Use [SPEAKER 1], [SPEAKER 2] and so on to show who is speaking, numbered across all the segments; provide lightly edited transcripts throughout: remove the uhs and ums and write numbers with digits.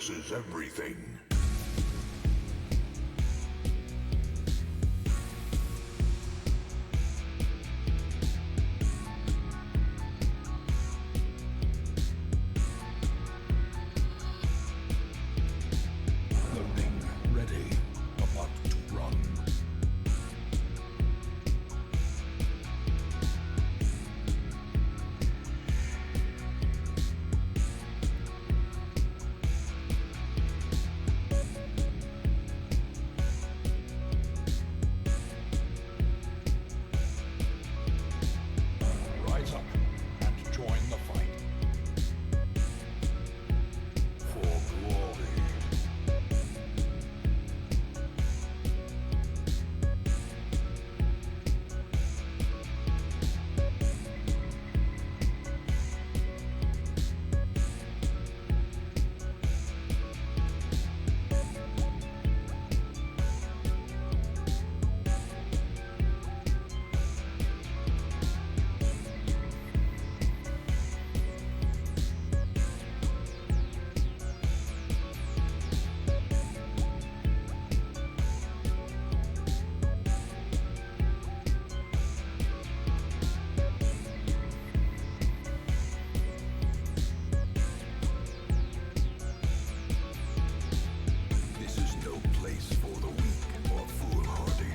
[SPEAKER 1] versus everything.
[SPEAKER 2] Loading, ready, about to run. Rise up and join the fight. For glory. This is no place for the weak or foolhardy.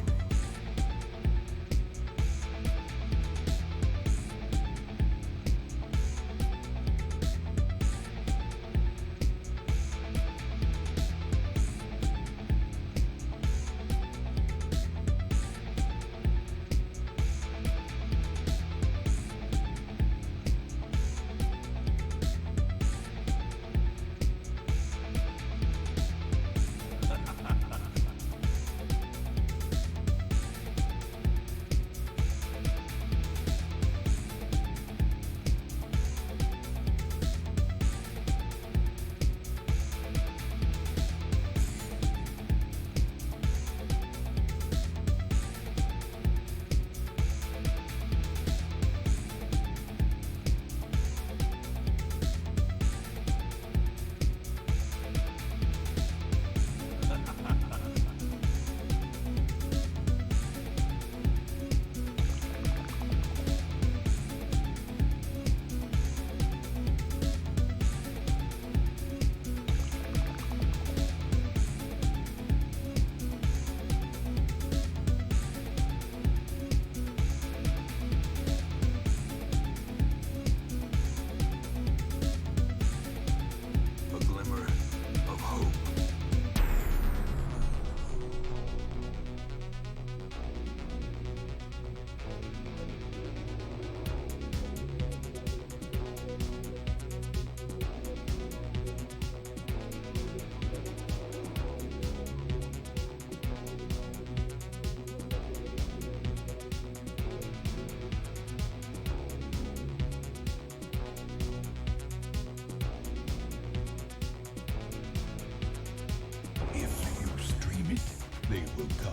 [SPEAKER 2] A glimmer of hope. If you stream it, they will come.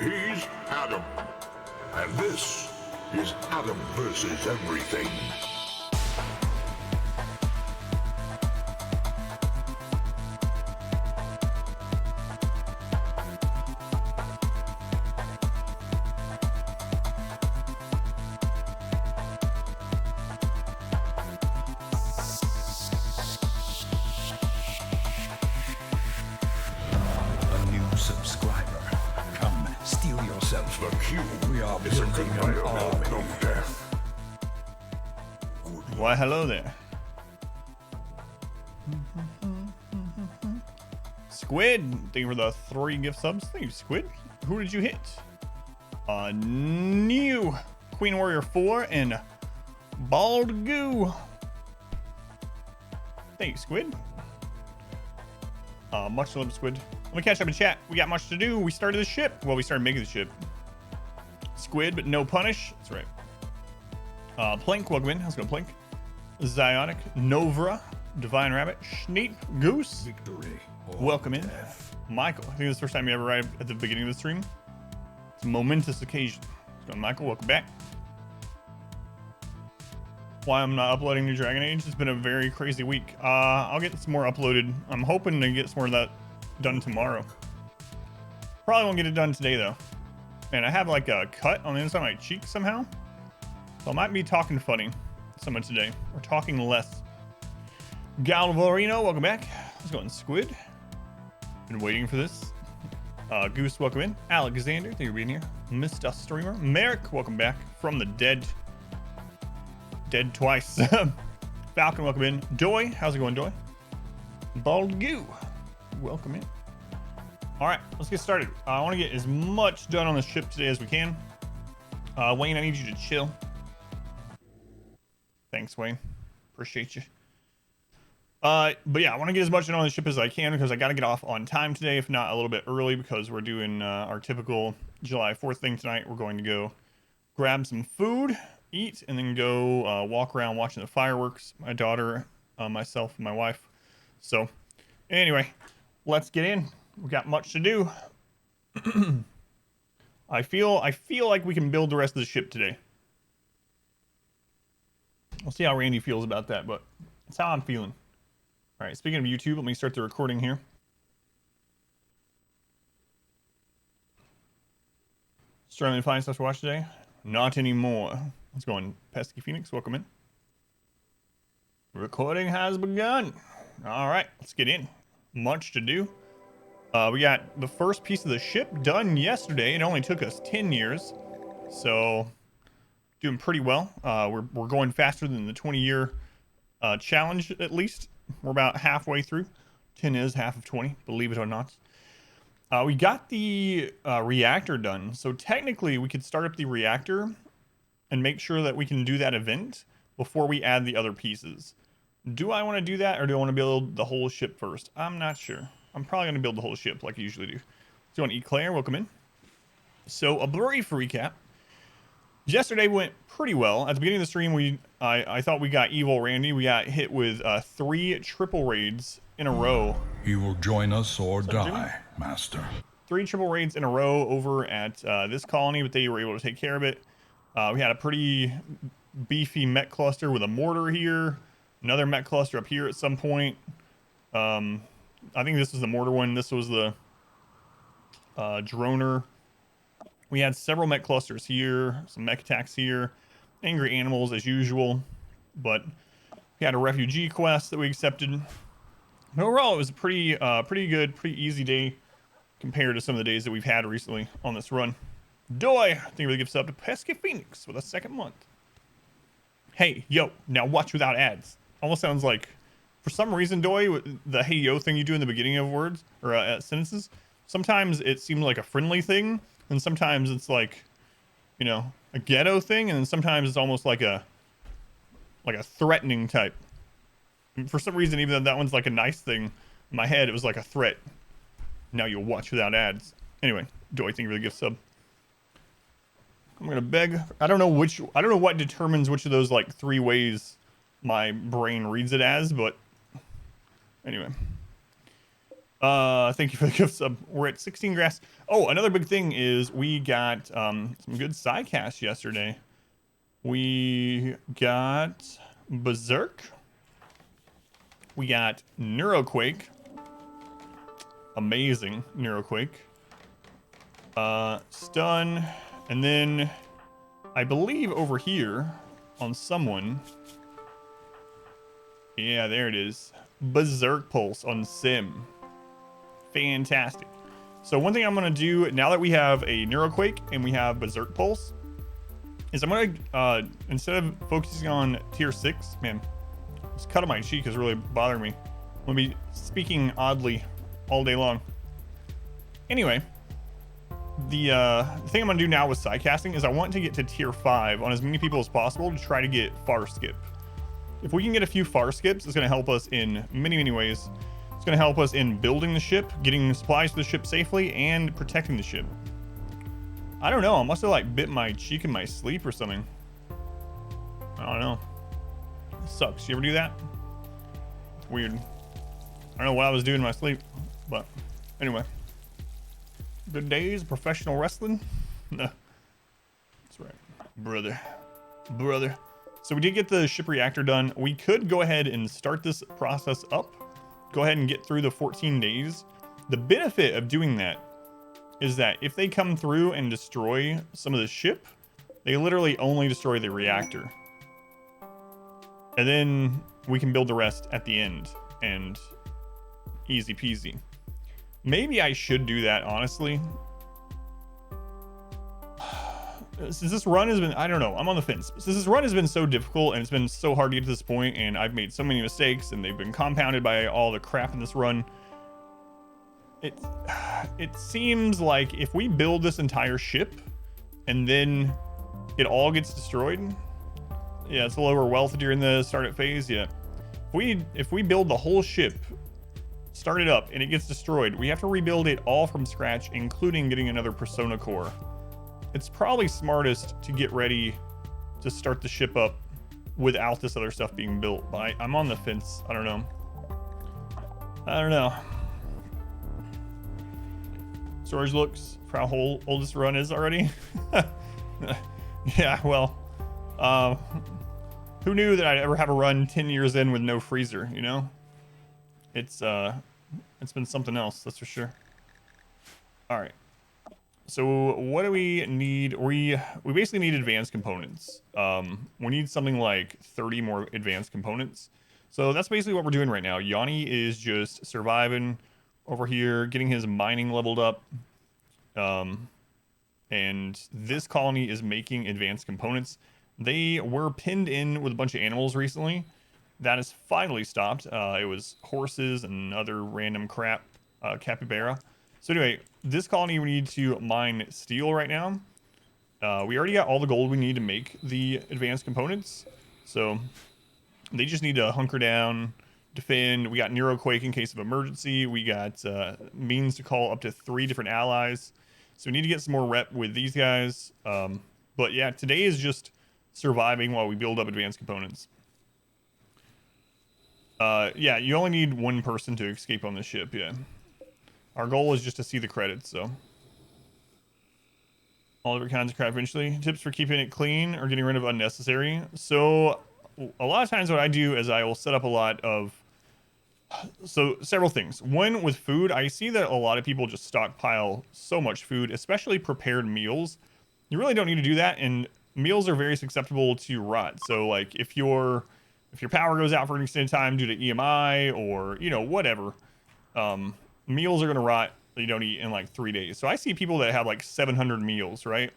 [SPEAKER 1] He's Adam, and this is Adam versus everything.
[SPEAKER 2] A new subscriber. Come steal yourself
[SPEAKER 1] you
[SPEAKER 2] We are
[SPEAKER 1] is a
[SPEAKER 2] building an
[SPEAKER 1] conveyor belt
[SPEAKER 2] army.
[SPEAKER 1] of death.
[SPEAKER 3] Why, hello there. Squid, thank you for the 3 gift subs. Thank you, Squid. Who did you hit? New Queen Warrior 4 and Bald Goo. Thank you, Squid. Much love, Squid. Let me catch up in chat. We got much to do. We started the ship. Well, we started making the ship. Squid, but no punish. That's right. Plink, welcome in. How's it going, Plink? Zionic, Novra, Divine Rabbit, Schneep, Goose.
[SPEAKER 2] Victory. or
[SPEAKER 3] Welcome in.
[SPEAKER 2] death.
[SPEAKER 3] Michael, I think this is the first time you ever arrived at the beginning of the stream. It's a momentous occasion. So Michael, welcome back. Why I'm not uploading New Dragon Age? It's been a very crazy week. I'll get some more uploaded. I'm hoping to get some more of that done tomorrow. Probably won't get it done today though. And I have like a cut on the inside of my cheek somehow. So I might be talking funny some of today. Or talking less. Galvorino, welcome back. How's it going, Squid? Been waiting for this. Goose, welcome in. Alexander, thank you for being here. Mr. Streamer. Merrick, welcome back from the dead. Dead twice. Falcon, welcome in. Doy, how's it going, Doy? Bald Goo, welcome in. All right, let's get started. I want to get as much done on the ship today as we can. Wayne, I need you to chill. Thanks, Wayne. Appreciate you. But yeah, I want to get as much done on the ship as I can because I got to get off on time today, if not a little bit early, because we're doing our typical July 4th thing tonight. We're going to go grab some food, eat, and then go walk around watching the fireworks. My daughter, myself, and my wife. So anyway, let's get in. We got much to do. I feel like we can build the rest of the ship today. We'll see how Randy feels about that, but that's how I'm feeling. All right, speaking of YouTube, let me start the recording here. Starting to find stuff to watch today? Not anymore. Let's go on. Pesky Phoenix, welcome in. Recording has begun. All right, let's get in. Much to do. We got the first piece of the ship done yesterday. It only took us 10 years. So, doing pretty well. We're going faster than the 20-year challenge, at least. We're about halfway through. 10 is half of 20, believe it or not. We got the reactor done. So technically, we could start up the reactor and make sure that we can do that event before we add the other pieces. Do I want to do that, or do I want to build the whole ship first? I'm not sure. I'm probably going to build the whole ship like I usually do. So on Eclair, welcome in. So a brief recap. Yesterday went pretty well. At the beginning of the stream, I thought we got evil Randy. We got hit with 3 triple raids in a row.
[SPEAKER 2] He will join us or
[SPEAKER 3] Jimmy?
[SPEAKER 2] die, Master.
[SPEAKER 3] 3 triple raids in a row over at this colony, but they were able to take care of it. We had a pretty beefy mech cluster with a mortar here. Another mech cluster up here at some point. I think this was the mortar one. This was the droner. We had several mech clusters here, some mech attacks here, angry animals as usual, but we had a refugee quest that we accepted. But overall, it was a pretty good, pretty easy day compared to some of the days that we've had recently on this run. Doy, I think we gives up to Pesky Phoenix with a 2nd month. Hey, yo, now watch without ads. Almost sounds like, for some reason, Doy, the hey yo thing you do in the beginning of words or sentences, sometimes it seems like a friendly thing, and sometimes it's like, you know, a ghetto thing, and then sometimes it's almost like a threatening type. And for some reason, even though that one's like a nice thing, in my head it was like a threat. Now you'll watch without ads. Anyway, Doy, thank you for the gift sub. I'm gonna beg. I don't know what determines which of those like 3 ways my brain reads it as, but anyway. Thank you for the gift sub. We're at 16 grass. Oh, another big thing is we got some good side casts yesterday. We got Berserk. We got Neuroquake. Amazing Neuroquake. Stun. And then I believe over here on someone. Yeah, there it is. Berserk Pulse on Sim. Fantastic. So one thing I'm going to do now that we have a Neuroquake and we have Berserk Pulse is I'm going to, instead of focusing on tier 6, man, this cut on my cheek is really bothering me. I'm going to be speaking oddly all day long. Anyway, the thing I'm going to do now with side casting is I want to get to tier 5 on as many people as possible to try to get far skip. If we can get a few far skips, it's going to help us in many, many ways. It's going to help us in building the ship, getting supplies to the ship safely, and protecting the ship. I don't know. I must have like bit my cheek in my sleep or something. I don't know. It sucks. You ever do that? It's weird. I don't know what I was doing in my sleep, but anyway. Good days, professional wrestling. No, that's right, brother. So we did get the ship reactor done. We could go ahead and start this process up. Go ahead and get through the 14 days. The benefit of doing that is that if they come through and destroy some of the ship, they literally only destroy the reactor. And then we can build the rest at the end and easy peasy. Maybe I should do that, honestly. Since this run has been, I don't know, I'm on the fence. Since this run has been so difficult and it's been so hard to get to this point, and I've made so many mistakes and they've been compounded by all the crap in this run, it seems like if we build this entire ship and then it all gets destroyed, yeah, it's a lower wealth during the startup phase, yeah. If we build the whole ship, start it up, and it gets destroyed, we have to rebuild it all from scratch, including getting another persona core. It's probably smartest to get ready to start the ship up without this other stuff being built. But I'm on the fence. I don't know. Storage looks for how old this run is already. Yeah, well, who knew that I'd ever have a run 10 years in with no freezer, you know? It's been something else, that's for sure. All right. So what do we need? We basically need advanced components. We need something like 30 more advanced components. So that's basically what we're doing right now. Yanni is just surviving over here, getting his mining leveled up. And this colony is making advanced components. They were pinned in with a bunch of animals recently. That has finally stopped. It was horses and other random crap, capybara. So anyway, this colony, we need to mine steel right now. We already got all the gold we need to make the advanced components. So they just need to hunker down, defend. We got Neuroquake in case of emergency. We got means to call up to 3 different allies. So we need to get some more rep with these guys. But yeah, today is just surviving while we build up advanced components. Yeah, you only need 1 person to escape on the ship, yeah. Our goal is just to see the credits, so. All different kinds of crap eventually. Tips for keeping it clean or getting rid of unnecessary. So a lot of times what I do is I will set up a lot of, so several things. One, with food, I see that a lot of people just stockpile so much food, especially prepared meals. You really don't need to do that, and meals are very susceptible to rot. So like if your power goes out for an extended time due to EMI or, you know, whatever, meals are going to rot that you don't eat in like 3 days. So I see people that have like 700 meals, right?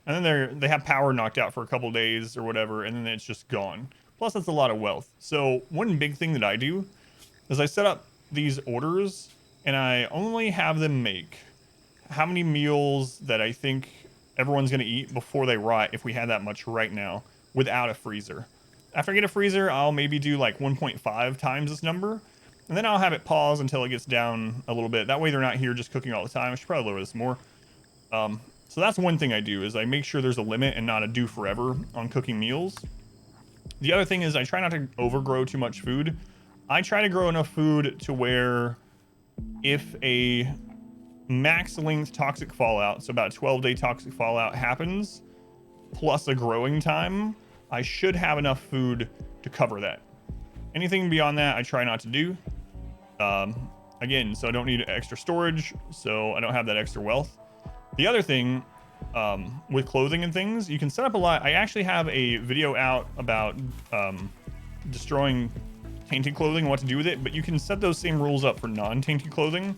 [SPEAKER 3] And then they have power knocked out for a couple days or whatever, and then it's just gone. Plus, that's a lot of wealth. So one big thing that I do is I set up these orders, and I only have them make how many meals that I think everyone's going to eat before they rot if we had that much right now without a freezer. After I get a freezer, I'll maybe do like 1.5 times this number. And then I'll have it pause until it gets down a little bit. That way they're not here just cooking all the time. I should probably lower this more. So that's one thing I do is I make sure there's a limit and not a do forever on cooking meals. The other thing is I try not to overgrow too much food. I try to grow enough food to where if a max length toxic fallout, so about a 12-day toxic fallout happens, plus a growing time, I should have enough food to cover that. Anything beyond that, I try not to do. Again, so I don't need extra storage, so I don't have that extra wealth. The other thing, with clothing and things, you can set up a lot. I actually have a video out about destroying tainted clothing and what to do with it, but you can set those same rules up for non-tainted clothing.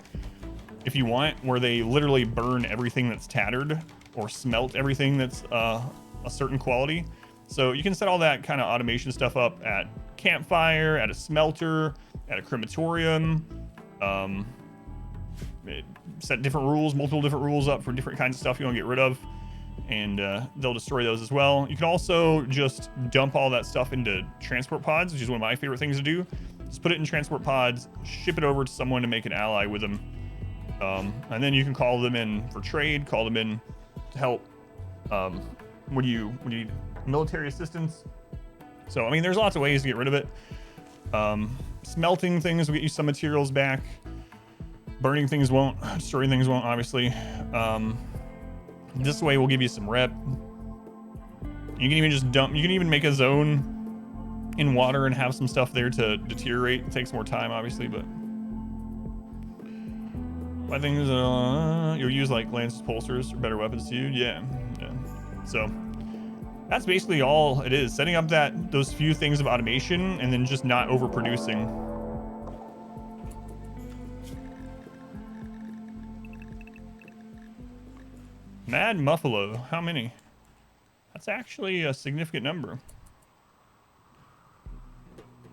[SPEAKER 3] if you want, where they literally burn everything that's tattered or smelt everything that's a certain quality. So you can set all that kind of automation stuff up at campfire, at a smelter, at a crematorium. Set different rules, multiple different rules up for different kinds of stuff you want to get rid of, and they'll destroy those as well. You can also just dump all that stuff into transport pods, which is one of my favorite things to do. Just put it in transport pods, ship it over to someone to make an ally with them, and then you can call them in for trade, call them in to help when you need military assistance. So I mean, there's lots of ways to get rid of it. Smelting things will get you some materials back. Burning things won't. Destroying things won't, obviously. This way will give you some rep. You can even just dump. You can even make a zone in water and have some stuff there to deteriorate. It takes more time, obviously, but I think you'll use like lances, pulsers, or better weapons to you. Yeah. So that's basically all it is. Setting up those few things of automation and then just not overproducing. Mad Muffalo, how many? That's actually a significant number.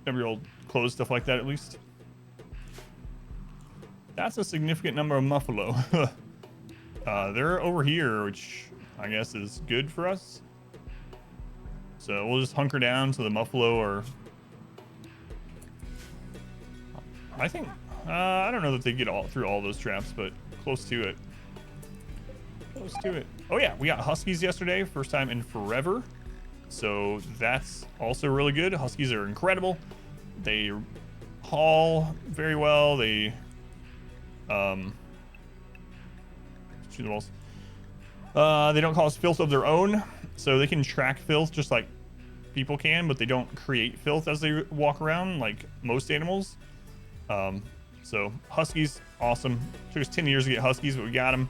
[SPEAKER 3] Every old clothes, stuff like that, at least. That's a significant number of Muffalo. They're over here, which I guess is good for us. So we'll just hunker down so the Muffalo are... I think... I don't know that they get through all those traps, but close to it. Close to it. Oh yeah, we got Huskies yesterday, first time in forever. So that's also really good. Huskies are incredible. They haul very well. They shoot the balls. They don't cause filth of their own, so they can track filth just like people can, but they don't create filth as they walk around like most animals. So Huskies, awesome. Took us 10 years to get Huskies, but we got them.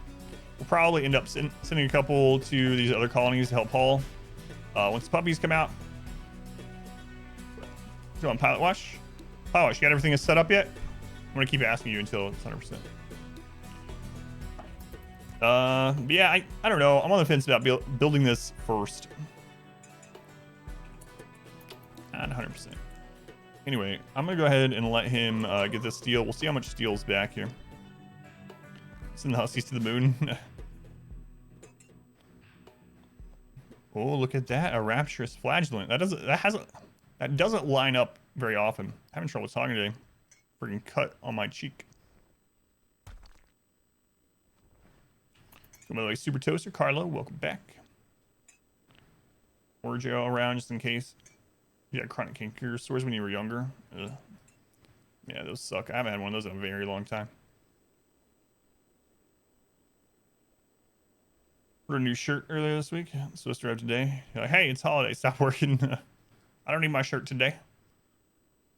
[SPEAKER 3] We'll probably end up sending a couple to these other colonies to help haul. Once the puppies come out. So on Pilot Wash. Pilot Wash, you got everything set up yet? I'm gonna keep asking you until it's 100%. Yeah, I don't know. I'm on the fence about building this first. Not 100%. Anyway, I'm gonna go ahead and let him get this steel. We'll see how much steel's back here. Send the Huskies to the moon. Oh, look at that. A rapturous flagellant. That doesn't line up very often. I'm having trouble talking today. Freaking cut on my cheek. So by the way, Super Toaster, Carlo, welcome back. Orgio all around just in case. Yeah, chronic canker sores when you were younger. Ugh. Yeah, those suck. I haven't had one of those in a very long time. Ordered a new shirt earlier this week. It's supposed to arrive today. You're like, hey, it's holiday. Stop working. I don't need my shirt today.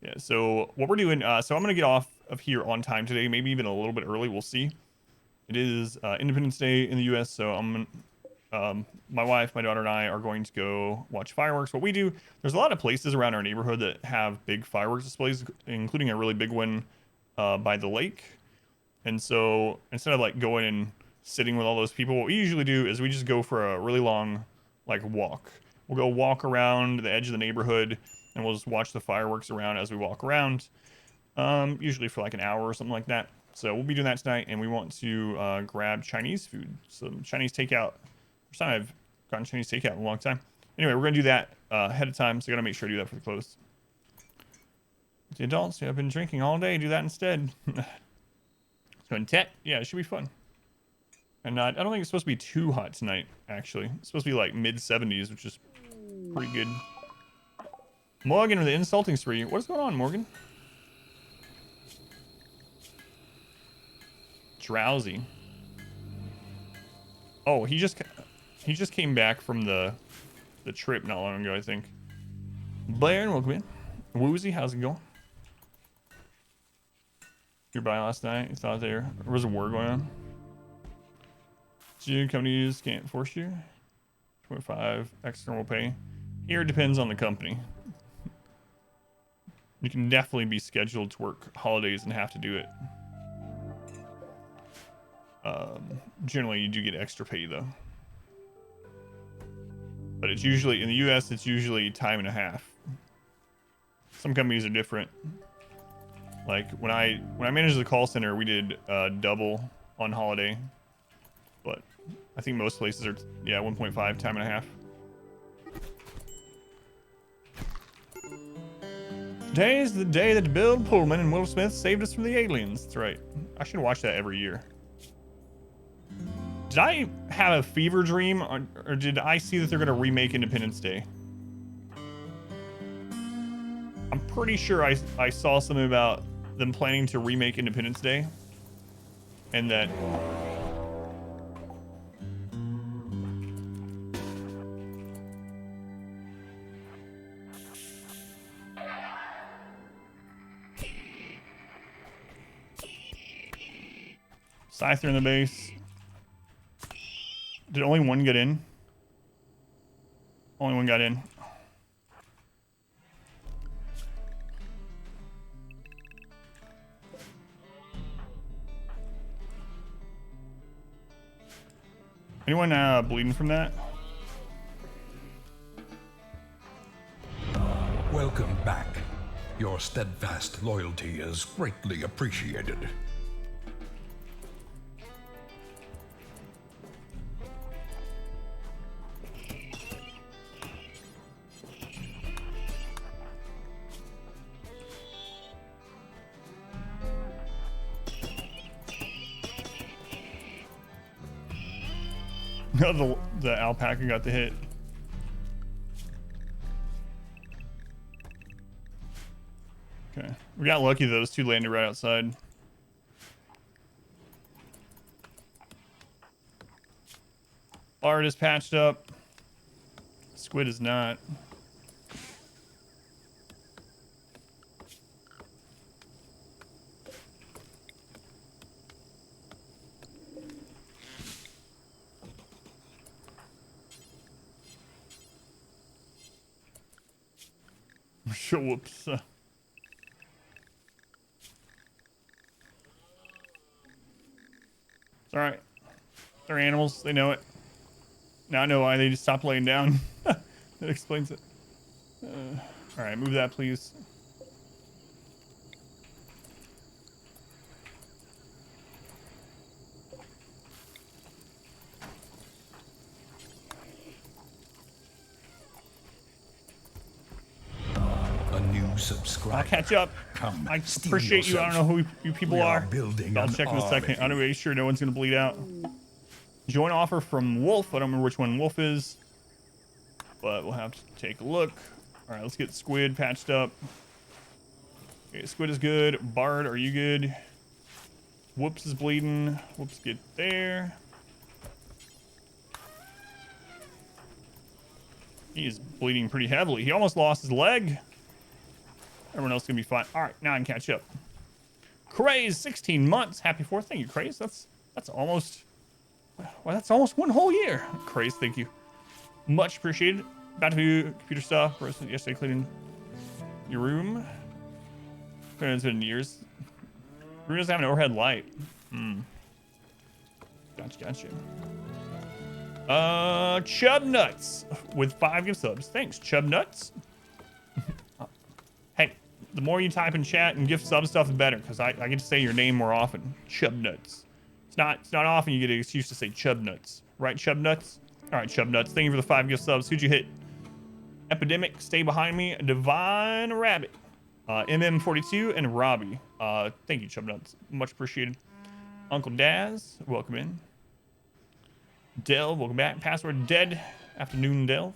[SPEAKER 3] Yeah, so what we're doing, so I'm going to get off of here on time today, maybe even a little bit early. We'll see. It is Independence Day in the U.S., so my wife, my daughter, and I are going to go watch fireworks. What we do, there's a lot of places around our neighborhood that have big fireworks displays, including a really big one by the lake. And so instead of like going and sitting with all those people, what we usually do is we just go for a really long like walk. We'll go walk around the edge of the neighborhood and we'll just watch the fireworks around as we walk around, usually for like an hour or something like that. So we'll be doing that tonight, and we want to grab Chinese food, some Chinese takeout. First time I've gotten Chinese takeout in a long time. Anyway, we're gonna do that ahead of time, so I gotta make sure I do that for the close. The adults who have been drinking all day do that instead. So in Tet, yeah, it should be fun. And I don't think it's supposed to be too hot tonight, actually. It's supposed to be like mid-70s, which is pretty good. Morgan with the insulting spree. What's going on, Morgan? Drowsy. Oh, he just came back from the trip not long ago, I think. Blair, welcome in. Woozy, how's it going? You were by last night. You thought there was a war going on. Companies can't force you. 25 external pay. Here it depends on the company. You can definitely be scheduled to work holidays and have to do it. Generally, you do get extra pay though. But it's usually in the U.S. It's usually time and a half. Some companies are different. Like when I managed the call center, we did double on holiday. But I think most places are 1.5 time and a half. Today is the day that Bill Pullman and Will Smith saved us from the aliens. That's right. I should watch that every year. Did I have a fever dream, or did I see that they're going to remake Independence Day? I'm pretty sure I saw something about them planning to remake Independence Day. And that... Scyther in the base. Did only one get in? Only one got in. Anyone bleeding from that?
[SPEAKER 2] Welcome back. Your steadfast loyalty is greatly appreciated.
[SPEAKER 3] The alpaca got the hit. Okay. We got lucky those two landed right outside. Bard is patched up. Squid is not. Whoops. It's alright. They're animals. They know it. Now I know why they just stopped laying down. That explains it. Alright, move that, please.
[SPEAKER 2] Subscribe.
[SPEAKER 3] I'll catch up.
[SPEAKER 2] Come,
[SPEAKER 3] I appreciate you. I don't know who you people are. I'll check in a second. I want to make sure no one's going to bleed out. Join offer from Wolf. I don't remember which one Wolf is, but we'll have to take a look. All right, let's get Squid patched up. Okay, Squid is good. Bard, are you good? Whoops is bleeding. Whoops, get there. He is bleeding pretty heavily. He almost lost his leg. Everyone else is gonna be fine. All right, now I can catch up. Craze, 16 months. Happy 4th. Thank you, Craze. That's almost, well, that's almost one whole year. Craze, thank you. Much appreciated. About to do computer stuff. Yesterday, cleaning your room. It's been years. Room doesn't have an overhead light. Gotcha. Chub Nuts with 5 gift subs. Thanks, Chub Nuts. Hey, the more you type in chat and gift sub stuff, the better, because I get to say your name more often. Chub Nuts. It's not often you get an excuse to say Chub Nuts, right? Chub Nuts. All right, Chub Nuts. Thank you for the 5 gift subs. Who'd you hit? Epidemic, Stay Behind Me, Divine Rabbit, MM42, and Robbie. Thank you, Chub Nuts. Much appreciated. Uncle Daz, welcome in. Delve, welcome back. Password dead. Afternoon, Delve.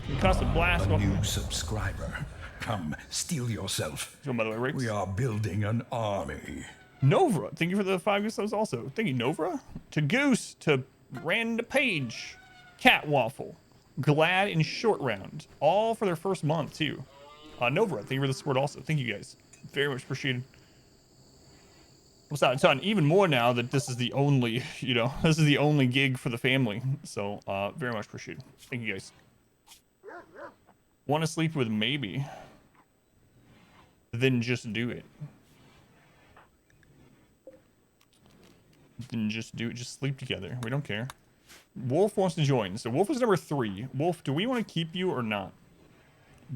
[SPEAKER 3] Concussive Blast,
[SPEAKER 2] A
[SPEAKER 3] welcome.
[SPEAKER 2] new subscriber. Come, steel yourself.
[SPEAKER 3] So, by the way, Riggs.
[SPEAKER 2] We are building an army.
[SPEAKER 3] Novra, thank you for the 5 gift subs also. Thank you, Novra. To Goose, to Randa Page, Cat Waffle, Glad, and Short Round. All for their first month, too. Novra, thank you for the support also. Thank you, guys. Very much appreciated. It's on even more now that this is the only, this is the only gig for the family. So, very much appreciated. Thank you, guys. Want to sleep with maybe. Then just do it. Then just sleep together. We don't care. Wolf wants to join. So Wolf is number 3. Wolf, do we want to keep you or not?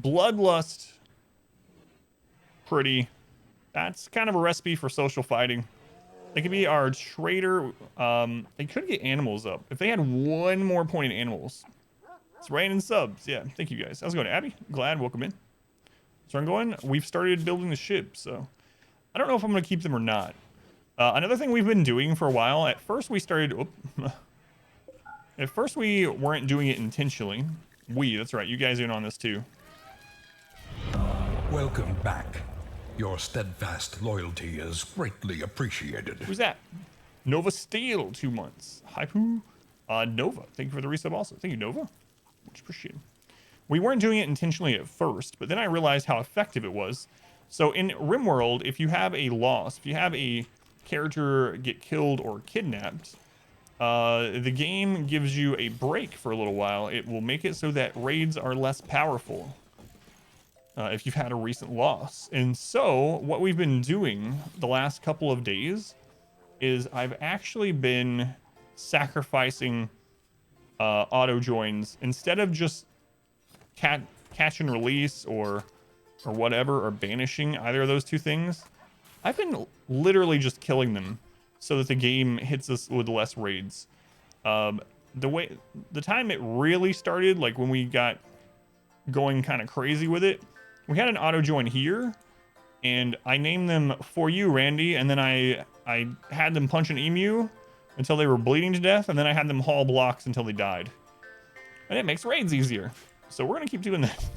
[SPEAKER 3] Bloodlust. Pretty. That's kind of a recipe for social fighting. They could be our trader. They could get animals up. If they had 1 more point in animals. It's raining subs. Yeah, thank you guys. How's it going, Abby? Glad, welcome in. So I'm going. We've started building the ship, so I don't know if I'm going to keep them or not. Another thing we've been doing for a while, at first we started... At first we weren't doing it intentionally. That's right, you guys are in on this too.
[SPEAKER 2] Welcome back. Your steadfast loyalty is greatly appreciated.
[SPEAKER 3] Who's that? Nova Steel, 2 months. Hi, Pooh. Nova, thank you for the resub also. Thank you, Nova. Much appreciated. We weren't doing it intentionally at first, but then I realized how effective it was. So in RimWorld, if you have a loss, if you have a character get killed or kidnapped, the game gives you a break for a little while. It will make it so that raids are less powerful if you've had a recent loss. And so what we've been doing the last couple of days is I've actually been sacrificing auto joins instead of just catch and release or whatever, or banishing either of those 2 things. I've been literally just killing them so that the game hits us with less raids. The time it really started, like when we got going kind of crazy with it, we had an auto join here, and I named them For You, Randy, and then I had them punch an emu until they were bleeding to death, and then I had them haul blocks until they died. And it makes raids easier. So we're gonna keep doing that.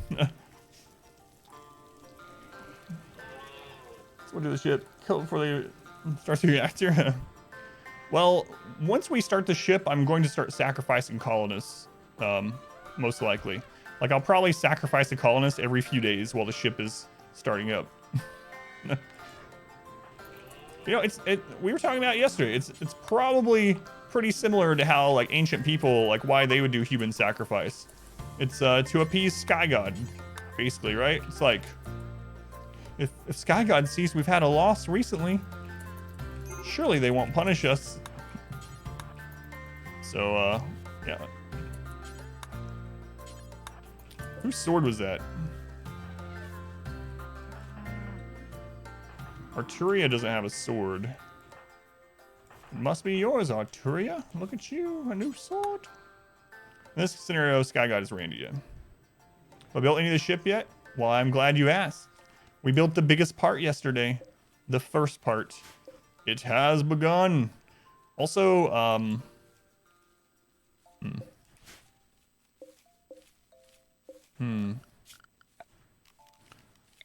[SPEAKER 3] Let's go to the ship. Kill it before they start the reactor. Well, once we start the ship, I'm going to start sacrificing colonists, most likely. Like, I'll probably sacrifice a colonist every few days while the ship is starting up. You know, we were talking about it yesterday. It's probably pretty similar to how, like, ancient people, like, why they would do human sacrifice. It's to appease Sky God, basically, right? It's like, if Sky God sees we've had a loss recently, surely they won't punish us. So, yeah. Whose sword was that? Arturia doesn't have a sword. It must be yours, Arturia. Look at you, a new sword. In this scenario, Sky God is Randy. Have I built any of the ship yet? Well, I'm glad you asked. We built the biggest part yesterday. The first part. It has begun. Also,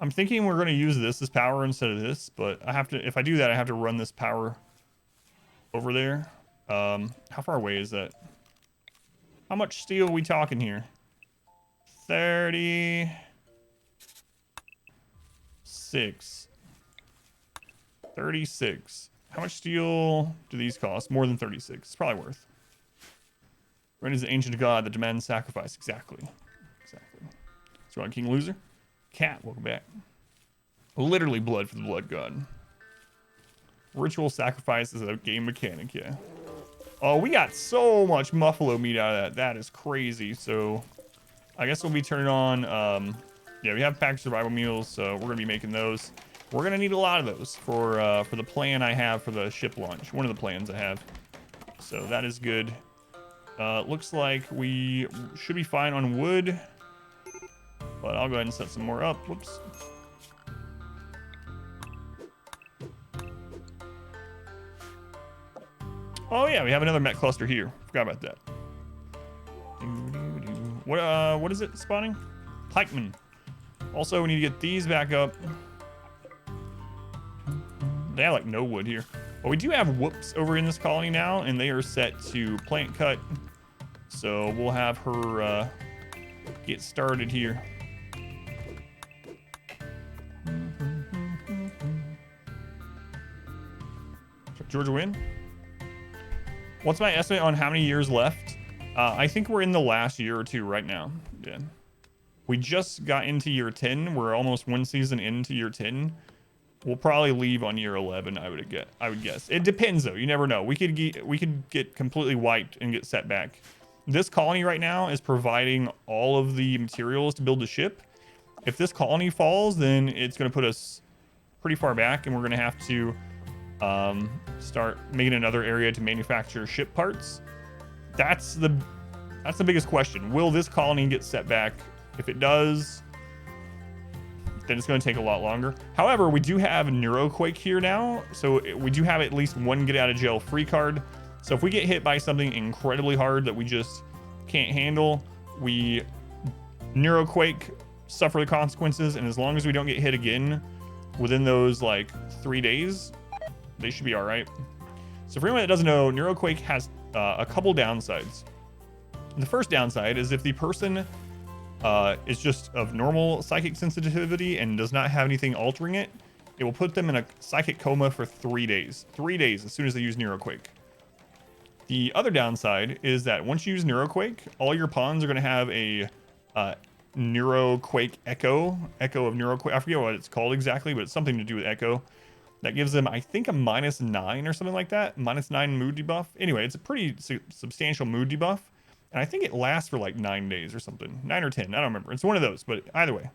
[SPEAKER 3] I'm thinking we're going to use this as power instead of this, but I have to, if I do that, I have to run this power over there. How far away is that? How much steel are we talking here? 36. 36. How much steel do these cost? More than 36. It's probably worth. Ren is an ancient god that demands sacrifice. Exactly. Exactly. So on King Loser. Cat, welcome back. Literally blood for the blood god. Ritual sacrifice is a game mechanic, yeah. Oh, we got so much buffalo meat out of that. That is crazy. So I guess we'll be turning on, yeah, we have packaged survival meals, so we're gonna be making those. We're gonna need a lot of those for the plan I have for the ship launch. One of the plans I have. So that is good. Looks like we should be fine on wood, but I'll go ahead and set some more up. Whoops. Oh yeah, we have another met cluster here. Forgot about that. What is it spawning? Pikeman. Also, we need to get these back up. They have like no wood here. But we do have whoops over in this colony now, and they are set to plant cut. So we'll have her get started here. Georgia win? What's my estimate on how many years left? I think we're in the last year or two right now. Yeah. We just got into year 10. We're almost one season into year 10. We'll probably leave on year 11. I would guess. It depends though. You never know. We could get completely wiped and get set back. This colony right now is providing all of the materials to build the ship. If this colony falls, then it's going to put us pretty far back, and we're going to have to start making another area to manufacture ship parts. That's the biggest question. Will this colony get set back? If it does, then it's going to take a lot longer. However, we do have Neuroquake here now, so we do have at least one get out of jail free card. So if we get hit by something incredibly hard that we just can't handle, we Neuroquake, suffer the consequences, and as long as we don't get hit again within those like 3 days, they should be all right. So for anyone that doesn't know, Neuroquake has a couple downsides. The first downside is if the person is just of normal psychic sensitivity and does not have anything altering it, it will put them in a psychic coma for 3 days. 3 days as soon as they use Neuroquake. The other downside is that once you use Neuroquake, all your pawns are going to have a Neuroquake Echo of Neuroquake. I forget what it's called exactly, but it's something to do with Echo. That gives them, I think, a -9 or something like that. -9 mood debuff. Anyway, it's a pretty substantial mood debuff. And I think it lasts for like 9 days or something. 9 or 10, I don't remember. It's one of those, but either way.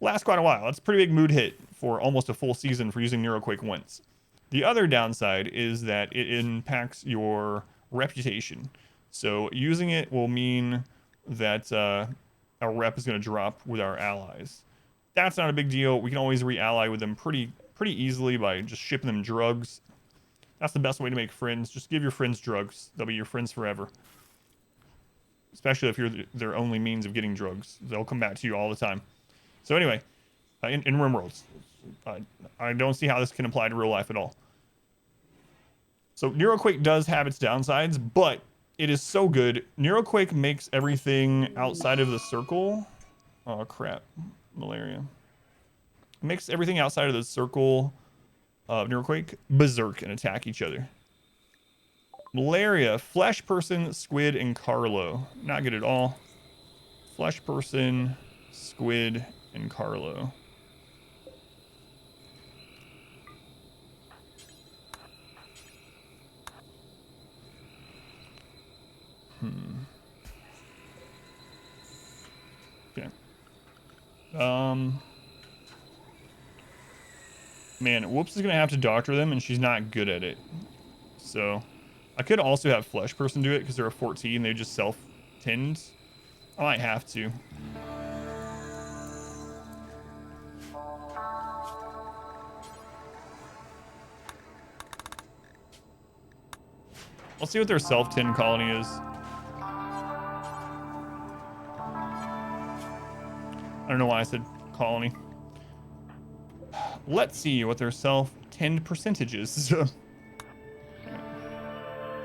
[SPEAKER 3] Lasts quite a while. It's a pretty big mood hit for almost a full season for using Neuroquake once. The other downside is that it impacts your reputation. So using it will mean that our rep is going to drop with our allies. That's not a big deal. We can always re-ally with them pretty easily by just shipping them drugs. That's the best way to make friends. Just give your friends drugs. They'll be your friends forever. Especially if you're their only means of getting drugs. They'll come back to you all the time. So anyway, in RimWorlds, I don't see how this can apply to real life at all. So Neuroquake does have its downsides, but it is so good. Neuroquake makes everything outside of the circle. Oh crap, malaria. It makes everything outside of the circle of Neuroquake berserk and attack each other. Malaria, Flesh Person, Squid, and Carlo. Not good at all. Flesh Person, Squid, and Carlo. Okay. Man, Whoops is gonna have to doctor them, and she's not good at it. So, I could also have Flesh Person do it because they're a 14. They just self-tend. I might have to. Let's see what their self-tend colony is. I don't know why I said colony. Let's see what their self-tend percentage is. You want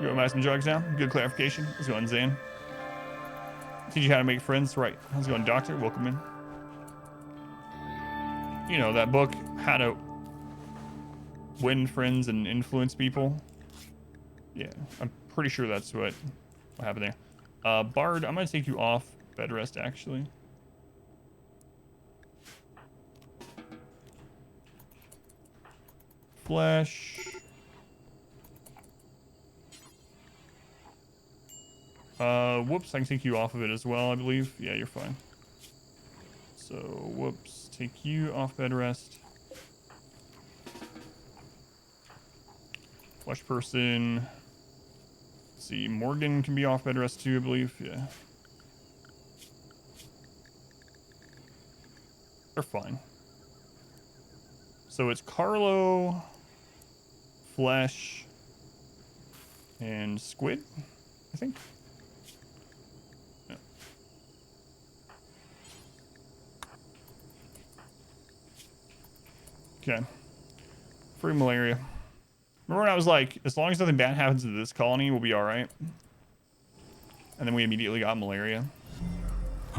[SPEAKER 3] to buy some drugs now? Good clarification. Let's go on Zan. Teach you how to make friends. Right. How's it going, Doctor? Welcome in. You know, that book, How to Win Friends and Influence People. Yeah, I'm pretty sure that's what happened there. Bard, I'm going to take you off bed rest, actually. Flesh. Whoops, I can take you off of it as well, I believe. Yeah, you're fine. So, whoops, take you off bed rest. Flesh Person. Let's see, Morgan can be off bed rest too, I believe. Yeah. They're fine. So it's Carlo, Flesh, and Squid, I think. Yeah. Okay. Free malaria. Remember when I was like, as long as nothing bad happens to this colony, we'll be all right. And then we immediately got malaria.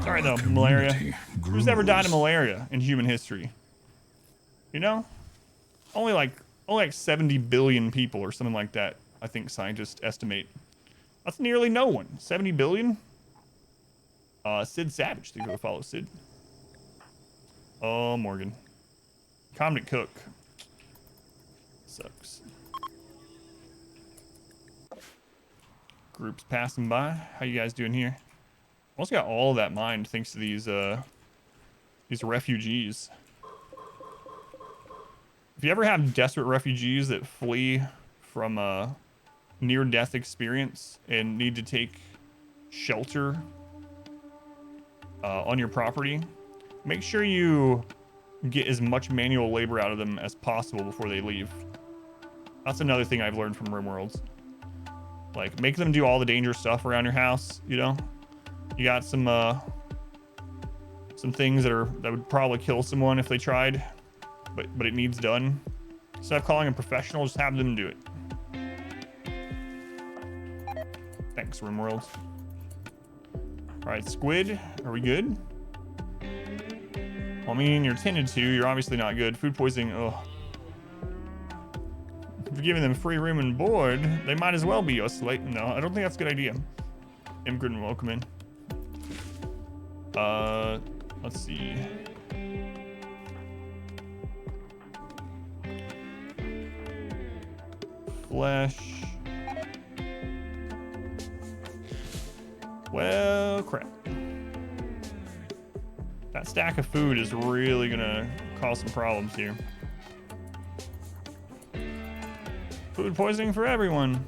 [SPEAKER 3] Sorry though, malaria. Who's ever died of malaria in human history? You know? Only like 70 billion people or something like that, I think scientists estimate. That's nearly no one. 70 billion? Sid Savage, they go follow Sid. Oh, Morgan. Comnant Cook. Sucks. Groups passing by. How you guys doing here? Almost got all of that mined thanks to these refugees. If you ever have desperate refugees that flee from a near-death experience and need to take shelter on your property, make sure you get as much manual labor out of them as possible before they leave. That's another thing I've learned from RimWorlds. Like, make them do all the dangerous stuff around your house, you know? You got some things that would probably kill someone if they tried, but it needs done. Instead of calling a professional, just have them do it. Thanks, RimWorlds. Alright, squid, are we good? Well, I mean, you're tended to, you're obviously not good. Food poisoning, ugh. If you're giving them free room and board, they might as well be us. Like, no, I don't think that's a good idea. Immigrant welcome in. Let's see. Flesh. Well, crap. That stack of food is really gonna cause some problems here. Food poisoning for everyone.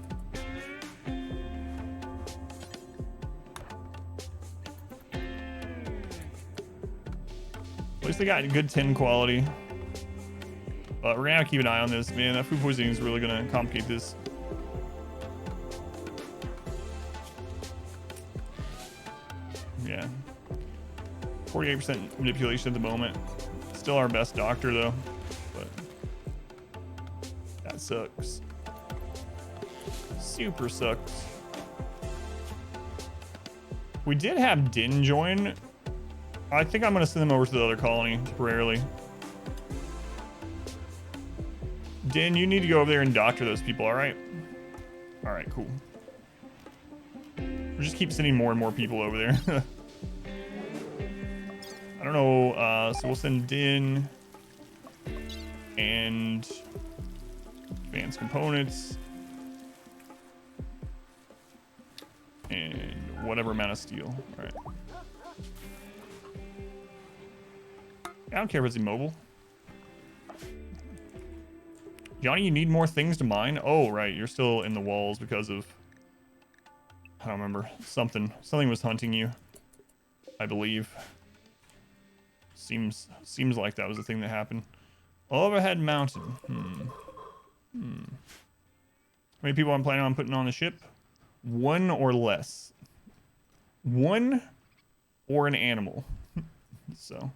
[SPEAKER 3] At least they got good tin quality. But we're gonna have to keep an eye on this, man. That food poisoning is really gonna complicate this. Yeah. 48% manipulation at the moment. Still our best doctor though, but that sucks. Super sucks. We did have Din join. I think I'm gonna send them over to the other colony temporarily. Din, you need to go over there and doctor those people, alright? Alright, cool. We'll just keep sending more and more people over there. I don't know, so we'll send Din and advanced components and whatever amount of steel. Alright. I don't care if it's immobile. Johnny, you need more things to mine? Oh, right. You're still in the walls because of... I don't remember. Something was hunting you, I believe. Seems like that was the thing that happened. Overhead mountain. How many people I'm planning on putting on the ship? One or less. One or an animal. So...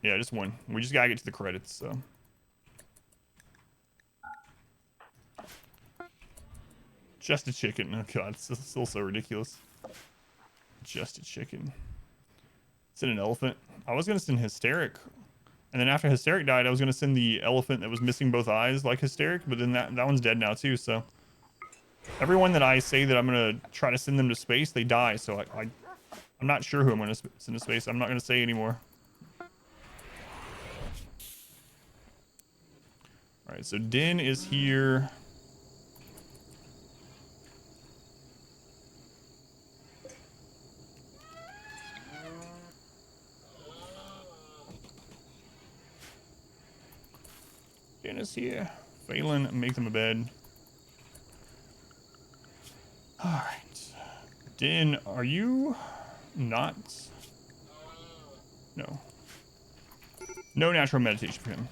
[SPEAKER 3] yeah, just one. We just gotta get to the credits, so. Just a chicken. Oh god, it's still so ridiculous. Just a chicken. Send an elephant. I was gonna send Hysteric. And then after Hysteric died, I was gonna send the elephant that was missing both eyes like Hysteric, but then that one's dead now too, so. Everyone that I say that I'm gonna try to send them to space, they die, so I'm not sure who I'm gonna send to space. I'm not gonna say anymore. Alright, so Din is here. Din is here. Phelan, make them a bed. Alright. Din, are you not? No. No natural meditation for him.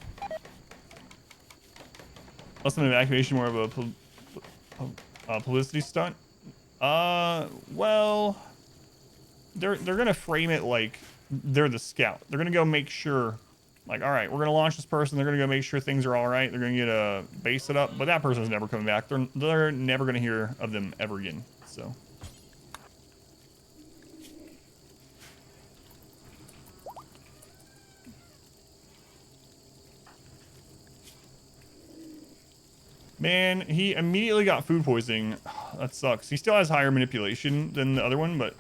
[SPEAKER 3] Less than evacuation, more of a publicity stunt. Well, they're gonna frame it like they're the scout. They're gonna go make sure, like, all right, we're gonna launch this person. They're gonna go make sure things are all right. They're gonna get a base set up, but that person's never coming back. They're never gonna hear of them ever again. So. Man, he immediately got food poisoning. That sucks. He still has higher manipulation than the other one, but...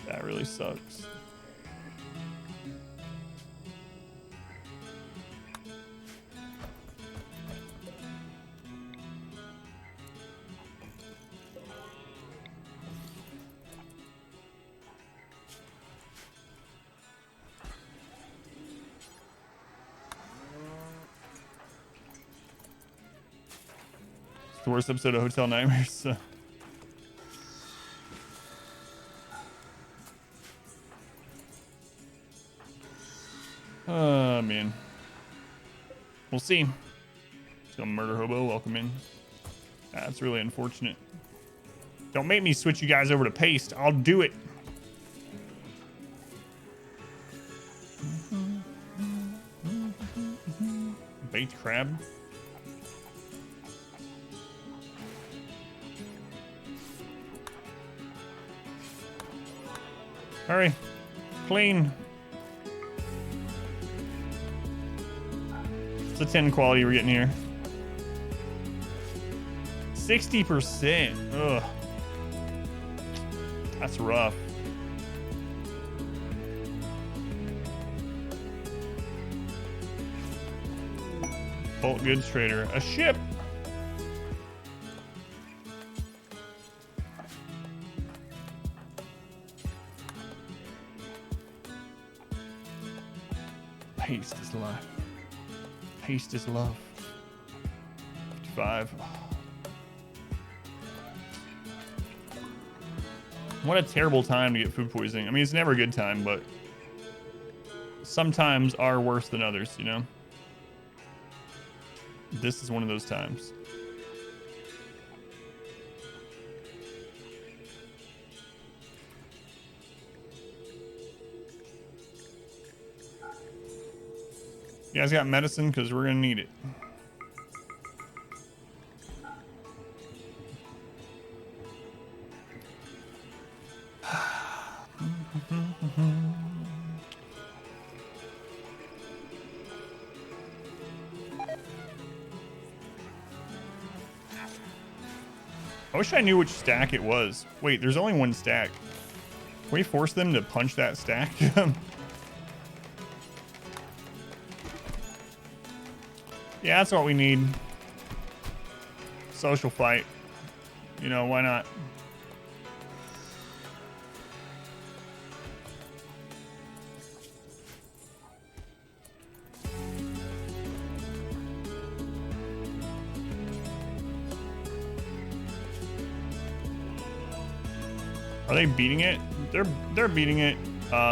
[SPEAKER 3] that really sucks. The worst episode of Hotel Nightmares. Oh, man. We'll see. Some murder hobo, welcome in. That's really unfortunate. Don't make me switch you guys over to paste. I'll do it. Baked crab. Hurry. Clean. It's a 10 quality we're getting here. 60%. Ugh. That's rough. Bulk goods trader. A ship. Haste is life. Haste is love. 55. What a terrible time to get food poisoning. I mean, it's never a good time, but sometimes are worse than others, you know? This is one of those times. You guys got medicine? Because we're going to need it. I wish I knew which stack it was. Wait, there's only one stack. Can we force them to punch that stack? Yeah, that's what we need. Social fight. You know, why not? Are they beating it? They're beating it.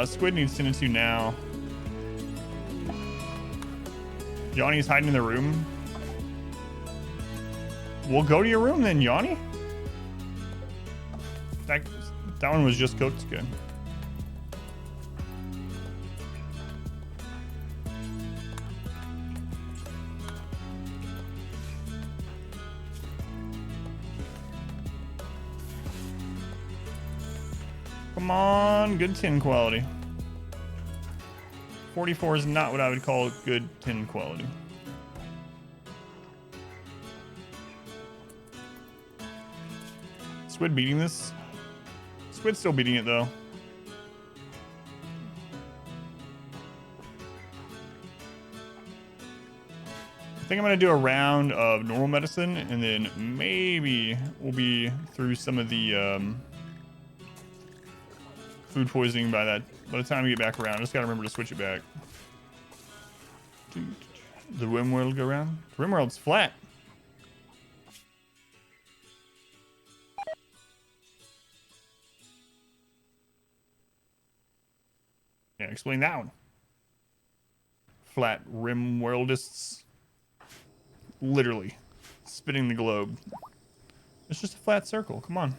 [SPEAKER 3] Squid needs 10 and 2 now. Yanni's hiding in the room. We'll go to your room then, Yanni. That one was just cooked. Good. Come on, good tin quality. 44 is not what I would call good tin quality. Squid beating this? Squid's still beating it though. I think I'm gonna do a round of normal medicine and then maybe we'll be through some of the food poisoning by the time we get back around. I just gotta remember to switch it back. The rim world go around? The rim world's flat. Yeah, explain that one. Flat rim worldists. Literally. Spinning the globe. It's just a flat circle. Come on.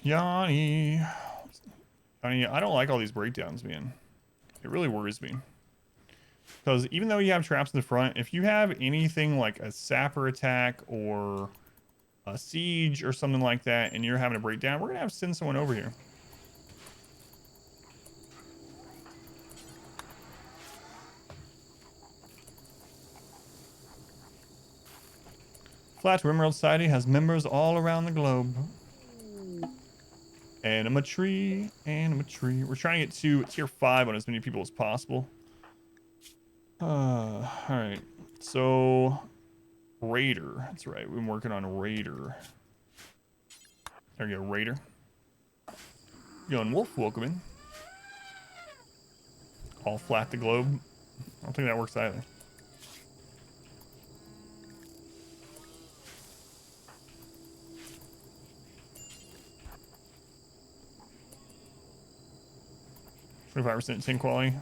[SPEAKER 3] Yanni. Yanni, I don't like all these breakdowns, man. It really worries me. Because even though you have traps in the front, if you have anything like a sapper attack or a siege or something like that, and you're having a breakdown, we're going to have to send someone over here. Flat Rimworld Society has members all around the globe. Animatry, animatry. We're trying to get to tier 5 on as many people as possible. Alright. So, Raider. That's right. We've been working on Raider. There we go, Raider. Young Wolf, welcome in. All flat the globe. I don't think that works either. %, 10 quality.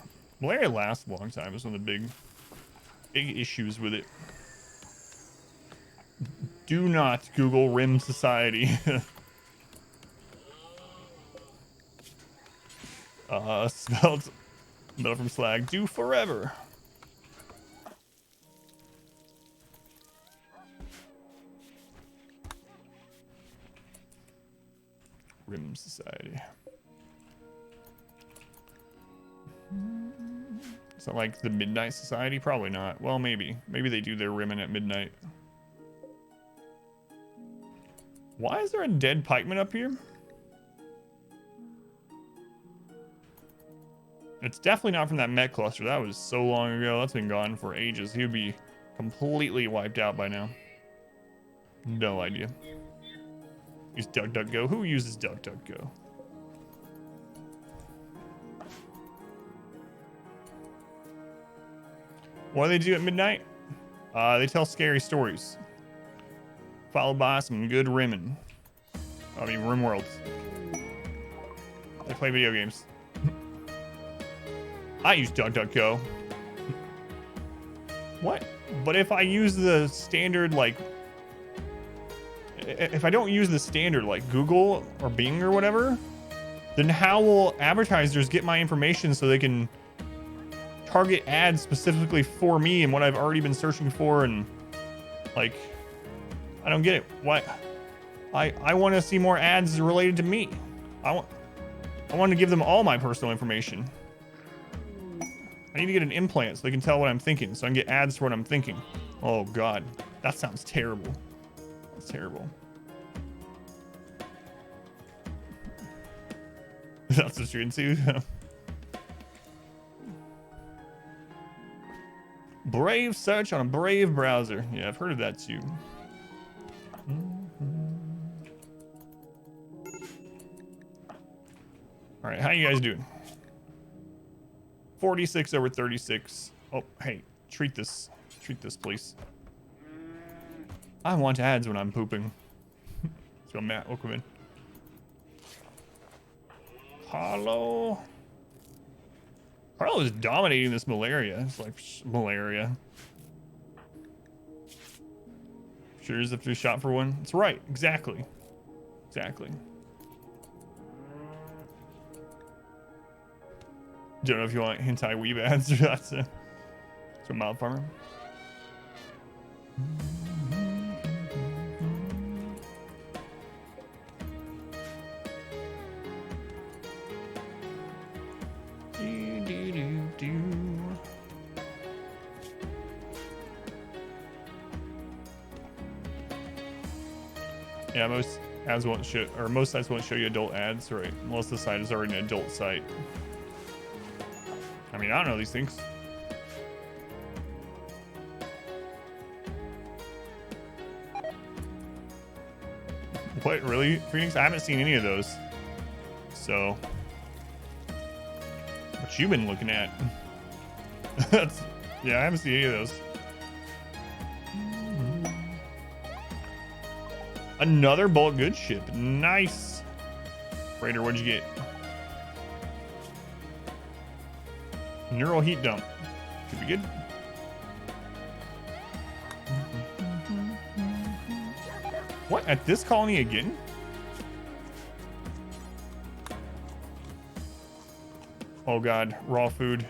[SPEAKER 3] Malaria lasts a long time. Is one of the big issues with it. Do not Google Rim Society. Spelled metal from slag. Do forever. Rim Society. Is that like the Midnight Society? Probably not. Well, maybe. Maybe they do their rimming at midnight. Why is there a dead pikeman up here? It's definitely not from that Met cluster. That was so long ago. That's been gone for ages. He would be completely wiped out by now. No idea. Use DuckDuckGo. Who uses DuckDuckGo? What do they do at midnight? They tell scary stories. Followed by some good rimming. I mean, rim worlds. They play video games. I use DuckDuckGo. What? But if I use the standard, like... If I don't use the standard, like Google or Bing or whatever, then how will advertisers get my information so they can target ads specifically for me and what I've already been searching for? And, like, I don't get it. Why? I want to see more ads related to me. I want to give them all my personal information. I need to get an implant so they can tell what I'm thinking, so I can get ads for what I'm thinking. Oh God, that sounds terrible. That's terrible. That's what you're into. Brave search on a Brave browser. Yeah, I've heard of that too. All right, how you guys doing? 46 over 36. Oh, hey, treat this, please. I want ads when I'm pooping. So Matt, welcome in. Hello. Harlow is dominating this malaria. It's like malaria. Sure as if they shot for one. That's right. Exactly. Exactly. Don't know if you want hentai weeb ads or that's a mild farmer. Yeah, most ads won't show, or most sites won't show you adult ads, right? Most of the site is already an adult site. I mean, I don't know these things. What, really, Phoenix? I haven't seen any of those. So, what you been looking at? That's, yeah, I haven't seen any of those. Another bulk goods ship. Nice. Raider, what'd you get? Neural heat dump. Could be good. What? At this colony again? Oh God, raw food.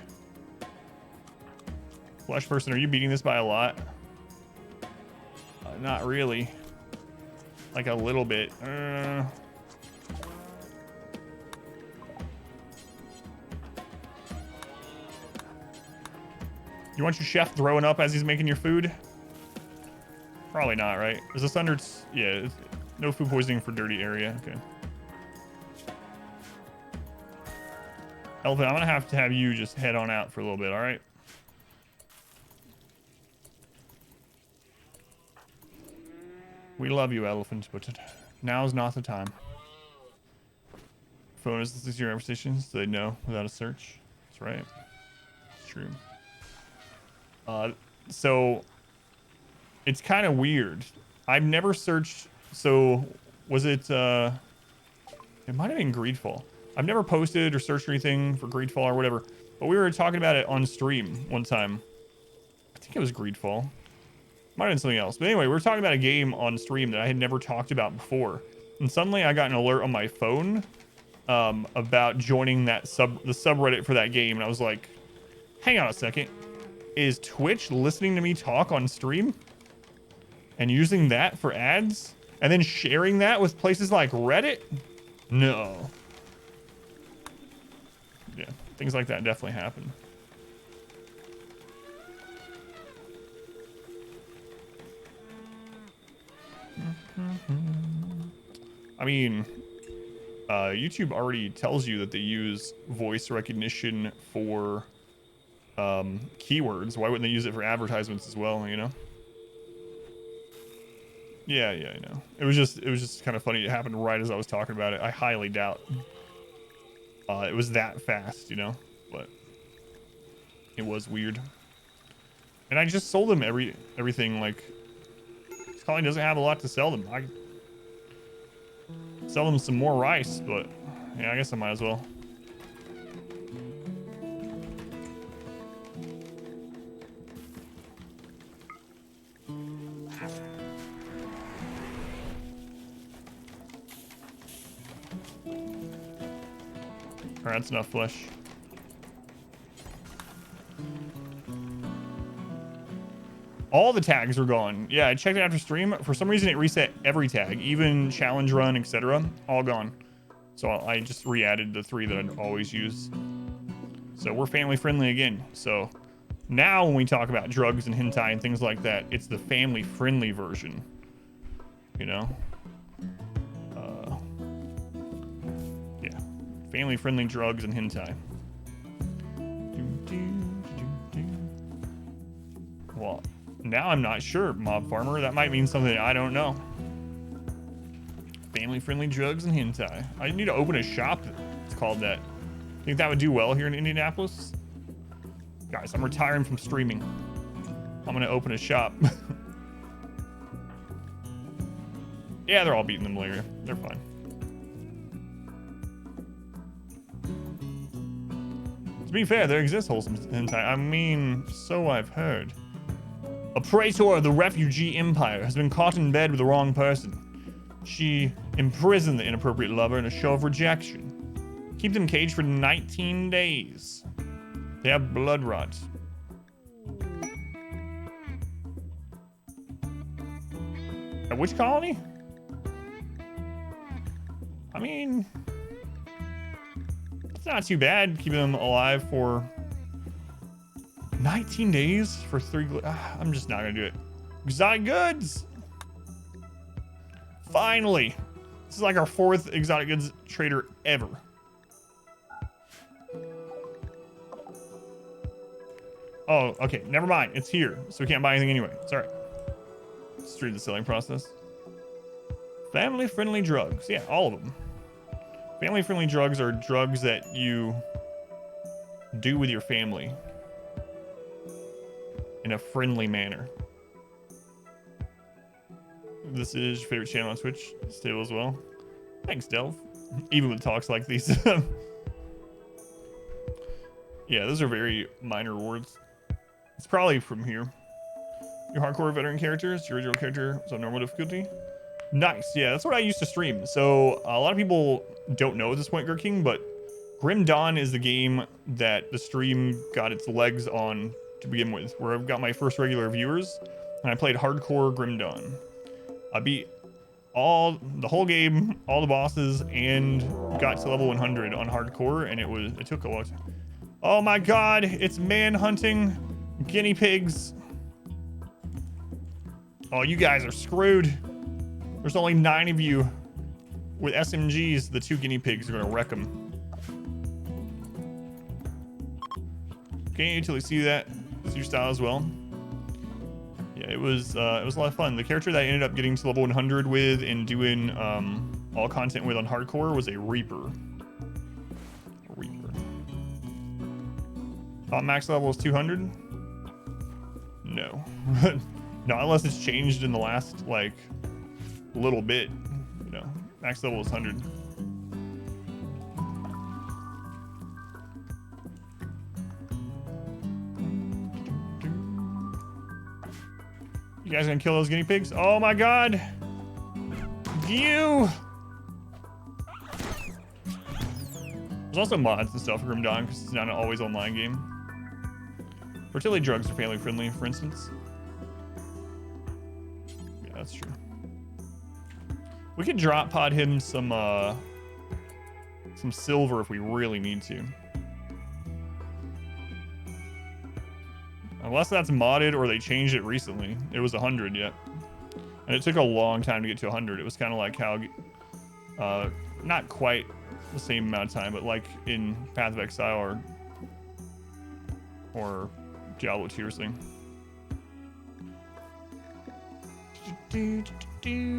[SPEAKER 3] Flesh person, are you beating this by a lot? Not really. Like a little bit. You want your chef throwing up as he's making your food? Probably not, right? Is this under... Yeah, no food poisoning for dirty area. Okay. Elephant, I'm gonna have to have you just head on out for a little bit, all right? We love you, Elephant, but now's not the time. Phone is this your conversations? Do they know without a search? That's right. It's true. So it's kind of weird. I've never searched. So was it? It might have been Greedfall. I've never posted or searched anything for Greedfall or whatever, but we were talking about it on stream one time. I think it was Greedfall. Might have been something else. But anyway, we were talking about a game on stream that I had never talked about before. And suddenly I got an alert on my phone about joining the subreddit for that game. And I was like, hang on a second. Is Twitch listening to me talk on stream? And using that for ads? And then sharing that with places like Reddit? No. Yeah, things like that definitely happen. I mean, YouTube already tells you that they use voice recognition for keywords. Why wouldn't they use it for advertisements as well, you know? Yeah, I know. It was just kind of funny. It happened right as I was talking about it. I highly doubt it was that fast, you know, but it was weird. And I just sold them everything. Like, Colin doesn't have a lot to sell them. I sell them some more rice, but yeah, I guess I might as well. All right, that's enough flesh. All the tags are gone. Yeah, I checked it after stream. For some reason, it reset every tag, even challenge run, etc. All gone. So I just re-added the 3 that I'd always use. So we're family friendly again. So now when we talk about drugs and hentai and things like that, it's the family friendly version. You know? Yeah. Family friendly drugs and hentai. Well, now I'm not sure, Mob Farmer. That might mean something I don't know. Family-friendly drugs and hentai. I need to open a shop. It's called that. Think that would do well here in Indianapolis? Guys, I'm retiring from streaming. I'm gonna open a shop. Yeah, they're all beating the malaria. They're fine. To be fair, there exists wholesome hentai. I mean, so I've heard. A praetor of the refugee empire has been caught in bed with the wrong person. She imprisoned the inappropriate lover in a show of rejection. Keep them caged for 19 days. They have blood rot. At which colony? I mean, it's not too bad keeping them alive for 19 days for 3. I'm just not gonna do it. Exotic goods. Finally, this is like our 4th exotic goods trader ever. Oh, okay. Never mind. It's here, so we can't buy anything anyway. It's all right. Let's read the selling process. Family-friendly drugs. Yeah, all of them. Family-friendly drugs are drugs that you do with your family in a friendly manner. This is your favorite channel on Twitch. Stable as well. Thanks, Delv. Even with talks like these. Yeah, those are very minor rewards. It's probably from here. Your hardcore veteran characters, your original character was on normal difficulty. Nice. Yeah, that's what I used to stream. So a lot of people don't know at this point, Gurking, but Grim Dawn is the game that the stream got its legs on to begin with, where I've got my first regular viewers, and I played hardcore Grim Dawn. I beat the whole game, all the bosses, and got to level 100 on hardcore, and it took a lot. Oh my god, it's man-hunting guinea pigs. Oh, you guys are screwed. There's only 9 of you. With SMGs, the 2 guinea pigs are gonna wreck them. Can't you totally see that? It's your style as well. Yeah, it was a lot of fun. The character that I ended up getting to level 100 with and doing all content with on hardcore was a Reaper. Thought max level is 200. No. Not unless it's changed in the last, like, little bit. You know, max level is 100. You guys gonna kill those guinea pigs? Oh my god! You! There's also mods and stuff for Grim Dawn because it's not an always online game. Fertility drugs are family friendly, for instance. Yeah, that's true. We could drop pod him some silver if we really need to. Unless that's modded or they changed it recently. It was 100 yet. And it took a long time to get to 100. It was kind of like how, not quite the same amount of time, but like in Path of Exile or Diablo 2 or something.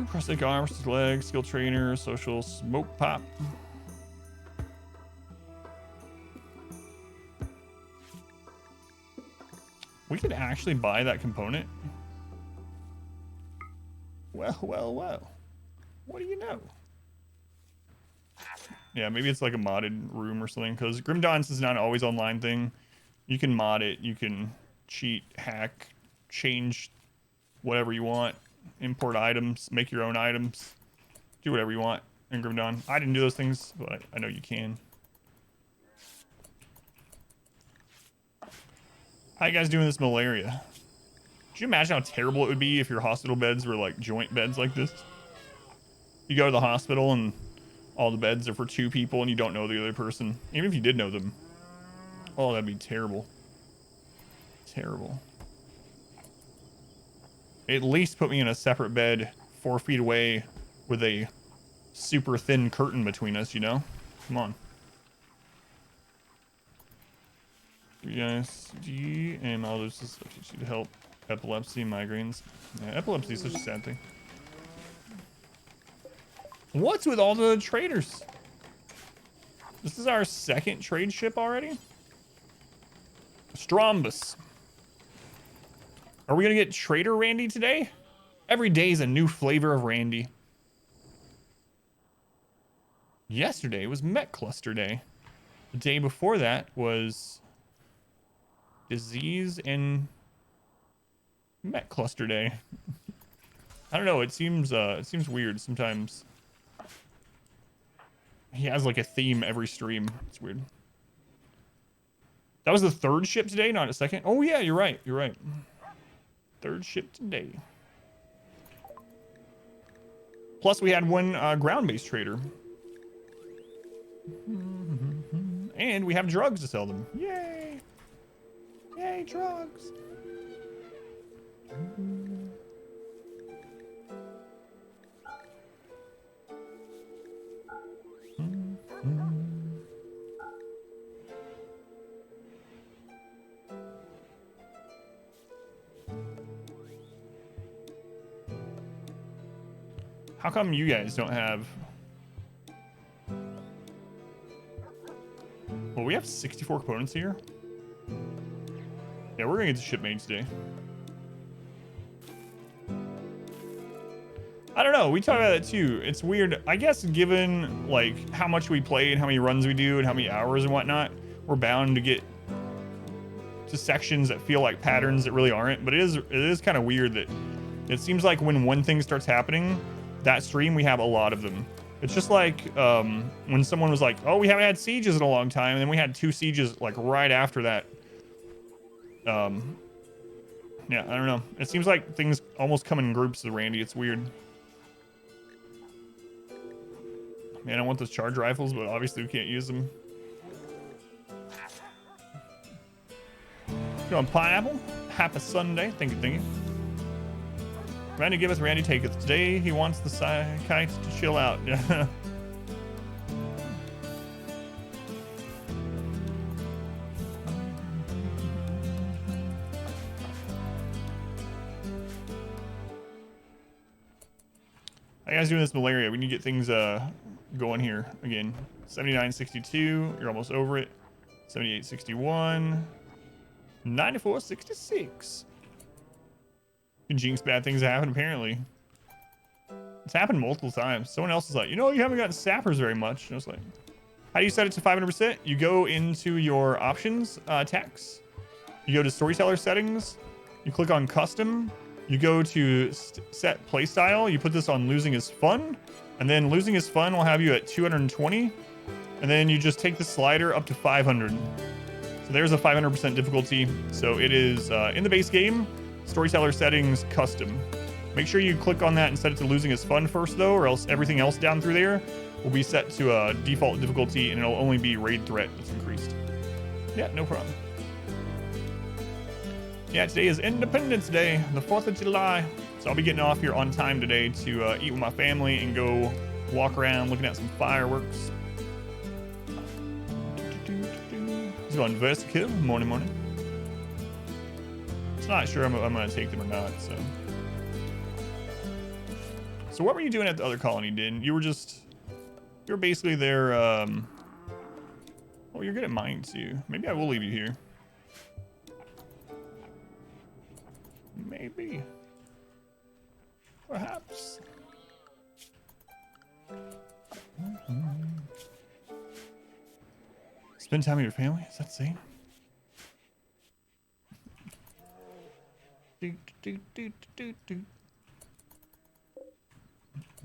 [SPEAKER 3] Prosthetic arm, prosthetic leg, skill trainer, social, smoke pop. We could actually buy that component. Well, well, well. What do you know? Yeah, maybe it's like a modded room or something, because Grim Dawn's is not an always online thing. You can mod it, you can cheat, hack, change whatever you want, import items, make your own items, do whatever you want in Grim Dawn. I didn't do those things, but I know you can. How you guys doing this malaria? Could you imagine how terrible it would be if your hospital beds were like joint beds like this? You go to the hospital and all the beds are for 2 people and you don't know the other person. Even if you did know them. Oh, that'd be terrible. Terrible. At least put me in a separate bed 4 feet away with a super thin curtain between us, you know? Come on. USD and all this is to help epilepsy, migraines. Yeah, epilepsy is such a sad thing. What's with all the traders? This is our 2nd trade ship already? Strombus. Are we gonna get Trader Randy today? Every day is a new flavor of Randy. Yesterday was Met Cluster Day. The day before that was Disease and Met Cluster Day. I don't know. It seems weird sometimes. He has like a theme every stream. It's weird. That was the 3rd ship today, not a 2nd. Oh yeah, you're right. You're right. 3rd ship today. Plus, we had 1 ground-based trader. And we have drugs to sell them. Yay! Yay, drugs! How come you guys don't have... Well, we have 64 components here. Yeah, we're gonna get the ship made today. I don't know, we talked about that too. It's weird. I guess given like how much we play and how many runs we do and how many hours and whatnot, we're bound to get to sections that feel like patterns that really aren't. But it is kind of weird that it seems like when one thing starts happening, that stream we have a lot of them. It's just like when someone was like, oh, we haven't had sieges in a long time, and then we had 2 sieges like right after that. Yeah, I don't know. It seems like things almost come in groups with Randy. It's weird. Man, I want those charge rifles, but obviously we can't use them. Go on, Pineapple. Happy Sunday. Thank you, thank you. Randy giveth, Randy taketh. Today he wants the kite to chill out. Yeah. How you guys doing this malaria? We need to get things going here again. 79.62, you're almost over it. 78.61, 94.66. You can jinx bad things that happen, apparently. It's happened multiple times. Someone else is like, you know, you haven't gotten sappers very much. And I was like, how do you set it to 500%? You go into your options text. You go to storyteller settings. You click on custom. You go to set playstyle. You put this on losing is fun. And then losing is fun will have you at 220. And then you just take the slider up to 500. So there's a 500% difficulty. So it is in the base game, storyteller settings, custom. Make sure you click on that and set it to losing is fun first though, or else everything else down through there will be set to a default difficulty and it'll only be raid threat that's increased. Yeah, no problem. Yeah, today is Independence Day, the 4th of July. So I'll be getting off here on time today to eat with my family and go walk around looking at some fireworks. He's going vertical, morning. It's not sure I'm going to take them or not, so. So what were you doing at the other colony, Din? You were basically there, oh, you're good at mine too. Maybe I will leave you here. Maybe. Perhaps. Spend time with your family? Is that same?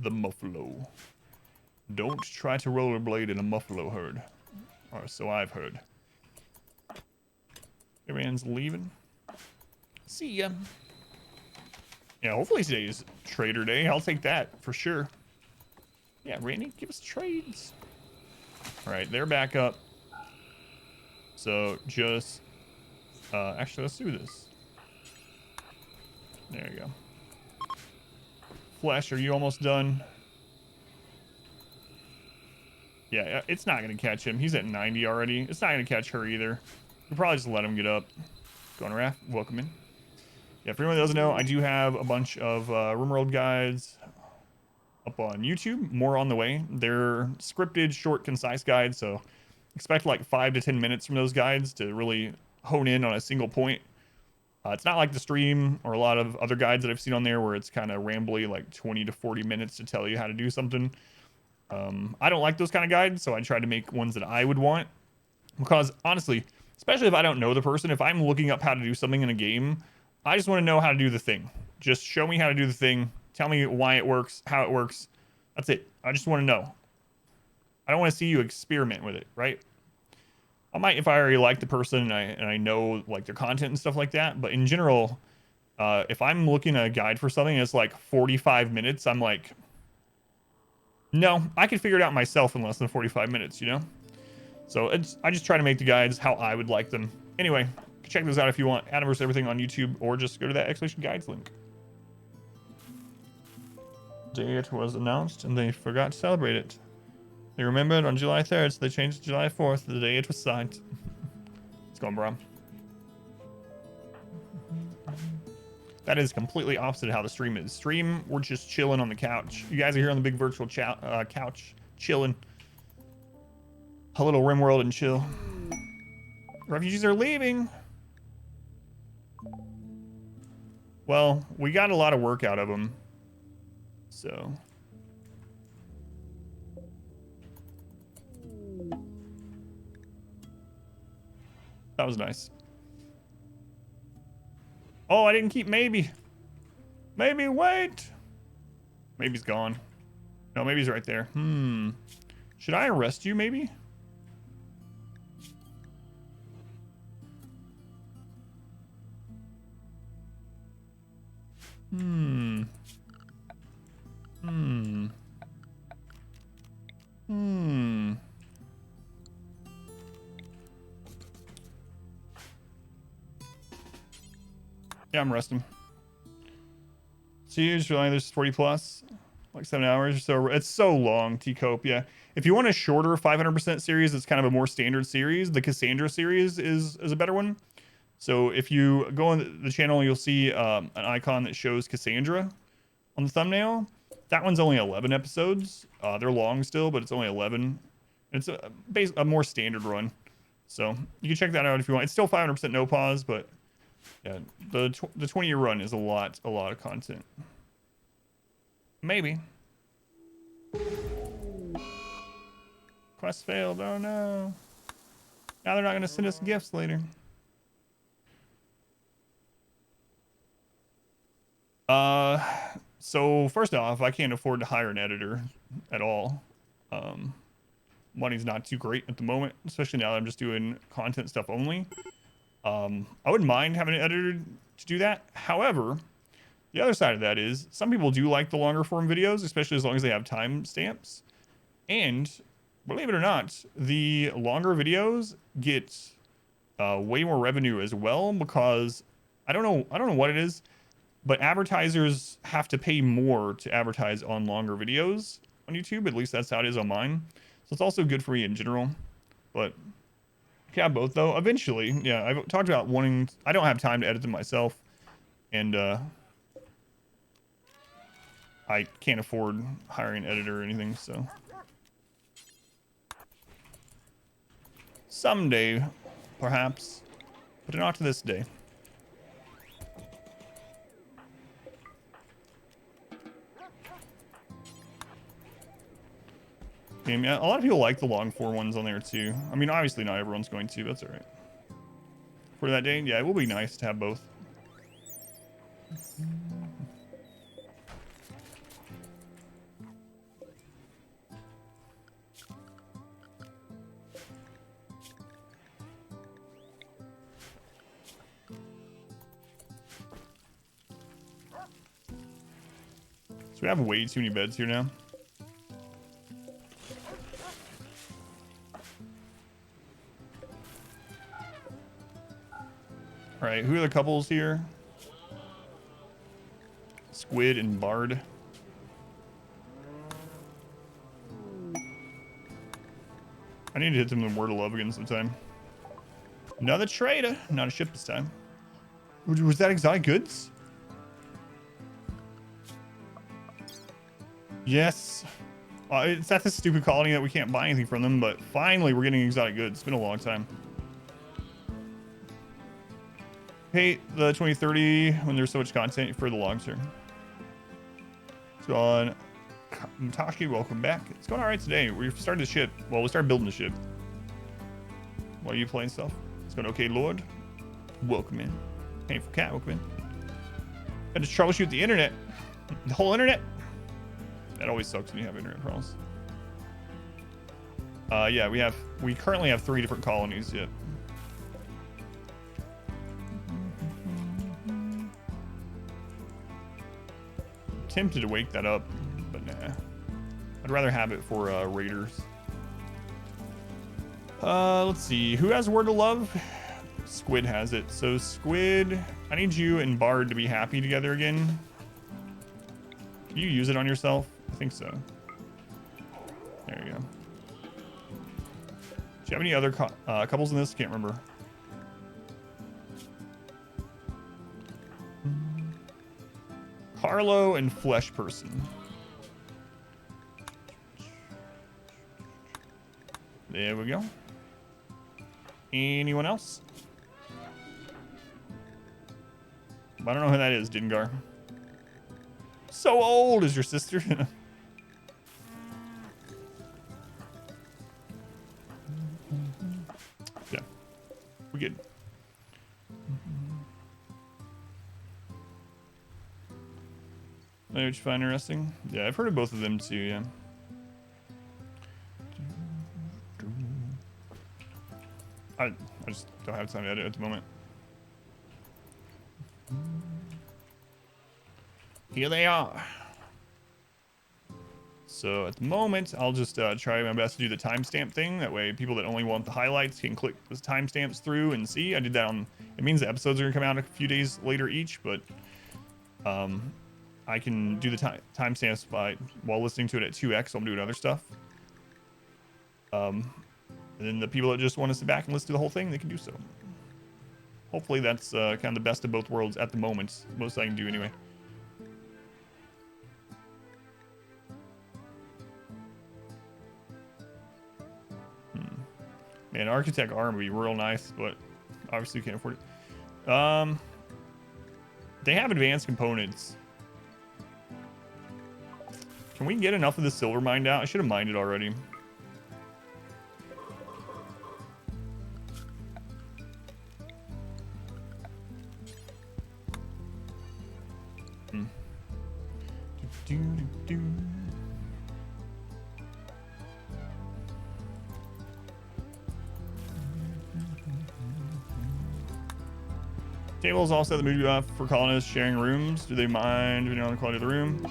[SPEAKER 3] The muffalo. Don't try to rollerblade in a muffalo herd. Or so I've heard. Everyone's leaving. See ya. Yeah, hopefully today is trader day. I'll take that for sure. Yeah, Randy, give us trades. All right, they're back up. So just, actually, let's do this. There you go. Flesh, are you almost done? Yeah, it's not going to catch him. He's at 90 already. It's not going to catch her either. We'll probably just let him get up. Going Raph, welcome in. Yeah, for anyone that doesn't know, I do have a bunch of RimWorld guides up on YouTube. More on the way. They're scripted, short, concise guides, so expect like 5 to 10 minutes from those guides to really hone in on a single point. It's not like the stream or a lot of other guides that I've seen on there where it's kind of rambly, like 20 to 40 minutes to tell you how to do something. I don't like those kind of guides, so I try to make ones that I would want. Because honestly, especially if I don't know the person, if I'm looking up how to do something in a game, I just want to know how to do the thing. Just show me how to do the thing. Tell me why it works, how it works. That's it. I just want to know. I don't want to see you experiment with it, right? I might if I already like the person and I know like their content and stuff like that. But in general, if I'm looking at a guide for something and it's like 45 minutes, I'm like, no, I can figure it out myself in less than 45 minutes, you know? So I just try to make the guides how I would like them. Anyway, check those out if you want. Adamverse everything on YouTube, or just go to that Expedition Guides link. Date was announced and they forgot to celebrate it. They remembered on July 3rd, so they changed to July 4th, the day it was signed. It's going, bro. That is completely opposite of how the stream is. Stream, we're just chilling on the couch. You guys are here on the big virtual couch, chilling. A little RimWorld and chill. Refugees are leaving. Well, we got a lot of work out of them. So... that was nice. Oh, I didn't keep maybe. Maybe, wait. Maybe's gone. No, maybe's right there. Should I arrest you, maybe? Yeah, I'm resting. See, usually there's 40 plus, like 7 hours or so. It's so long, T-Cope, yeah. If you want a shorter 500% series, it's kind of a more standard series. The Cassandra series is a better one. So if you go on the channel, you'll see an icon that shows Cassandra on the thumbnail. That one's only 11 episodes. They're long still, but it's only 11. It's a more standard run. So you can check that out if you want. It's still 500% no pause, but Yeah, the 20-year run is a lot of content. Maybe. Quest failed. Oh no. Now they're not gonna send us gifts later. So first off, I can't afford to hire an editor at all. Money's not too great at the moment, especially now that I'm just doing content stuff only. I wouldn't mind having an editor to do that. However, the other side of that is some people do like the longer form videos, especially as long as they have timestamps. And believe it or not, the longer videos get way more revenue as well because I don't know what it is, but advertisers have to pay more to advertise on longer videos on YouTube. At least that's how it is on mine. So it's also good for me in general. But yeah, both though. Eventually, yeah, I've talked about wanting. I don't have time to edit them myself, and I can't afford hiring an editor or anything. So someday, perhaps, but not to this day. Yeah, a lot of people like the long 4 ones on there too. I mean, obviously not everyone's going to. That's all right. For that day, yeah, it will be nice to have both. So we have way too many beds here now. All right, who are the couples here? Squid and Bard. I need to hit them with Word of Love again sometime. Another trader, not a ship this time. Was that exotic goods? Yes. It's at this stupid colony that we can't buy anything from them, but finally we're getting exotic goods. It's been a long time. Hate the 2030 when there's so much content for the long term. It's gone. Matashi, welcome back. It's going all right today. We started the ship. Well, we started building the ship. While you playing stuff? It's going okay, Lord. Welcome in. Painful cat, welcome in. Had to troubleshoot the internet. The whole internet. That always sucks when you have internet problems. Yeah, we currently have 3 different colonies yet. Tempted to wake that up, but nah. I'd rather have it for raiders. Let's see. Who has Word of Love? Squid has it. So Squid, I need you and Bard to be happy together again. Can you use it on yourself? I think so. There you go. Do you have any other couples in this? Can't remember. Carlo and Flesh Person. There we go. Anyone else? I don't know who that is, Dingar. So old is your sister. Yeah, we good. Which you find interesting? Yeah, I've heard of both of them too, yeah. I just don't have time to edit at the moment. Here they are. So at the moment, I'll just try my best to do the timestamp thing. That way people that only want the highlights can click the timestamps through and see. I did that on, it means the episodes are gonna come out a few days later each, but I can do the timestamps while listening to it at 2x, so I'm doing other stuff. And then the people that just want to sit back and listen to the whole thing, they can do so. Hopefully that's kind of the best of both worlds at the moment. Most I can do anyway. Man, Architect Arm would be real nice, but obviously you can't afford it. They have advanced components. Can we get enough of the silver mined out? I should have mined it already. Tables also the movie off for colonists sharing rooms. Do they mind depending on the quality of the room?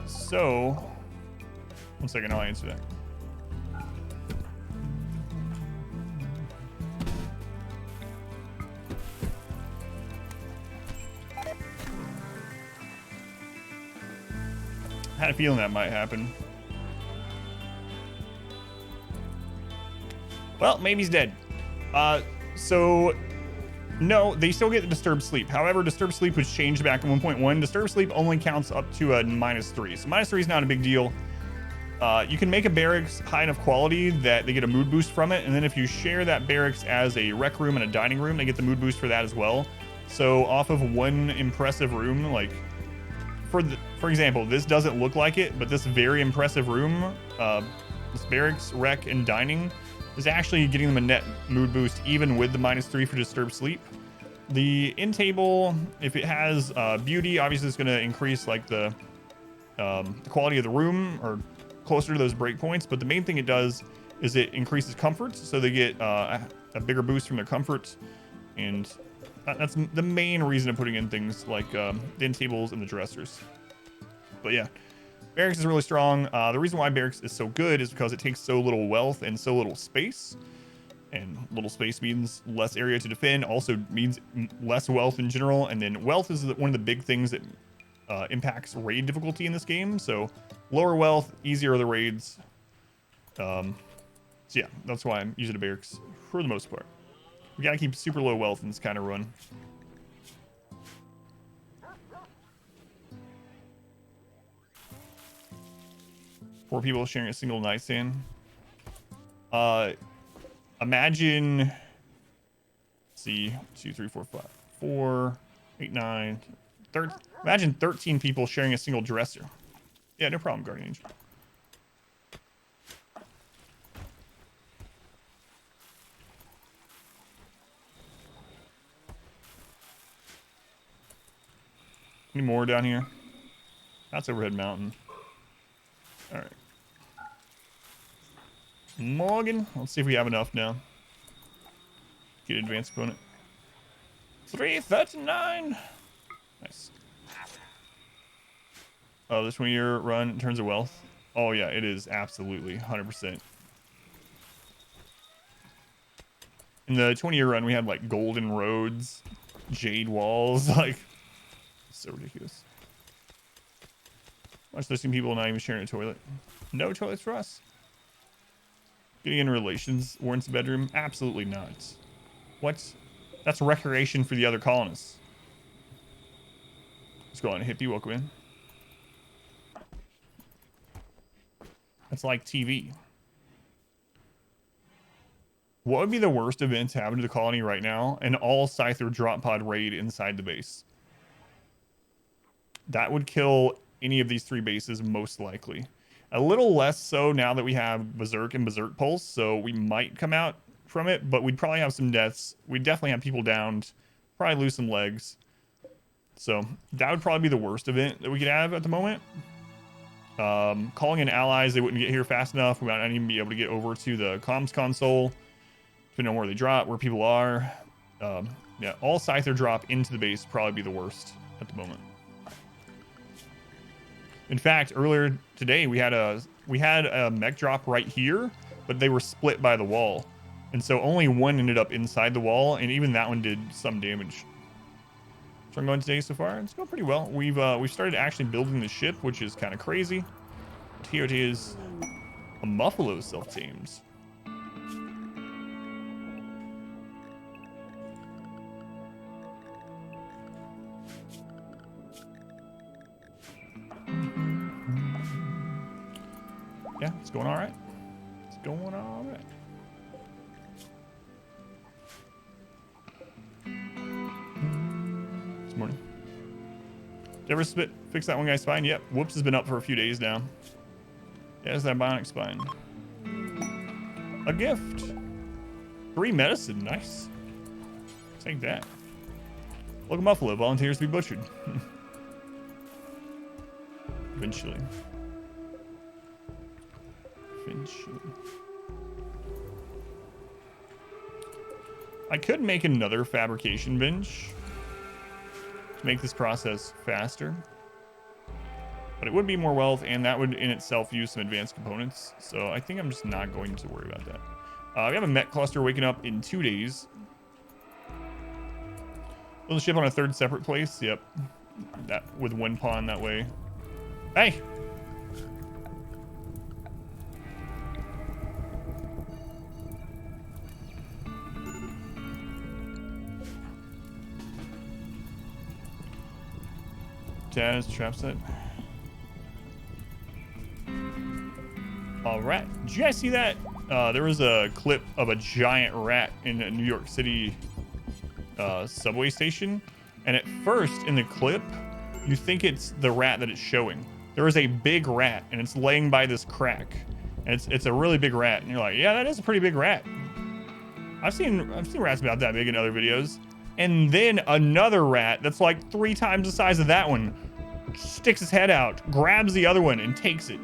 [SPEAKER 3] So 1 second, I'll answer that. I had a feeling that might happen. Well, maybe he's dead. So no, they still get the disturbed sleep. However, disturbed sleep was changed back in 1.1. Disturbed sleep only counts up to a -3. So -3 is not a big deal. You can make a barracks high enough quality that they get a mood boost from it. And then if you share that barracks as a rec room and a dining room, they get the mood boost for that as well. So off of one impressive room, like for example, this doesn't look like it, but this very impressive room, this barracks, rec, and dining is actually getting them a net mood boost even with the -3 for disturbed sleep. The end table, if it has beauty, obviously it's going to increase like the quality of the room or closer to those breakpoints. But the main thing it does is it increases comfort, so they get a bigger boost from their comfort, and that's the main reason of putting in things like the end tables and the dressers. But yeah. Barracks is really strong. The reason why Barracks is so good is because it takes so little wealth and so little space. And little space means less area to defend, also means less wealth in general. And then wealth is one of the big things that impacts raid difficulty in this game. So lower wealth, easier are the raids. So yeah, that's why I'm using a Barracks for the most part. We gotta keep super low wealth in this kind of run. Four people sharing a single nightstand. Imagine, let's see, 2, 3, 4, 5, 4, 8, 9, 13. Imagine 13 people sharing a single dresser. Yeah, no problem, Guardian Angel. Any more down here? That's Overhead Mountain. All right. Morgan, let's see if we have enough now. Get advanced component. 339. Nice. Oh, this 20-year run in terms of wealth. Oh yeah, it is absolutely 100%. In the 20-year run, we had like golden roads, jade walls, like so ridiculous. Watch 13 people not even sharing a toilet. No toilets for us. Getting in relations warrants a bedroom? Absolutely not. What? That's recreation for the other colonists. Let's go on, hippie, welcome in. That's like TV. What would be the worst event to happen to the colony right now? An all Scyther drop pod raid inside the base. That would kill any of these 3 bases most likely. A little less so now that we have Berserk and Berserk Pulse, so we might come out from it, but we'd probably have some deaths. We'd definitely have people downed, probably lose some legs. So that would probably be the worst event that we could have at the moment. Calling in allies, they wouldn't get here fast enough. We might not even be able to get over to the comms console, depending on where they drop, where people are. Yeah, all Scyther drop into the base would probably be the worst at the moment. In fact, earlier today we had a mech drop right here, but they were split by the wall, and so only one ended up inside the wall, and even that one did some damage. So I'm going today so far. It's going pretty well. We've started actually building the ship, which is kind of crazy. But here it is, a Muffalo self-tames. Yeah, it's going all right. It's going all right. This morning. Did you ever fix that one guy's spine? Yep. Whoops has been up for a few days now. There's that bionic spine. A gift. 3 medicine. Nice. Take that. Local Buffalo volunteers to be butchered. Eventually. I could make another fabrication bench to make this process faster. But it would be more wealth, and that would in itself use some advanced components. So I think I'm just not going to worry about that. We have a Met cluster waking up in 2 days. Build a ship on a 3rd separate place. Yep. That with 1 pawn that way. Hey! Jazz trap set. All right. Did you guys see that? There was a clip of a giant rat in a New York City subway station. And at first in the clip, you think it's the rat that it's showing. There is a big rat and it's laying by this crack. And it's a really big rat. And you're like, yeah, that is a pretty big rat. I've seen rats about that big in other videos. And then another rat that's like 3 times the size of that one sticks his head out, grabs the other one, and takes it.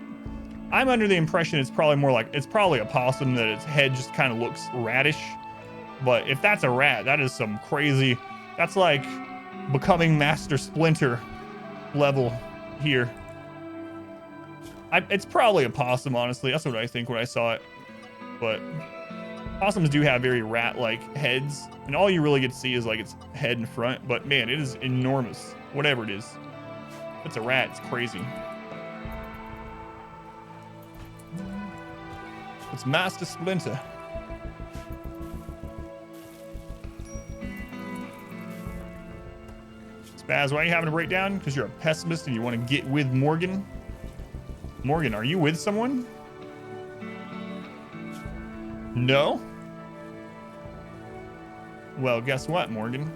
[SPEAKER 3] I'm under the impression it's probably a possum, that its head just kind of looks radish. But if that's a rat, that is some crazy... That's like becoming Master Splinter level here. It's probably a possum, honestly. That's what I think when I saw it. But possums do have very rat-like heads. And all you really get to see is like its head in front. But man, it is enormous. Whatever it is. If it's a rat, it's crazy. It's Master Splinter. Spaz, why are you having a breakdown? Because you're a pessimist and you want to get with Morgan? Morgan, are you with someone? No? Well, guess what, Morgan?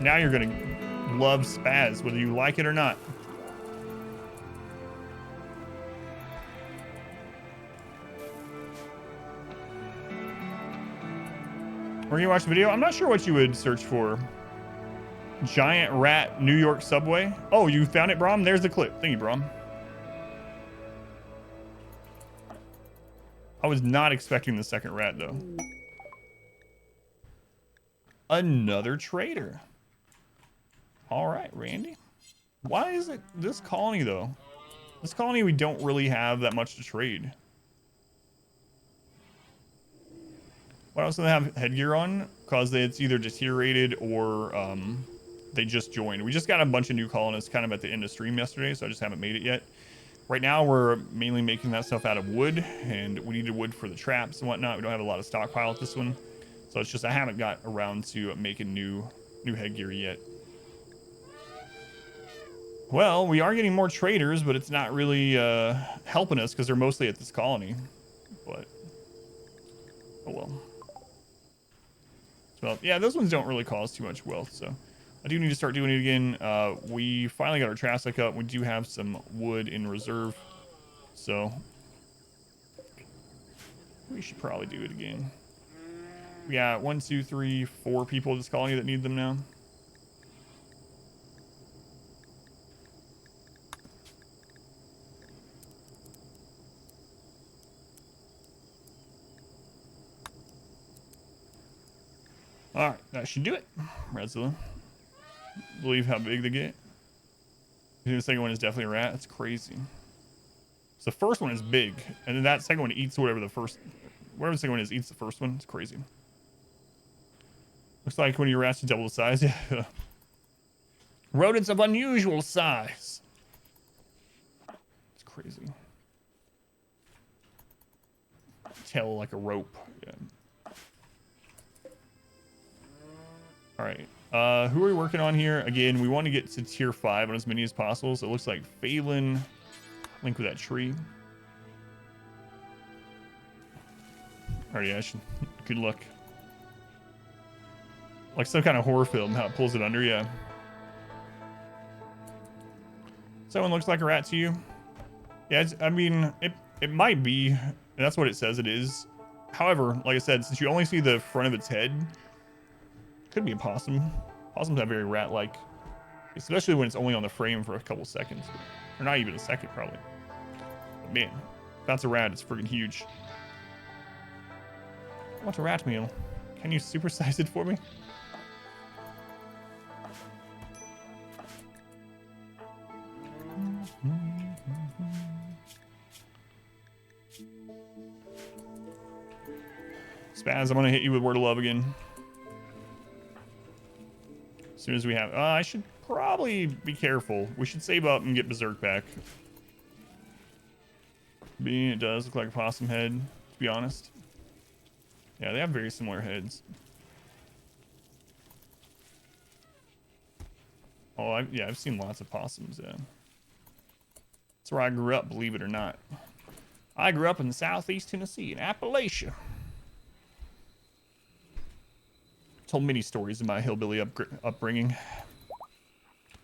[SPEAKER 3] Now you're gonna love Spaz, whether you like it or not. Where you watch the video? I'm not sure what you would search for. Giant rat New York subway. Oh, you found it, Brom? There's the clip. Thank you, Brom. I was not expecting the second rat, though. Another trader. All right, Randy. Why is it this colony, though? This colony, we don't really have that much to trade. Why else do they have headgear on? Because it's either deteriorated or they just joined. We just got a bunch of new colonists kind of at the end of stream yesterday, so I just haven't made it yet. Right now, we're mainly making that stuff out of wood, and we needed wood for the traps and whatnot. We don't have a lot of stockpile at this one, so it's just I haven't got around to making new headgear yet. Well, we are getting more traders, but it's not really helping us because they're mostly at this colony. But, oh well. Well, yeah, those ones don't really cause too much wealth, so I do need to start doing it again. We finally got our traffic up. We do have some wood in reserve, so we should probably do it again. We got 1, 2, 3, 4 people in this colony that need them now. All right, that should do it. Redzilla. Believe how big they get. The second one is definitely a rat. That's crazy. So the first one is big, and then that second one eats whatever the second one is eats the first one. It's crazy. Looks like when your rats are double the size. Yeah. Rodents of unusual size. It's crazy. Tail like a rope. Yeah. All right. Who are we working on here? Again, we want to get to tier 5 on as many as possible. So it looks like Phelan. Link with that tree. All right, yeah, good luck. Like some kind of horror film, how it pulls it under, yeah. Someone looks like a rat to you. Yeah, I mean, it might be. And that's what it says it is. However, like I said, since you only see the front of its head, it could be a possum. Possums are very rat-like, especially when it's only on the frame for a couple seconds, or not even a second, probably. But man, if that's a rat, it's freaking huge. I want a rat meal. Can you supersize it for me? Spaz, I'm gonna hit you with Word of Love again. As soon as we have... I should probably be careful. We should save up and get Berserk back. It does look like a possum head, to be honest. Yeah, they have very similar heads. Oh, I've seen lots of possums, yeah. That's where I grew up, believe it or not. I grew up in southeast Tennessee, in Appalachia. Told many stories of my hillbilly upbringing.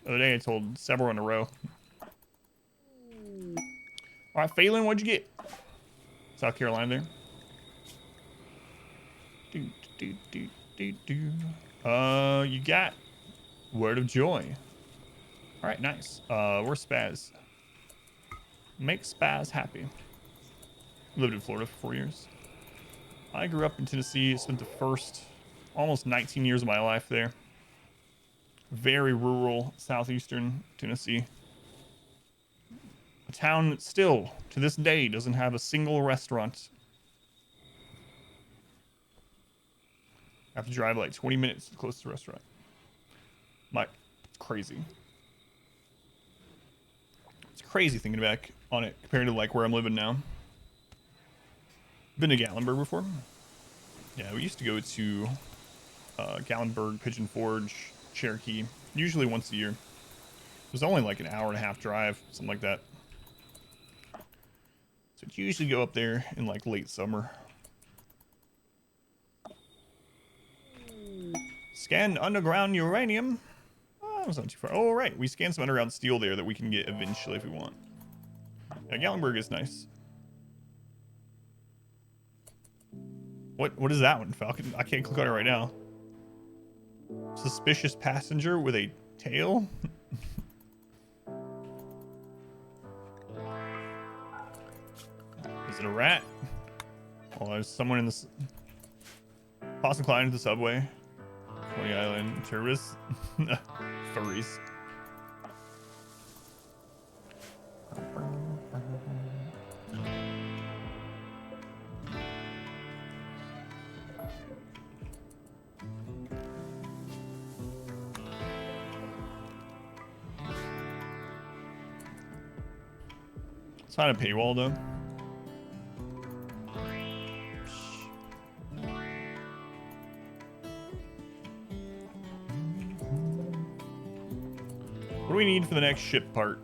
[SPEAKER 3] The other day I told several in a row. All right, Phelan, what'd you get? South Carolina there. You got Word of Joy. All right, nice. Where's Spaz? Make Spaz happy. Lived in Florida for 4 years. I grew up in Tennessee, spent the first almost 19 years of my life there. Very rural, southeastern Tennessee. A town that still, to this day, doesn't have a single restaurant. I have to drive like 20 minutes to the closest restaurant. It's crazy. It's crazy thinking back on it compared to like where I'm living now. Been to Gatlinburg before. Yeah, we used to go to Gatlinburg, Pigeon Forge, Cherokee, usually once a year. It was only like an hour and a half drive, something like that. So it's usually go up there in like late summer. Scanned underground uranium. Oh, that was not too far. Oh, right. We scanned some underground steel there that we can get eventually if we want. Yeah, Gatlinburg is nice. What is that one, Falcon? I can't click on it right now. Suspicious passenger with a tail? Is it a rat? Oh, there's someone in this. Possum climbed into the subway. Coney Island tourists. Furries. It's not a paywall though. What do we need for the next ship part?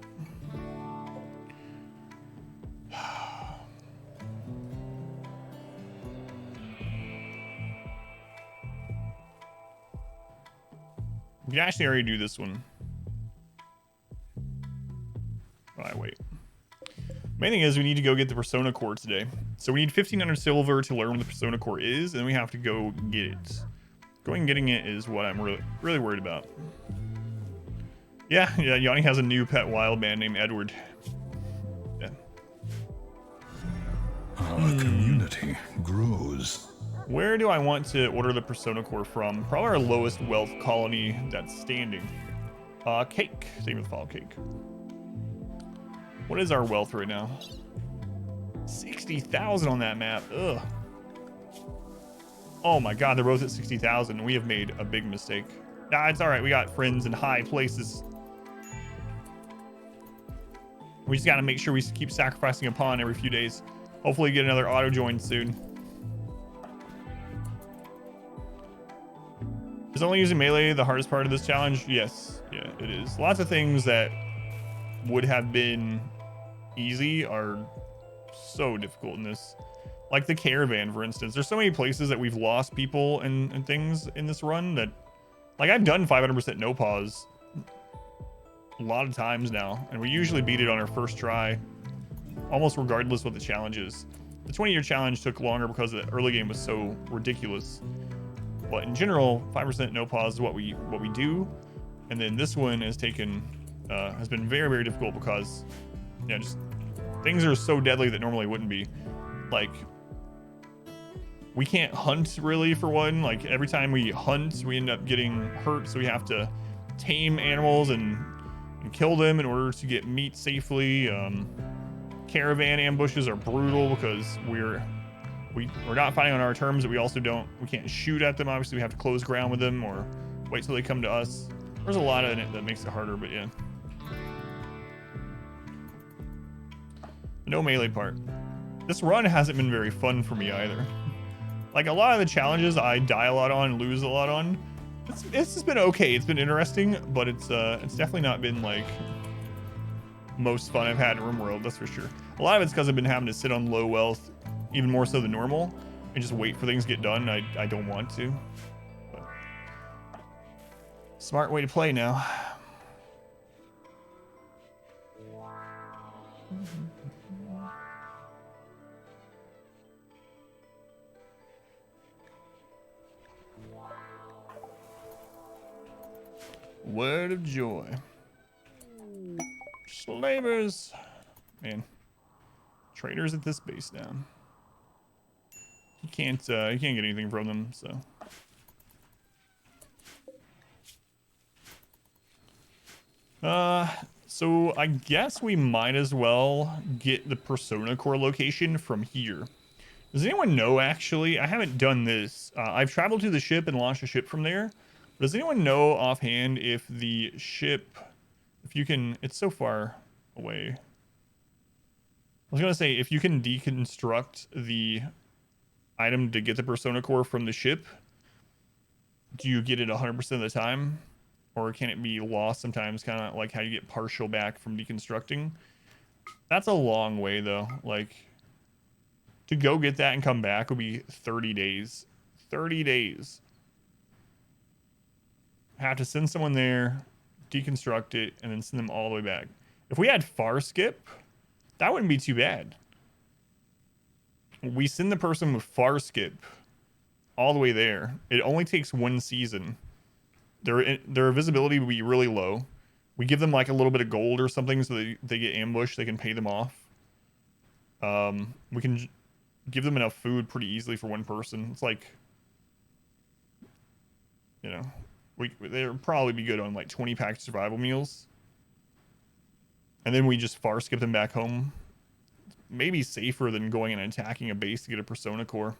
[SPEAKER 3] We can actually already do this one. Alright, wait. Main thing is we need to go get the Persona Core today. So we need 1,500 silver to learn what the Persona Core is, and then we have to go get it. Going and getting it is what I'm really worried about. Yeah, Yanni has a new pet wild man named Edward. Yeah.
[SPEAKER 2] Our community grows.
[SPEAKER 3] Where do I want to order the Persona Core from? Probably our lowest wealth colony that's standing. Cake. Same with follow cake. What is our wealth right now? 60,000 on that map. Ugh. Oh my god, they're both at 60,000. We have made a big mistake. Nah, it's alright. We got friends in high places. We just gotta make sure we keep sacrificing a pawn every few days. Hopefully get another auto join soon. Is only using melee the hardest part of this challenge? Yes. Yeah, it is. Lots of things that would have been easy are so difficult in this. Like the caravan, for instance. There's so many places that we've lost people and things in this run that... Like, I've done 500% no pause. a lot of times now, and we usually beat it on our first try, almost regardless what the challenge is. The 20-year challenge took longer because the early game was so ridiculous. But in general, 5% no pause is what we do. And then this one has taken has been very, very difficult because just things are so deadly that normally wouldn't be. Like, we can't hunt really, for one. Like, every time we hunt, we end up getting hurt, so we have to tame animals and kill them in order to get meat safely. Caravan ambushes are brutal because we're not fighting on our terms, but we can't shoot at them. Obviously, we have to close ground with them or wait till they come to us. There's a lot in it that makes it harder, but yeah. No melee part. This run hasn't been very fun for me either. Like, a lot of the challenges I die a lot on and lose a lot on. It's just been okay. It's been interesting, but it's definitely not been like most fun I've had in RimWorld, that's for sure. A lot of it's because I've been having to sit on low wealth, even more so than normal, and just wait for things to get done. I don't want to. But smart way to play now. Word of joy. Slavers. Man. Traders at this base now. You can't get anything from them, so. So I guess we might as well get the Persona Core location from here. Does anyone know, actually? I haven't done this. I've traveled to the ship and launched a ship from there. Does anyone know offhand if the ship, if you can, it's so far away. I was going to say, if you can deconstruct the item to get the Persona Core from the ship, do you get it 100% of the time? Or can it be lost sometimes, kind of like how you get partial back from deconstructing? That's a long way, though. Like, to go get that and come back would be 30 days. 30 days. Have to send someone there, deconstruct it, and then send them all the way back. If we had far skip, that wouldn't be too bad. We send the person with far skip all the way there. It only takes one season. Their visibility would be really low. We give them like a little bit of gold or something so they get ambushed. They can pay them off. We can give them enough food pretty easily for one person. It's like, they'd probably be good on like 20 pack survival meals. And then we just far skip them back home. Maybe safer than going and attacking a base to get a Persona Core.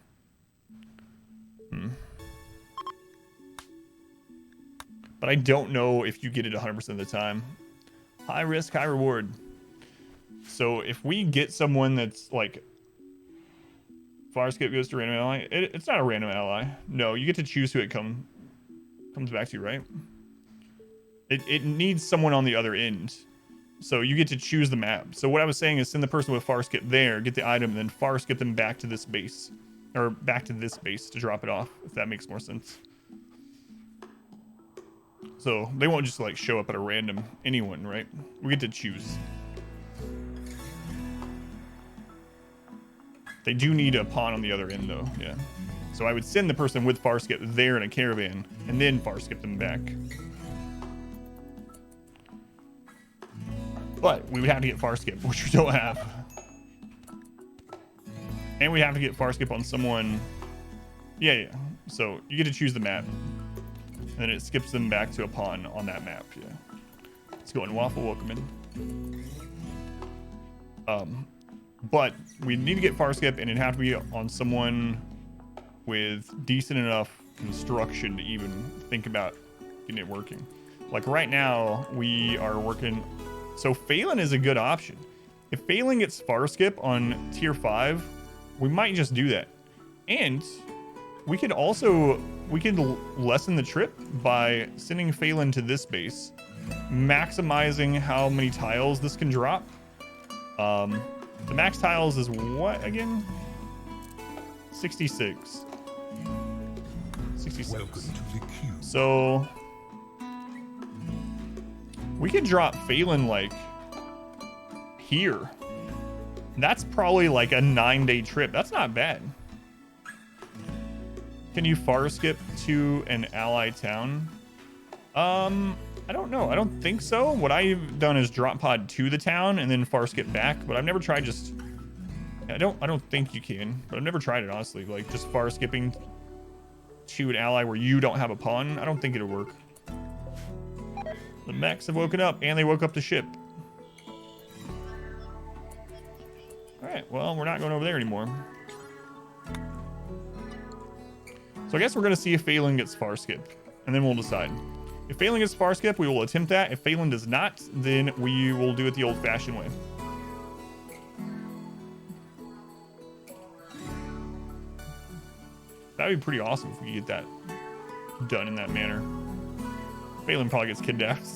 [SPEAKER 3] But I don't know if you get it 100% of the time. High risk, high reward. So if we get someone that's like far skip goes to random ally, it's not a random ally. No, you get to choose who it comes back to, right? It needs someone on the other end. So you get to choose the map. So what I was saying is send the person with far skip there, get the item, and then far skip them back to this base. Or back to this base to drop it off, if that makes more sense. So they won't just like show up at a random anyone, right? We get to choose. They do need a pawn on the other end though, yeah. So I would send the person with far skip there in a caravan and then far skip them back. But we would have to get far skip, which we don't have. And we have to get far skip on someone. Yeah. So you get to choose the map. And then it skips them back to a pawn on that map, yeah. Let's go in. Waffle, welcome in. But we need to get far skip, and it'd have to be on someone with decent enough construction to even think about getting it working. Like right now, we are working. So Phelan is a good option. If Phelan gets far skip on tier 5, we might just do that. And we could lessen the trip by sending Phelan to this base, maximizing how many tiles this can drop. The max tiles is what again? 66. 66.
[SPEAKER 2] Welcome to the queue.
[SPEAKER 3] So We could drop Phelan like here. That's probably like a 9-day trip. That's not bad. Can you far skip to an ally town? I don't know. I don't think so. What I've done is drop pod to the town and then far skip back, but I've never tried just... I don't think you can, but I've never tried it, honestly. Like, just far skipping to an ally where you don't have a pawn. I don't think it'll work. The mechs have woken up, and they woke up the ship. Alright, well, we're not going over there anymore. So I guess we're going to see if Phelan gets far skipped, and then we'll decide. If Phelan gets far skip, we will attempt that. If Phelan does not, then we will do it the old-fashioned way. That'd be pretty awesome if we could get that done in that manner. Phelan probably gets kidnapped.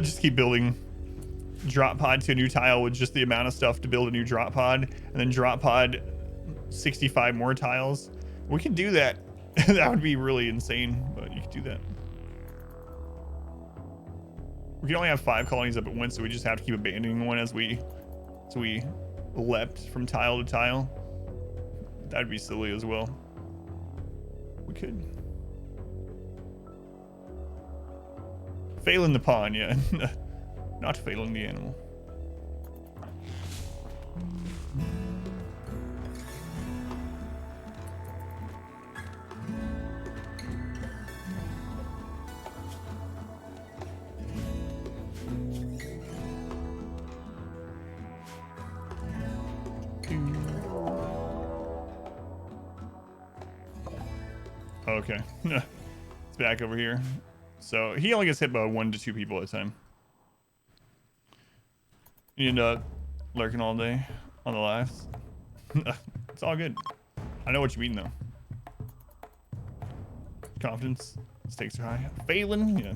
[SPEAKER 3] Just keep building drop pod to a new tile with just the amount of stuff to build a new drop pod, and then drop pod 65 more tiles. We could do that. That would be really insane, but you could do that. We can only have 5 colonies up at once, so we just have to keep abandoning one as we leapt from tile to tile. That'd be silly as well. We could. Phelan the pawn, yeah. Not Phelan the animal. Okay. It's back over here. So he only gets hit by 1 to 2 people at a time. You end up lurking all day on the lives. It's all good. I know what you mean, though. Confidence. Stakes are high. Phelan? Yeah.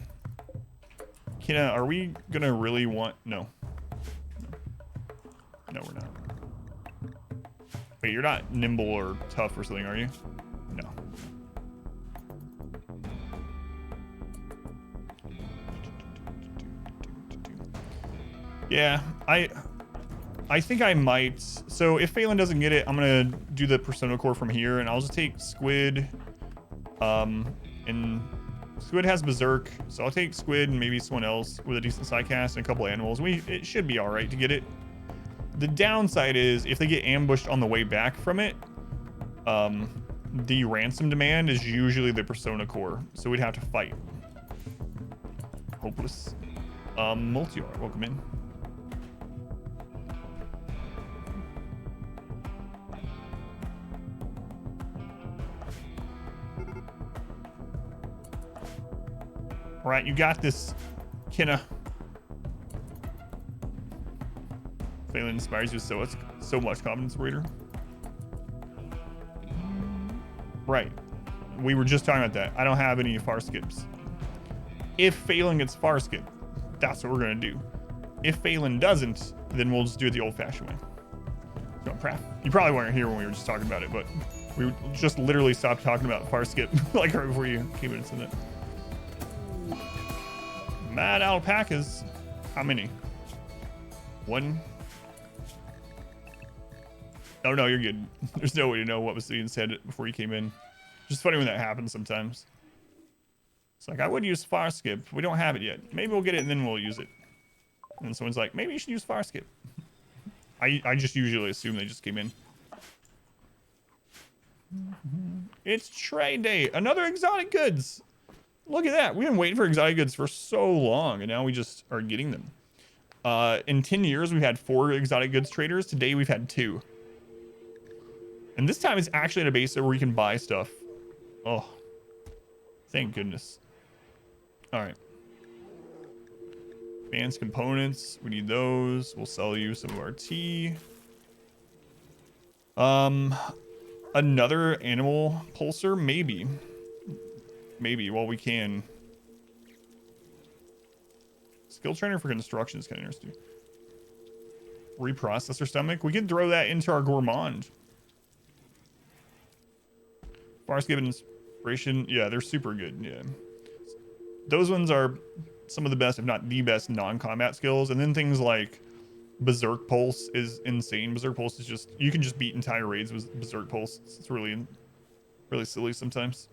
[SPEAKER 3] Kenna, are we gonna really want... No. No, we're not. Wait, you're not nimble or tough or something, are you? No. Yeah, I think I might. So if Phelan doesn't get it, I'm gonna do the Persona Core from here, and I'll just take Squid. And Squid has Berserk, so I'll take Squid and maybe someone else with a decent side cast and a couple animals. It should be all right to get it. The downside is if they get ambushed on the way back from it, the ransom demand is usually the Persona Core, so we'd have to fight. Hopeless. Multi-art, welcome in. All right, you got this, Kenna. Phelan inspires you so much confidence, Raider. Right. We were just talking about that. I don't have any far skips. If Phelan gets far skip, that's what we're gonna do. If Phelan doesn't, then we'll just do it the old-fashioned way. So, you probably weren't here when we were just talking about it, but we just literally stopped talking about far skip like right before you came in and said that. Mad alpacas. How many? 1. Oh no, you're good. There's no way to know what was being said before you came in. Just funny when that happens sometimes. It's like, I would use far skip. We don't have it yet. Maybe we'll get it and then we'll use it. And then someone's like, maybe you should use far skip. I just usually assume they just came in. It's trade day. Another exotic goods. Look at that. We've been waiting for exotic goods for so long, and now we just are getting them. In 10 years, we've had 4 exotic goods traders. Today, we've had 2. And this time, it's actually at a base where we can buy stuff. Oh, thank goodness. All right. Advanced components. We need those. We'll sell you some of our tea. Another animal pulsar? Maybe. Maybe, well, we can. Skill trainer for construction is kind of interesting. Reprocessor stomach. We can throw that into our gourmand. Far skip Inspiration, yeah, they're super good. Yeah, those ones are some of the best, if not the best, non-combat skills. And then things like Berserk Pulse is insane. Berserk Pulse is just, you can just beat entire raids with Berserk Pulse. It's really, really silly sometimes.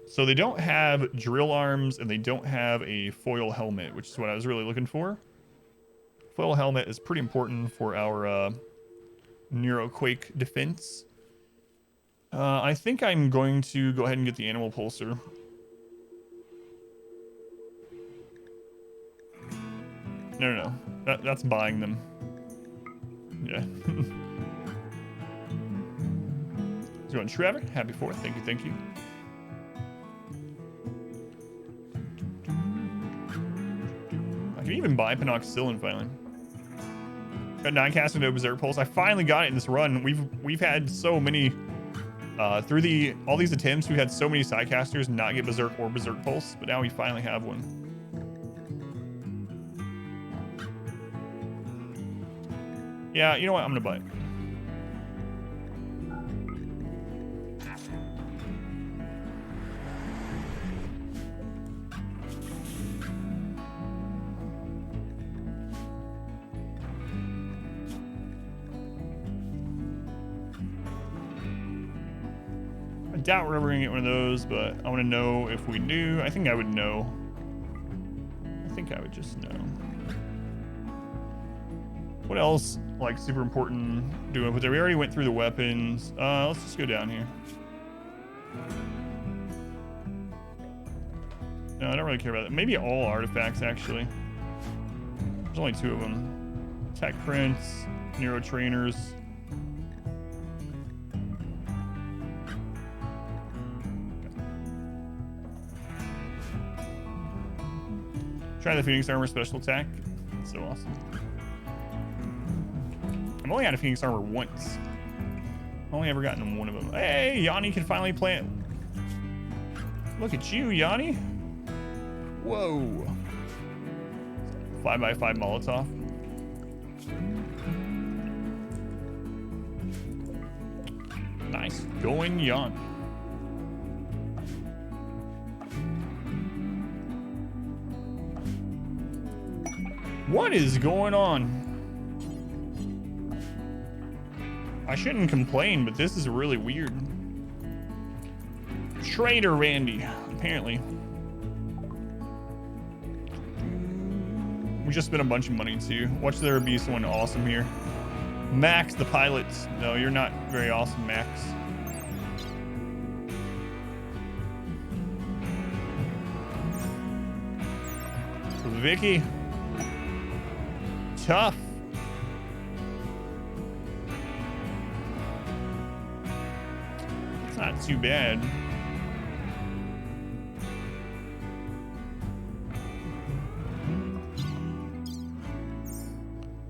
[SPEAKER 3] So they don't have drill arms and they don't have a foil helmet, which is what I was really looking for. Foil helmet is pretty important for our Neuroquake defense. I think I'm going to go ahead and get the animal pulser. No. That's buying them. Yeah. Let's go on Trevor. Happy 4th. Thank you. I can even buy Penoxyllin finally. Got 9 cast into Berserk Pulse. I finally got it in this run. We've had so many through all these attempts. We've had so many sidecasters not get Berserk or Berserk Pulse, but now we finally have one. Yeah, you know what? I'm gonna buy it. I doubt we're ever gonna get one of those, but I want to know if we knew. I think I would know. I think I would just know. What else, like, super important doing with it? We already went through the weapons. Let's just go down here. No, I don't really care about that. Maybe all artifacts, actually. There's only 2 of them. Tech prints, Neuro trainers. Try the Phoenix Armor special attack. It's so awesome. I've only had a Phoenix Armor once. I've only ever gotten one of them. Hey, Yanni can finally plant. Look at you, Yanni. Whoa. 5x5 Molotov. Nice going, Yanni. What is going on? I shouldn't complain, but this is really weird. Trader Randy, apparently. We just spent a bunch of money too. Watch there be someone awesome here. Max, the pilot. No, you're not very awesome, Max. Vicky. Tough. It's not too bad.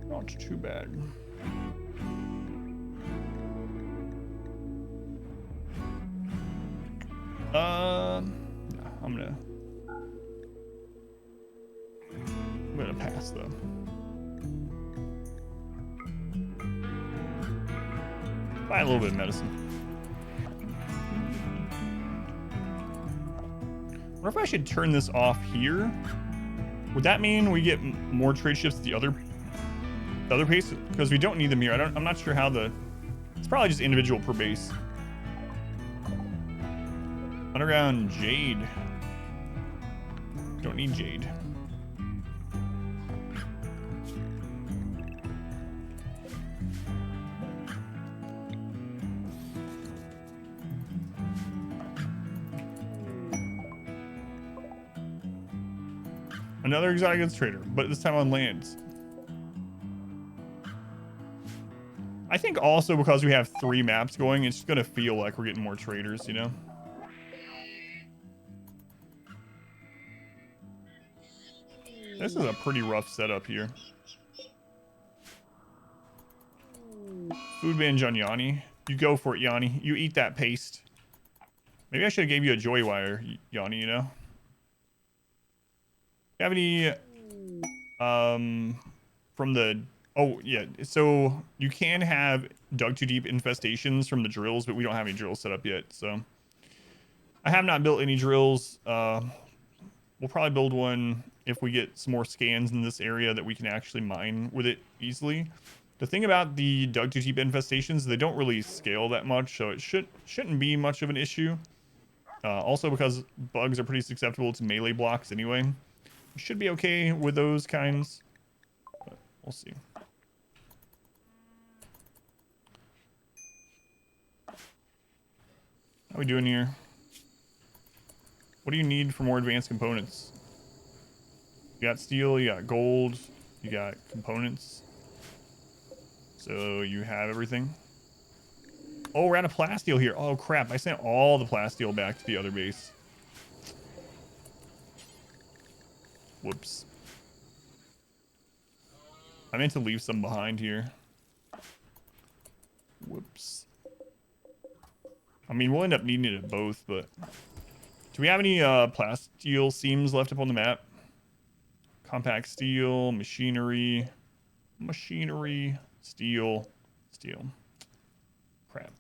[SPEAKER 3] Not too bad. I'm gonna pass though. Buy a little bit of medicine. What if I should turn this off here? Would that mean we get more trade ships at the other base? Because we don't need them here. I'm not sure how it's probably just individual per base. Underground Jade. Don't need Jade. Another exotic goods trader, but this time on lands. I think also because we have 3 maps going, it's gonna feel like we're getting more traders, you know? This is a pretty rough setup here. Food binge on Yanni. You go for it, Yanni. You eat that paste. Maybe I should have gave you a joy wire, Yanni, you know? You have any from the, oh yeah, so you can have dug too deep infestations from the drills, but we don't have any drills set up yet. So I have not built any drills. We'll probably build one if we get some more scans in this area that we can actually mine with it easily. The thing about the dug too deep infestations, they don't really scale that much, so it shouldn't be much of an issue. Also because bugs are pretty susceptible to melee blocks anyway. We should be okay with those kinds, but we'll see. How we doing here? What do you need for more advanced components? You got steel, you got gold, you got components. So you have everything. Oh, we're out of plasteel here. Oh crap, I sent all the plasteel back to the other base. Whoops. I meant to leave some behind here. Whoops. I mean, we'll end up needing it both, but... Do we have any plasteel seams left up on the map? Compact steel, machinery, steel. Crap.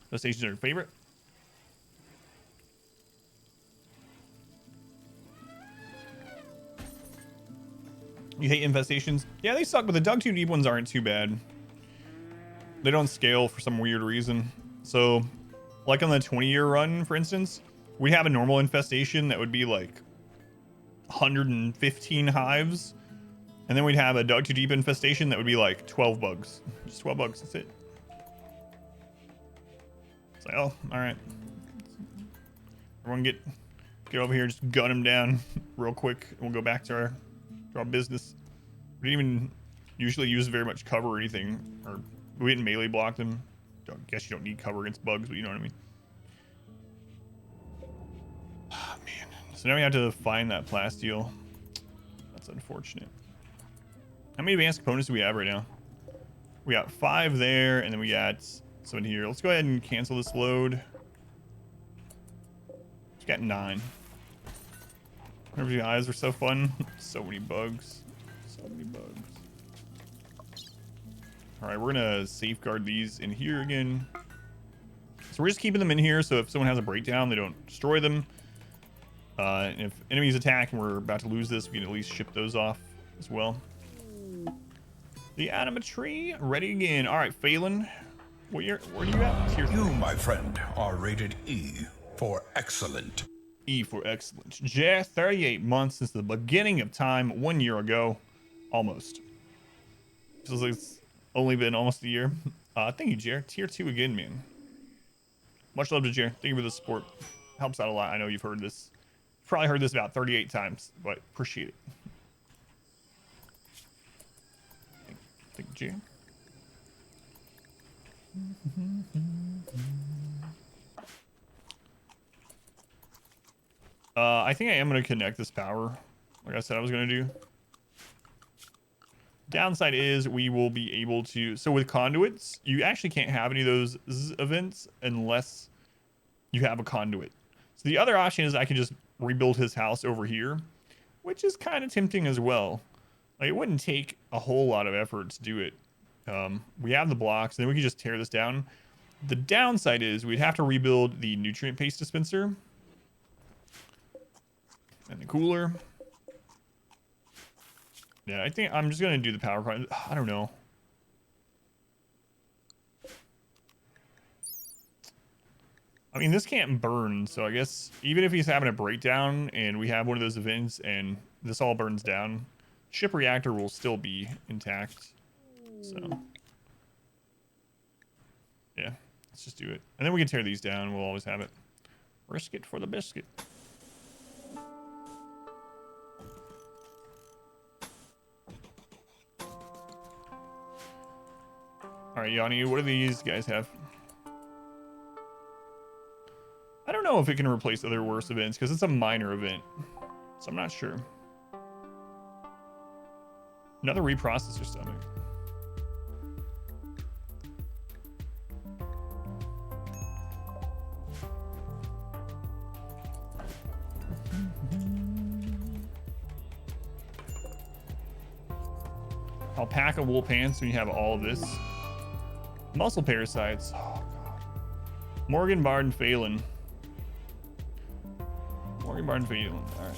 [SPEAKER 3] Those stations are your favorite? You hate infestations? Yeah, they suck, but the dug too deep ones aren't too bad. They don't scale for some weird reason. So, like on the 20-year run, for instance, we have a normal infestation that would be like 115 hives. And then we'd have a dug too deep infestation that would be like 12 bugs. Just 12 bugs, that's it. It's like, oh, all right. Everyone get over here, just gun them down real quick. And we'll go back to our business. We didn't even usually use very much cover or anything. Or we didn't melee block them. I guess you don't need cover against bugs, but you know what I mean. Oh, man. So now we have to find that plasteel. That's unfortunate. How many advanced components do we have right now? We got 5 there, and then we got some in here. Let's go ahead and cancel this load. We got 9. Remember the eyes were so fun? So many bugs. So many bugs. Alright, we're gonna safeguard these in here again. So we're just keeping them in here, so if someone has a breakdown, they don't destroy them. And if enemies attack and we're about to lose this, we can at least ship those off as well. The animatree, ready again. All right, Phelan, where are you at? Tier 3.
[SPEAKER 2] You, my friend, are rated E for excellent.
[SPEAKER 3] E for excellent. 38 months since the beginning of time, 1 year ago, almost. Feels like it's only been almost a year. Thank you, Jer. Tier 2 again, man. Much love to Jer. Thank you for the support. Helps out a lot. I know you've heard this. You've probably heard this about 38 times, but appreciate it. Thank you, Jer. I think I am going to connect this power, like I said I was going to do. Downside is we will be able to... So with conduits, you actually can't have any of those events unless you have a conduit. So the other option is I can just rebuild his house over here, which is kind of tempting as well. Like, it wouldn't take a whole lot of effort to do it. We have the blocks, and then we can just tear this down. The downside is we'd have to rebuild the nutrient paste dispenser. And the cooler. Yeah, I think I'm just going to do the power cord. I don't know. I mean, this can't burn, so I guess even if he's having a breakdown and we have one of those events and this all burns down, ship reactor will still be intact. So, yeah, let's just do it. And then we can tear these down. We'll always have it. Risk it for the biscuit. All right, Yanni, what do these guys have? I don't know if it can replace other worse events because it's a minor event. So I'm not sure. Another reprocessor stomach. Alpaca wool pants when you have all of this. Muscle parasites. Oh, God. Morgan, Bard, and Phelan. Morgan, Bard, and Phelan. All right.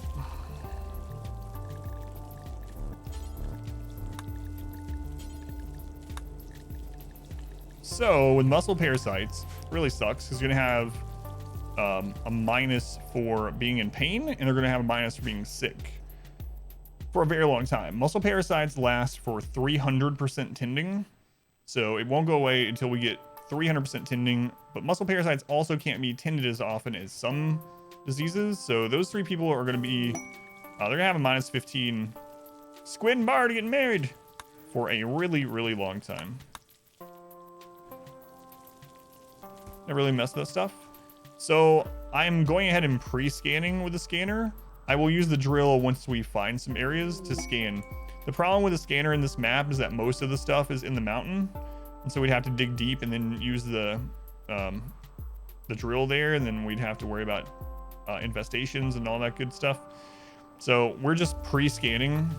[SPEAKER 3] So with muscle parasites, it really sucks because you're gonna have a minus for being in pain, and they're gonna have a minus for being sick for a very long time. Muscle parasites last for 300% tending, so it won't go away until we get 300% tending. But muscle parasites also can't be tended as often as some diseases, so those three people are gonna be they're gonna have a minus 15. Squid and Bard getting married for a really, really long time. I really messed with that stuff. So I'm going ahead and pre-scanning with the scanner. I will use the drill once we find some areas to scan. The problem with the scanner in this map is that most of the stuff is in the mountain, and so we'd have to dig deep and then use the drill there, and then we'd have to worry about infestations and all that good stuff. So we're just pre-scanning.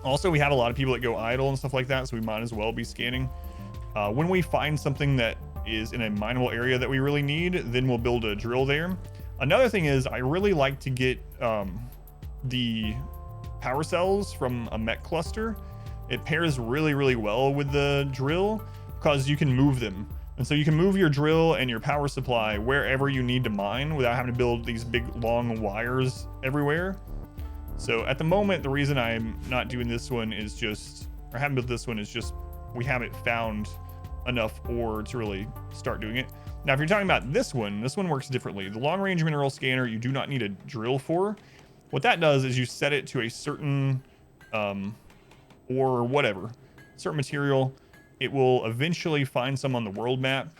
[SPEAKER 3] Also, we have a lot of people that go idle and stuff like that, so we might as well be scanning. When we find something that is in a mineable area that we really need, then we'll build a drill there. Another thing is I really like to get the power cells from a mech cluster. It pairs really, really well with the drill because you can move them. And so you can move your drill and your power supply wherever you need to mine without having to build these big long wires everywhere. So at the moment, the reason I'm not doing this one is just, or haven't built this one is just, we haven't found enough ore to really start doing it. Now, if you're talking about this one works differently. The long range mineral scanner, you do not need a drill for. What that does is you set it to a certain or whatever, certain material. It will eventually find some on the world map.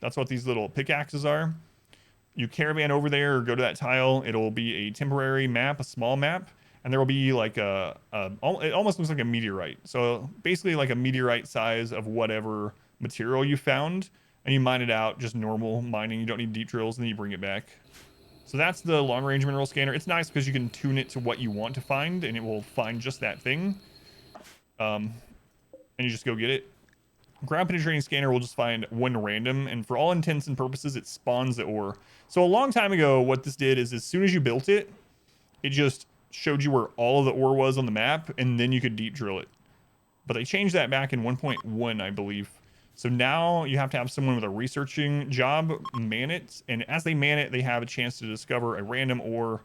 [SPEAKER 3] That's what these little pickaxes are. You caravan over there or go to that tile. It'll be a temporary map, a small map, and there will be like it almost looks like a meteorite. So basically like a meteorite size of whatever material you found, and you mine it out, just normal mining. You don't need deep drills, and then you bring it back. So that's the long range mineral scanner. It's nice because you can tune it to what you want to find, and it will find just that thing. And you just go get it. Ground penetrating scanner will just find one random, and for all intents and purposes, it spawns the ore. So a long time ago, what this did is as soon as you built it, it just showed you where all of the ore was on the map, and then you could deep drill it. But they changed that back in 1.1, I believe. So now you have to have someone with a researching job man it, and as they man it, they have a chance to discover a random ore.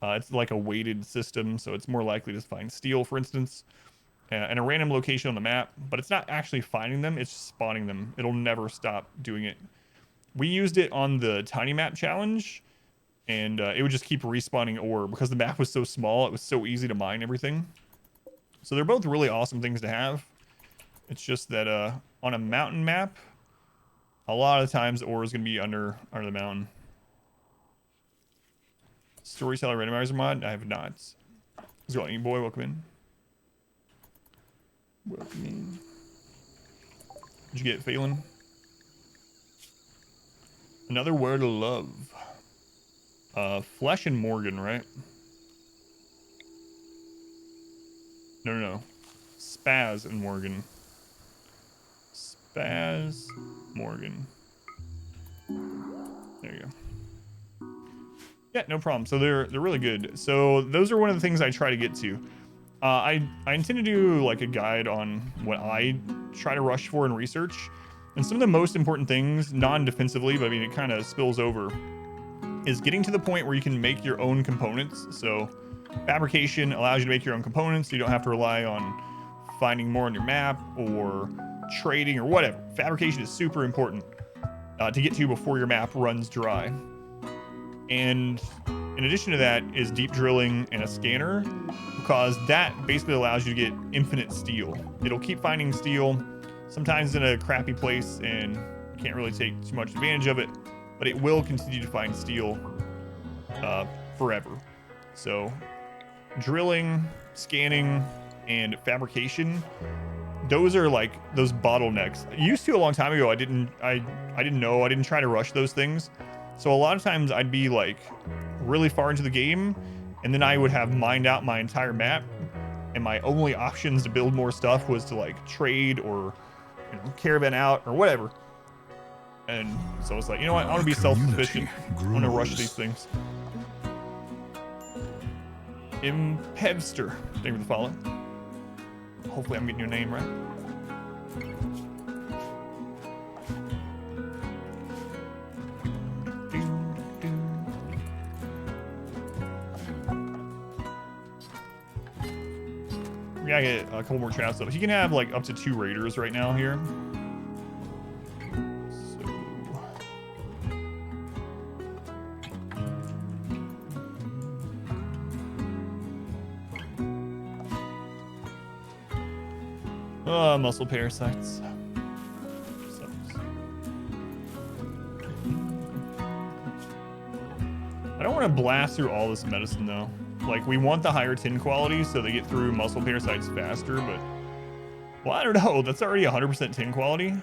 [SPEAKER 3] It's like a weighted system, so it's more likely to find steel, for instance, and a random location on the map, but it's not actually finding them, it's spawning them. It'll never stop doing it. We used it on the tiny map challenge, and it would just keep respawning ore because the map was so small, it was so easy to mine everything. So they're both really awesome things to have. It's just that on a mountain map, a lot of times ore is going to be under the mountain. Storyteller randomizer mod? I have not. Let's go, any boy, welcome in. Welcome in. Did you get Phelan? Another word of love. Flesh and Morgan, right? No. Spaz and Morgan. Spaz, Morgan. There you go. Yeah, no problem. So they're really good. So those are one of the things I try to get to. I intend to do like a guide on what I try to rush for in research. And some of the most important things, non-defensively, but I mean, it kind of spills over, is getting to the point where you can make your own components. So fabrication allows you to make your own components. So you don't have to rely on finding more on your map or trading or whatever. Fabrication is super important to get to before your map runs dry. And in addition to that is deep drilling and a scanner, because that basically allows you to get infinite steel. It'll keep finding steel. Sometimes in a crappy place and you can't really take too much advantage of it, but it will continue to find steel forever. So drilling, scanning, and fabrication, those are like those bottlenecks. Used to a long time ago, I didn't try to rush those things. So a lot of times I'd be like really far into the game, and then I would have mined out my entire map, and my only options to build more stuff was to like trade or caravan out or whatever. And so it's like, you know what? I want to be self-sufficient. I want to rush these things. Impevster. Thank you for the follow. Hopefully I'm getting your name right. We gotta get a couple more traps up. He can have like up to 2 raiders right now here. Muscle parasites. Sucks. I don't want to blast through all this medicine though. Like, we want the higher tin quality so they get through muscle parasites faster, but... Well, I don't know. That's already 100% tin quality.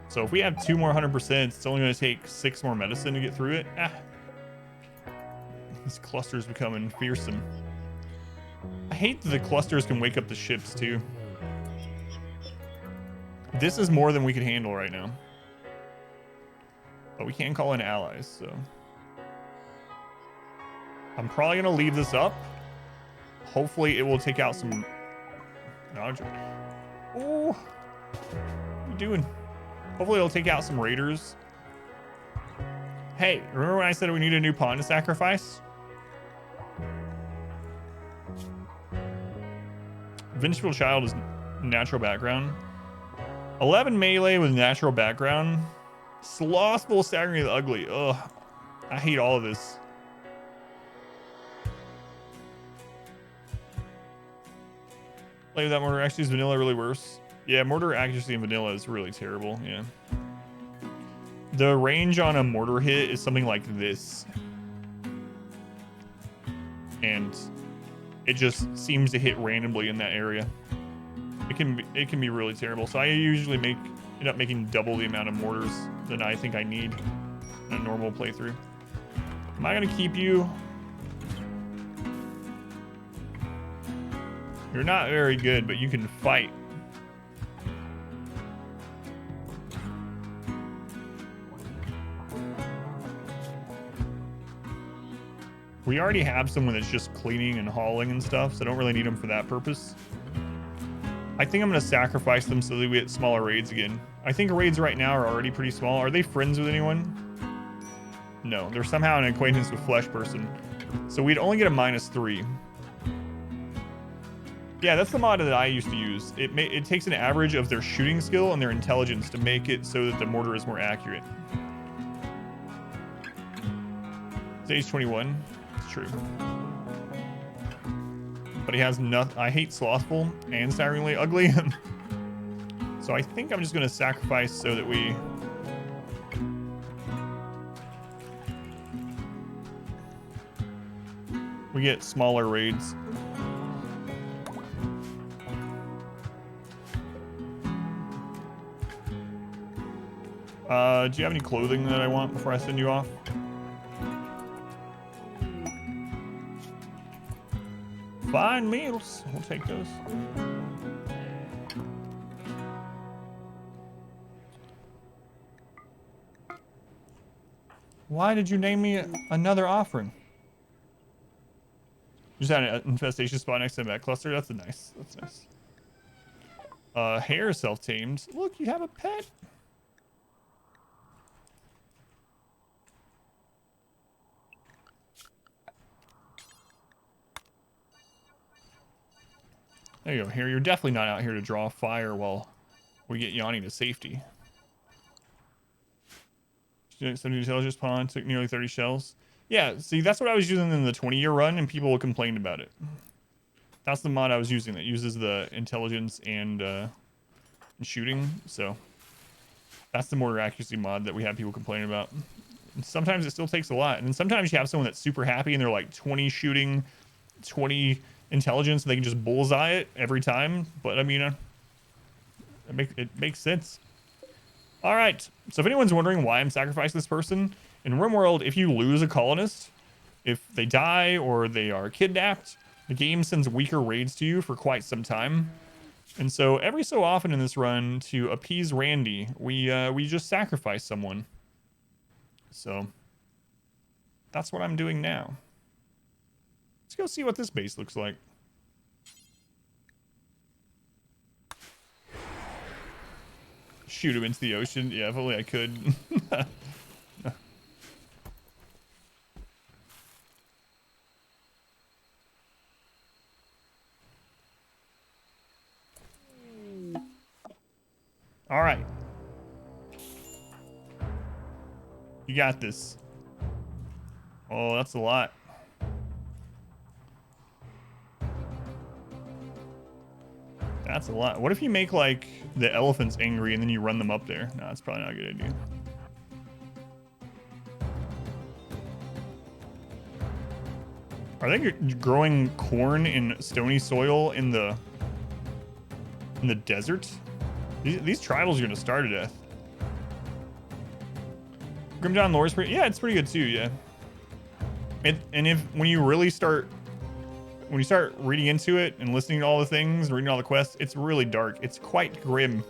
[SPEAKER 3] So if we have 2 more 100%, it's only going to take 6 more medicine to get through it. Ah. This cluster's becoming fearsome. I hate that the clusters can wake up the ships, too. This is more than we can handle right now. But we can call in allies, so... I'm probably going to leave this up. Hopefully it will take out some... Oh! What are you doing? Hopefully it'll take out some raiders. Hey, remember when I said we need a new pawn to sacrifice? Vengeful Child is natural background. 11 melee with natural background. Slothful, staggeringly ugly. Ugh. I hate all of this. Play with that mortar. Actually, is vanilla really worse? Yeah, mortar accuracy in vanilla is really terrible. Yeah. The range on a mortar hit is something like this. And it just seems to hit randomly in that area. It can be really terrible. So I usually end up making double the amount of mortars than I think I need in a normal playthrough. Am I gonna keep you? You're not very good, but you can fight. We already have someone that's just cleaning and hauling and stuff, so I don't really need them for that purpose. I think I'm going to sacrifice them so that we get smaller raids again. I think raids right now are already pretty small. Are they friends with anyone? No, they're somehow an acquaintance with Flesh Person. So we'd only get a -3. Yeah, that's the mod that I used to use. It takes an average of their shooting skill and their intelligence to make it so that the mortar is more accurate. It's age 21. It's true. But he has nothing. I hate Slothful and Staggeringly Ugly. So I think I'm just going to sacrifice so that we... get smaller raids. Do you have any clothing that I want before I send you off? Fine meals. We'll take those. Why did you name me another offering? Just had an infestation spot next to that cluster. That's nice. That's nice. Hare self-tamed. Look, you have a pet. There you go, Hare. You're definitely not out here to draw fire while we get Yanni to safety. 70 intelligence pawn, took nearly 30 shells. Yeah, see, that's what I was using in the 20-year run, and people complained about it. That's the mod I was using that uses the intelligence and shooting, so that's the mortar accuracy mod that we have people complaining about. And sometimes it still takes a lot, and then sometimes you have someone that's super happy and they're like 20 shooting, 20 intelligence, and they can just bullseye it every time. But I mean, it makes sense. All right, so if anyone's wondering why I'm sacrificing this person, in RimWorld, if you lose a colonist, if they die or they are kidnapped, The game sends weaker raids to you for quite some time. And so every so often in this run, to appease Randy, we just sacrifice someone. So that's what I'm doing now. Let's go see what this base looks like. Shoot him into the ocean. Yeah, if only I could. All right. You got this. Oh, that's a lot. That's a lot. What if you make, like, the elephants angry and then you run them up there? No, that's probably not a good idea. Are they growing corn in stony soil in the desert? These tribals are going to starve to death. Grim Dawn lore is pretty... Yeah, it's pretty good too, yeah. And when you really start... When you start reading into it and listening to all the things and reading all the quests, it's really dark. It's quite grim.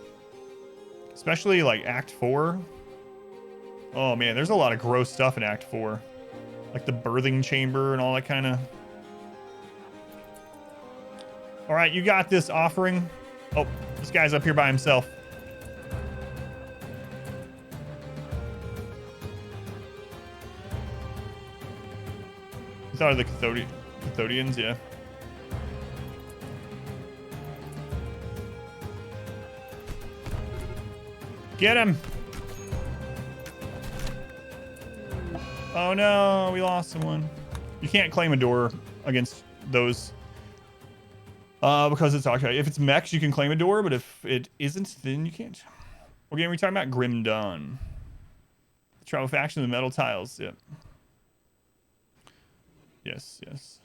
[SPEAKER 3] Especially like Act 4. Oh man, there's a lot of gross stuff in Act 4. Like the birthing chamber and all that kind of... Alright, you got this, Offering. Oh, this guy's up here by himself. You thought of the Cathodians, yeah. Get him! Oh no, we lost someone. You can't claim a door against those. Because it's okay. If it's mechs, you can claim a door, but if it isn't, then you can't. Okay, we're talking about Grim Dawn. Travel faction of the metal tiles, yep. Yes, yes.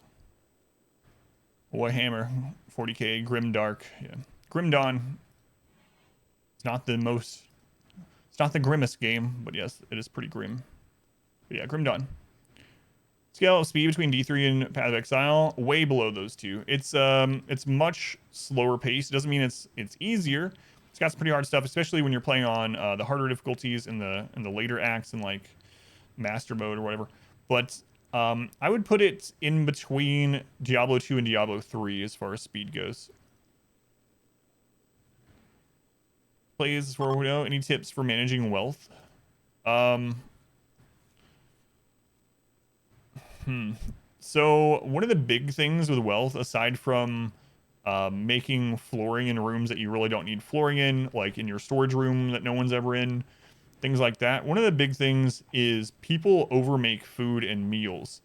[SPEAKER 3] Warhammer, 40k, Grim Dark, yeah. Grim Dawn. It's not the most... It's not the grimmest game, but yes, it is pretty grim. But yeah, Grim Dawn. Scale of speed between D3 and Path of Exile, way below those two. It's much slower paced. It doesn't mean it's easier. It's got some pretty hard stuff, especially when you're playing on the harder difficulties in the later acts and like master mode or whatever. But I would put it in between Diablo 2 and Diablo 3 as far as speed goes. Plays as far as we know. Any tips for managing wealth? So one of the big things with wealth, aside from making flooring in rooms that you really don't need flooring in, like in your storage room that no one's ever in, things like that. One of the big things is people overmake food and meals.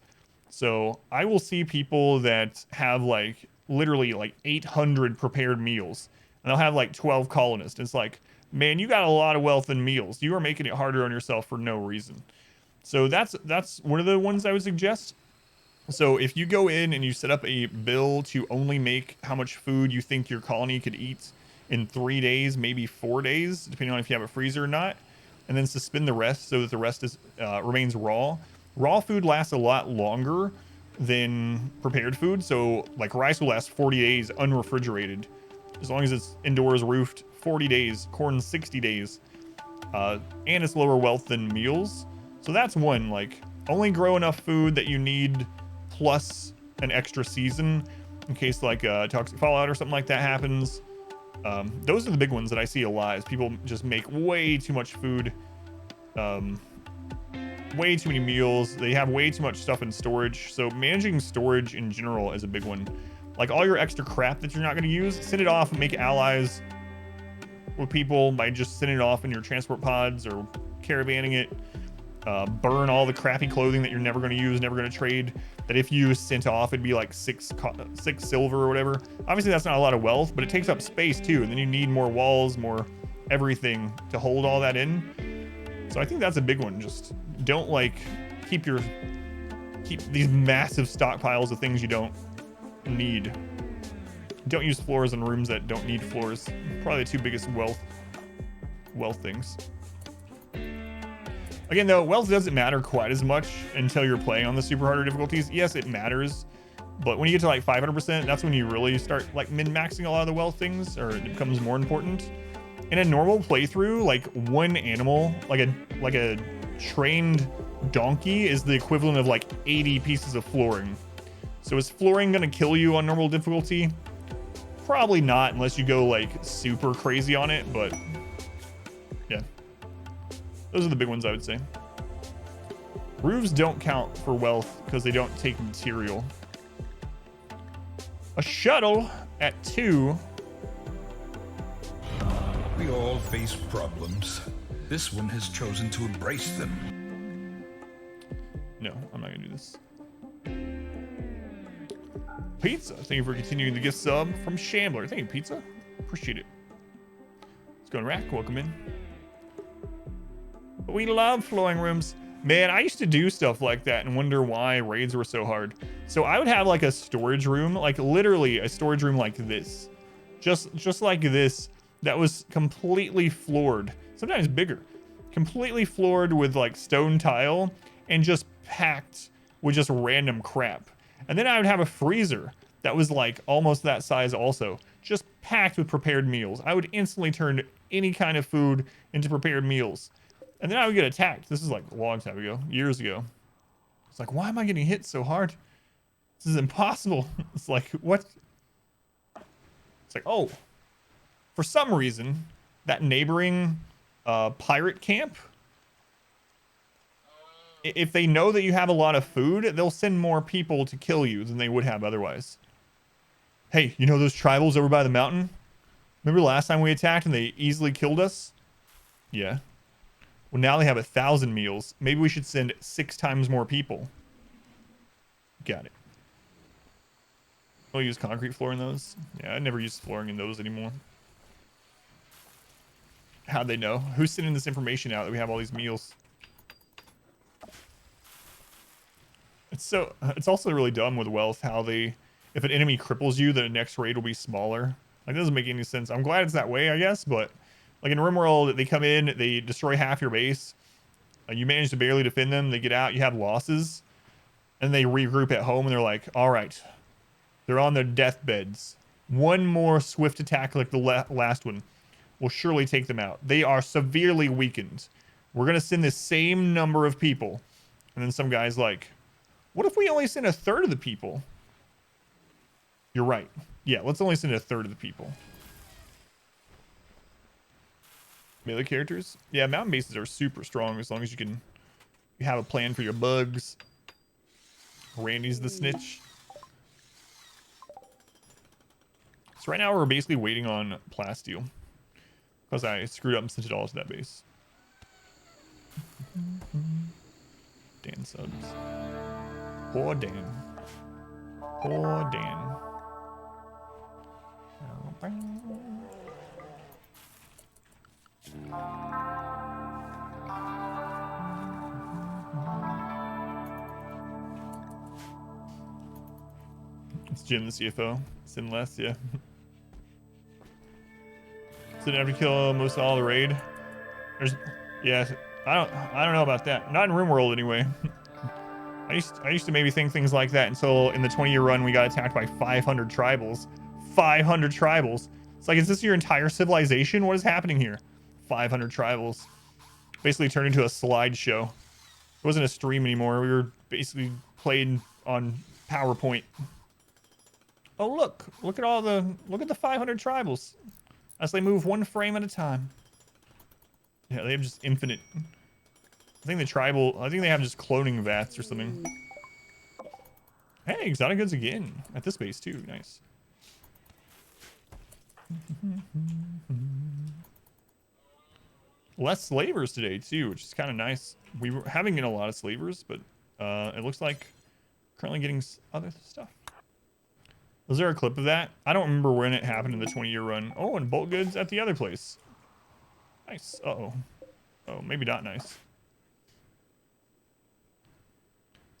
[SPEAKER 3] So I will see people that have like literally like 800 prepared meals, and they'll have like 12 colonists. It's like, man, you got a lot of wealth in meals. You are making it harder on yourself for no reason. So that's one of the ones I would suggest. So if you go in and you set up a bill to only make how much food you think your colony could eat in 3 days, maybe 4 days, depending on if you have a freezer or not, and then suspend the rest so that the rest is remains raw. Raw food lasts a lot longer than prepared food. So like rice will last 40 days unrefrigerated, as long as it's indoors roofed. 40 days, corn 60 days, and it's lower wealth than meals. So that's one, like only grow enough food that you need plus an extra season in case like toxic fallout or something like that happens. Those are the big ones that I see a lot, is people just make way too much food, way too many meals. They have way too much stuff in storage. So managing storage in general is a big one. Like all your extra crap that you're not going to use, send it off and make allies with people by just sending it off in your transport pods or caravanning it. Burn all the crappy clothing that you're never going to use, never going to trade, that if you sent off it'd be like six silver or whatever. Obviously that's not a lot of wealth, but it takes up space too, and then you need more walls, more everything to hold all that in. So I think that's a big one. Just don't like keep these massive stockpiles of things you don't need. Don't use floors in rooms that don't need floors. Probably the two biggest wealth things. Again, though, wealth doesn't matter quite as much until you're playing on the super harder difficulties. Yes, it matters But when you get to like 500%, that's when you really start like min-maxing a lot of the wealth things, or it becomes more important. In a normal playthrough, like one animal, like a trained donkey is the equivalent of like 80 pieces of flooring. So is flooring gonna kill you on normal difficulty? Probably not, unless you go like super crazy on it, but yeah. Those are the big ones I would say. Roofs don't count for wealth because they don't take material. A shuttle at 2.
[SPEAKER 2] We all face problems. This one has chosen to embrace them.
[SPEAKER 3] No, I'm not gonna do this. Pizza. Thank you for continuing the gift sub from Shambler. Thank you, Pizza. Appreciate it. Let's go on Rack. Welcome in. We love flowing rooms. Man, I used to do stuff like that and wonder why raids were so hard. So I would have like a storage room, like literally a storage room like this. Just like this, that was completely floored, sometimes bigger. Completely floored with like stone tile and just packed with just random crap. And then I would have a freezer that was like almost that size also, just packed with prepared meals. I would instantly turn any kind of food into prepared meals. And then I would get attacked. This is like a long time ago, years ago. It's like, why am I getting hit so hard? This is impossible. It's like, what? It's like, oh, for some reason, that neighboring pirate camp, if they know that you have a lot of food, they'll send more people to kill you than they would have otherwise. Hey, you know those tribals over by the mountain? Remember last time we attacked and they easily killed us? Yeah. Well, now they have 1,000 meals. Maybe we should send 6 times more people. Got it. I'll use concrete floor in those. Yeah, I never use flooring in those anymore. How'd they know? Who's sending this information out that we have all these meals? It's also really dumb with wealth how they, if an enemy cripples you, the next raid will be smaller. Like, it doesn't make any sense. I'm glad it's that way, I guess, but like in RimWorld, they come in, they destroy half your base. You manage to barely defend them. They get out, you have losses, and they regroup at home, and they're like, all right, they're on their deathbeds. One more swift attack like the last one will surely take them out. They are severely weakened. We're going to send the same number of people. And then some guy's like, what if we only send 1/3 of the people? You're right. Yeah, let's only send 1/3 of the people. Melee characters? Yeah, mountain bases are super strong as long as you have a plan for your bugs. Randy's the snitch. So right now we're basically waiting on plasteel because I screwed up and sent it all to that base. Dan subs. Poor Dan. Poor Dan. It's Jim, the CFO. Sin less, yeah. So didn't have to kill most all the raid. Yeah, I don't know about that. Not in RimWorld anyway. I used to maybe think things like that until in the 20-year run we got attacked by 500 tribals. 500 tribals. It's like, is this your entire civilization? What is happening here? 500 tribals. Basically turned into a slideshow. It wasn't a stream anymore. We were basically playing on PowerPoint. Oh, look at the 500 tribals as they move 1 frame at a time. Yeah, they have just infinite. I think they have just cloning vats or something. Hey, exotic goods again at this base too. Nice. Less slavers today too, which is kind of nice. We were having a lot of slavers, but it looks like currently getting other stuff. Was there a clip of that? I don't remember when it happened in the 20-year run. Oh, and bulk goods at the other place. Nice. Uh-oh. Oh, maybe not nice.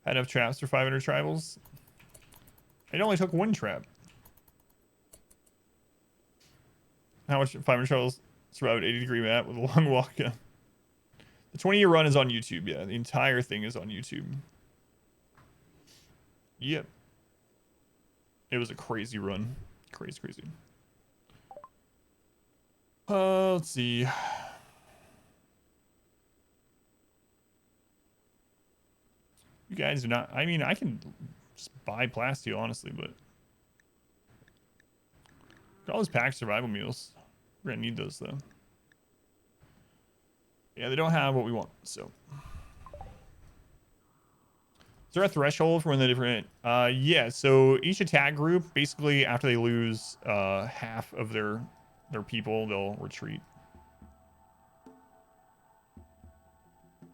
[SPEAKER 3] Had enough traps for 500 tribals. It only took 1 trap. How much 500 tribals survived an 80-degree map with a long walk? Yeah. The 20-year run is on YouTube, yeah. The entire thing is on YouTube. Yep. It was a crazy run. Crazy, crazy. Let's see. You guys do not... I mean, I can just buy plasteel, honestly, but... Got all those packed survival meals. We're gonna need those, though. Yeah, they don't have what we want, so... Is there a threshold for when the different... yeah, so each attack group, basically, after they lose half of their people, they'll retreat.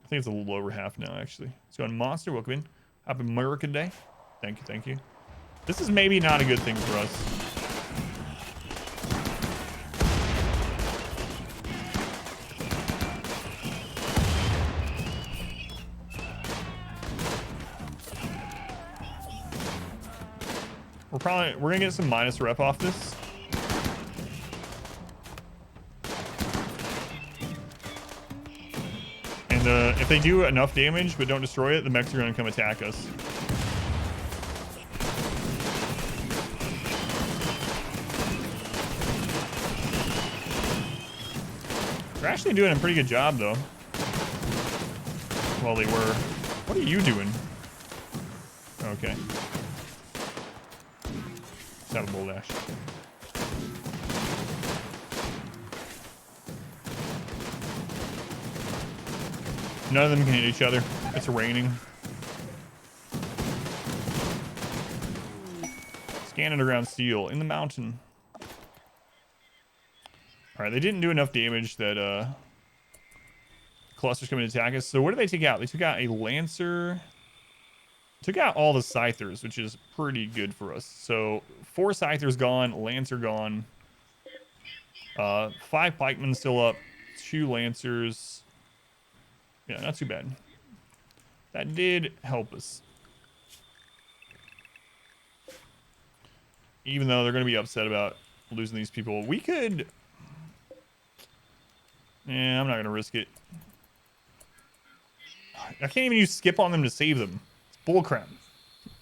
[SPEAKER 3] I think it's a little over half now, actually. Let's go on Monster. Welcome in. Happy American Day. Thank you, thank you. This is maybe not a good thing for us. We're gonna get some minus rep off this. And if they do enough damage but don't destroy it, the mechs are gonna come attack us. They're actually doing a pretty good job though. Well, they were. What are you doing? Okay. Have a bull dash. None of them can hit each other. It's raining. Scan underground steel in the mountain. Alright, they didn't do enough damage that clusters come and attack us. So what did they take out? They took out a lancer. Took out all the scythers, which is pretty good for us. So 4 scythers gone, lancer gone, 5 pikemen still up, 2 lancers. Yeah, not too bad. That did help us. Even though they're going to be upset about losing these people, we could... Yeah, I'm not going to risk it. I can't even use skip on them to save them. Bullcrap.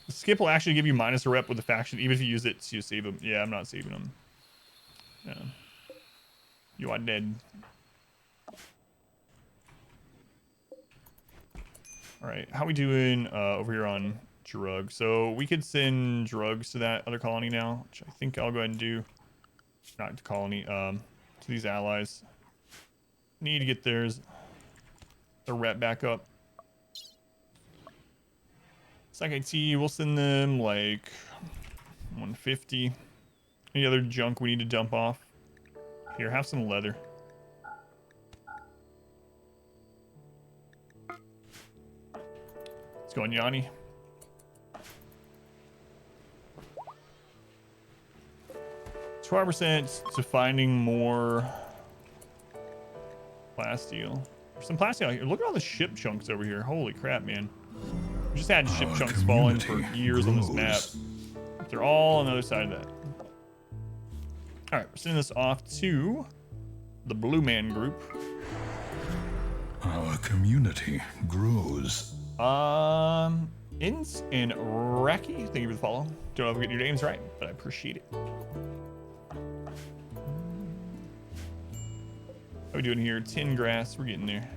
[SPEAKER 3] The skip will actually give you minus a rep with the faction, even if you use it to save them. Yeah, I'm not saving them. Yeah. You are dead. Alright, how we doing over here on drugs? So we could send drugs to that other colony now, which I think I'll go ahead and do. Not to colony, to these allies. Need to get the rep back up. Psych IT, we'll send them like 150. Any other junk we need to dump off? Here, have some leather. Let's go on Yanni. %, to finding more plasteel. There's some plasteel out here. Look at all the ship chunks over here. Holy crap, man. We just had ship chunks falling for years on this map. They're all on the other side of that. Alright, we're sending this off to the Blue Man group.
[SPEAKER 2] Our community grows.
[SPEAKER 3] Inns and Raki, thank you for the follow. Don't know if I'm getting your names right, but I appreciate it. How we doing here? Tin grass, we're getting there.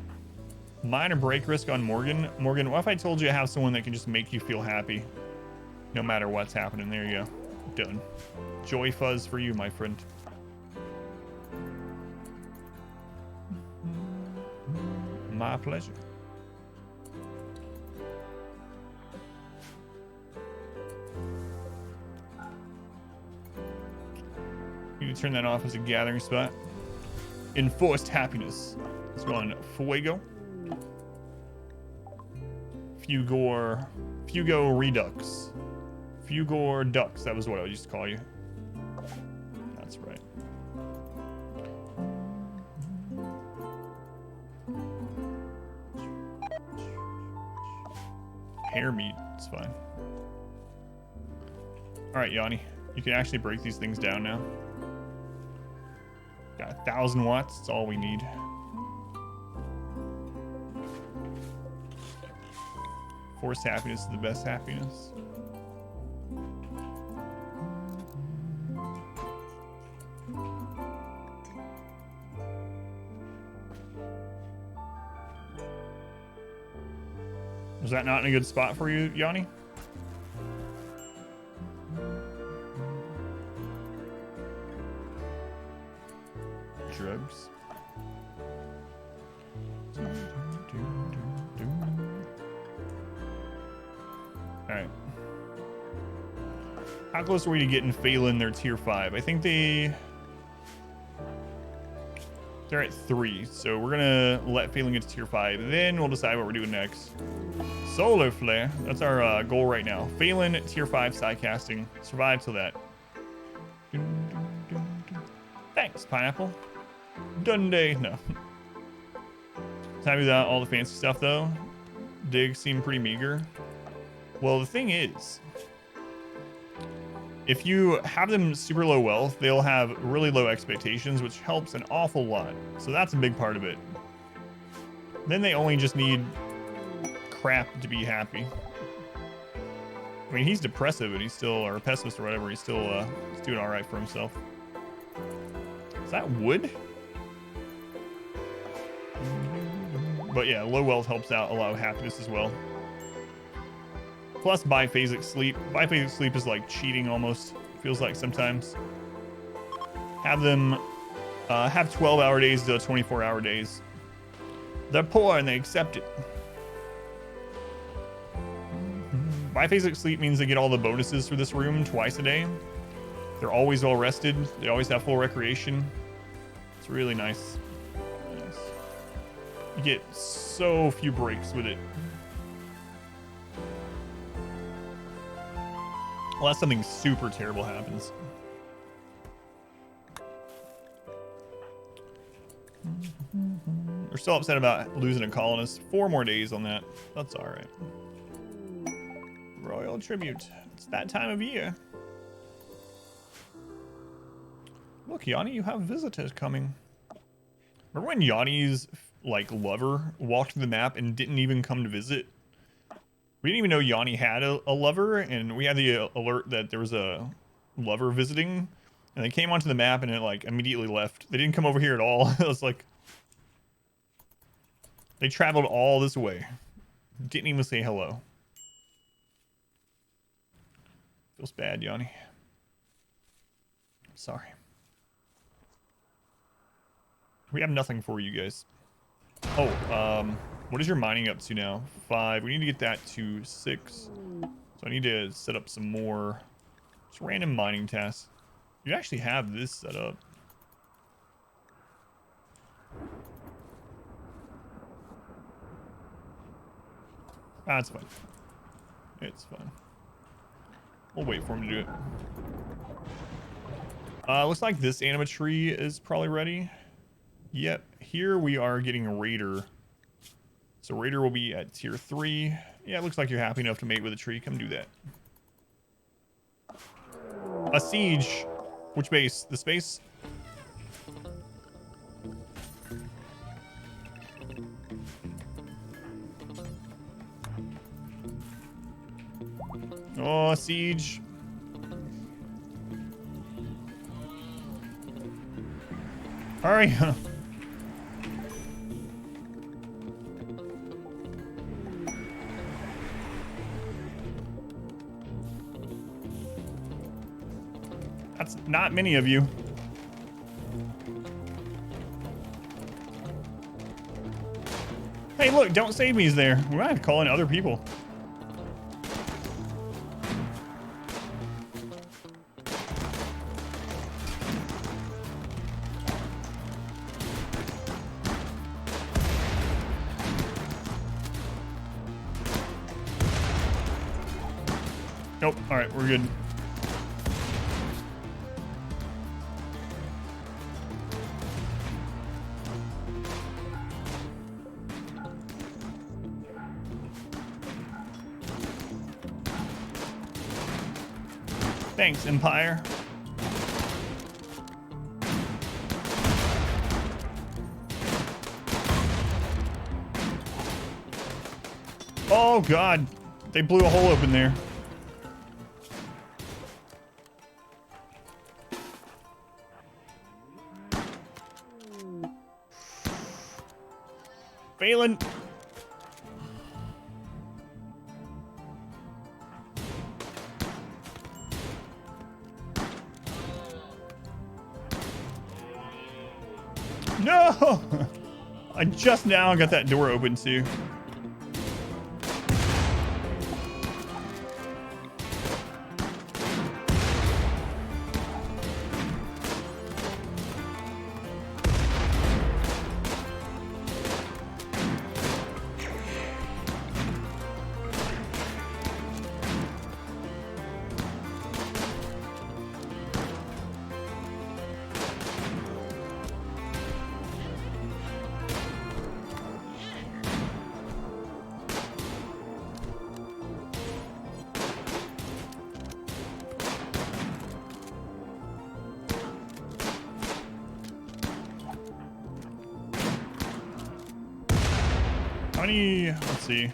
[SPEAKER 3] Minor break risk on Morgan. Morgan, what if I told you I have someone that can just make you feel happy no matter what's happening? There you go. Done. Joy fuzz for you, my friend. My pleasure. You can turn that off as a gathering spot. Enforced happiness. Let's go on Fuego. Fugo Redux. Fugor Ducks, that was what I used to call you. That's right. Hair meat, it's fine. Alright, Yanni. You can actually break these things down now. Got 1,000 watts, that's all we need. Forced happiness is the best happiness. Was that not in a good spot for you, Yanni? Drugs. Alright. How close are we to getting Phelan their tier 5? I think they're at 3, so we're gonna let Phelan get to tier 5. Then we'll decide what we're doing next. Solar Flare. That's our goal right now. Phelan tier 5 sidecasting. Survive till that. Thanks, Pineapple. Dundee. No. Time without all the fancy stuff though. Digs seem pretty meager. Well, the thing is, if you have them super low wealth, they'll have really low expectations, which helps an awful lot. So that's a big part of it. Then they only just need crap to be happy. I mean, he's depressive and he's still, or a pessimist or whatever, he's still he's doing all right for himself. Is that wood? But yeah, low wealth helps out a lot of happiness as well. Plus biphasic sleep. Biphasic sleep is like cheating almost. Feels like sometimes. Have them have 12-hour days to 24-hour days. They're poor and they accept it. Biphasic sleep means they get all the bonuses for this room twice a day. They're always well rested. They always have full recreation. It's really nice. Nice. You get so few breaks with it. Unless something super terrible happens. We're still upset about losing a colonist. 4 more days on that. That's all right. Royal tribute. It's that time of year. Look, Yanni, you have visitors coming. Remember when Yanni's like lover walked the map and didn't even come to visit? We didn't even know Yanni had a lover, and we had the alert that there was a lover visiting, and they came onto the map and it like immediately left. They didn't come over here at all. It was like they traveled all this way, didn't even say hello. Feels bad, Yanni. Sorry. We have nothing for you guys. Oh, what is your mining up to now? 5. We need to get that to 6. So I need to set up some more just random mining tasks. You actually have this set up. Ah, it's fine. It's fine. We'll wait for him to do it. Looks like this animatree is probably ready. Yep, here we are getting a raider. So raider will be at tier 3. Yeah, it looks like you're happy enough to mate with a tree. Come do that. A siege. Which base? The space? Oh, a siege. Hurry. That's not many of you. Hey, look, don't save me's there. We might have to call in other people. Nope. All right, we're good. Thanks, Empire. Oh, God. They blew a hole open there. Phelan. No! I just now got that door open too. How many, let's see.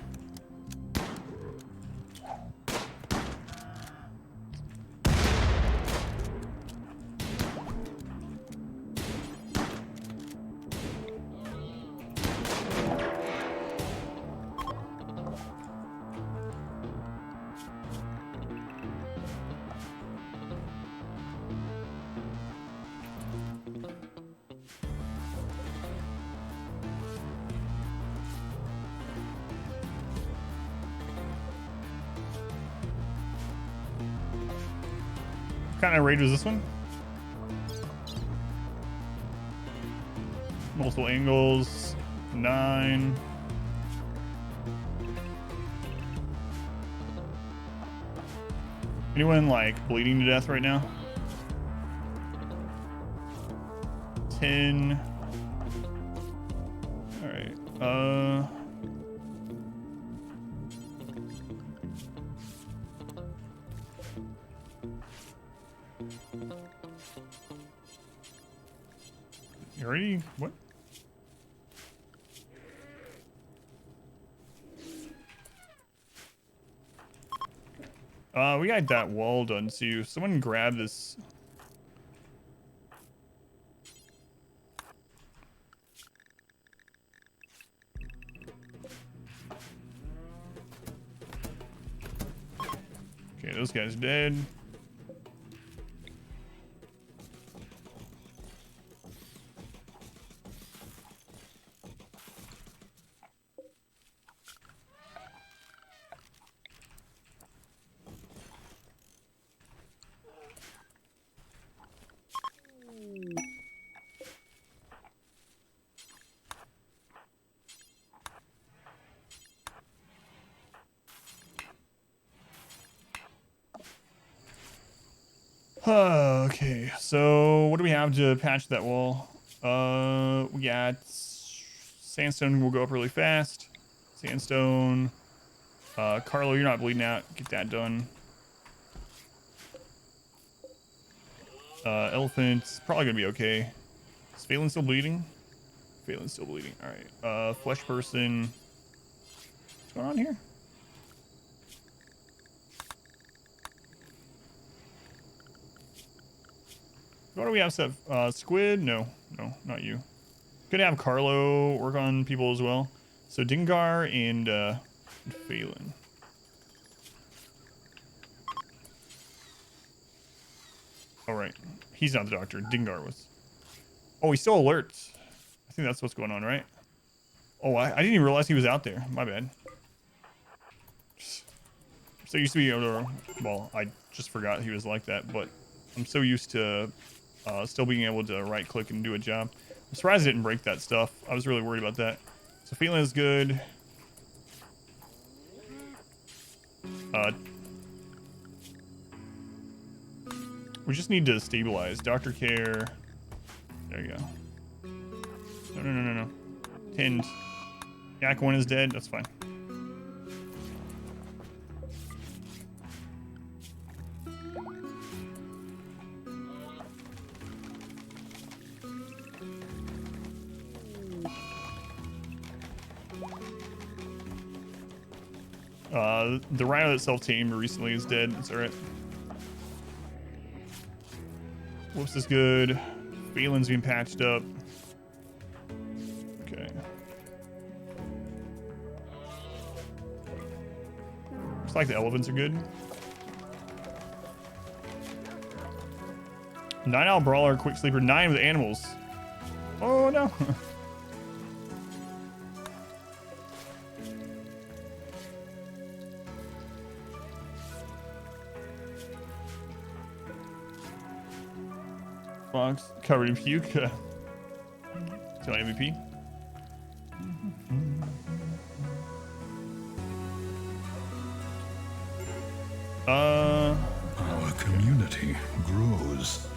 [SPEAKER 3] What kind of raid was this one? Multiple angles, 9. Anyone like bleeding to death right now? 10. All right. You already what? We got that wall done too. Someone grab this. Okay, those guys dead. Okay, so what do we have to patch that wall? We got sandstone will go up really fast. Sandstone. Carlo, you're not bleeding out. Get that done. Elephant's probably gonna be okay. Is Phelan still bleeding? Phelan's still bleeding. All right. Flesh person. What's going on here? What do we have set? Squid? No, not you. Could have Carlo work on people as well. So Dingar and Phelan. All right, he's not the doctor. Dingar was. Oh, he's still alert. I think that's what's going on, right? Oh, I didn't even realize he was out there. My bad. So used to be able to. Well, I just forgot he was like that, but I'm so used to still being able to right click and do a job. I'm surprised I didn't break that stuff. I was really worried about that. So Phelan is good. We just need to stabilize. Doctor care. There you go. No. Tinned. Yak 1 is dead. That's fine. The rhino that self-tamed recently is dead. It's alright. Whoops is good. Phelan's being patched up. Okay. Looks like the elephants are good. 9 Owl Brawler, Quick Sleeper, 9 with animals. Oh no. Fox covered in puke. So MVP.
[SPEAKER 2] Our community grows.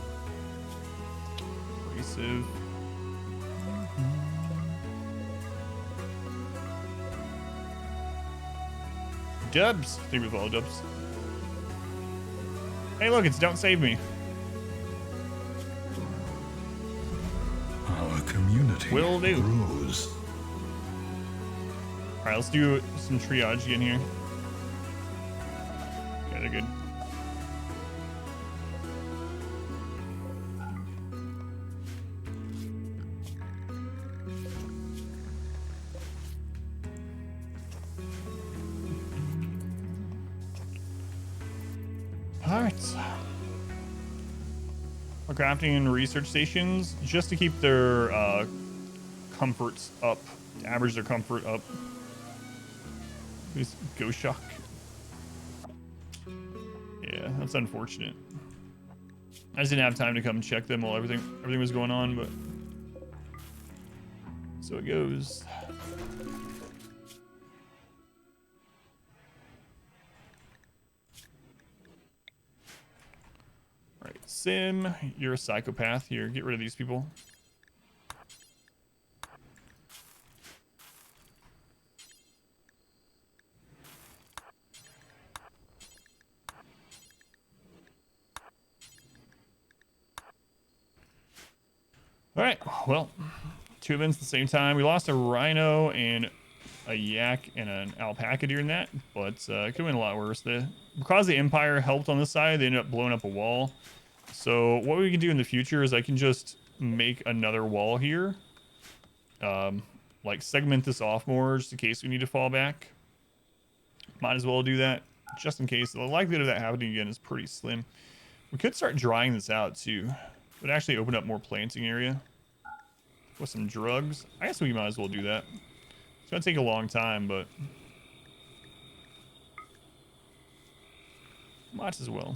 [SPEAKER 3] Abrasive. Dubs. I think we follow Dubs. Hey, look, it's Don't Save Me.
[SPEAKER 2] Our community
[SPEAKER 3] Will do.
[SPEAKER 2] grows.
[SPEAKER 3] All right, let's do some triage in here. Okay, they're good. All right. Our crafting and research stations, just to keep their comforts up, to average their comfort up. Who's Ghost Shock? Yeah, that's unfortunate. I just didn't have time to come check them while everything was going on, but so it goes. All right, Sim, you're a psychopath. Here, get rid of these people. All right, well, 2 events at the same time. We lost a rhino and a yak and an alpaca during that, but it could have been a lot worse. Because the Empire helped on this side, they ended up blowing up a wall. So what we can do in the future is I can just make another wall here. Like segment this off more just in case we need to fall back. Might as well do that just in case. The likelihood of that happening again is pretty slim. We could start drying this out too. It would actually open up more planting area with some drugs. I guess we might as well do that. It's gonna take a long time, but might as well.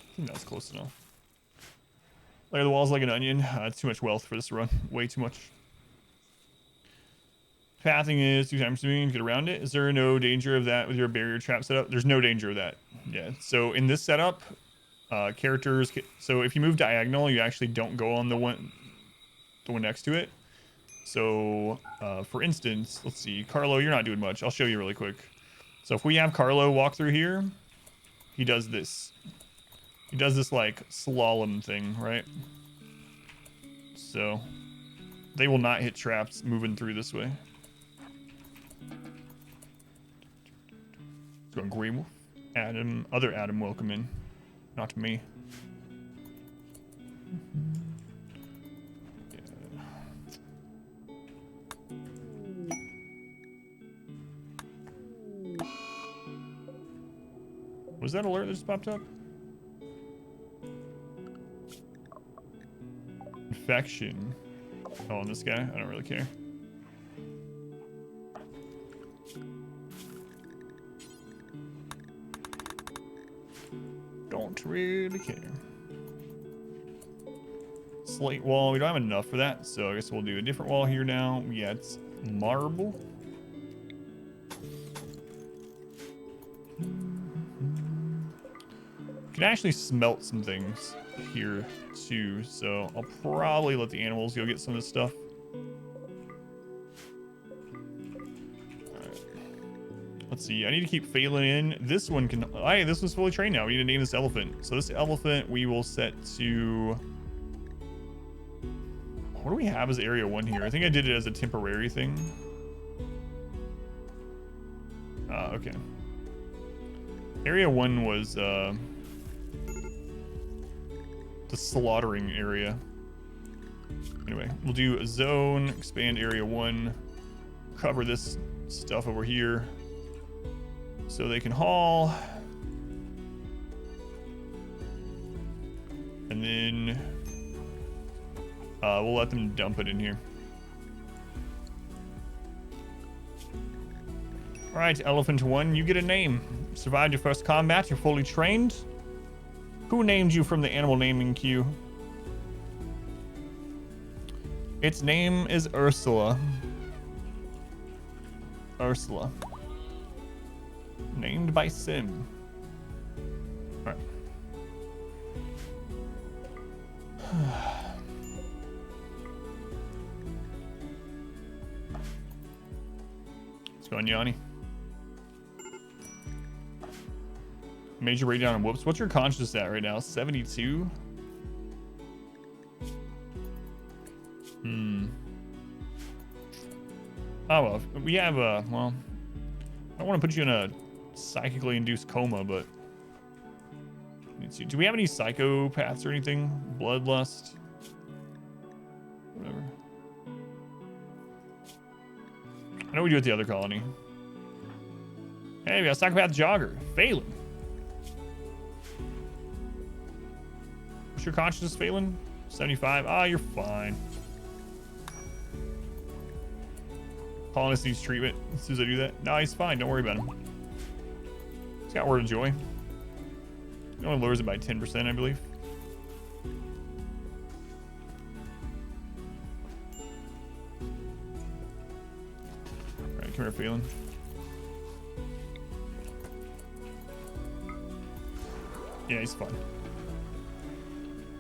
[SPEAKER 3] I think that's close enough. Layer the walls like an onion. It's too much wealth for this run. Way too much. Pathing is 2 times speed to get around it. Is there no danger of that with your barrier trap setup? There's no danger of that. Yeah. So in this setup, characters. So if you move diagonal, you actually don't go on the one next to it. So for instance, let's see, Carlo, you're not doing much. I'll show you really quick. So if we have Carlo walk through here, he does this. He does this like slalom thing, right? So they will not hit traps moving through this way. So Grey Wolf, Adam, other Adam, welcome in, not me. Was that alert that just popped up? Infection. Oh, and this guy? I don't really care. Don't really care. Slate wall. We don't have enough for that, so I guess we'll do a different wall here now. Yeah, it's marble. Can actually smelt some things here too, so I'll probably let the animals go get some of this stuff. Alright. Let's see, I need to keep failing in. This one can, this one's fully trained now. We need to name this elephant. So this elephant we will set to, what do we have as area 1 here? I think I did it as a temporary thing. Okay. Area 1 was the slaughtering area. Anyway, we'll do a zone, expand area 1, cover this stuff over here so they can haul. And then we'll let them dump it in here. All right, Elephant 1, you get a name. Survived your first combat, you're fully trained. Who named you from the animal naming queue? Its name is Ursula. Ursula. Named by Sim. All right. Let's go on Yanni. Major breakdown and whoops. What's your conscious at right now? 72? Oh, well, we have a, well, I don't want to put you in a psychically induced coma, but let's see. Do we have any psychopaths or anything? Bloodlust? Whatever. I know we do at the other colony. Hey, we got a psychopath jogger. Phelan. What's your consciousness, Phelan? 75? Ah, you're fine. Colonist needs treatment as soon as I do that. No, he's fine. Don't worry about him. He's got Word of Joy. It only lowers it by 10%, I believe. Alright, come here, Phelan. Yeah, he's fine.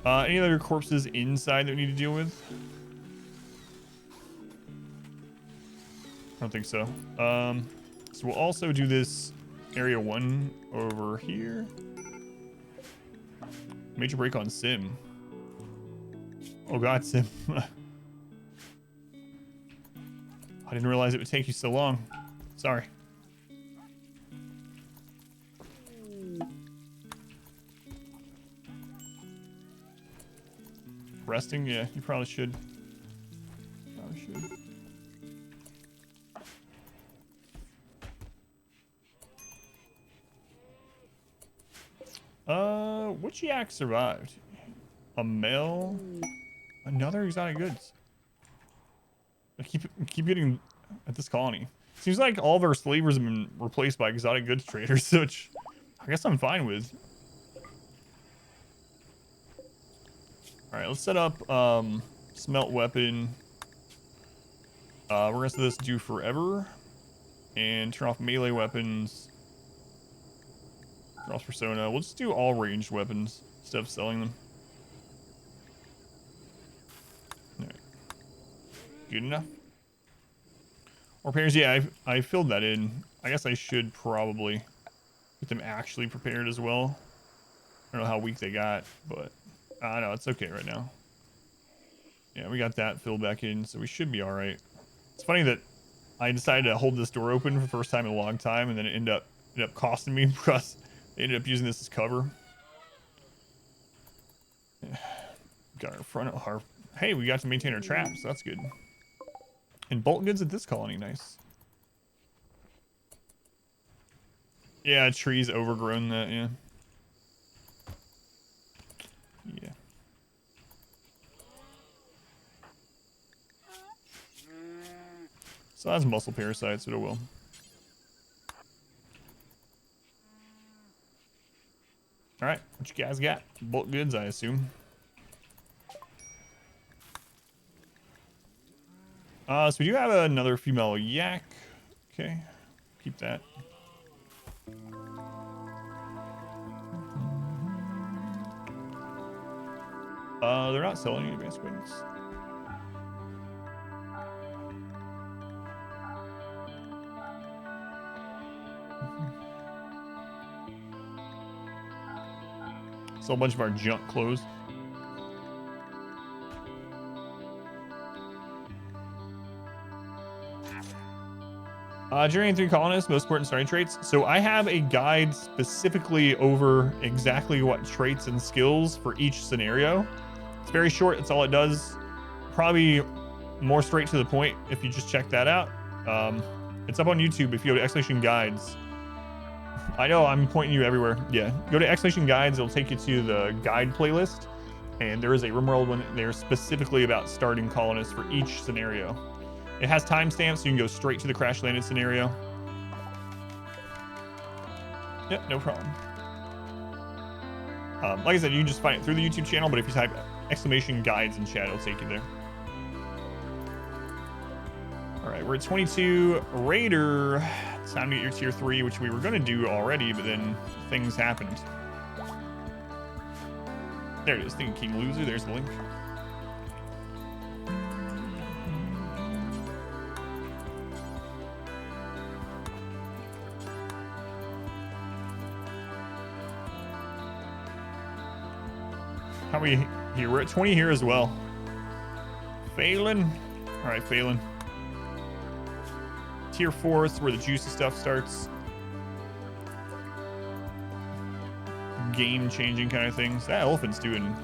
[SPEAKER 3] Any other corpses inside that we need to deal with? I don't think so. So we'll also do this area 1 over here. Major break on Sim. Oh god, Sim. I didn't realize it would take you so long. Sorry. Resting? Yeah, you probably should. Probably should. Which yak survived? A male? Another exotic goods. I keep getting at this colony. Seems like all of our slavers have been replaced by exotic goods traders, which I guess I'm fine with. Alright, let's set up smelt weapon. We're gonna set this do forever. And turn off melee weapons. Turn off persona. We'll just do all ranged weapons instead of selling them. Alright. Good enough. Or pairs, yeah, I filled that in. I guess I should probably get them actually prepared as well. I don't know how weak they got, but no, it's okay right now. Yeah, we got that filled back in, so we should be all right. It's funny that I decided to hold this door open for the first time in a long time, and then it ended up costing me because they ended up using this as cover. Yeah. Got our front of our. Hey, we got to maintain our traps. So that's good. And bolt goods at this colony, nice. Yeah, trees overgrown that. Yeah. Yeah. So that's muscle parasites, but it will. Alright, what you guys got? Bulk goods, I assume. So we do have another female yak. Okay, keep that. They're not selling any advanced weapons. So a bunch of our junk clothes. Journeying 3 colonists, most important starting traits. So I have a guide specifically over exactly what traits and skills for each scenario. It's very short. That's all it does. Probably more straight to the point if you just check that out. It's up on YouTube if you go to Exploration Guides. I know, I'm pointing you everywhere. Yeah, go to Exploration Guides. It'll take you to the guide playlist. And there is a RimWorld one there specifically about starting colonists for each scenario. It has timestamps, so you can go straight to the crash landed scenario. Yep, no problem. Like I said, you can just find it through the YouTube channel, but if you type exclamation guides in chat, it'll take you there. All right, we're at 22. Raider, it's time to get your tier 3, which we were going to do already, but then things happened. There it is, Thinking King Loser, there's the link. How are we here? We're at 20 here as well. Phelan. All right, Phelan. Tier 4 is where the juicy stuff starts. Game-changing kind of things. That elephant's doing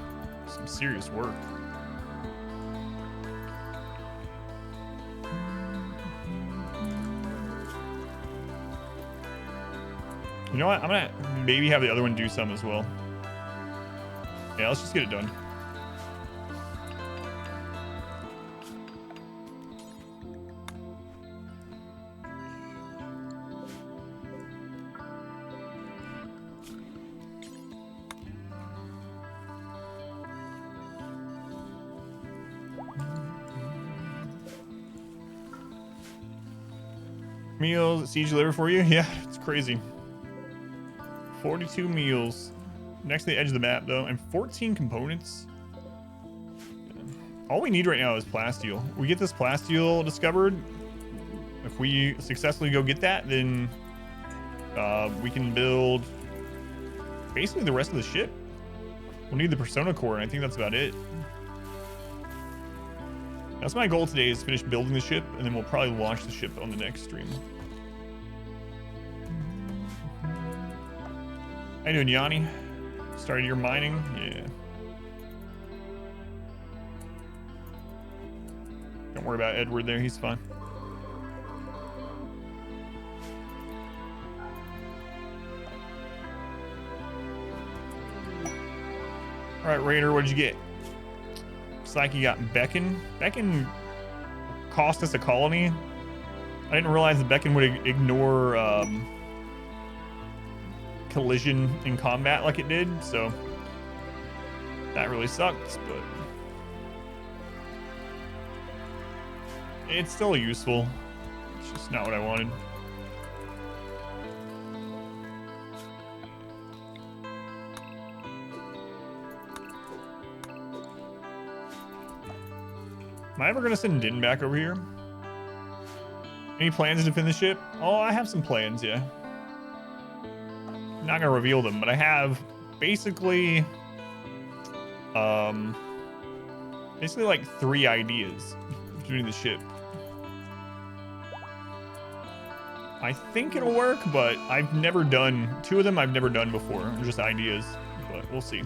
[SPEAKER 3] some serious work. You know what? I'm gonna maybe have the other one do some as well. Yeah, let's just get it done. Meals, Siege deliver for you? Yeah, it's crazy. 42 meals. Next to the edge of the map, though, and 14 components. All we need right now is plasteel. We get this plasteel discovered. If we successfully go get that, then we can build basically the rest of the ship. We'll need the persona core, and I think that's about it. That's my goal today, is finish building the ship, and then we'll probably launch the ship on the next stream. How you doing, Yanni? Started your mining? Yeah. Don't worry about Edward there, he's fine. Alright, Raider, what'd you get? Looks like you got Beacon. Beacon cost us a colony. I didn't realize that Beacon would ignore collision in combat like it did, so that really sucks, but it's still useful. It's just not what I wanted. Am I ever gonna send Din back over here? Any plans to defend the ship? Oh, I have some plans, yeah. I'm not gonna reveal them, but I have basically like 3 ideas for doing the ship. I think it'll work, but I've never done 2 of them. I've never done before. They're just ideas, but we'll see.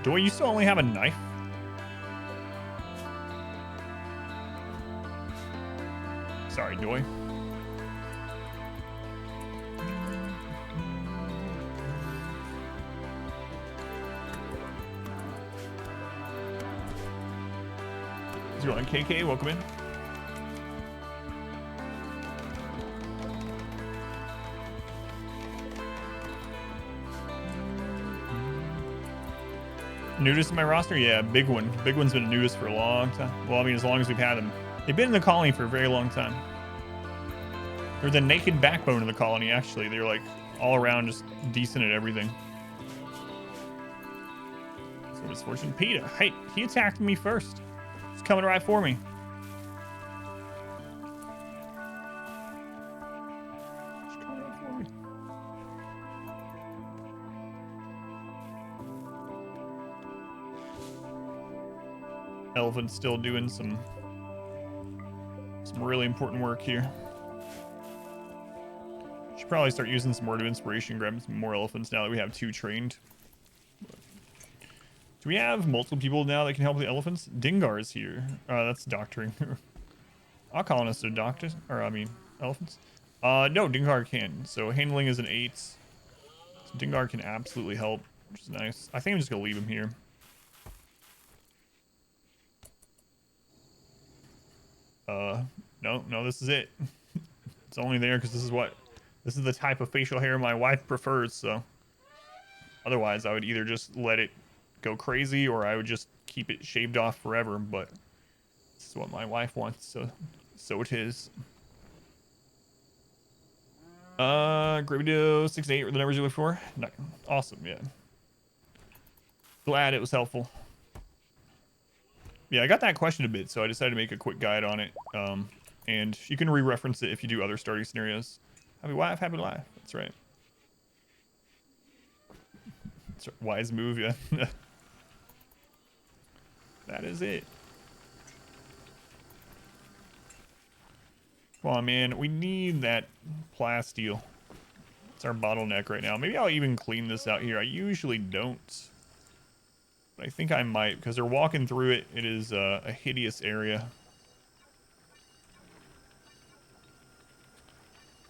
[SPEAKER 3] Do I used to only have a knife? Sorry, do I? Zero on KK, welcome in. Nudist in my roster? Yeah, big one. Big one's been a nudist for a long time. Well, I mean, as long as we've had them. They've been in the colony for a very long time. They're the naked backbone of the colony, actually. They're like all around just decent at everything. So misfortune. Peter, hey, he attacked me first. He's coming right for me. Elephant's still doing some really important work here. Should probably start using some word of inspiration, grabbing some more elephants now that we have 2 trained. Do we have multiple people now that can help the elephants? Dingar's here. That's doctoring. Our colonists are doctors, or I mean, elephants. No, Dingar can. So handling is an 8. So Dingar can absolutely help, which is nice. I think I'm just gonna leave him here. No, this is it. It's only there because this is the type of facial hair my wife prefers, so. Otherwise, I would either just let it go crazy or I would just keep it shaved off forever, but this is what my wife wants, so it is. Gravido 6-8 were the numbers you looked for? No, awesome, yeah. Glad it was helpful. Yeah, I got that question a bit, so I decided to make a quick guide on it. And you can re-reference it if you do other starting scenarios. Happy wife, happy life. That's right. That's right. Wise move, yeah. That is it. Come on, man. We need that plasteel. It's our bottleneck right now. Maybe I'll even clean this out here. I usually don't. But I think I might, because they're walking through it. It is a hideous area.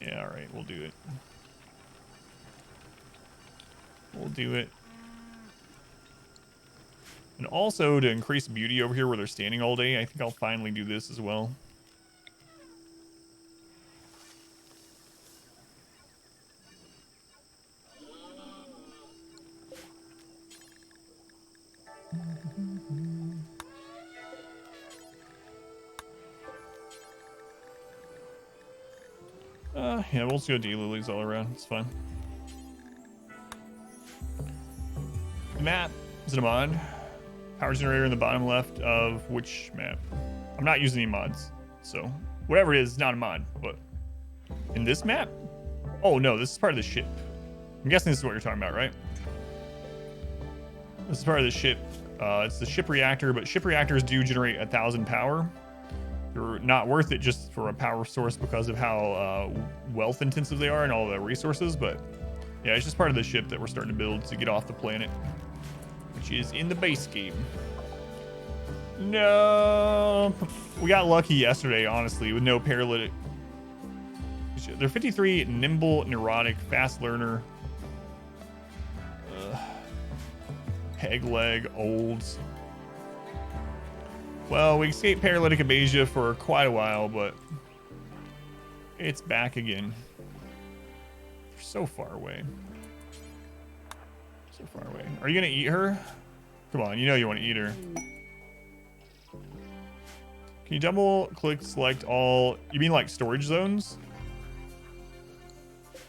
[SPEAKER 3] Yeah, alright. We'll do it. We'll do it. And also, to increase beauty over here where they're standing all day, I think I'll finally do this as well. Yeah, we'll just go D-lilies all around. It's fine. Map. Is it a mod? Power generator in the bottom left of which map? I'm not using any mods. So, whatever it is, it's not a mod. But in this map? Oh, no, this is part of the ship. I'm guessing this is what you're talking about, right? This is part of the ship. It's the ship reactor, but ship reactors do generate 1,000 power. They're not worth it just for a power source because of how wealth intensive they are and all the resources, but yeah, it's just part of the ship that we're starting to build to get off the planet, which is in the base game. No, we got lucky yesterday, honestly, with no paralytic. They're 53, nimble, neurotic, fast learner, peg leg, olds. Well, we escaped paralytic abasia for quite a while, but it's back again. They're so far away. So far away. Are you gonna eat her? Come on, you know you want to eat her. Can you double click select all? You mean like storage zones?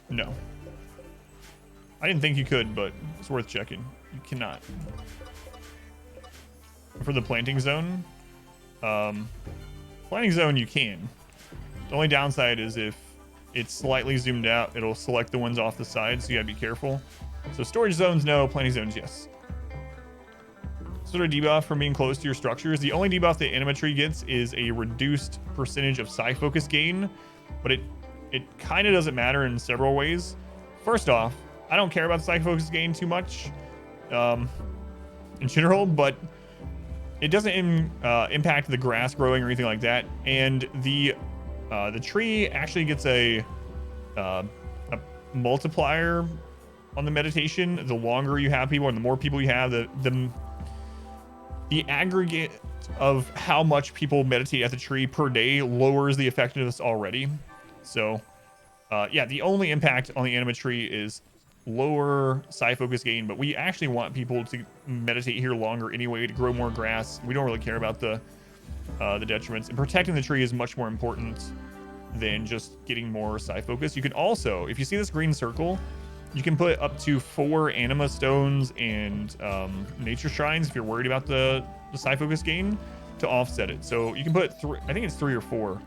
[SPEAKER 3] No. I didn't think you could, but it's worth checking. You cannot. For the planting zone, planting zone you can. The only downside is if it's slightly zoomed out, it'll select the ones off the side, so you gotta be careful. So storage zones, no. Planting zones, yes. Sort of debuff from being close to your structures. The only debuff the animatree gets is a reduced percentage of psi focus gain, but it kind of doesn't matter in several ways. First off, I don't care about psi focus gain too much in general, but it doesn't impact the grass growing or anything like that. And the tree actually gets a multiplier on the meditation. The longer you have people and the more people you have, the aggregate of how much people meditate at the tree per day lowers the effectiveness already. So yeah, the only impact on the animatree is lower psi focus gain, but we actually want people to meditate here longer anyway to grow more grass. We don't really care about the detriments, and protecting the tree is much more important than just getting more psi focus. You can also, if you see this green circle, you can put up to 4 anima stones and nature shrines if you're worried about the psi focus gain to offset it. So you can put I think it's 3 or 4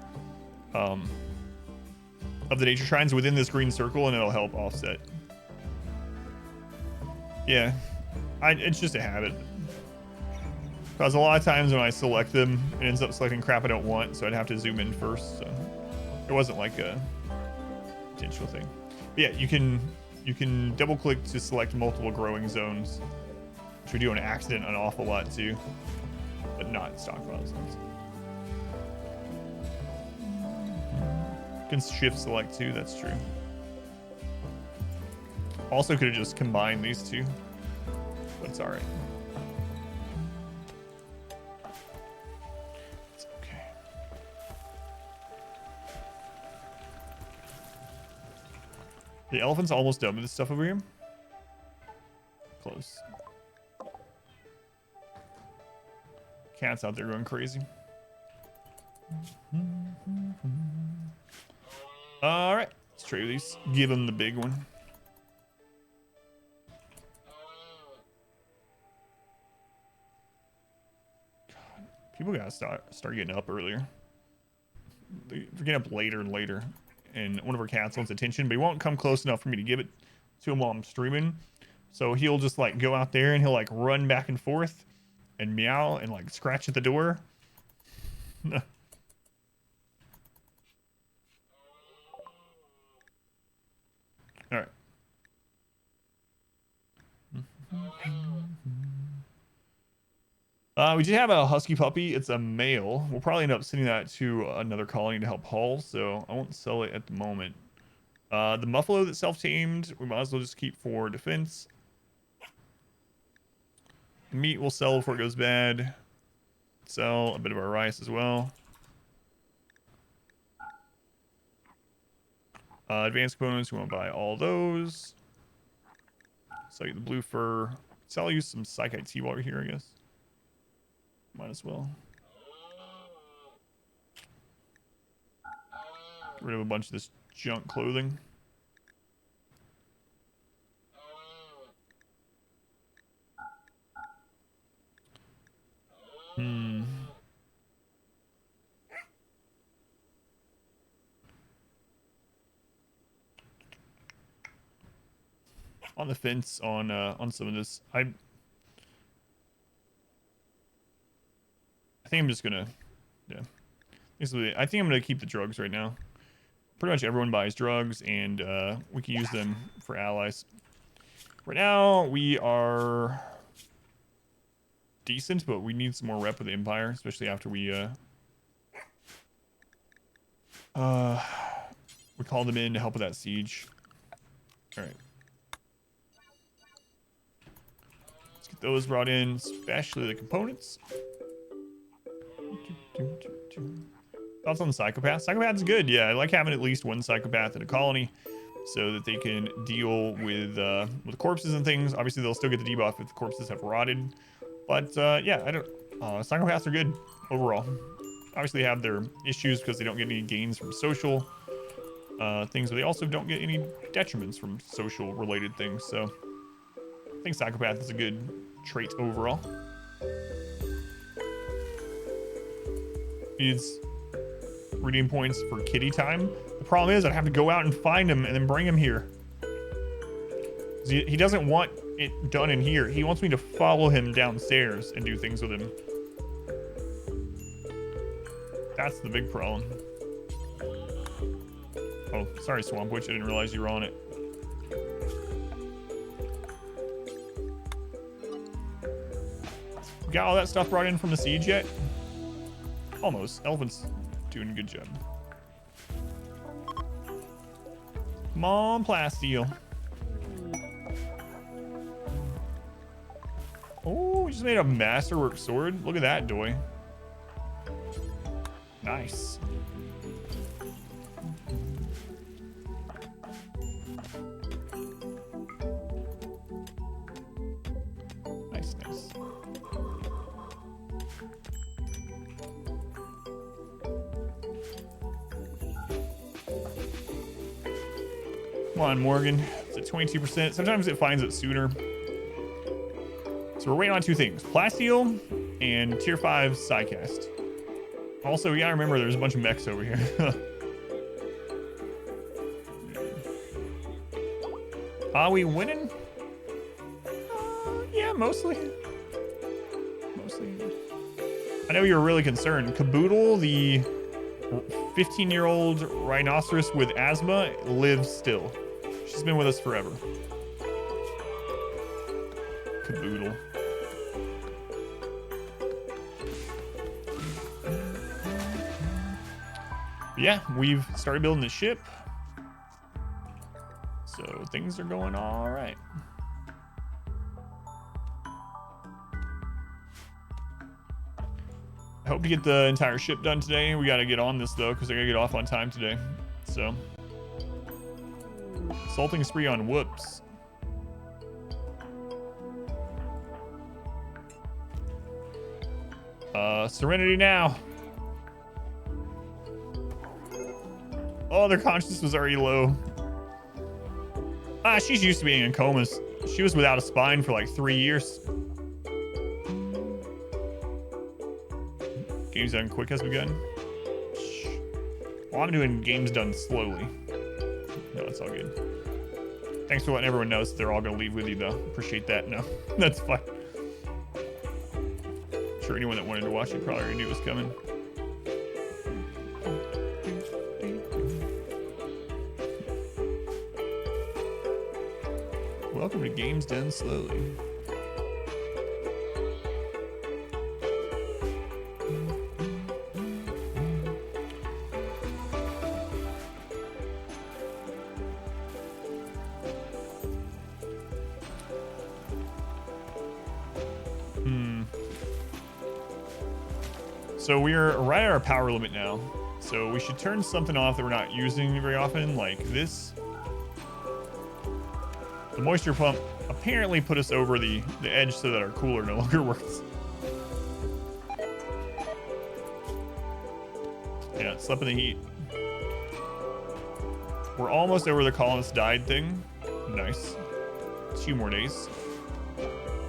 [SPEAKER 3] of the nature shrines within this green circle, and it'll help offset. Yeah, it's just a habit. Because a lot of times when I select them, it ends up selecting crap I don't want, so I'd have to zoom in first. So it wasn't like a intentional thing. But yeah, you can double click to select multiple growing zones, which we do on accident an awful lot too, but not stockpile zones. You can shift select too, that's true. Also could have just combined these two, but it's all right. It's okay. The elephant's almost done with this stuff over here. Close. Cat's out there going crazy. All right, let's trade these. Give him the big one. God, people gotta start getting up earlier. They're getting up later and later, and one of our cats wants attention, but he won't come close enough for me to give it to him while I'm streaming. So he'll just like go out there and he'll like run back and forth and meow and like scratch at the door. All right. We did have a husky puppy. It's a male. We'll probably end up sending that to another colony to help haul, so I won't sell it at the moment. The buffalo that's self-tamed, we might as well just keep for defense. Meat we'll sell before it goes bad. Sell a bit of our rice as well. Advanced components, we want to buy all those. Sell you the blue fur. Sell you some psychite tea while we're here, I guess. Might as well. Get rid of a bunch of this junk clothing. On the fence on some of this, I think I'm just gonna, yeah. Basically, I think I'm gonna keep the drugs right now. Pretty much everyone buys drugs, and we can use them for allies. Right now, we are decent, but we need some more rep with the Empire, especially after we called them in to help with that siege. All right. Let's get those brought in, especially the components. Thoughts on the psychopath? Psychopath's good, yeah. I like having at least one psychopath in a colony so that they can deal with corpses and things. Obviously, they'll still get the debuff if the corpses have rotted. But yeah, psychopaths are good overall. Obviously, they have their issues because they don't get any gains from social things, but they also don't get any detriments from social related things. So I think psychopath is a good trait overall. Needs redeem points for kitty time. The problem is I'd have to go out and find him and then bring him here. He doesn't want it done in here. He wants me to follow him downstairs and do things with him. That's the big problem. Oh, sorry, Swamp Witch. I didn't realize you were on it. Got all that stuff brought in from the siege yet? Almost. Elephant's doing a good job. Come on, Plasteel. Oh, we just made a masterwork sword. Look at that, doy. Nice. Nice, nice. Come on, Morgan. It's at 22%. Sometimes it finds it sooner. So we're waiting on two things. Plasteel and tier 5 Psycast. Also, you gotta remember there's a bunch of mechs over here. Are we winning? Yeah, mostly. Mostly. I know you were really concerned. Caboodle, the 15-year-old rhinoceros with asthma, lives still. She's been with us forever. Caboodle. Yeah, we've started building the ship. So things are going all right. I hope to get the entire ship done today. We got to get on this, though, because I got to get off on time today. So. Assaulting spree on whoops. Serenity now. Oh, their consciousness was already low. Ah, she's used to being in comas. She was without a spine for like 3 years. Games done quick has begun. Well, I'm doing games done slowly. No, it's all good. Thanks for letting everyone know that they're all gonna leave with you, though. Appreciate that. No, that's fine. I'm sure anyone that wanted to watch it probably already knew it was coming. Welcome to Games Done Slowly. So we're right at our power limit now. So we should turn something off that we're not using very often, like this. The moisture pump apparently put us over the edge so that our cooler no longer works. Yeah, slept in the heat. We're almost over the colonists died thing. Nice. 2 more days.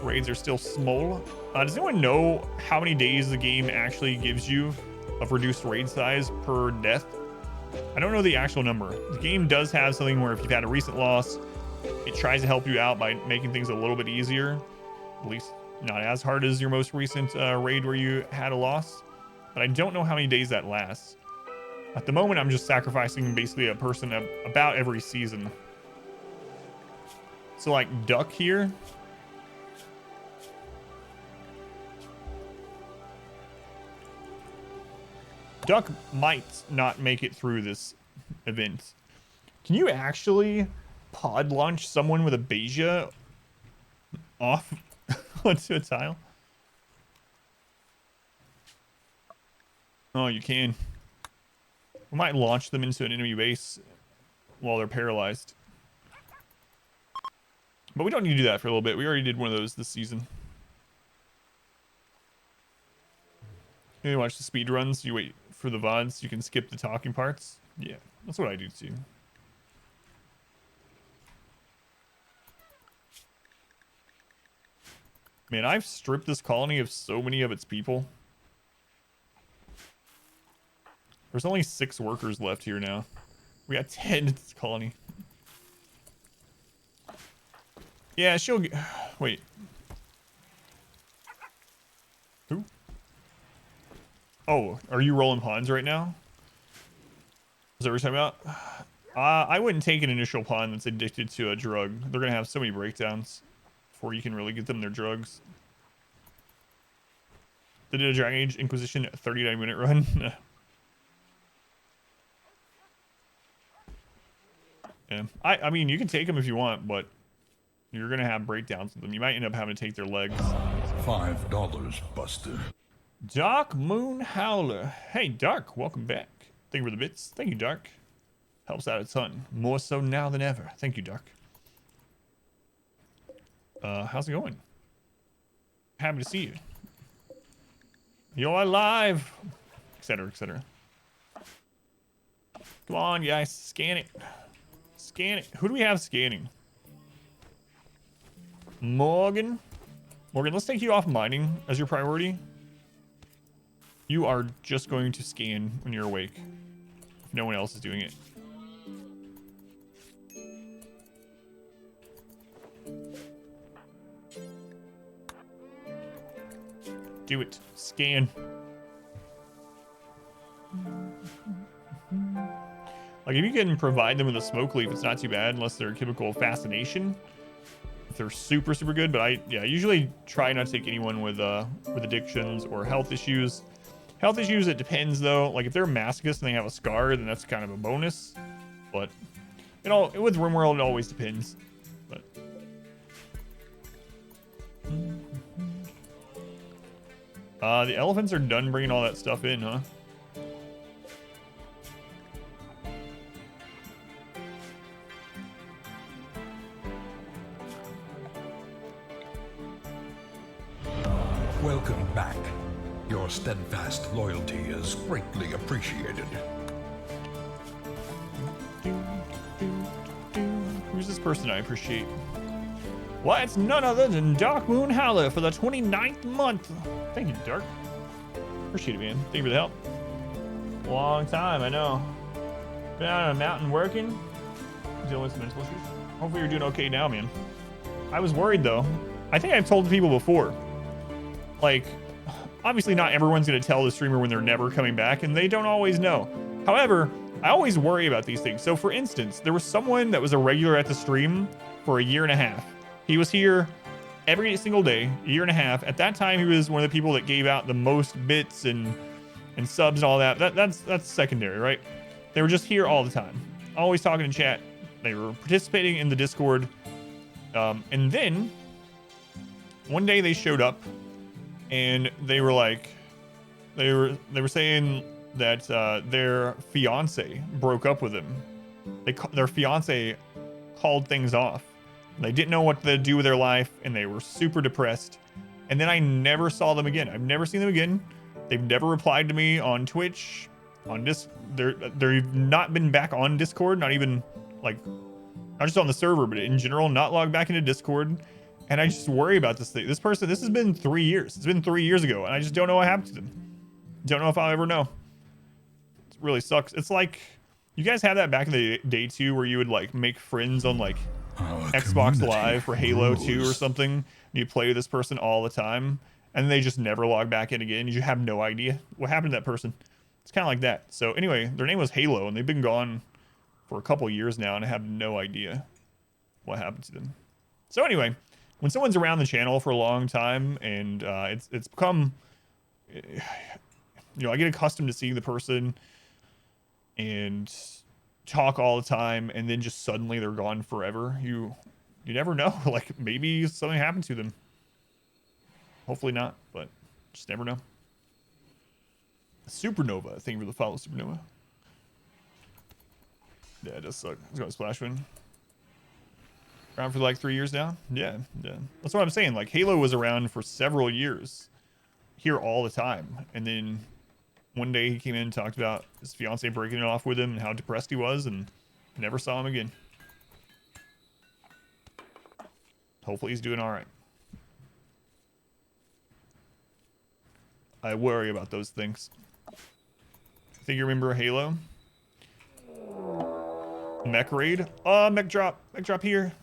[SPEAKER 3] Raids are still small. Does anyone know how many days the game actually gives you of reduced raid size per death? I don't know the actual number. The game does have something where if you've had a recent loss, it tries to help you out by making things a little bit easier. At least not as hard as your most recent raid where you had a loss. But I don't know how many days that lasts. At the moment, I'm just sacrificing basically a person about every season. So like Duck here. Duck might not make it through this event. Can you actually pod launch someone with a Beja off onto a tile? Oh, you can. We might launch them into an enemy base while they're paralyzed. But we don't need to do that for a little bit. We already did one of those this season. You watch the speed runs, you wait for the VODs, you can skip the talking parts. Yeah, that's what I do too. Man, I've stripped this colony of so many of its people. There's only 6 workers left here now. We got 10 in this colony. Yeah, she'll get... Wait. Who? Oh, are you rolling pawns right now? Is that what you're talking about? I wouldn't take an initial pawn that's addicted to a drug. They're going to have so many breakdowns before you can really get them their drugs. They did a Dragon Age Inquisition 39-minute run. Yeah. I mean, you can take them if you want, but you're going to have breakdowns with them. You might end up having to take their legs.
[SPEAKER 2] $5, Buster.
[SPEAKER 3] Dark Moon Howler. Hey, Dark, welcome back. Thank you for the bits. Thank you, Dark. Helps out a ton. More so now than ever. Thank you, Dark. How's it going? Happy to see you. You're alive. Etc., etc. Come on, guys. Scan it. Scan it. Who do we have scanning? Morgan. Morgan, let's take you off mining as your priority. You are just going to scan when you're awake. If no one else is doing it. Do it. Scan. Like, if you can provide them with a smoke leaf, it's not too bad, unless they're chemical fascination. If they're super, super good, but I usually try not to take anyone with addictions or health issues. Health issues, it depends, though. Like, if they're a masochist and they have a scar, then that's kind of a bonus. But, with RimWorld, it always depends. But... the elephants are done bringing all that stuff in, huh?
[SPEAKER 2] Welcome back. Your steadfast loyalty is greatly appreciated.
[SPEAKER 3] Who's this person I appreciate? Well, it's none other than Dark Moon Howler for the 29th month. Thank you, Dark. Appreciate it, man. Thank you for the help. Long time, I know. Been out on a mountain working. Dealing with some mental issues. Hopefully you're doing okay now, man. I was worried, though. I think I've told people before. Like, obviously not everyone's going to tell the streamer when they're never coming back, and they don't always know. However, I always worry about these things. So, for instance, there was someone that was a regular at the stream for a year and a half. He was here every single day, a year and a half. At that time, he was one of the people that gave out the most bits and subs and all that. That's secondary, right? They were just here all the time, always talking in chat. They were participating in the Discord. And then one day they showed up, and they were like, they were saying that their fiance broke up with them. Their fiance called things off. They didn't know what to do with their life, and they were super depressed. And then I never saw them again. I've never seen them again. They've never replied to me on Twitch, on they've not been back on Discord, not even like, not just on the server, but in general, not logged back into Discord. And I just worry about this thing. This has been 3 years. It's been 3 years ago, and I just don't know what happened to them. Don't know if I'll ever know. It really sucks. It's like, you guys had that back in the day too, where you would like make friends on like Xbox Live for Halo 2 or something, and you play with this person all the time, and they just never log back in again. You have no idea what happened to that person. It's kind of like that. So anyway, their name was Halo, and they've been gone for a couple years now, and I have no idea what happened to them. So anyway, when someone's around the channel for a long time, and it's become, I get accustomed to seeing the person and talk all the time, and then just suddenly they're gone forever. You never know. Like, maybe something happened to them. Hopefully not, but just never know. Supernova. Thank you for the follow, Supernova. Yeah, it does suck. It's going to splash win. Around for like 3 years now. Yeah. That's what I'm saying. Like, Halo was around for several years, here all the time, and then one day he came in and talked about his fiance breaking it off with him and how depressed he was, and never saw him again. Hopefully he's doing all right. I worry about those things. Think you remember Halo? Mech raid? Oh, mech drop. Mech drop here.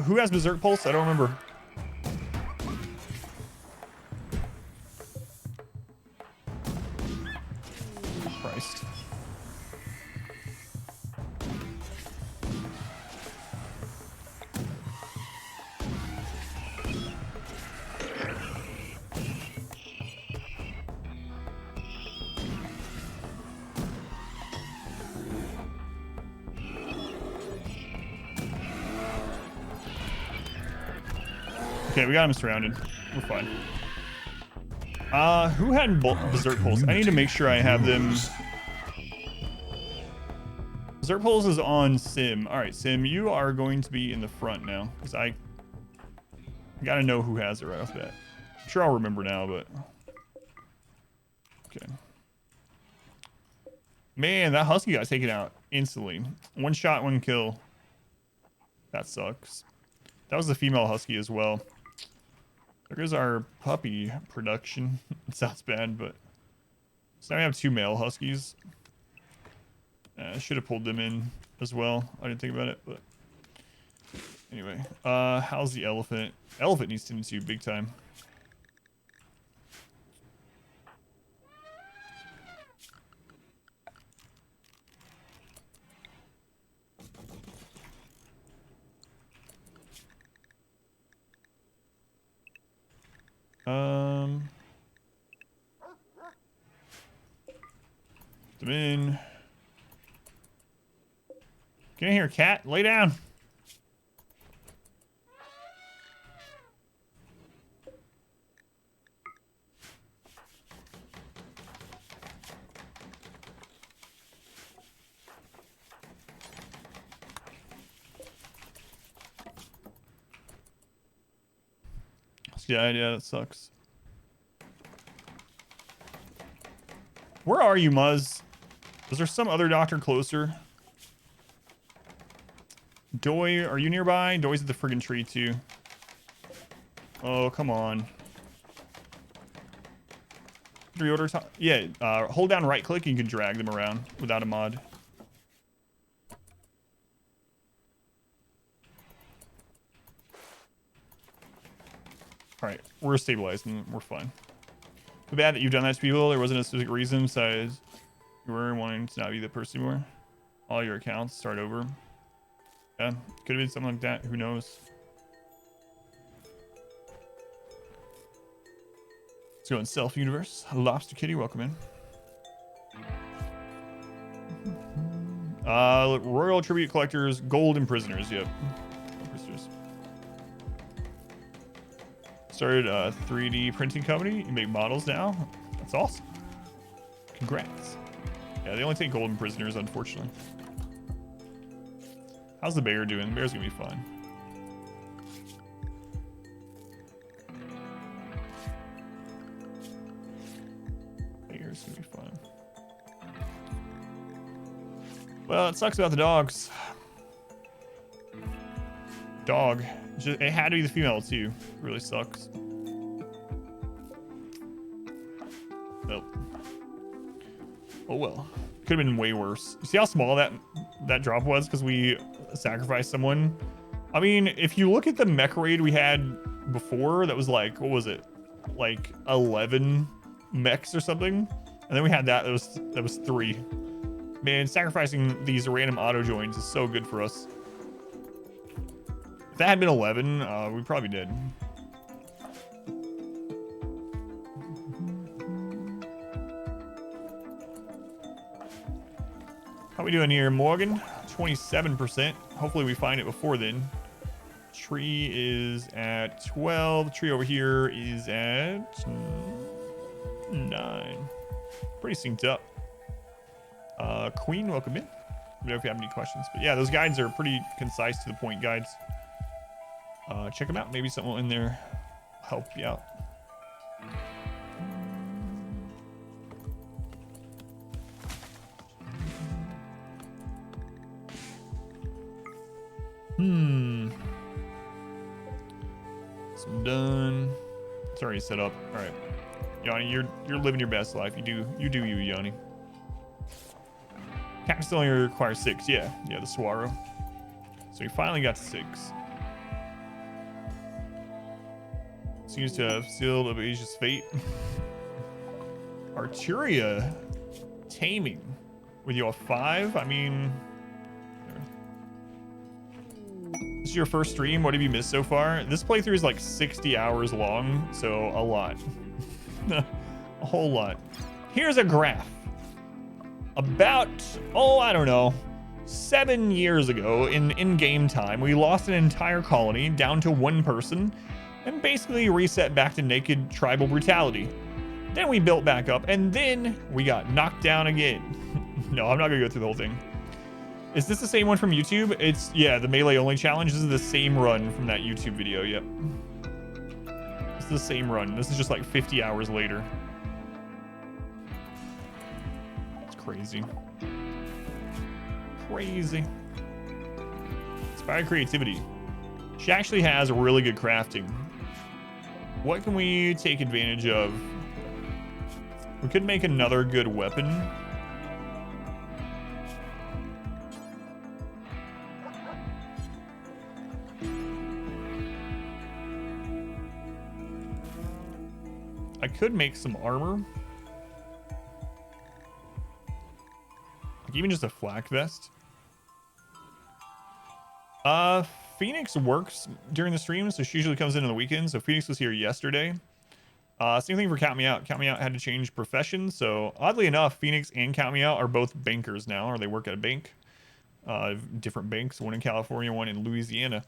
[SPEAKER 3] Who has Berserk Pulse? I don't remember. Christ. Okay, we got him surrounded. We're fine. Who had Berserk Pulse? I need to make sure I have them. Berserk Pulse is on Sim. All right, Sim, you are going to be in the front now, because I gotta know who has it right off the bat. I'm sure I'll remember now, but okay. Man, that Husky got taken out instantly. One shot, one kill. That sucks. That was the female Husky as well. There goes our puppy production. It sounds bad, but so now we have 2 male Huskies. I should have pulled them in as well. I didn't think about it, but Anyway, how's the elephant? Elephant needs tending to big time. Come in. Get in here, cat. Lay down. Yeah, that sucks. Where are you, Muzz? Is there some other doctor closer? Doy, are you nearby? Doy's at the friggin' tree, too. Oh, come on. Reorder time? Yeah, hold down right click and you can drag them around without a mod. Alright, we're stabilized and we're fine. Too bad that you've done that to people. There wasn't a specific reason besides you were wanting to not be the person you were. All your accounts start over. Yeah, could have been something like that. Who knows? Let's go in Self Universe. Lobster Kitty, welcome in. Royal Tribute Collectors, Golden Prisoners. Yep. Prisoners. Started a 3D printing company. You make models now. That's awesome. Congrats. Yeah, they only take Golden Prisoners, unfortunately. How's the bear doing? The bear's gonna be fine. Bear's gonna be fine. Well, it sucks about the dogs. Dog. It had to be the female, too. It really sucks. Nope. Oh, well. Could have been way worse. You see how small that drop was because we sacrificed someone? I mean, if you look at the mech raid we had before, that was like, what was it? Like 11 mechs or something? And then we had that was 3. Man, sacrificing these random auto joins is so good for us. If that had been 11, we probably did. How we doing here, Morgan? 27%. Hopefully we find it before then. Tree is at 12. Tree over here is at 9. Pretty synced up. Queen, welcome in. Let me know if you have any questions. But yeah, those guides are pretty concise, to the point guides. Check them out. Maybe something in there help you out. So I'm done. It's already set up. All right, Yanni, you're living your best life. You do you, Yanni. Cactus only requires 6. Yeah, the Swaro. So we finally got to 6. Seems to have sealed of Asia's fate. Arturia taming with you a 5. I mean, this is your first stream. What have you missed so far? This playthrough is like 60 hours long, so a lot. A whole lot. Here's a graph. About, I don't know, 7 years ago in game time, we lost an entire colony down to 1 person and basically reset back to naked tribal brutality. Then we built back up and then we got knocked down again. No, I'm not gonna go through the whole thing. Is this the same one from YouTube? It's, yeah, the melee only challenge. This is the same run from that YouTube video. Yep. This is the same run. This is just like 50 hours later. Crazy. Inspired creativity. She actually has really good crafting. What can we take advantage of? We could make another good weapon. I could make some armor. Like even just a flak vest. Phoenix works during the stream, so she usually comes in on the weekends. So Phoenix was here yesterday. Same thing for Count Me Out. Count Me Out had to change profession. So oddly enough, Phoenix and Count Me Out are both bankers now, or they work at a bank. Different banks, one in California, one in Louisiana.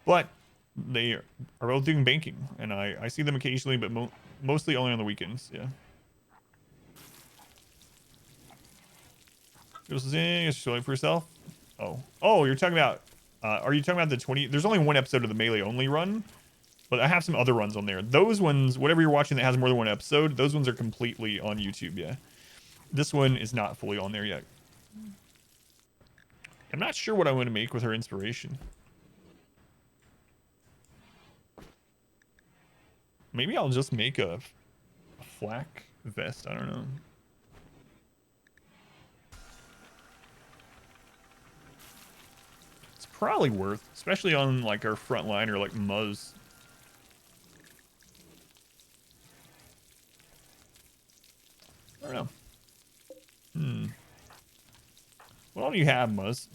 [SPEAKER 3] But they are both doing banking, and I see them occasionally, but mostly only on the weekends. Yeah. This is in. You're showing for yourself. Oh, you're talking about. Are you talking about the 20? There's only one episode of the Melee only run, but I have some other runs on there. Those ones, whatever you're watching that has more than one episode, those ones are completely on YouTube. Yeah. This one is not fully on there yet. I'm not sure what I want to make with her inspiration. Maybe I'll just make a flak vest. I don't know. It's probably worth, especially on like our front line or like Muzz. I don't know. What all do you have, Muzz?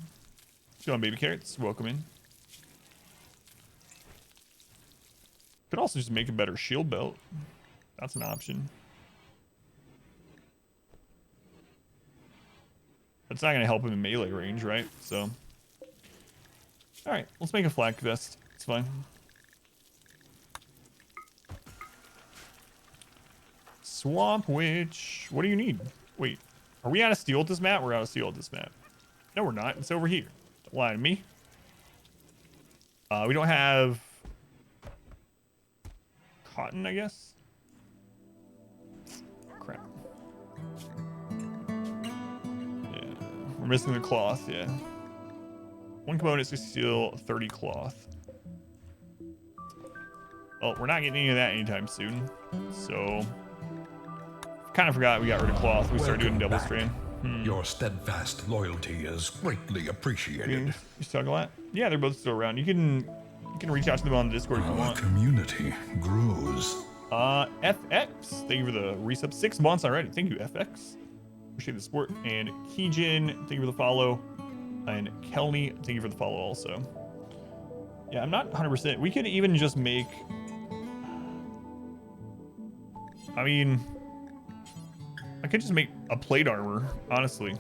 [SPEAKER 3] What's going on, baby carrots? Welcome in. Could also just make a better shield belt. That's an option. That's not going to help him in melee range, right? So, all right, let's make a flak vest. It's fine. Swamp Witch. What do you need? Wait, are we out of steel at this map? We're out of steel at this map. No, we're not. It's over here. Don't lie to me. We don't have cotton, I guess. Crap. Yeah, we're missing the cloth. Yeah. 1 component, 60 steel, 30 cloth. Well, we're not getting any of that anytime soon. So, kind of forgot we got rid of cloth. We started doing double strand.
[SPEAKER 2] Your steadfast loyalty is greatly appreciated.
[SPEAKER 3] You talk a lot? Yeah, they're both still around. You can reach out to them on the Discord if you
[SPEAKER 2] Our
[SPEAKER 3] want.
[SPEAKER 2] community grows.
[SPEAKER 3] FX, thank you for the resub. 6 months already. Thank you, FX. Appreciate the support. And Keijin, thank you for the follow. And Kelny, thank you for the follow also. Yeah, I'm not 100%. We could even just make... I mean... I could just make a plate armor, honestly.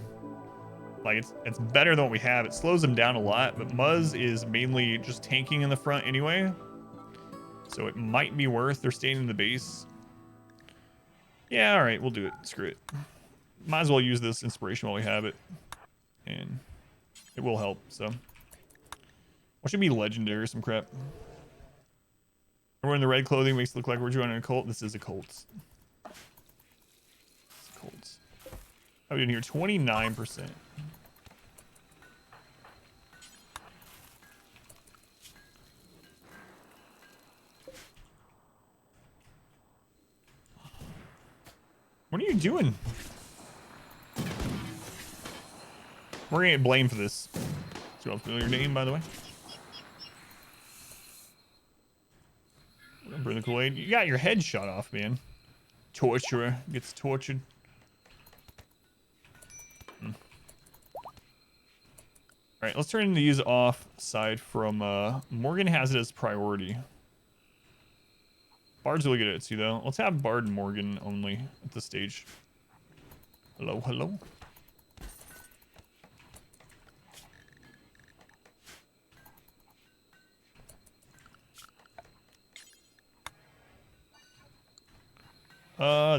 [SPEAKER 3] Like, it's better than what we have. It slows them down a lot, but Muzz is mainly just tanking in the front anyway. So it might be worth their staying in the base. Yeah, alright, we'll do it. Screw it. Might as well use this inspiration while we have it. And it will help, so. What should be legendary or some crap? We're in the red clothing, makes it look like we're joining a cult. This is a cult. Colts. How are we doing here? 29%. What are you doing? We're gonna get blamed for this. Do you want to fill your name, by the way? Bring the Kool-Aid. You got your head shot off, man. Torturer gets tortured. All right, let's turn these off aside from Morgan has it as priority. Bard's really good at it too, though. Let's have Bard and Morgan only at this stage. Hello, hello.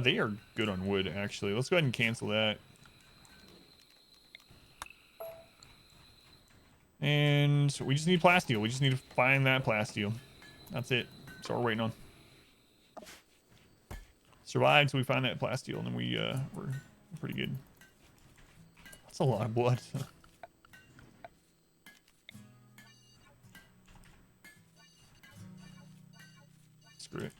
[SPEAKER 3] They are good on wood, actually. Let's go ahead and cancel that. And we just need plasteel. We just need to find that plasteel. That's it. That's what we're waiting on. Survive until we find that plasteel, and then we're pretty good. That's a lot of blood. Screw it.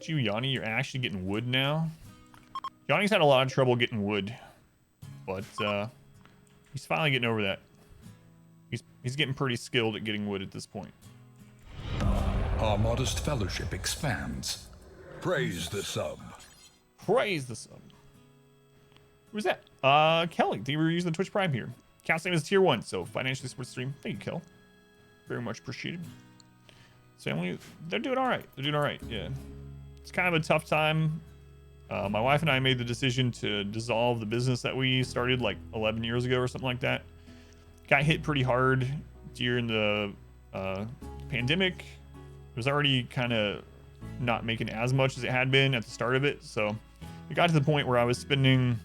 [SPEAKER 3] You, Yanni, you're actually getting wood now. Yanni's had a lot of trouble getting wood, but he's finally getting over that. He's getting pretty skilled at getting wood at this point.
[SPEAKER 2] Our modest fellowship expands. Praise the sub.
[SPEAKER 3] Praise the sub. Who's that? Kelly. Thank you for using the Twitch Prime here. Count's name is tier 1, so financially support stream. Thank you, Kel. Very much appreciated. So they're doing all right. They're doing all right. Yeah. It's kind of a tough time. My wife and I made the decision to dissolve the business that we started like 11 years ago or something like that. Got hit pretty hard during the pandemic. It was already kind of not making as much as it had been at the start of it. So it got to the point where I was spending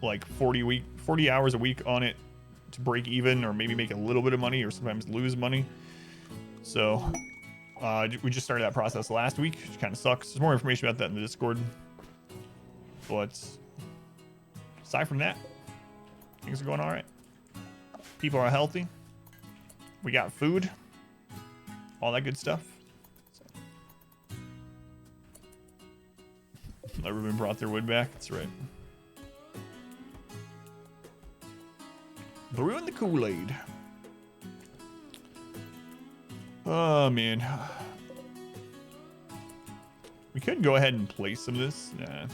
[SPEAKER 3] like 40 hours a week on it to break even, or maybe make a little bit of money, or sometimes lose money. So we just started that process last week, which kind of sucks. There's more information about that in the Discord. But aside from that, things are going all right. People are healthy. We got food. All that good stuff. So. Everyone brought their wood back. That's right. Brewing the Kool-Aid. Oh, man. We could go ahead and place some of this. Nah.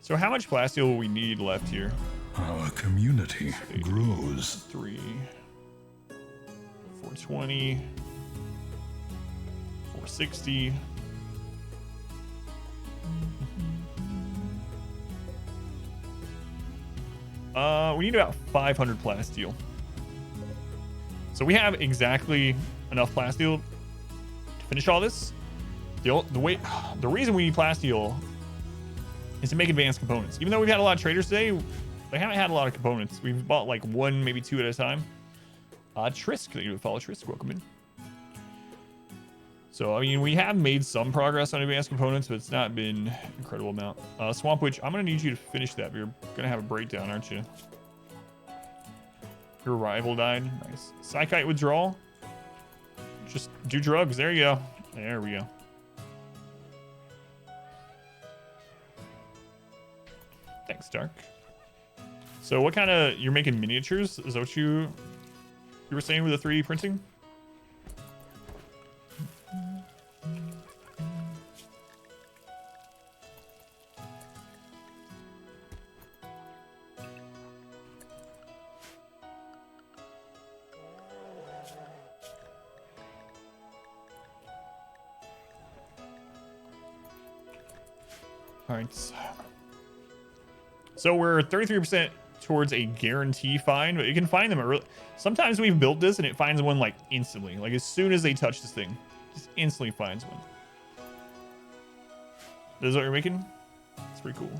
[SPEAKER 3] So how much plasteel will we need left here?
[SPEAKER 2] Our community grows.
[SPEAKER 3] 3, 420, 460. We need about 500 plasteel. So we have exactly enough plasteel to finish all this. The reason we need plasteel is to make advanced components. Even though we've had a lot of traders today, they haven't had a lot of components. We've bought like 1, maybe 2 at a time. Trisk, thank you to follow Trisk, welcome in. So, I mean, we have made some progress on advanced components, but it's not been an incredible amount. Swamp Witch, I'm going to need you to finish that. You're going to have a breakdown, aren't you? Your rival died. Nice. Psychite withdrawal. Just do drugs. There you go. There we go. Thanks, Dark. So what kind of... You're making miniatures? Is that what you were saying with the 3D printing? All right. So we're 33% towards a guarantee find, but you can find them early. Sometimes we've built this and it finds one like instantly. Like as soon as they touch this thing, just instantly finds one. This is what you're making? It's pretty cool.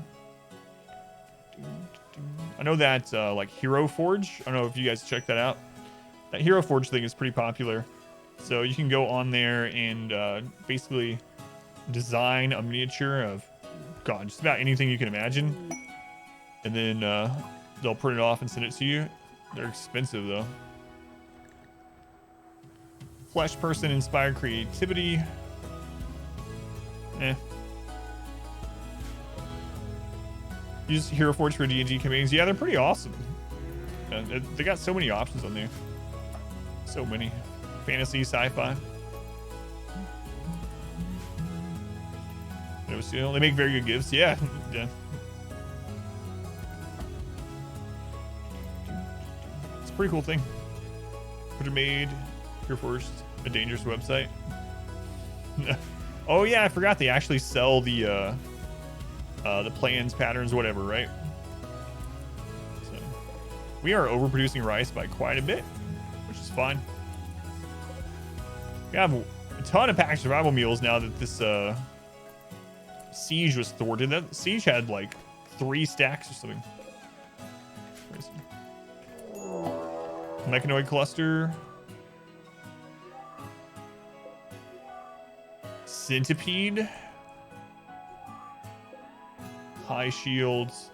[SPEAKER 3] I know that like Hero Forge. I don't know if you guys checked that out. That Hero Forge thing is pretty popular. So you can go on there and basically design a miniature of, God, just about anything you can imagine. And then they'll print it off and send it to you. They're expensive though. Flesh person inspired creativity. Use Hero Forge for D&D campaigns. Yeah, they're pretty awesome. They got so many options on there. So many. Fantasy, sci-fi. They make very good gifts. Yeah. Yeah. It's a pretty cool thing. Could have made Hero Forge a dangerous website. Oh yeah, I forgot they actually sell the plans, patterns, whatever, right? So we are overproducing rice by quite a bit, which is fine. We have a ton of packed survival meals now that this siege was thwarted. That siege had like 3 stacks or something. Crazy. Mechanoid cluster. Centipede. High shields.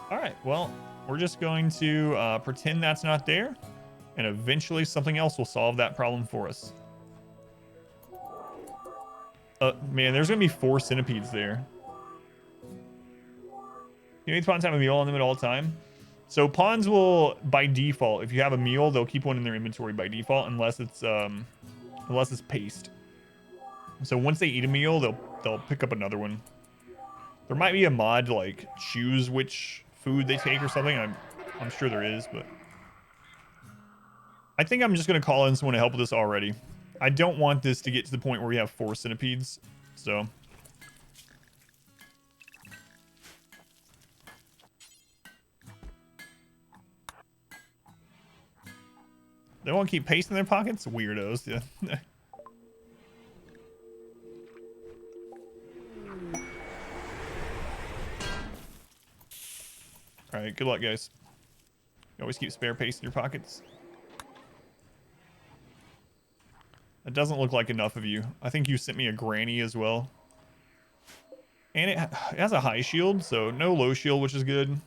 [SPEAKER 3] All right, well, we're just going to pretend that's not there, and eventually something else will solve that problem for us. Man, there's gonna be 4 centipedes there. You need to find time to meal on them at all time. So pawns will, by default, if you have a meal, they'll keep one in their inventory by default, unless it's paste. So once they eat a meal, they'll pick up another one. There might be a mod to like choose which food they take or something. I'm sure there is, but I think I'm just gonna call in someone to help with this already. I don't want this to get to the point where we have 4 centipedes, so. They won't keep paste in their pockets? Weirdos, yeah. Alright, good luck, guys. You always keep spare paste in your pockets. That doesn't look like enough of you. I think you sent me a granny as well. And it has a high shield, so no low shield, which is good.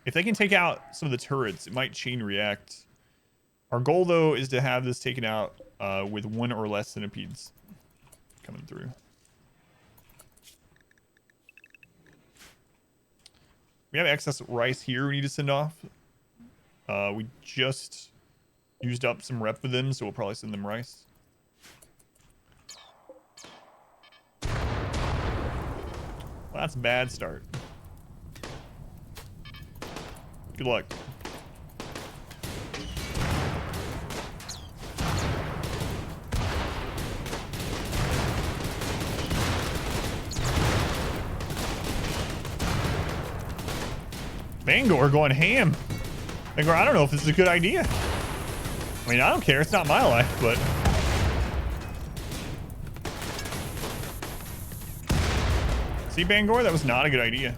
[SPEAKER 3] If they can take out some of the turrets, it might chain react. Our goal, though, is to have this taken out with 1 or less centipedes coming through. We have excess rice here we need to send off. We just used up some rep with them, so we'll probably send them rice. Well, that's a bad start. Good luck. Bangor going ham. Bangor, I don't know if this is a good idea. I mean, I don't care. It's not my life, but... See, Bangor? That was not a good idea.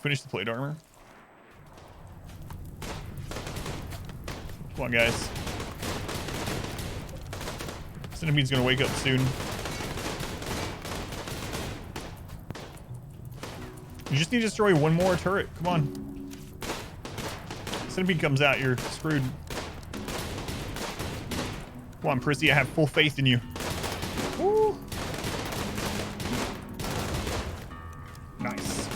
[SPEAKER 3] Finish the plate armor. Come on, guys. Centipede's gonna wake up soon. You just need to destroy 1 more turret. Come on. Centipede comes out, you're screwed. Come on, Prissy, I have full faith in you. Woo. Nice.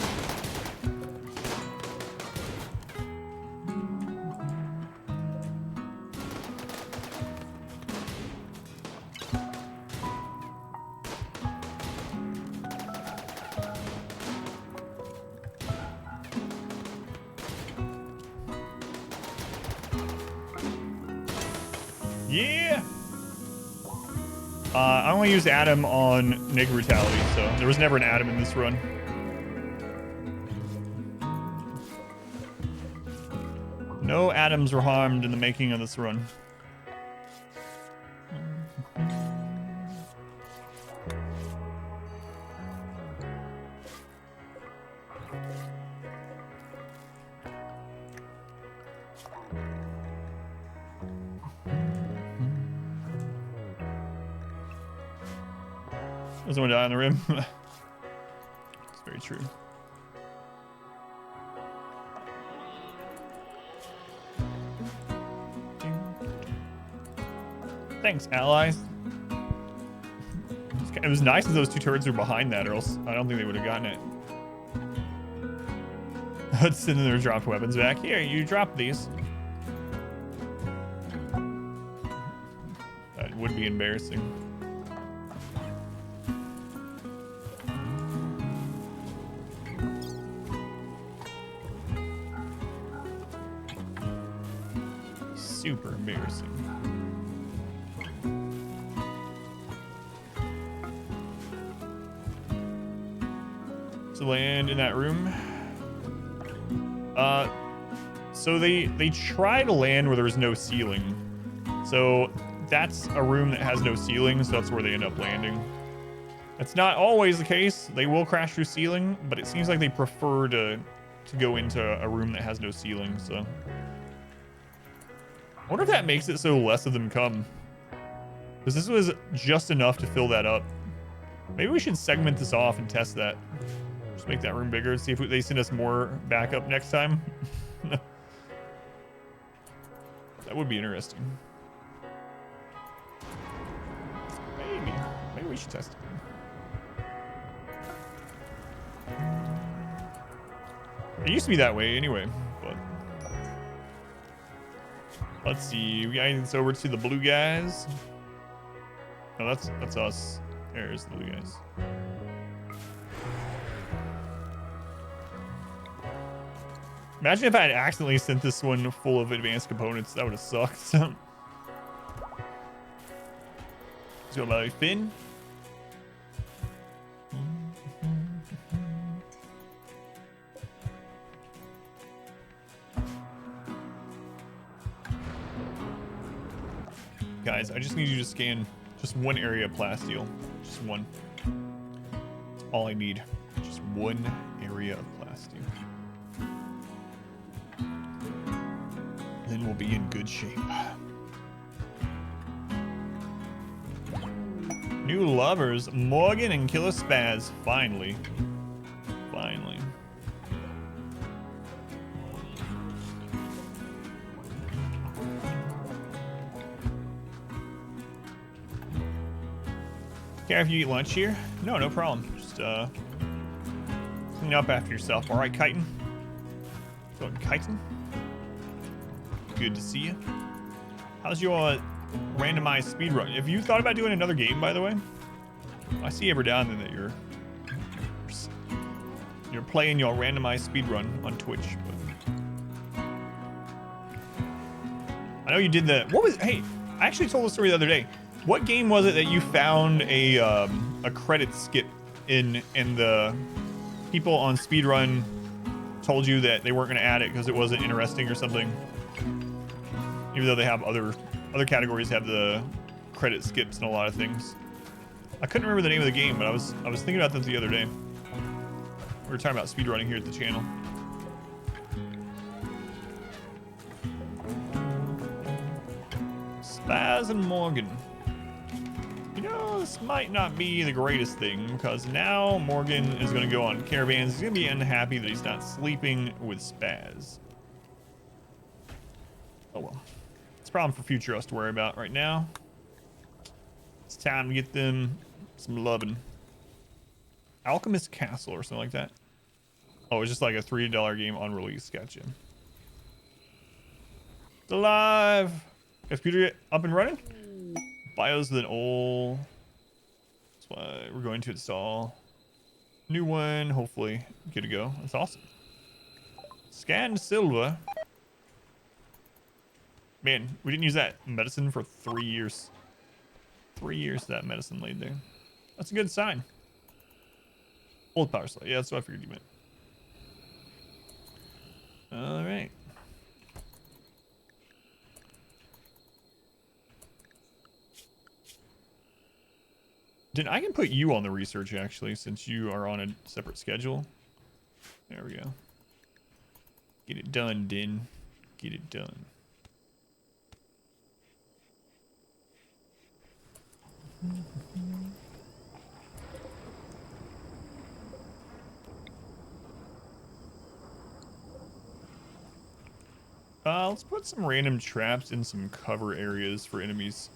[SPEAKER 3] Yeah! I only used Adam on Neg Brutality, so there was never an Adam in this run. No Adams were harmed in the making of this run. Doesn't want to die on the rim. It's very true. Thanks, allies. It was nice that those 2 turrets were behind that, or else I don't think they would have gotten it. Let's send their dropped weapons back. Here, you drop these. That would be embarrassing. Super embarrassing. To land in that room. So they try to land where there's no ceiling. So that's a room that has no ceiling, so that's where they end up landing. That's not always the case. They will crash through ceiling, but it seems like they prefer to go into a room that has no ceiling, so. I wonder if that makes it so less of them come. Because this was just enough to fill that up. Maybe we should segment this off and test that. Just make that room bigger, see if they send us more backup next time. That would be interesting. Hey, we should test it. It used to be that way anyway, but let's see. We got over to the blue guys. No, that's us. There's the blue guys. Imagine if I had accidentally sent this one full of advanced components. That would have sucked. Let's go about Finn. Guys, I just need you to scan just one area of plasteel. Just one. That's all I need. Just one area of plasteel. Then we'll be in good shape. New lovers, Morgan and Killer Spaz. Finally. Finally. Care if you eat lunch here? No, no problem. Just clean up after yourself. All right, Chitin. Going Chitin. Good to see you. How's your randomized speedrun? Have you thought about doing another game, by the way? I see every now and then that you're playing your randomized speedrun on Twitch. But I know you did the. What was? Hey, I actually told the story the other day. What game was it that you found a credit skip in, and the people on speedrun told you that they weren't going to add it because it wasn't interesting or something? Even though they have other categories have the credit skips and a lot of things. I couldn't remember the name of the game, but I was thinking about that the other day. We were talking about speedrunning here at the channel. Spaz and Morgan. You know, this might not be the greatest thing, because now Morgan is going to go on caravans. He's going to be unhappy that he's not sleeping with Spaz. Oh well. It's a problem for future us to worry about right now. It's time to get them some loving. Alchemist Castle or something like that. Oh, it's just like a $3 game on release. Gotcha. It's alive. Computer up and running. BIOS with an old. That's why we're going to install new one. Hopefully good to go. That's awesome. Scan silver. Man, we didn't use that medicine for 3 years. 3 years that medicine laid there. That's a good sign. Old power slide. Yeah, that's what I figured you meant. All right. Then I can put you on the research, actually, since you are on a separate schedule. There we go. Get it done, Din. Get it done. Let's put some random traps in some cover areas for enemies.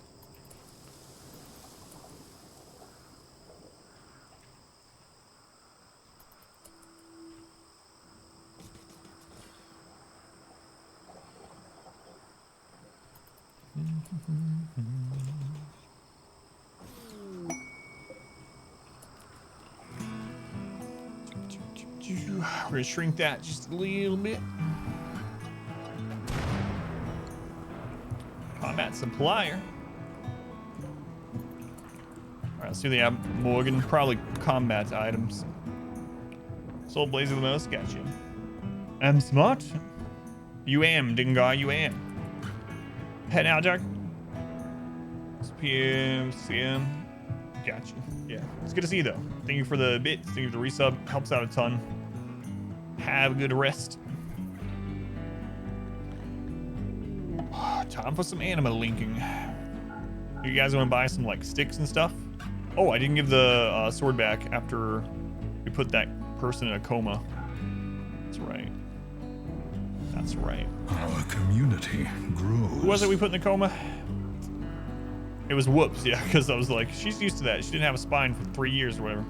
[SPEAKER 3] We're gonna shrink that just a little bit. Combat supplier. All right, let's see what they have. Morgan, probably combat items. Soul Blaze of the Most, gotcha. I'm smart. You am, Dingar, you am. Head out, Jack. PM, CM. Gotcha. Yeah, it's good to see you though. Thank you for the bits. Thank you for the resub. Helps out a ton. Have a good rest. Time for some anima linking. You guys want to buy some like sticks and stuff? Oh, I didn't give the sword back after we put that person in a coma. That's right. That's right.
[SPEAKER 2] Our community grows.
[SPEAKER 3] Who was it we put in the coma? It was whoops, yeah, because I was like, she's used to that. She didn't have a spine for 3 years or whatever.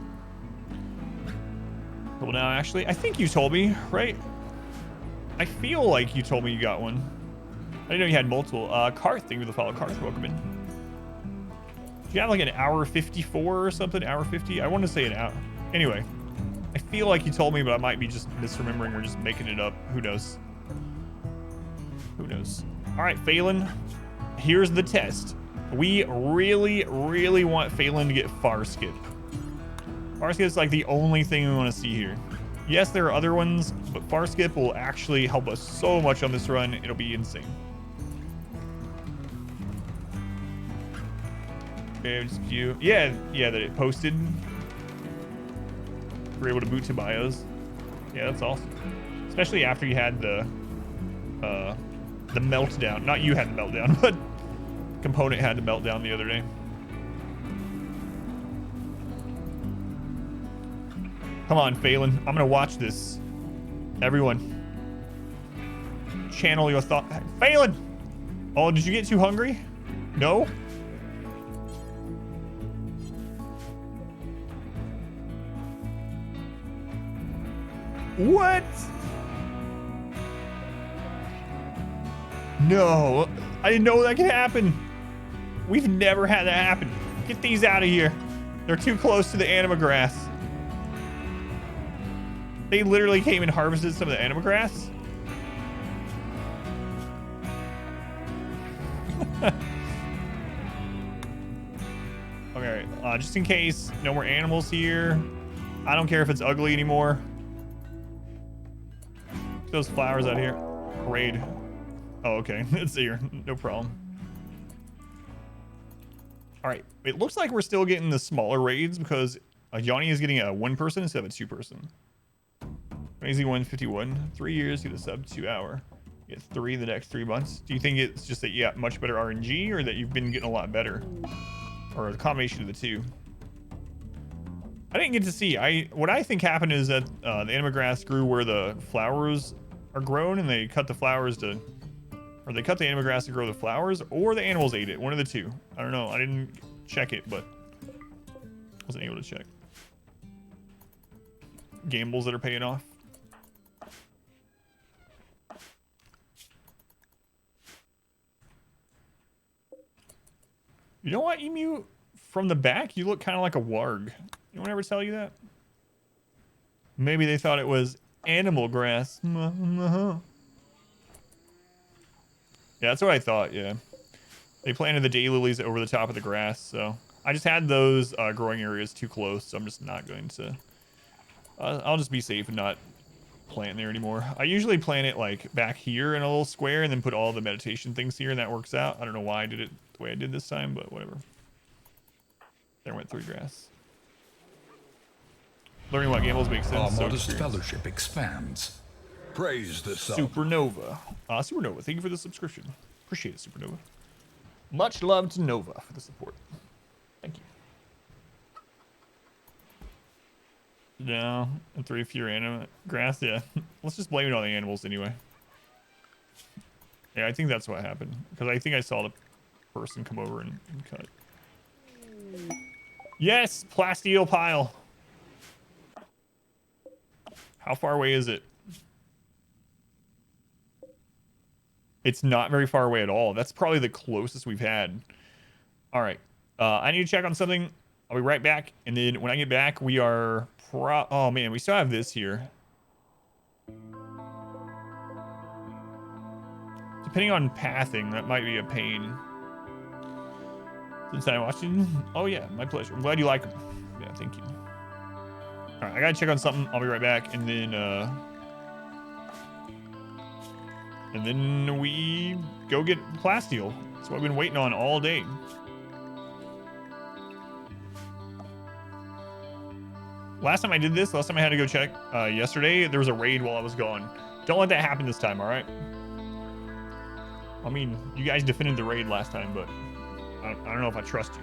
[SPEAKER 3] Well, now, actually, I think you told me, right? I feel like you told me you got one. I didn't know you had multiple. Karth, thank you for the follow. Karth, welcome in. Do you have like an hour 54 or something? Hour 50? I want to say an hour. Anyway, I feel like you told me, but I might be just misremembering or just making it up. Who knows? Who knows? All right, Phelan, here's the test. We really, really want Phelan to get far skip. Far skip is like the only thing we want to see here. Yes, there are other ones, but far skip will actually help us so much on this run. It'll be insane. Okay, just view. Yeah, that it posted. We're able to boot to bios. Yeah, that's awesome. Especially after you had the meltdown. Not you had the meltdown, but Component had the meltdown the other day. Come on, Phelan. I'm gonna watch this. Everyone, channel your thought. Phelan! Oh, did you get too hungry? No? What? No, I didn't know that could happen. We've never had that happen. Get these out of here. They're too close to the anima grass. They literally came and harvested some of the anima grass. Okay, just in case, no more animals here. I don't care if it's ugly anymore. Those flowers out here. Raid. Oh, okay. It's here. No problem. All right. It looks like we're still getting the smaller raids because Johnny is getting a 1-person instead of a 2-person. Crazy 151. 3 years, get a sub 2 hour. Get 3 the next 3 months. Do you think it's just that you got much better RNG or that you've been getting a lot better? Or a combination of the two? I didn't get to see. What I think happened is that the anima grass grew where the flowers are grown and they cut the flowers to... Or they cut the anima grass to grow the flowers, or the animals ate it. One of the two. I don't know. I didn't check it, but wasn't able to check. Gambles that are paying off. You know what, Emu? From the back, you look kind of like a warg. Anyone ever tell you that? Maybe they thought it was animal grass. Yeah, that's what I thought, yeah. They planted the daylilies over the top of the grass, so... I just had those growing areas too close, so I'm just not going to... I'll just be safe and not plant there anymore. I usually plant it, like, back here in a little square and then put all the meditation things here, and that works out. I don't know why I did it the way I did this time, but whatever. There went 3 grass. Learning what gambles makes sense.
[SPEAKER 2] Our modest fellowship expands. Praise the sun.
[SPEAKER 3] Supernova. Supernova, thank you for the subscription. Appreciate it, Supernova. Much love to Nova for the support. Thank you. No, and 3 fewer anima grass. Yeah, let's just blame it on the animals anyway. Yeah, I think that's what happened because I think I saw the person come over and cut. Yes, plasteel pile. How far away is it? It's not very far away at all. That's probably the closest we've had. All right. I need to check on something. I'll be right back. And then when I get back, we are... Oh, man. We still have this here. Depending on pathing, that might be a pain. Since I'm watching... Oh, yeah. My pleasure. I'm glad you like them. Yeah, thank you. All right. I got to check on something. I'll be right back. And then... And then we go get plasteel. That's what I've been waiting on all day. Last time I did this, last time I had to go check yesterday, there was a raid while I was gone. Don't let that happen this time, all right? I mean, you guys defended the raid last time, but I don't know if I trust you.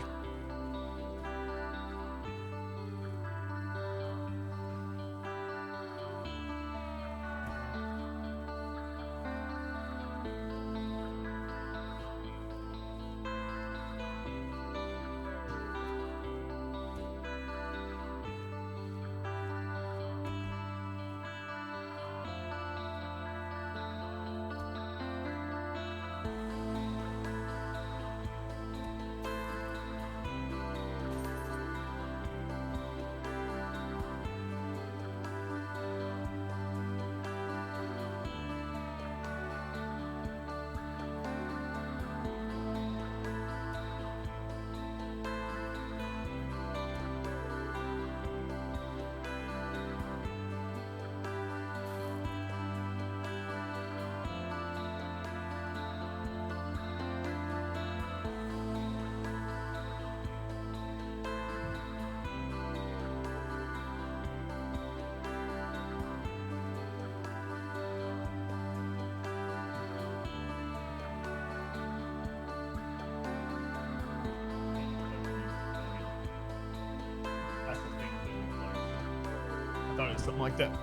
[SPEAKER 3] something like that.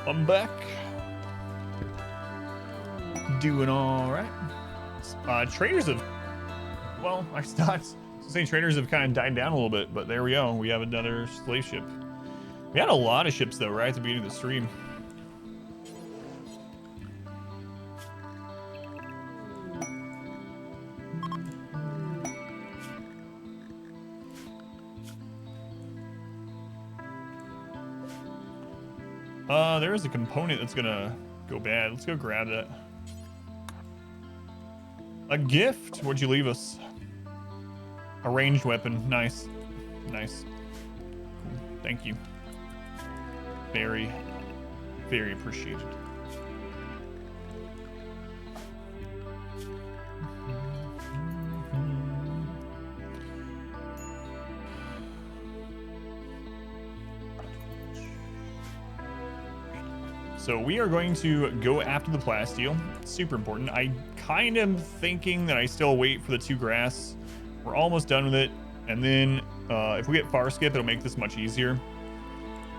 [SPEAKER 3] I'm back. Doing all right. Traders have, well, I thought saying traders have kind of died down a little bit, but there we go. We have another slave ship. We had a lot of ships though, right at the beginning of the stream. There is a component that's gonna go bad. Let's go grab that. A gift? What'd you leave us? A ranged weapon. Nice. Nice. Cool. Thank you. Very, very appreciated. So we are going to go after the plasteel. Super important. I kind of thinking that I still wait for the 2 grass. We're almost done with it. And then if we get far skip, it'll make this much easier.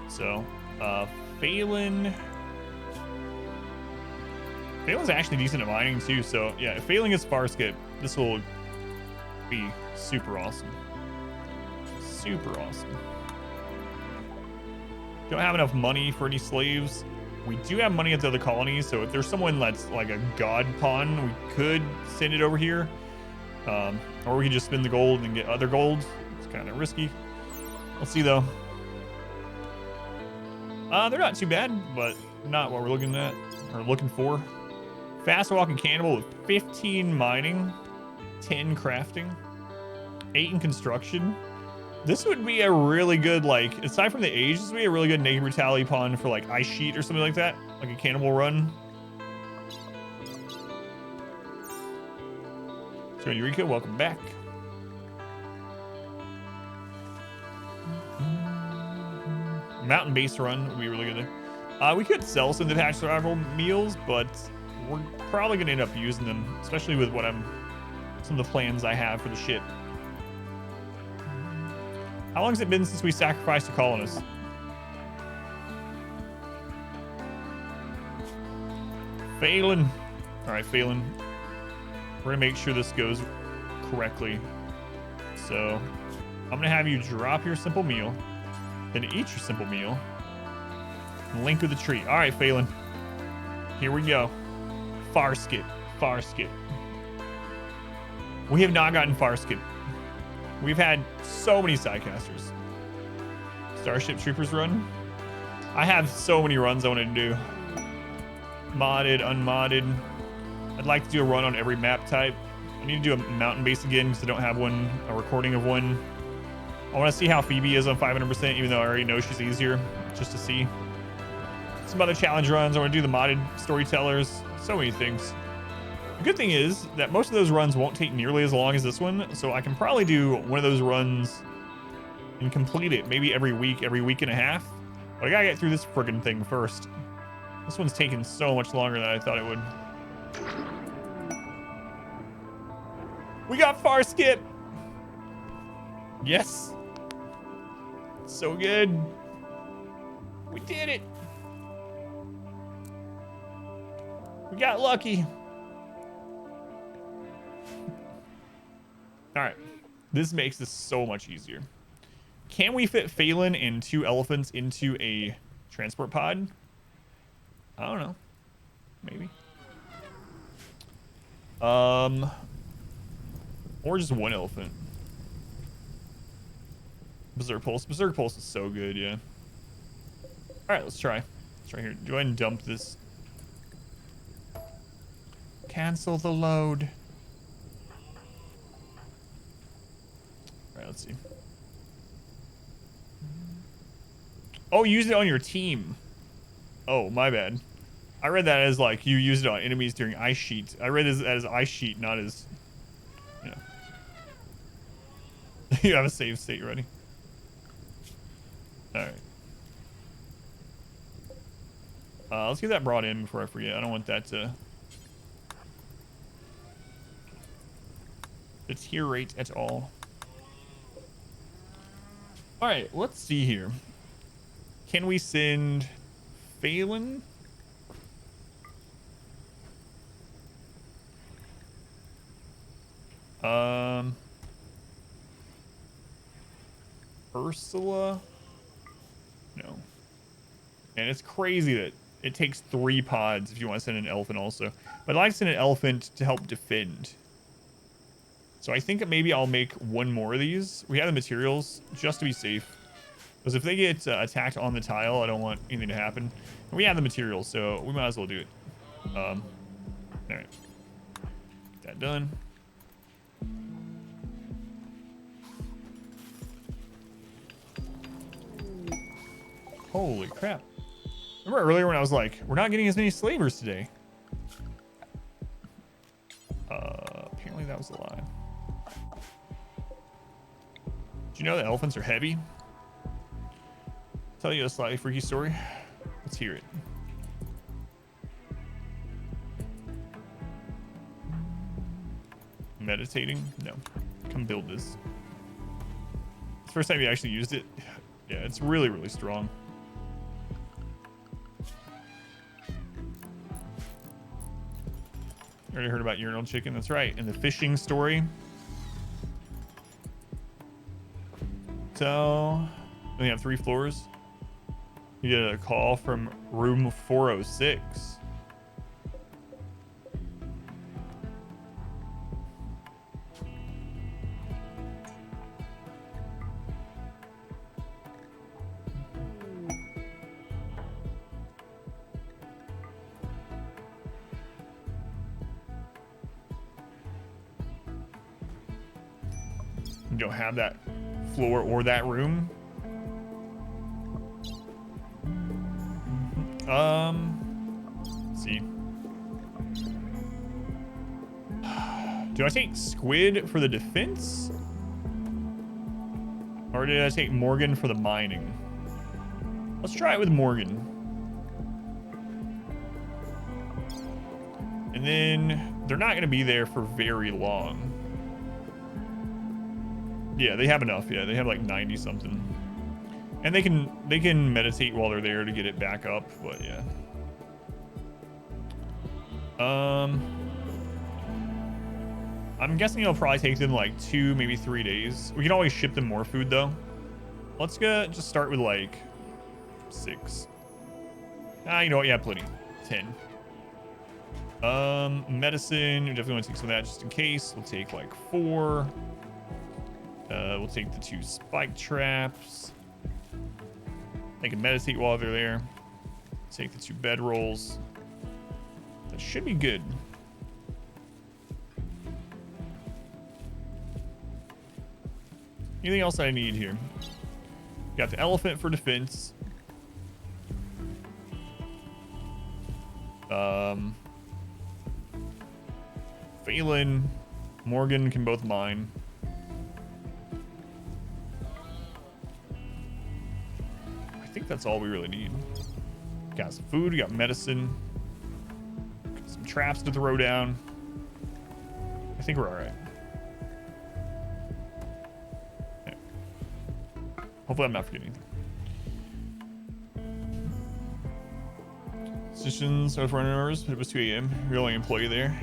[SPEAKER 3] So Phelan. Phelan's actually decent at mining too. So yeah, if Phelan gets far skip, this will be super awesome. Super awesome. Don't have enough money for any slaves. We do have money at the other colonies, so if there's someone that's like a god pawn, we could send it over here. Or we can just spend the gold and get other gold. It's kind of risky. Let's see though. They're not too bad, but not what we're looking at or looking for. Fast walking cannibal with 15 mining, 10 crafting, 8 in construction. This would be a really good, like, aside from the age, this would be a really good naked brutality pawn for like ice sheet or something like that, like a cannibal run. So Eureka, welcome back. Mountain base run would be really good there. We could sell some detached survival meals, but we're probably gonna end up using them, especially with what some of the plans I have for the ship. How long has it been since we sacrificed a colonist? Phelan. All right, Phelan. We're gonna make sure this goes correctly. So I'm gonna have you drop your simple meal, then eat your simple meal, and link with the tree. All right, Phelan. Here we go. Far skip. Far skip. We have not gotten far skip. We've had so many sidecasters. Starship Troopers run. I have so many runs I want to do. Modded, unmodded. I'd like to do a run on every map type. I need to do a mountain base again because I don't have one, a recording of one. I want to see how Phoebe is on 500%, even though I already know she's easier, just to see. Some other challenge runs. I want to do the modded storytellers. So many things. The good thing is that most of those runs won't take nearly as long as this one, so I can probably do one of those runs and complete it maybe every week and a half. But I gotta get through this friggin' thing first. This one's taking so much longer than I thought it would. We got far skip! Yes! So good. We did it! We got lucky. All right, this makes this so much easier. Can we fit Phelan and 2 elephants into a transport pod? I don't know. Maybe. Or just 1 elephant. Berserk Pulse. Berserk Pulse is so good, yeah. All right, let's try. Let's try here. Go ahead and dump this. Cancel the load. All right, let's see. Oh, use it on your team. Oh, my bad. I read that as like you used it on enemies during ice sheet. I read it as ice sheet, not as, you know. You have a save state ready. All right. Let's get that brought in before I forget. I don't want that to deteriorate at all. All right, let's see here. Can we send Phelan? Ursula? No. And it's crazy that it takes 3 pods if you want to send an elephant also. But I'd like to send an elephant to help defend. So I think maybe I'll make 1 more of these. We have the materials just to be safe. Because if they get attacked on the tile, I don't want anything to happen. And we have the materials, so we might as well do it. All right. Get that done. Holy crap. Remember earlier when I was like, we're not getting as many slavers today? Apparently that was a lie. Do you know that elephants are heavy? Tell you a slightly freaky story. Let's hear it. Meditating? No. Come build this. It's the first time you actually used it. Yeah, it's really, really strong. Already heard about urinal chicken. That's right. In the fishing story. So, we have 3 floors. You get a call from room 406. You don't have that floor or that room. Let's see. Do I take Squid for the defense? Or did I take Morgan for the mining? Let's try it with Morgan. And then they're not going to be there for very long. Yeah, they have enough. Yeah, they have like 90 something. And they can meditate while they're there to get it back up, but yeah. I'm guessing it'll probably take them like 2, maybe 3 days. We can always ship them more food though. Let's just start with like 6. You know what? Yeah, plenty. 10. Medicine. We definitely want to take some of that just in case. We'll take like 4. We'll take the 2 spike traps. They can meditate while they're there. Take the 2 bed rolls. That should be good. Anything else I need here? Got the elephant for defense. Phelan, Morgan can both mine. I think that's all we really need. Got some food, we got medicine. Got some traps to throw down. I think we're all right. Okay. Hopefully I'm not forgetting anything. Positions, so for hours, it was 2 a.m. You're the only employee there.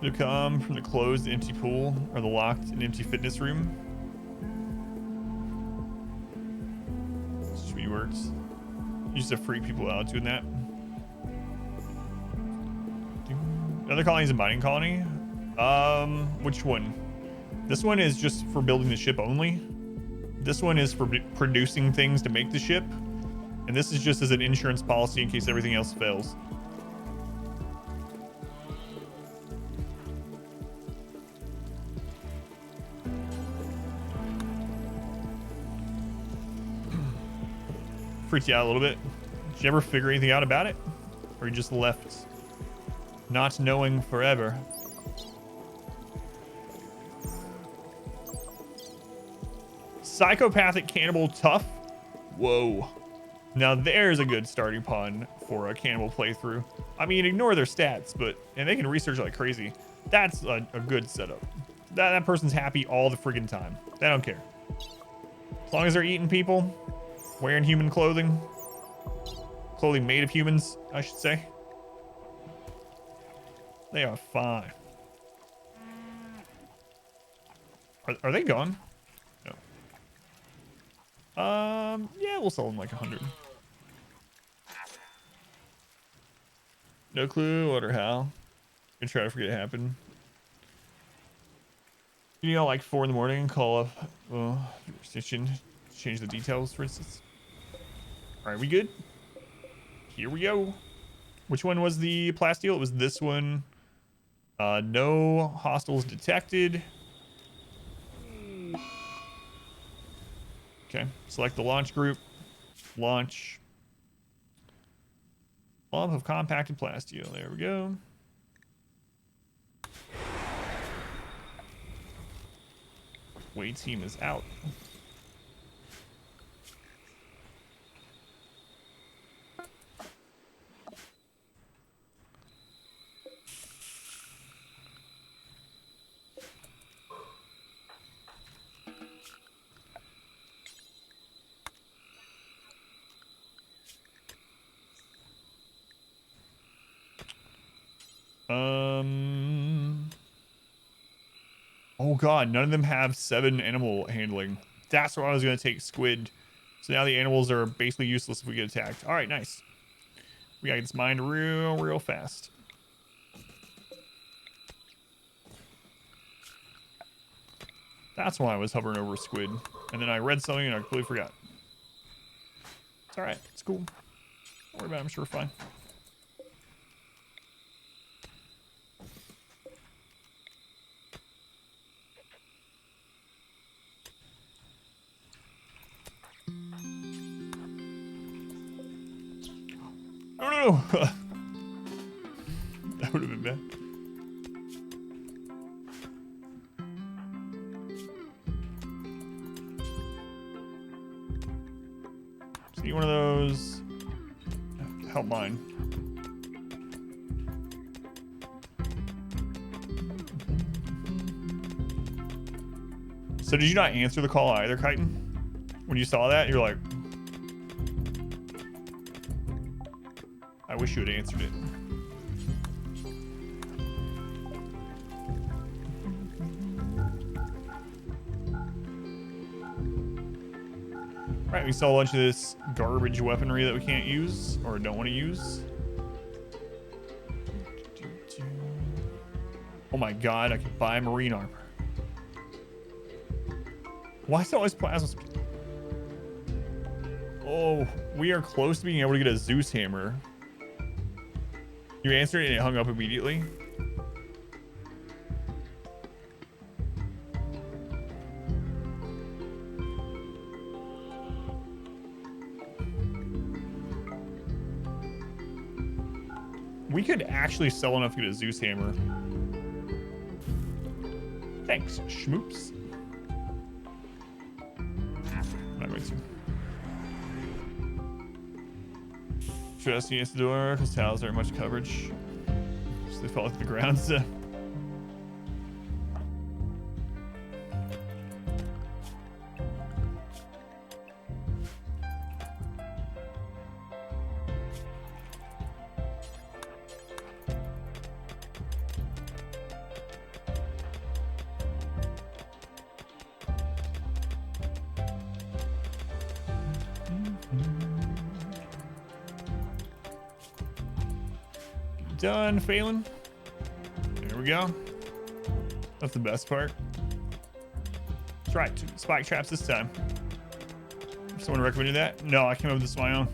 [SPEAKER 3] You come from the closed empty pool or the locked and empty fitness room. Sweet words. You used to freak people out doing that. Another colony is a mining colony. Which one? This one is just for building the ship only. This one is for producing things to make the ship. And this is just as an insurance policy in case everything else fails. Freaked you out a little bit. Did you ever figure anything out about it? Or you just left not knowing forever? Psychopathic cannibal tough? Whoa. Now there's a good starting pun for a cannibal playthrough. I mean, ignore their stats, and they can research like crazy. That's a good setup. That person's happy all the friggin' time. They don't care. As long as they're eating people, wearing human clothing, clothing made of humans, I should say. They are fine. Are they gone? No. Yeah, we'll sell them like 100. No clue what or how. Gonna try to forget it happened. You know, like 4 in the morning and call up station, change the details, for instance. All right, we good? Here we go. Which one was the plasteel? It was this one. No hostiles detected. Okay, select the launch group. Launch. Lump of compacted plasteel. There we go. Wait team is out. Oh god, none of them have 7 animal handling. That's why I was gonna take squid. So now the animals are basically useless if we get attacked. All right, nice. We gotta get this mined real fast. That's why I was hovering over squid. And then I read something and I completely forgot. It's all right. It's cool. Don't worry about it. I'm sure we're fine. No. That would have been bad. See one of those. Help mine. So did you not answer the call either, Chitin? When you saw that, you're like, I wish you had answered it. Right, we saw a bunch of this garbage weaponry that we can't use or don't want to use. Oh my god, I can buy marine armor. Why is it always plasma? Oh, we are close to being able to get a Zeus hammer. You answered it and it hung up immediately. We could actually sell enough to get a Zeus hammer. Thanks, schmoops. Not going to. Trust against the door, because towels aren't much coverage. So they fall to the ground, so. Done, Phelan. There we go. That's the best part. That's right, 2 spike traps this time. Someone recommended that? No, I came up with this on my own.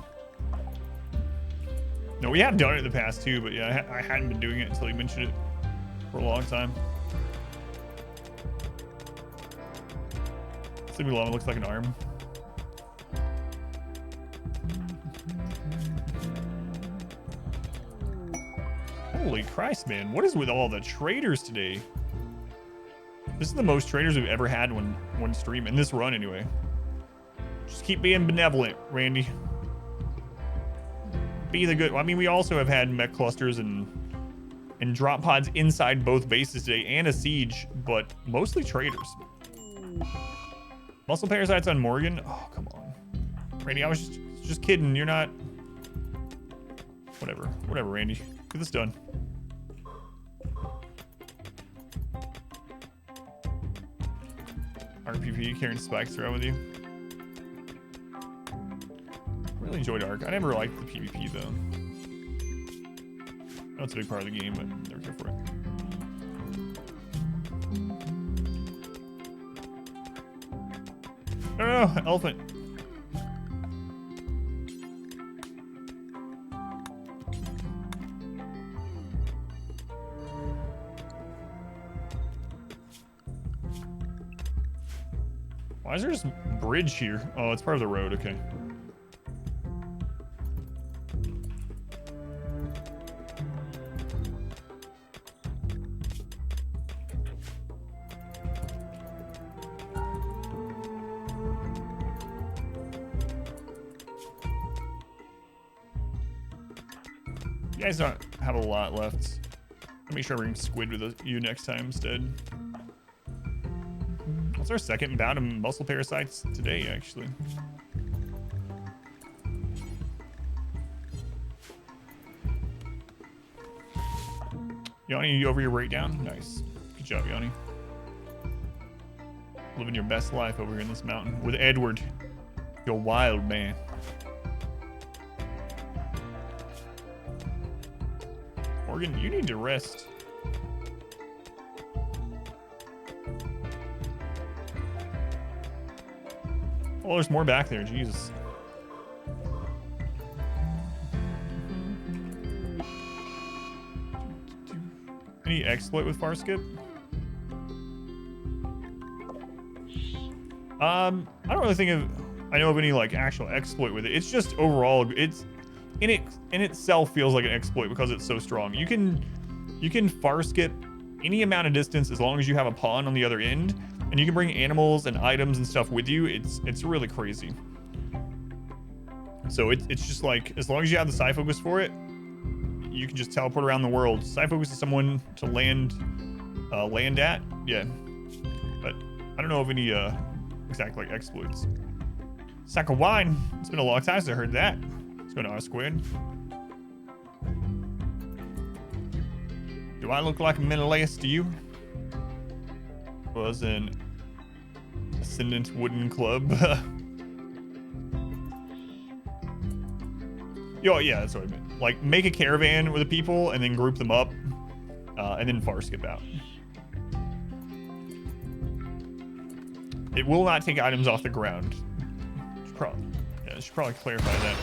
[SPEAKER 3] No, we have done it in the past too, but yeah, I hadn't been doing it until he mentioned it for a long time. Sleepy llama looks like an arm. Holy Christ, man. What is with all the traders today? This is the most traders we've ever had in one stream. In this run, anyway. Just keep being benevolent, Randy. Be the good... I mean, we also have had mech clusters and drop pods inside both bases today and a siege, but mostly traders. Muscle parasites on Morgan? Oh, come on. Randy, I was just kidding. You're not Whatever, Randy. Get this done. RPP carrying spikes around with you. Really enjoyed Ark. I never liked the PvP though. I know it's a big part of the game, but never cared for it. No, elephant. Why is there just bridge here? Oh, it's part of the road, okay. You guys don't have a lot left. I'll make sure I bring squid with you next time instead. That's our second bout of muscle parasites today, actually. Yanni, you over your breakdown? Nice. Good job, Yanni. Living your best life over here in this mountain with Edward. You're wild, man. Morgan, you need to rest. Oh, there's more back there. Jesus. Any exploit with far skip? I don't really think I know of any like actual exploit with it. It's just overall, it's in itself feels like an exploit because it's so strong. You can far skip any amount of distance as long as you have a pawn on the other end. And you can bring animals and items and stuff with you. It's really crazy. So it's just like, as long as you have the psi focus for it, you can just teleport around the world. Psi focus is someone to land at. Yeah. But I don't know of any exact like exploits. Sack of wine. It's been a long time since I heard that. Let's go to R squared. Do I look like a Menelaus to you? Was an ascendant wooden club. Yo, yeah, that's what I meant. Like, make a caravan with the people and then group them up, and then far skip out. It will not take items off the ground. I should probably clarify that.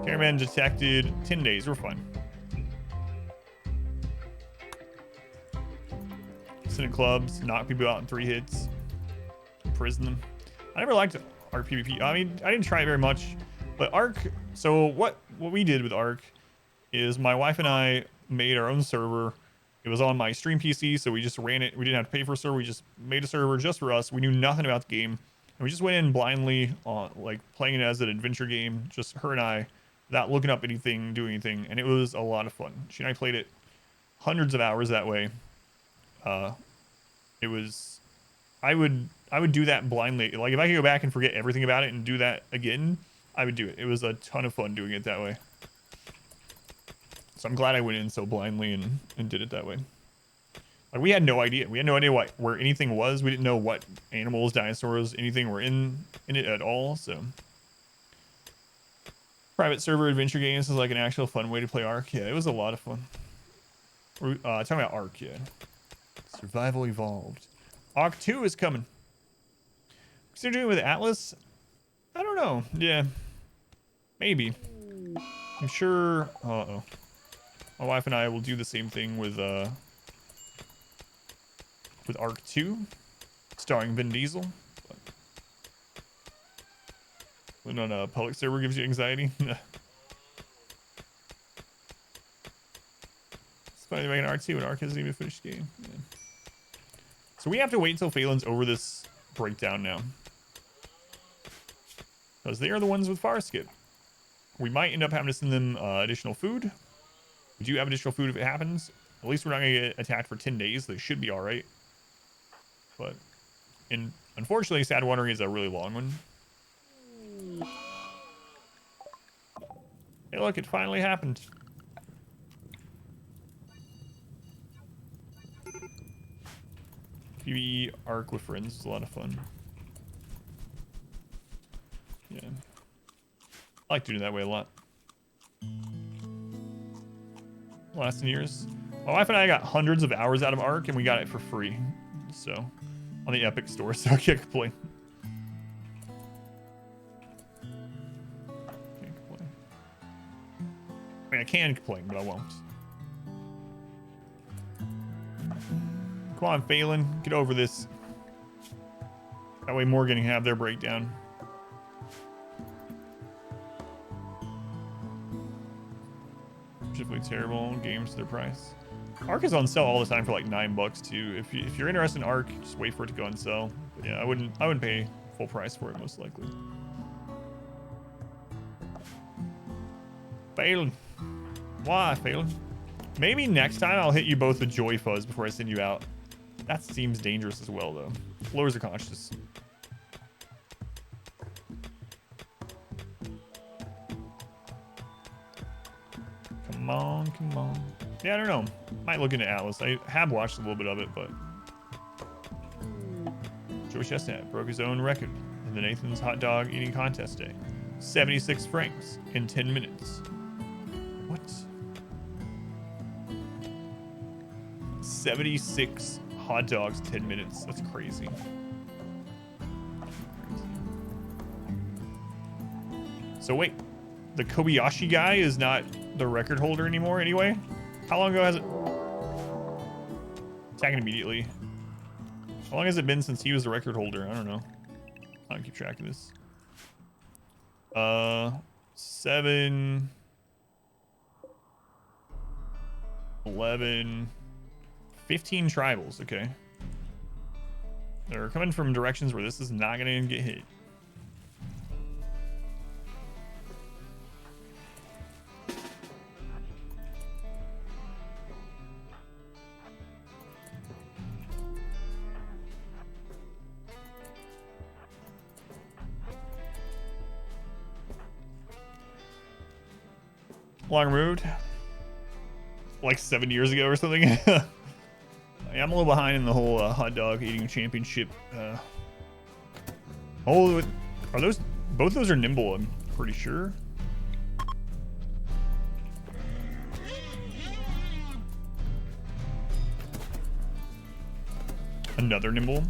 [SPEAKER 3] Caravan detected 10 days. We're fine. Ascendant clubs, knock people out in 3 hits, imprison them. I never liked Ark PvP. I mean, I didn't try it very much, but Ark. So what we did with Ark is my wife and I made our own server. It was on my stream PC, so we just ran it. We didn't have to pay for a server. We just made a server just for us. We knew nothing about the game, and we just went in blindly, like playing it as an adventure game, just her and I, without looking up anything, doing anything, and it was a lot of fun. She and I played it hundreds of hours that way. It was, I would do that blindly. Like if I could go back and forget everything about it and do that again, I would do it. It was a ton of fun doing it that way. So I'm glad I went in so blindly and did it that way. Like we had no idea. We had no idea where anything was. We didn't know what animals, dinosaurs, anything were in it at all. So private server adventure games is like an actual fun way to play Ark. Yeah, it was a lot of fun. We're talking about Ark, yeah. Survival Evolved. Ark 2 is coming. Consider doing it with Atlas? I don't know. Yeah. Maybe. I'm sure. Uh-oh. My wife and I will do the same thing with Ark 2, starring Vin Diesel. But when on a public server gives you anxiety. It's funny they're making Ark 2 and Ark hasn't even finished the game. Yeah. So we have to wait until Phelan's over this breakdown now, because they are the ones with far skip. We might end up having to send them additional food. We do have additional food if it happens. At least we're not going to get attacked for 10 days. They should be all right. But in Unfortunately, Sad Wandering is a really long one. Hey, look, it finally happened. PvE Arc with friends is a lot of fun. Yeah. I like doing it that way a lot. Last years. My wife and I got hundreds of hours out of Arc, and we got it for free. So, on the Epic store, so I can't complain. Can't complain. I mean, I can complain, but I won't. Come on, Phelan, get over this. That way Morgan can have their breakdown. Particularly terrible games to their price. Arc is on sale all the time for like $9 too. If you're interested in Arc, just wait for it to go on sale. But yeah, I wouldn't pay full price for it most likely. Phelan. Why, Phelan? Maybe next time I'll hit you both with Joy Fuzz before I send you out. That seems dangerous as well, though. Lowers the conscious. Come on, come on. Yeah, I don't know. Might look into Atlas. I have watched a little bit of it, but... Joe Chestnut broke his own record in the Nathan's hot dog eating contest day. 76 francs in 10 minutes. What? 76 hot dogs, 10 minutes. That's crazy. So wait, the Kobayashi guy is not the record holder anymore anyway? How long ago has it... Attacking immediately. How long has it been since he was the record holder? I don't know. I don't keep track of this. 7... 11... 15 tribals, okay. They're coming from directions where this is not gonna get hit. Long removed? Like 7 years ago or something? I'm a little behind in the whole hot dog eating championship. Oh, are those... Both those are nimble, I'm pretty sure. Another nimble.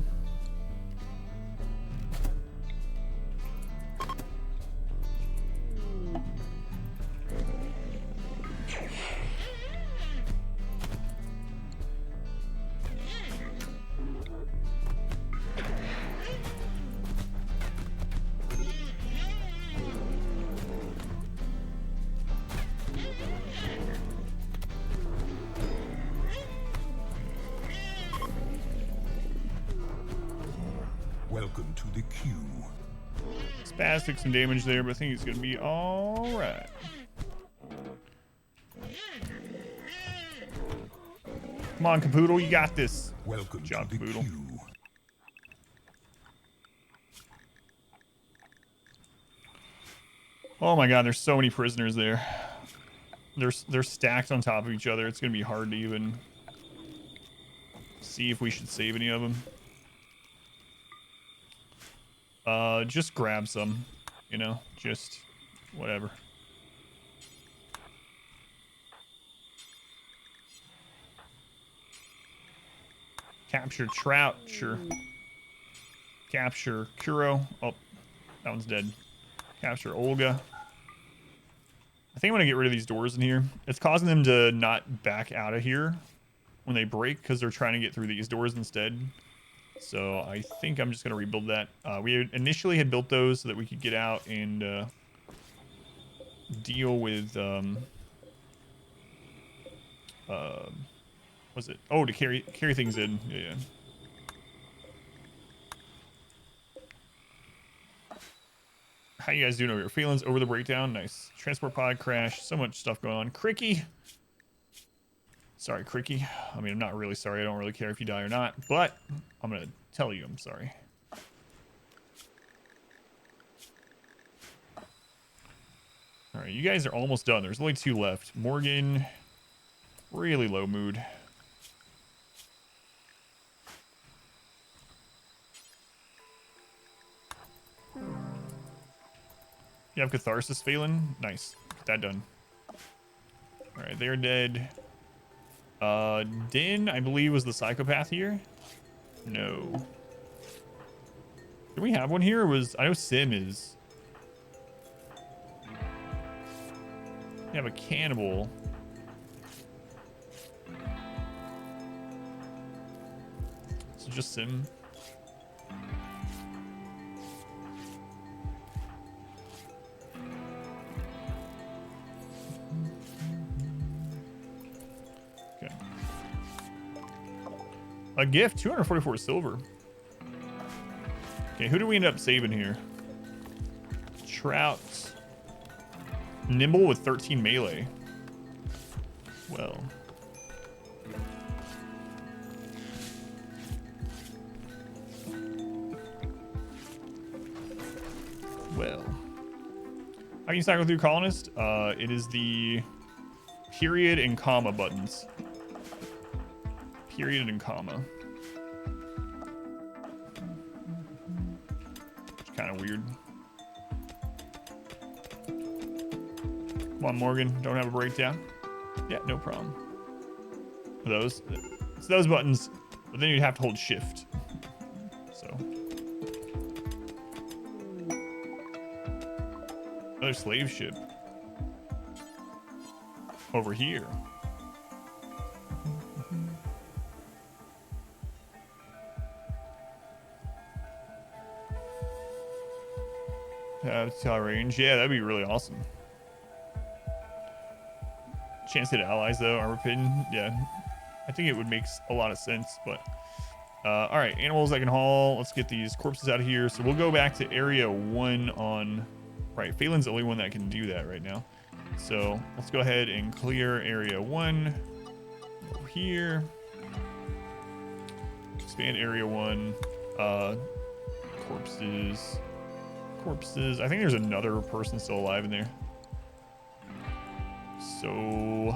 [SPEAKER 2] Welcome to the queue.
[SPEAKER 3] Spaz took some damage there, but I think he's gonna be all right. Come on, Capoodle, you got this.
[SPEAKER 2] Welcome
[SPEAKER 3] Good job,
[SPEAKER 2] to the
[SPEAKER 3] Capoodle.
[SPEAKER 2] queue.
[SPEAKER 3] Oh my god, there's so many prisoners there. They're stacked on top of each other. It's gonna be hard to even see if we should save any of them. Just grab some, you know, just whatever. Capture Trout, sure. Capture Kuro. Oh, that one's dead. Capture Olga. I think I'm gonna get rid of these doors in here. It's causing them to not back out of here when they break because they're trying to get through these doors instead. So I think I'm just going to rebuild that. We initially had built those so that we could get out and deal with... was it? Oh, to carry things in. Yeah. How you guys doing over here? Feelings over the breakdown? Nice. Transport pod crash. So much stuff going on. Cricky. Sorry, Cricky. I mean, I'm not really sorry. I don't really care if you die or not, but I'm going to tell you I'm sorry. right, you guys are almost done. There's only 2 left. Morgan, really low mood. You have Catharsis, Phelan? Nice. Get that done. Alright, they're dead. Din, I believe, was the psychopath here. No. Do we have one here? Or was I know Sim is. You have a cannibal. So just Sim. Okay. A gift, 244 silver. Okay, who do we end up saving here? Trout. Nimble with 13 melee. Well. Well. How can you cycle through Colonist? It is the period and comma buttons. Period and comma. It's kind of weird. Come on, Morgan. Don't have a breakdown. Yeah, no problem. Those. It's those buttons, but then you'd have to hold shift. So. Another slave ship. Over here. Tele range. Yeah, that'd be really awesome. Chance to hit allies though, armor pin. Yeah, I think it would make a lot of sense. But all right, animals I can haul. Let's get these corpses out of here. So we'll go back to area 1 on. Right, Phelan's the only one that can do that right now. So let's go ahead and clear area 1 over here. Expand area 1. Corpses. I think there's another person still alive in there. So,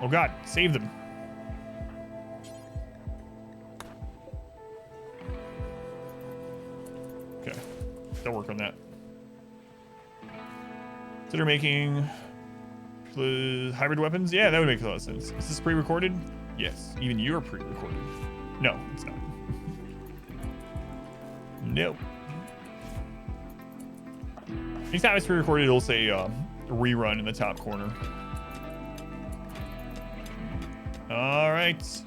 [SPEAKER 3] oh god, save them. Okay, they'll work on that. Consider making hybrid weapons. Yeah, that would make a lot of sense. Is this pre-recorded? Yes, even you're pre-recorded. No, it's not. Nope. Anytime it's pre-recorded, it'll say rerun in the top corner. All right.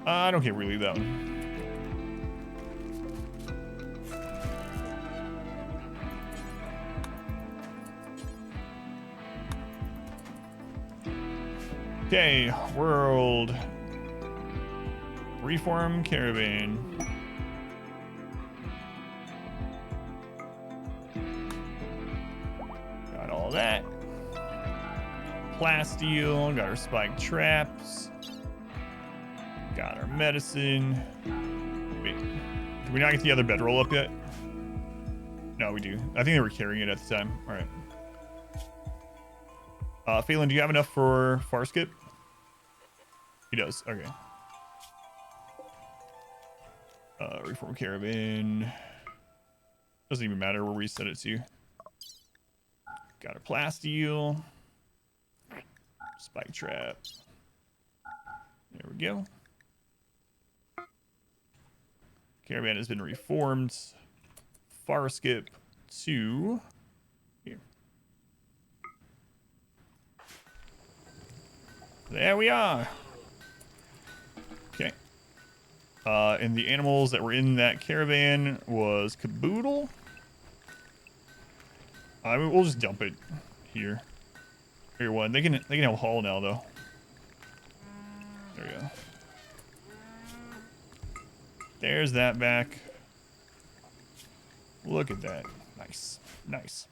[SPEAKER 3] I don't care. Relieve that one. Okay, world. Reform caravan. Got all that. Plasteel, got our spike traps. Got our medicine. Wait, did we not get the other bedroll up yet? No, we do. I think they were carrying it at the time. All right. Phelan, do you have enough for far skip? He does. Okay. Reform caravan. Doesn't even matter where we set it to. Got a plasteel. Spike trap. There we go. Caravan has been reformed. Far skip to here. There we are. Okay. And the animals that were in that caravan was Caboodle. We'll just dump it here. Here, one. They can have a haul now though. There we go. There's that back. Look at that. Nice. Nice.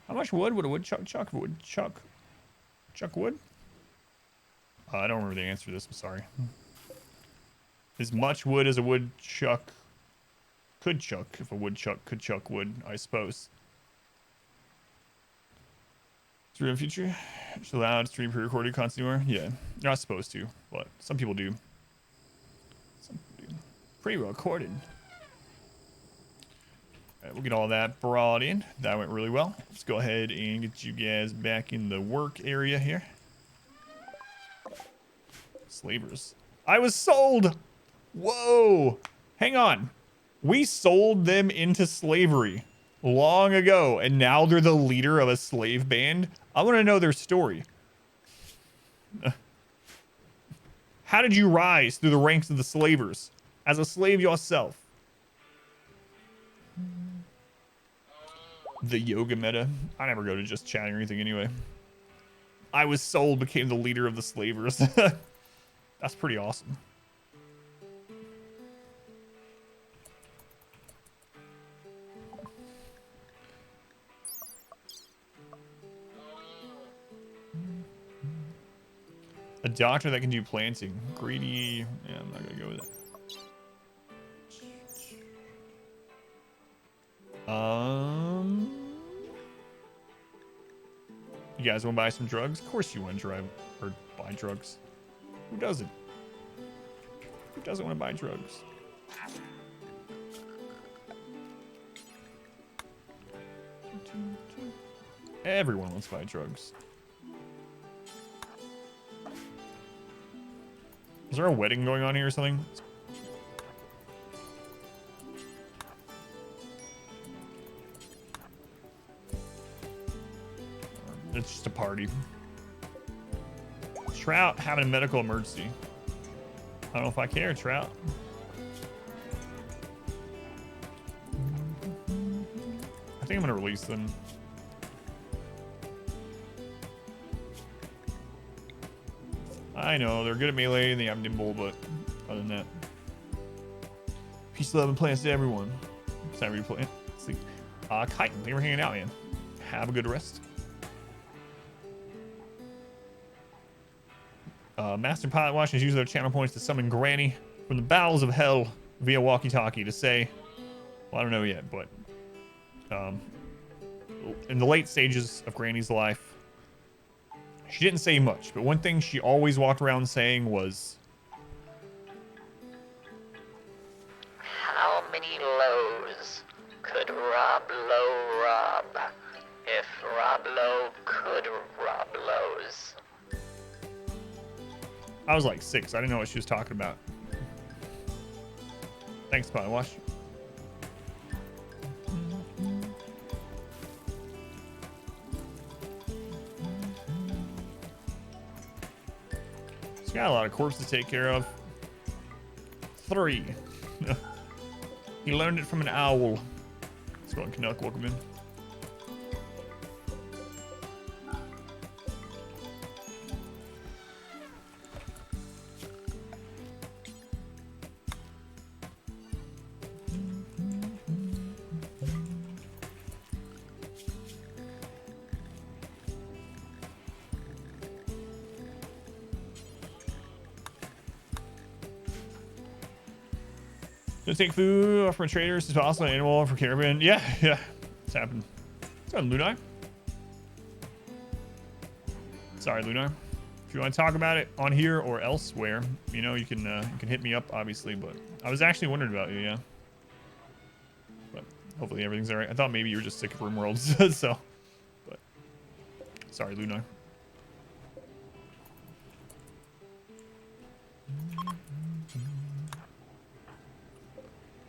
[SPEAKER 3] How much wood would a woodchuck chuck? Woodchuck Chuck wood? I don't remember the answer to this. I'm sorry. As much wood as a woodchuck could chuck, if a woodchuck could chuck wood, I suppose. Stream in future? It's allowed to stream pre-recorded content anymore? Yeah, you're not supposed to, but some people do. Some people do. Pre-recorded. Alright, we'll get all that brought in. That went really well. Let's go ahead and get you guys back in the work area here. Slavers. I was sold! Whoa! Hang on. We sold them into slavery long ago, and now they're the leader of a slave band? I want to know their story. How did you rise through the ranks of the slavers as a slave yourself? The yoga meta. I never go to just chatting or anything anyway. I was sold, became the leader of the slavers. That's pretty awesome. A doctor that can do planting. Greedy. Yeah, I'm not gonna go with it. You guys want to buy some drugs? Of course you want to drive or buy drugs. Who doesn't? Who doesn't want to buy drugs? Everyone wants to buy drugs. Is there a wedding going on here or something? It's just a party. Trout having a medical emergency. I don't know if I care, Trout. I think I'm gonna release them. I know, they're good at melee and they have nimble, but other than that. Peace, love, and plants to everyone. It's time to play. Sleep. Chitin, thank you for hanging out, man. Have a good rest. Master Pilot Washington uses their channel points to summon Granny from the bowels of hell via walkie-talkie to say, well, I don't know yet, but in the late stages of Granny's life, she didn't say much, but one thing she always walked around saying was,
[SPEAKER 4] how many lows could Rob Lowe rob if Rob Lowe could rob lows?
[SPEAKER 3] I was like 6. I didn't know what she was talking about. Thanks, Pilot Wash. He's got a lot of corpses to take care of. 3. He learned it from an owl. Let's go on, Canuck. Welcome in. Don't take food from traders. It's also an animal for caravan. Yeah, it's happened. What's on, Lunai? Sorry, Lunai. If you want to talk about it on here or elsewhere, you know, you can hit me up, obviously. But I was actually wondering about you, yeah. But hopefully everything's alright. I thought maybe you were just sick of RimWorld, so. But sorry, Lunai.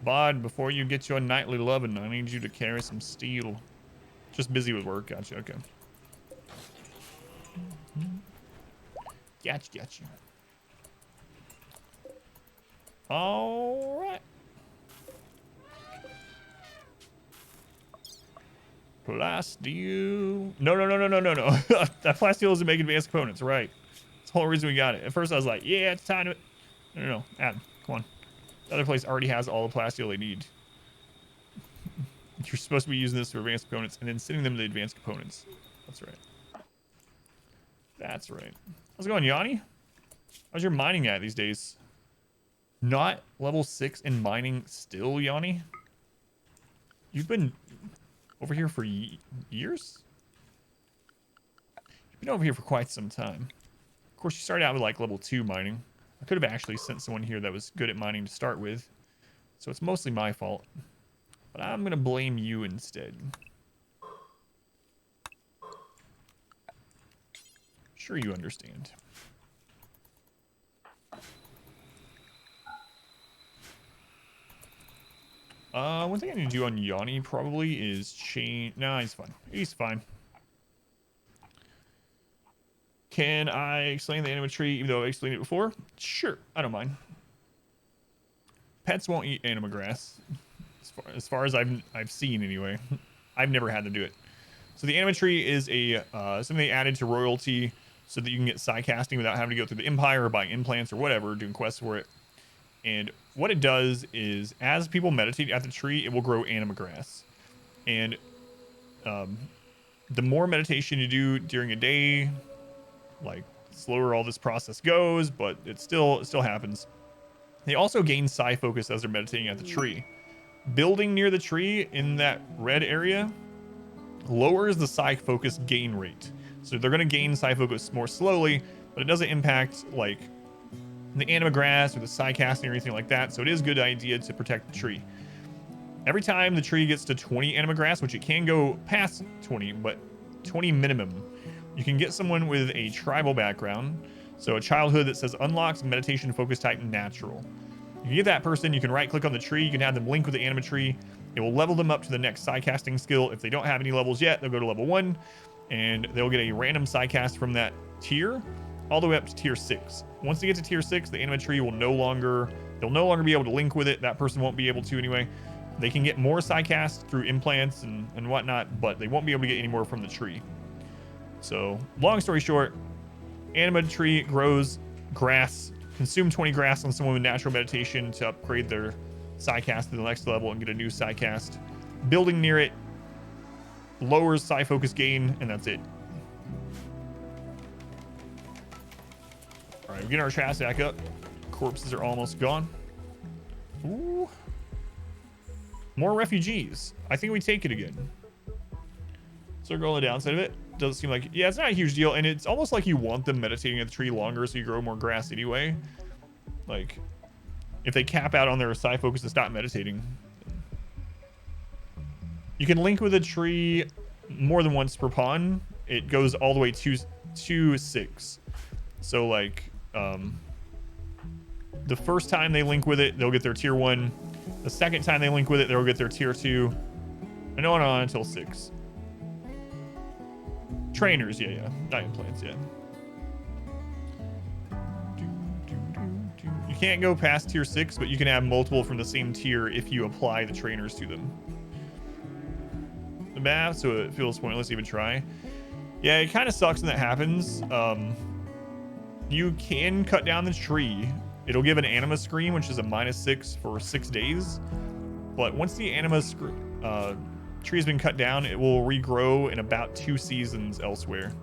[SPEAKER 3] Bod, before you get your nightly lovin', I need you to carry some steel. Just busy with work. Gotcha. Okay. Gotcha. All right. Plasteel. No. That plasteel doesn't make advanced components, right? That's the whole reason we got it. At first I was like, yeah, it's time to... No. Adam, come on. The other place already has all the plasteel they need. You're supposed to be using this for advanced components and then sending them to the advanced components. That's right. That's right. How's it going, Yanni? How's your mining at these days? Not level 6 in mining still, Yanni? You've been over here for years? You've been over here for quite some time. Of course, you started out with like level 2 mining. I could have actually sent someone here that was good at mining to start with. So it's mostly my fault. But I'm going to blame you instead. Sure you understand. One thing I need to do on Yanni probably is change... Nah, he's fine. He's fine. Can I explain the anima tree even though I explained it before? Sure, I don't mind. Pets won't eat anima grass. As far as I've seen anyway. I've never had to do it. So the anima tree is a something they added to royalty so that you can get psi casting without having to go through the empire or buying implants or whatever, doing quests for it. And what it does is, as people meditate at the tree, it will grow anima grass. And the more meditation you do during a day, like slower all this process goes, but it still happens. They also gain psi focus as they're meditating at the tree. Building near the tree in that red area lowers the psi focus gain rate. So they're going to gain psi focus more slowly, but it doesn't impact like the anima grass or the psi casting or anything like that. So it is a good idea to protect the tree. Every time the tree gets to 20 anima grass, which it can go past 20, but 20 minimum, you can get someone with a tribal background. So a childhood that says unlocks meditation focus type natural. You can get that person, you can right click on the tree, you can have them link with the anima tree. It will level them up to the next psi casting skill. If they don't have any levels yet, they'll go to level 1 and they'll get a random psi cast from that tier all the way up to tier 6. Once they get to tier 6, the anima tree will they'll no longer be able to link with it. That person won't be able to anyway. They can get more psi cast through implants and whatnot, but they won't be able to get any more from the tree. So long story short, anima tree grows grass. Consume 20 grass on someone with natural meditation to upgrade their psi cast to the next level and get a new psi cast. Building near it lowers psi focus gain, and that's it. All right, we're getting our trash back up. Corpses are almost gone. Ooh. More refugees. I think we take it again. Circle on the downside of it. Doesn't seem like... Yeah, it's not a huge deal. And it's almost like you want them meditating at the tree longer so you grow more grass anyway. Like, if they cap out on their psi focus to stop meditating. You can link with a tree more than once per pawn. It goes all the way to 6. So, like, the first time they link with it, they'll get their tier 1. The second time they link with it, they'll get their tier 2. And on until 6. Trainers, yeah. Not implants, yeah. You can't go past tier 6, but you can have multiple from the same tier if you apply the trainers to them. The map, so it feels pointless to even try. Yeah, it kind of sucks when that happens. You can cut down the tree. It'll give an anima scream, which is a -6 for 6 days. But once the anima tree has been cut down, it will regrow in about 2 seasons elsewhere.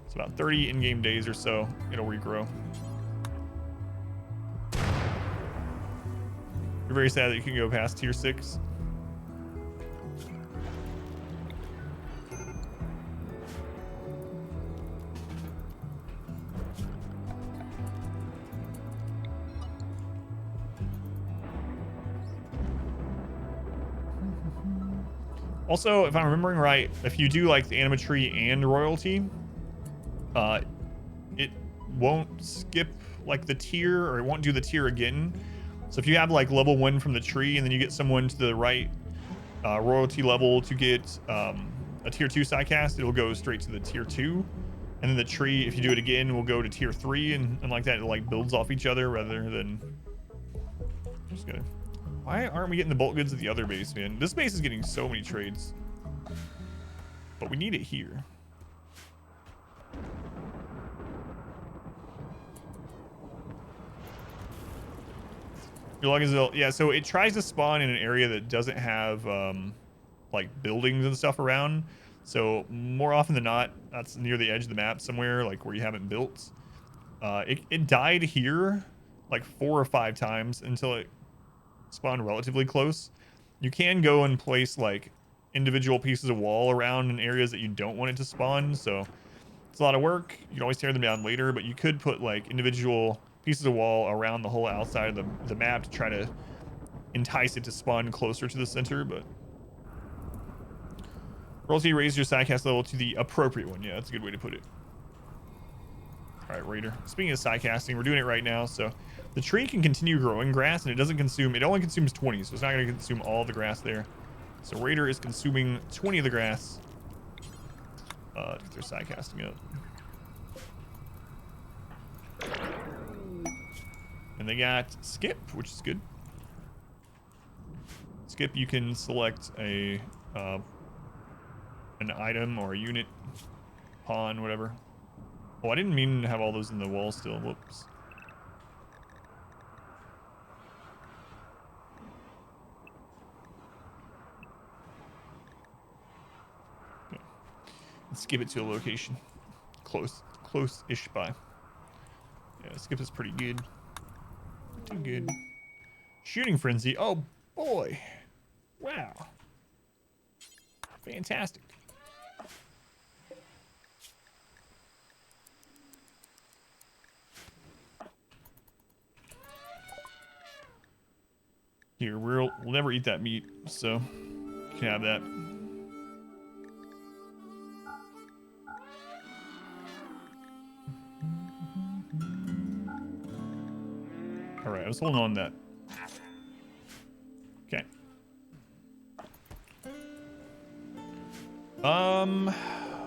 [SPEAKER 3] It's about 30 in-game days or so. It'll regrow. You're very sad that you can go past tier 6. Also, if I'm remembering right, if you do like the anima tree and royalty, it won't skip like the tier, or it won't do the tier again. So if you have like level 1 from the tree and then you get someone to the right royalty level to get a tier 2 psi cast, it'll go straight to the tier 2. And then the tree, if you do it again, will go to tier 3 and like that. It like builds off each other rather than just gonna... Why aren't we getting the bulk goods at the other base, man? This base is getting so many trades. But we need it here. Your luck is ill. Yeah, so it tries to spawn in an area that doesn't have like buildings and stuff around. So more often than not, that's near the edge of the map somewhere, like where you haven't built. It died here like 4 or 5 times until it spawned relatively close. You can go and place like individual pieces of wall around in areas that you don't want it to spawn, so it's a lot of work. You can always tear them down later, but you could put like individual pieces of wall around the whole outside of the map to try to entice it to spawn closer to the center, but royalty raise your sidecast level to the appropriate one. Yeah, that's a good way to put it. All right, Raider. Speaking of sidecasting, we're doing it right now, so the tree can continue growing grass, and it only consumes 20, so it's not going to consume all the grass there. So Raider is consuming 20 of the grass. If they're sidecasting up. And they got Skip, which is good. Skip, you can select an item or a unit, pawn, whatever. Oh, I didn't mean to have all those in the wall still. Whoops. Okay. Let's give it to a location. Close-ish by. Yeah, Skip is pretty good. Too good. Shooting Frenzy. Oh, boy. Wow. Fantastic. Here, we'll never eat that meat, so you can have that. All right, I was holding on to that. Okay. How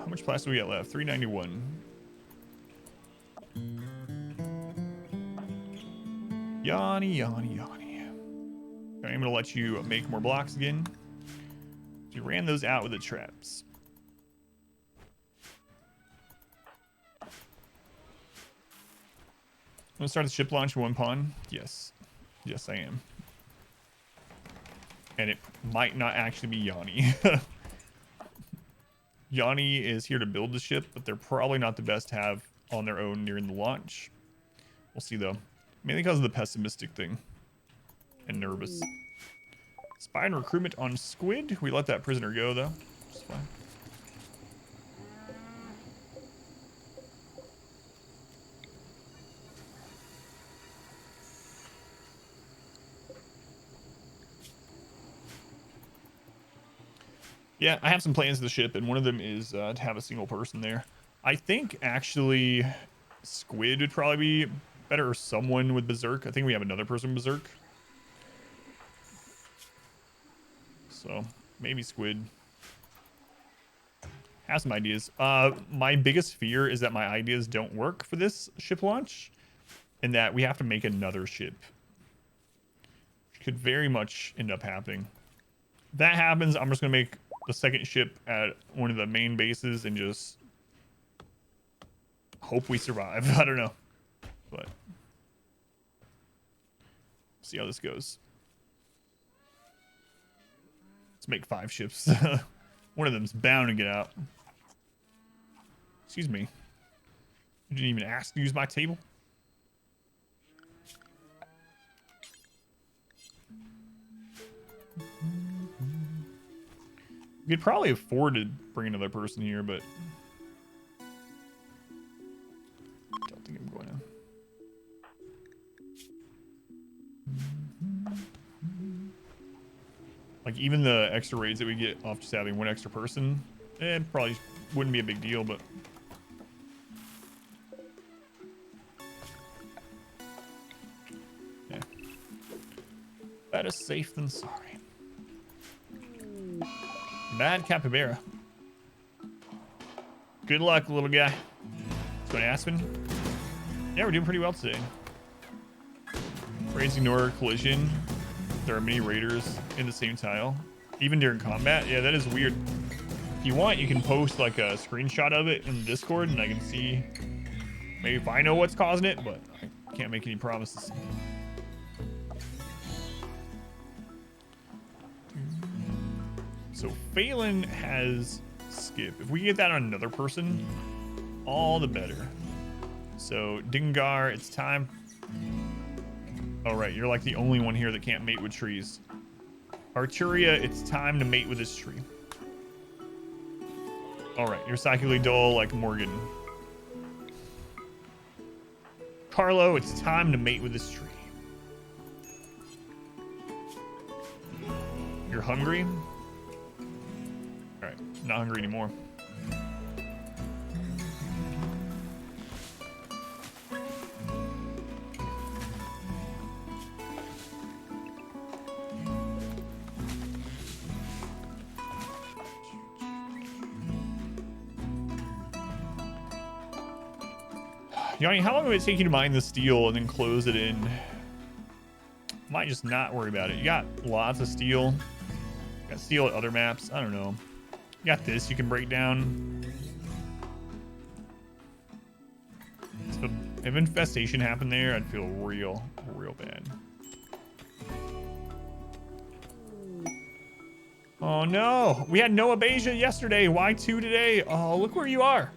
[SPEAKER 3] much plastic do we got left? 391. Yanni. I'm gonna let you make more blocks again. You ran those out with the traps. I'm gonna start the ship launch in 1 pawn. Yes, I am. And it might not actually be Yanni. Yanni is here to build the ship, but they're probably not the best to have on their own during the launch. We'll see though. Mainly because of the pessimistic thing. And nervous. Spy and recruitment on Squid. We let that prisoner go though. It's fine. Yeah, I have some plans for the ship, and one of them is to have a single person there. I think actually Squid would probably be better, or someone with Berserk. I think we have another person with Berserk. So maybe Squid. Have some ideas. My biggest fear is that my ideas don't work for this ship launch, and that we have to make another ship. Which could very much end up happening. If that happens, I'm just gonna make the second ship at one of the main bases and just hope we survive. I don't know, but see how this goes. Let's make 5 ships. One of them's bound to get out. Excuse me. You didn't even ask to use my table. We could probably afford to bring another person here, but I don't think I'm going to. Like, even the extra raids that we get off just having 1 extra person, probably wouldn't be a big deal, but yeah. Better safe than sorry. Mad Capybara. Good luck, little guy. Let's go to Aspen. Yeah, we're doing pretty well today. Raids ignore collision. There are many raiders in the same tile. Even during combat. Yeah, that is weird. If you want, you can post like a screenshot of it in Discord and I can see maybe if I know what's causing it, but I can't make any promises. So Phelan has skip. If we get that on another person, all the better. So, Dingar, it's time. Oh, right, you're like the only one here that can't mate with trees. Arturia, it's time to mate with this tree. All right, you're psychically dull like Morgan. Carlo, it's time to mate with this tree. You're hungry? All right, not hungry anymore. Yanni, how long would it take you to mine the steel and then close it in? Might just not worry about it. You got lots of steel. You got steel at other maps. I don't know. You got this you can break down. So if infestation happened there, I'd feel real bad. Oh no! We had no Abasia yesterday. Why 2 today? Oh, look where you are.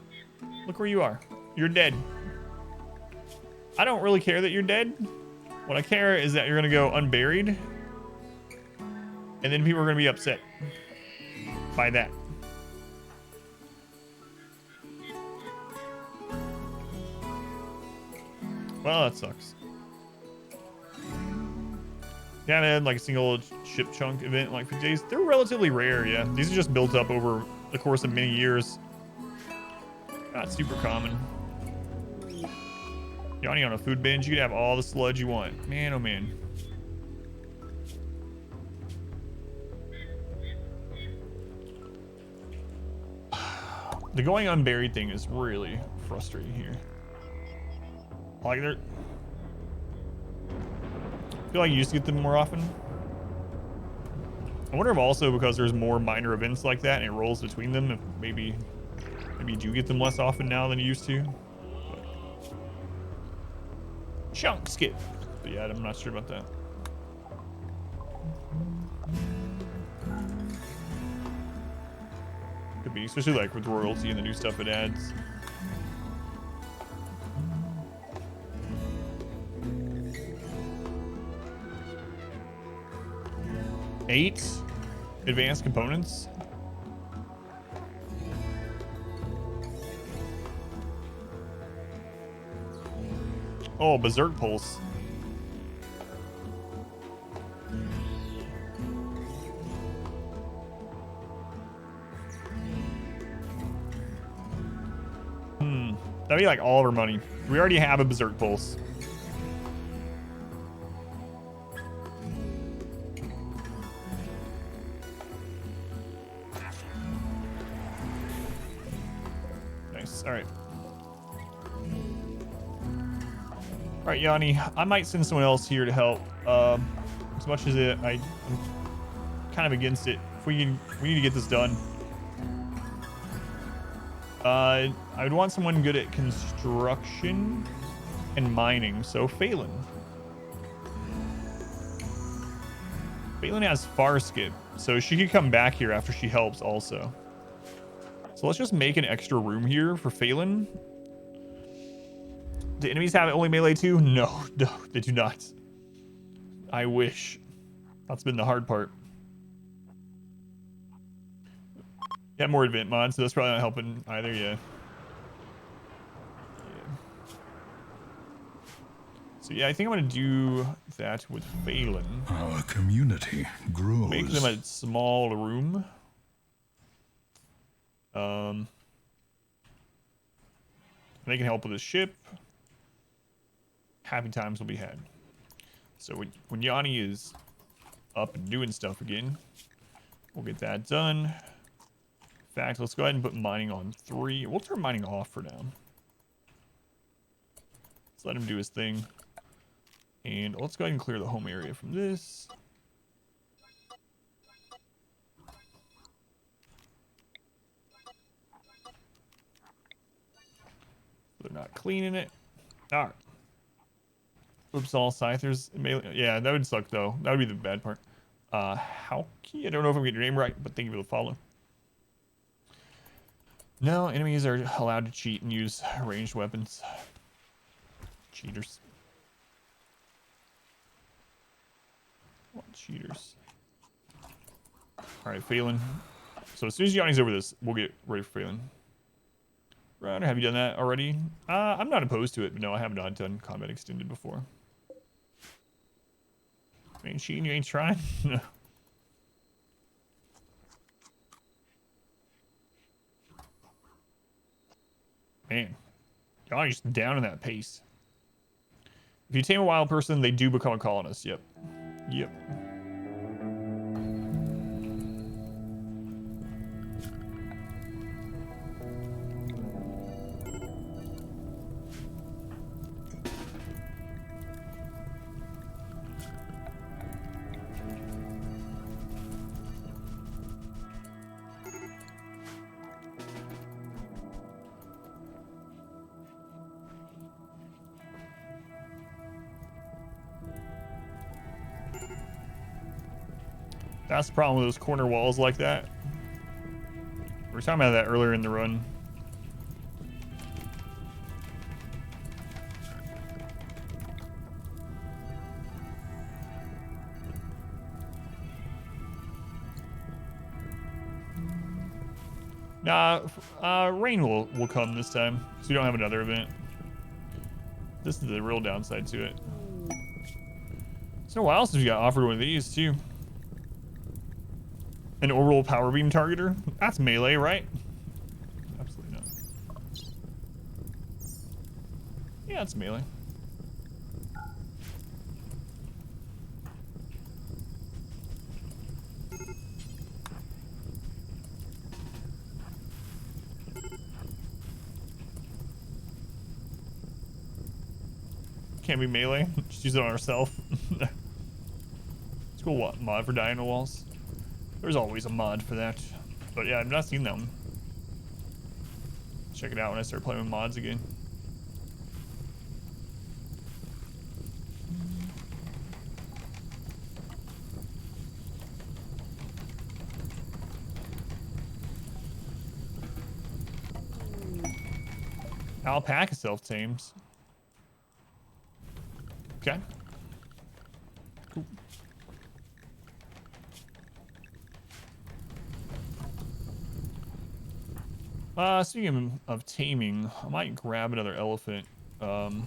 [SPEAKER 3] Look where you are. You're dead. I don't really care that you're dead. What I care is that you're gonna go unburied. And then people are gonna be upset by that. Well, that sucks. Yeah, man, like a single ship chunk event like 50 days. They're relatively rare, yeah. These are just built up over the course of many years. Not super common. Yanni on a food binge, you could have all the sludge you want. Man, oh man. The going unburied thing is really frustrating here. Like they're... I feel like you used to get them more often. I wonder if also because there's more minor events like that and it rolls between them, if maybe you do get them less often now than you used to. Chunk skip. But yeah, I'm not sure about that. Could be, especially like with royalty and the new stuff it adds. Eight advanced components. Oh, Berserk Pulse. That'd be like all of our money. We already have a Berserk Pulse. Nice. All right. All right, Yanni. I might send someone else here to help. As much as I'm kind of against it. If we need to get this done. I would want someone good at construction and mining. So Phelan. Phelan has far skip, so she could come back here after she helps also. So let's just make an extra room here for Phelan. Do enemies have only melee too? No, they do not. I wish. That's been the hard part. Got more event mods, so that's probably not helping either, yeah. So yeah, I think I'm gonna do that with Phelan.
[SPEAKER 2] Our community grows.
[SPEAKER 3] Make them a small room. They can help with the ship. Happy times will be had. So when Yanni is up and doing stuff again, we'll get that done. In fact, let's go ahead and put mining on 3. We'll turn mining off for now. Let's let him do his thing. And let's go ahead and clear the home area from this. They're not cleaning it. All right. Oops, all scythers. Yeah, that would suck though. That would be the bad part. Hauki, I don't know if I'm getting your name right, but thank you for the follow. No, enemies are allowed to cheat and use ranged weapons. Cheaters. What cheaters? Alright, Phelan. So as soon as Yanni's over this, we'll get ready for Phelan. Right, have you done that already? I'm not opposed to it, but no, I have not done combat extended before. You ain't cheating, you ain't trying? Man, Yanni's down in that pace. If you tame a wild person, they do become a colonist. Yep. Yep. That's the problem with those corner walls like that. We were talking about that earlier in the run. Nah, rain will come this time, so we don't have another event. This is the real downside to it. It's been a while since we got offered one of these, too. An orbital power beam targeter? That's melee, right? Absolutely not. Yeah, it's melee. Can't be melee. Just use it on ourselves. It's a cool mod for dying to walls. There's always a mod for that. But yeah, I've not seen them. Check it out when I start playing with mods again. Alpaca self-tames. Okay. Cool. Speaking of taming, I might grab another elephant. You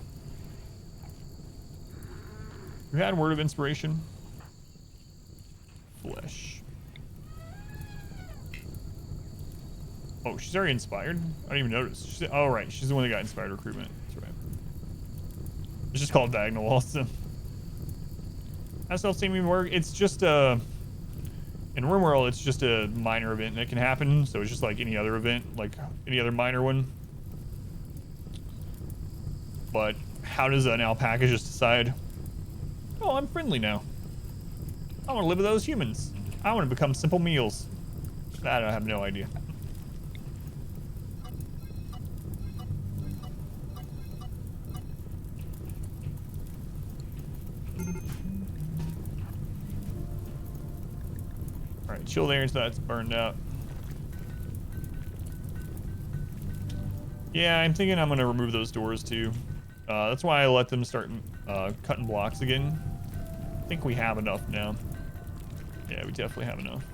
[SPEAKER 3] had word of inspiration? Flesh. Oh, she's already inspired? I didn't even notice. She's, oh, right. She's the one that got inspired recruitment. That's right. It's just called diagonal walls. How self-taming work? It's just in RimWorld, it's just a minor event that can happen. So it's just like any other event, like any other minor one. But how does an alpaca just decide, oh, I'm friendly now. I want to live with those humans. I want to become simple meals. That I have no idea. Alright, chill there until that's burned out. Yeah, I'm thinking I'm going to remove those doors too. That's why I let them start cutting blocks again. I think we have enough now. Yeah, we definitely have enough.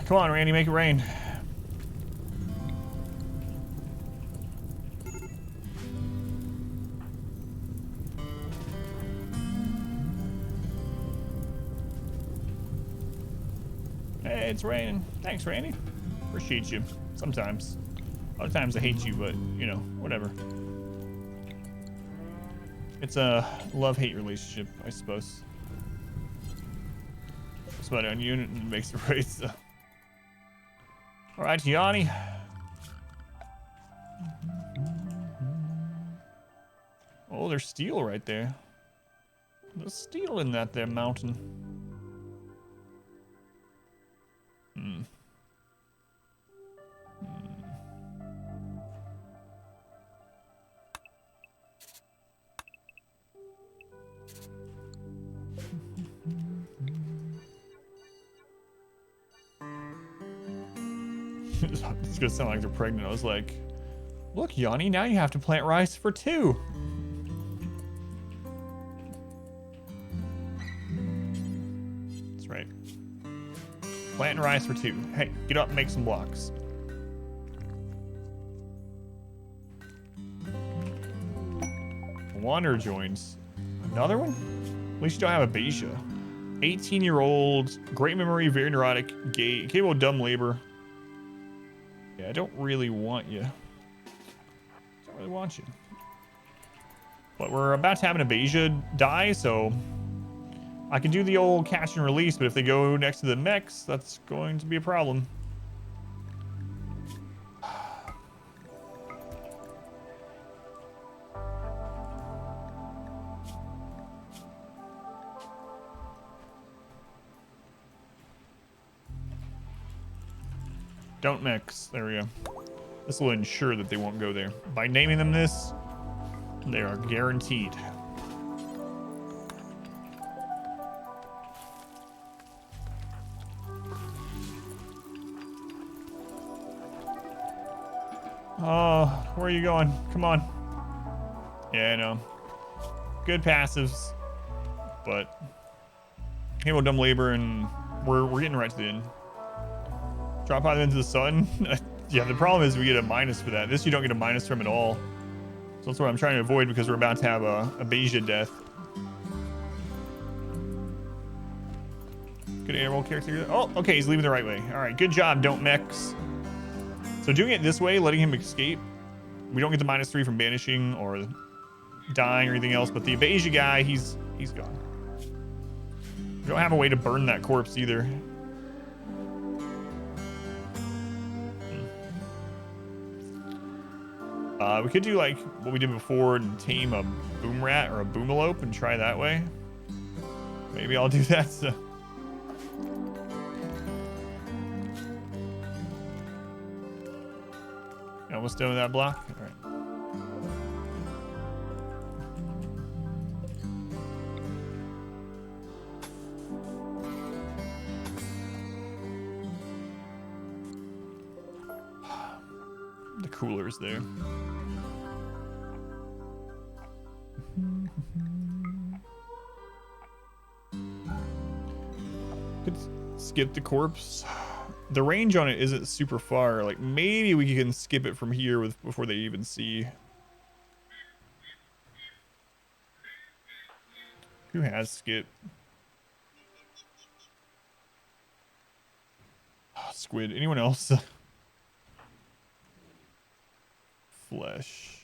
[SPEAKER 3] Come on, Randy, make it rain. Hey, it's raining. Thanks, Randy. Appreciate you. Sometimes. A lot of times I hate you, but, you know, whatever. It's a love-hate relationship, I suppose. It's about on unit and makes the race, so. Alright, Yanni. Oh, there's steel right there. There's steel in that there mountain. Hmm. It's gonna sound like they're pregnant. I was like, look, Yanni, now you have to plant rice for 2. That's right. Planting rice for 2. Hey, get up and make some blocks. Wanderer joins. Another one? At least you don't have a Beja. 18-year-old, great memory, very neurotic, gay, capable of dumb labor. Yeah, I don't really want you. Don't really want you. But we're about to have an Abasia die, so I can do the old catch and release, but if they go next to the mechs, that's going to be a problem. Don't mix. There we go. This will ensure that they won't go there. By naming them this, they are guaranteed. Oh, where are you going? Come on. Yeah, I know. Good passives, but Halo Dumb Labor, and we're getting right to the end. Drop out into the sun. Yeah, the problem is we get a minus for that. This you don't get a minus from at all. So that's what I'm trying to avoid because we're about to have a Beja death. Good air roll character. Oh, okay, he's leaving the right way. All right, good job, don't mix. So doing it this way, letting him escape, we don't get the -3 from banishing or dying or anything else, but the Beja guy, he's gone. We don't have a way to burn that corpse either. We could do like what we did before and tame a boom rat or a boomalope and try that way. Maybe I'll do that. So. Almost done with that block. All right. The cooler's there. Could skip the corpse. The range on it isn't super far. Like maybe we can skip it from here with before they even see. Who has skip? Oh, squid. Anyone else? Flesh.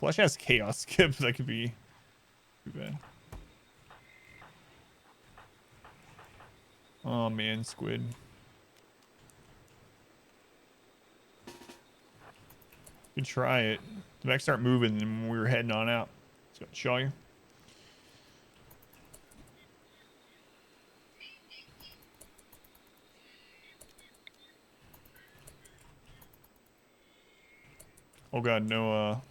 [SPEAKER 3] Flesh has chaos skip. That could be too bad. Oh man, squid. Could try it. The mechs start moving and we were heading on out. Let's go show you. Oh god, no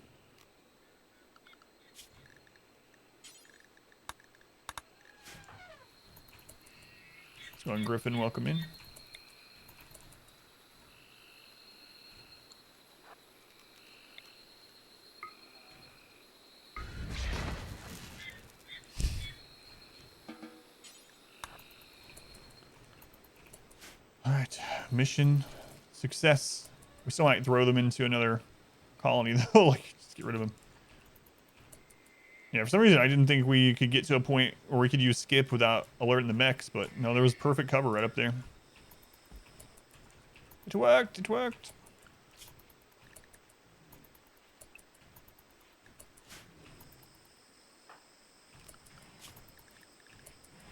[SPEAKER 3] Let's go on Griffin, welcome in. Alright, mission success. We still might throw them into another colony though, like just get rid of them. Yeah, for some reason I didn't think we could get to a point where we could use skip without alerting the mechs, but no, there was perfect cover right up there. It worked, it worked.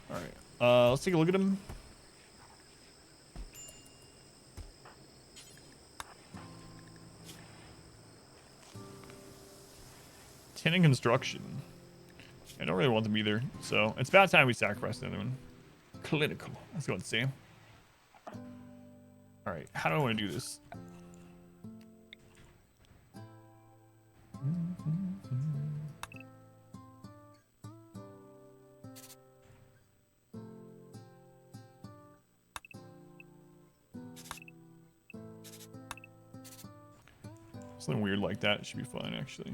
[SPEAKER 3] Alright, let's take a look at him. 10 in construction. I don't really want them either, so it's about time we sacrifice another one. Clinical. Let's go and see. All right, how do I want to do this? Something weird like that should be fun, actually.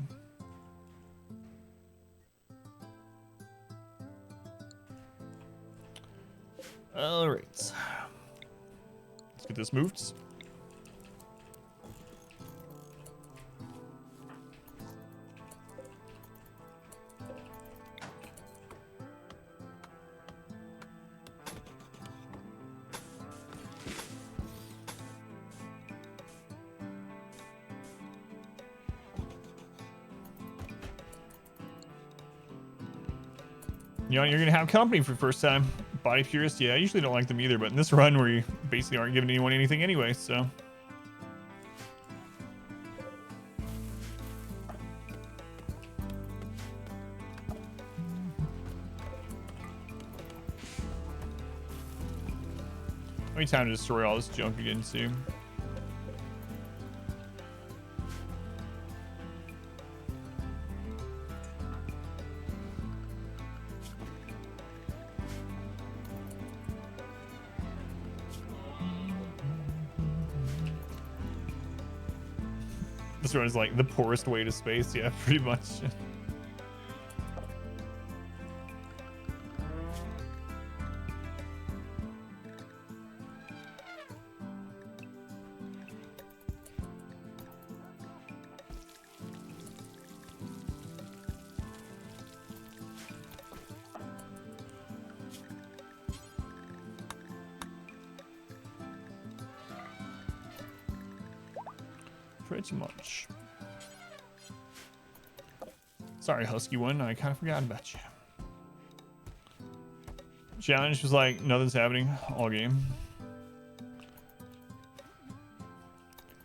[SPEAKER 3] All right. Let's get this moved. You know, you're gonna have company for the first time. Body purist, yeah, I usually don't like them either, but in this run where you basically aren't giving anyone anything anyway, so. How many time to destroy all this junk again, too? This run is like the poorest way to space, yeah, pretty much. Pretty much. Sorry, Husky one. I kind of forgot about you. Challenge was like, nothing's happening all game.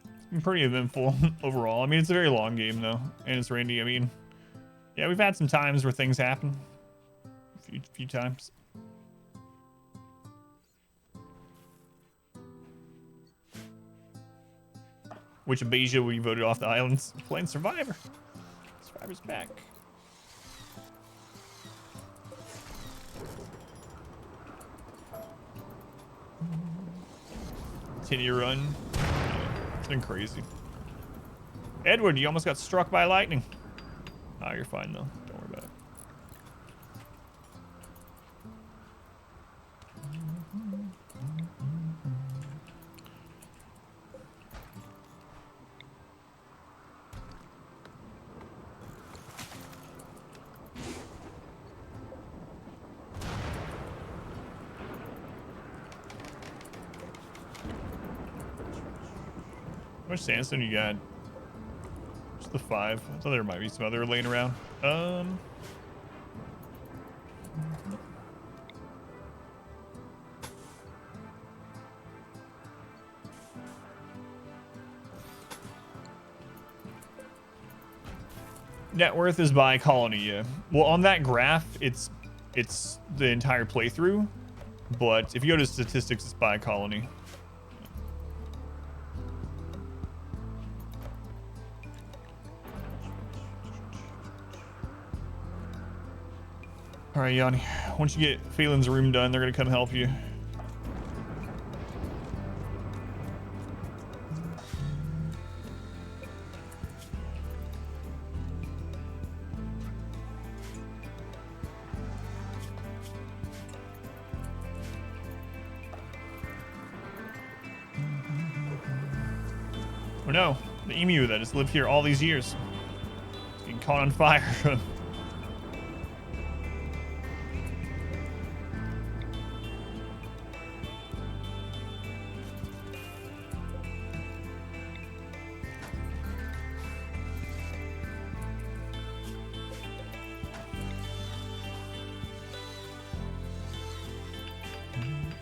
[SPEAKER 3] It's been pretty eventful overall. I mean, it's a very long game, though. And it's Randy. I mean, yeah, we've had some times where things happen. A few times. Which Abasia we voted off the islands playing Survivor. Survivor's back. Continue run. Yeah, it's been crazy. Edward, you almost got struck by lightning. Oh, you're fine though. Don't worry about it. How much sandstone you got? Just the 5. I thought there might be some other laying around. Net worth is by colony, yeah. Well, on that graph, it's the entire playthrough, but if you go to statistics, it's by colony. All right, Yanni. Once you get Phelan's room done, they're gonna come help you. Oh no, the emu that has lived here all these years. It's getting caught on fire.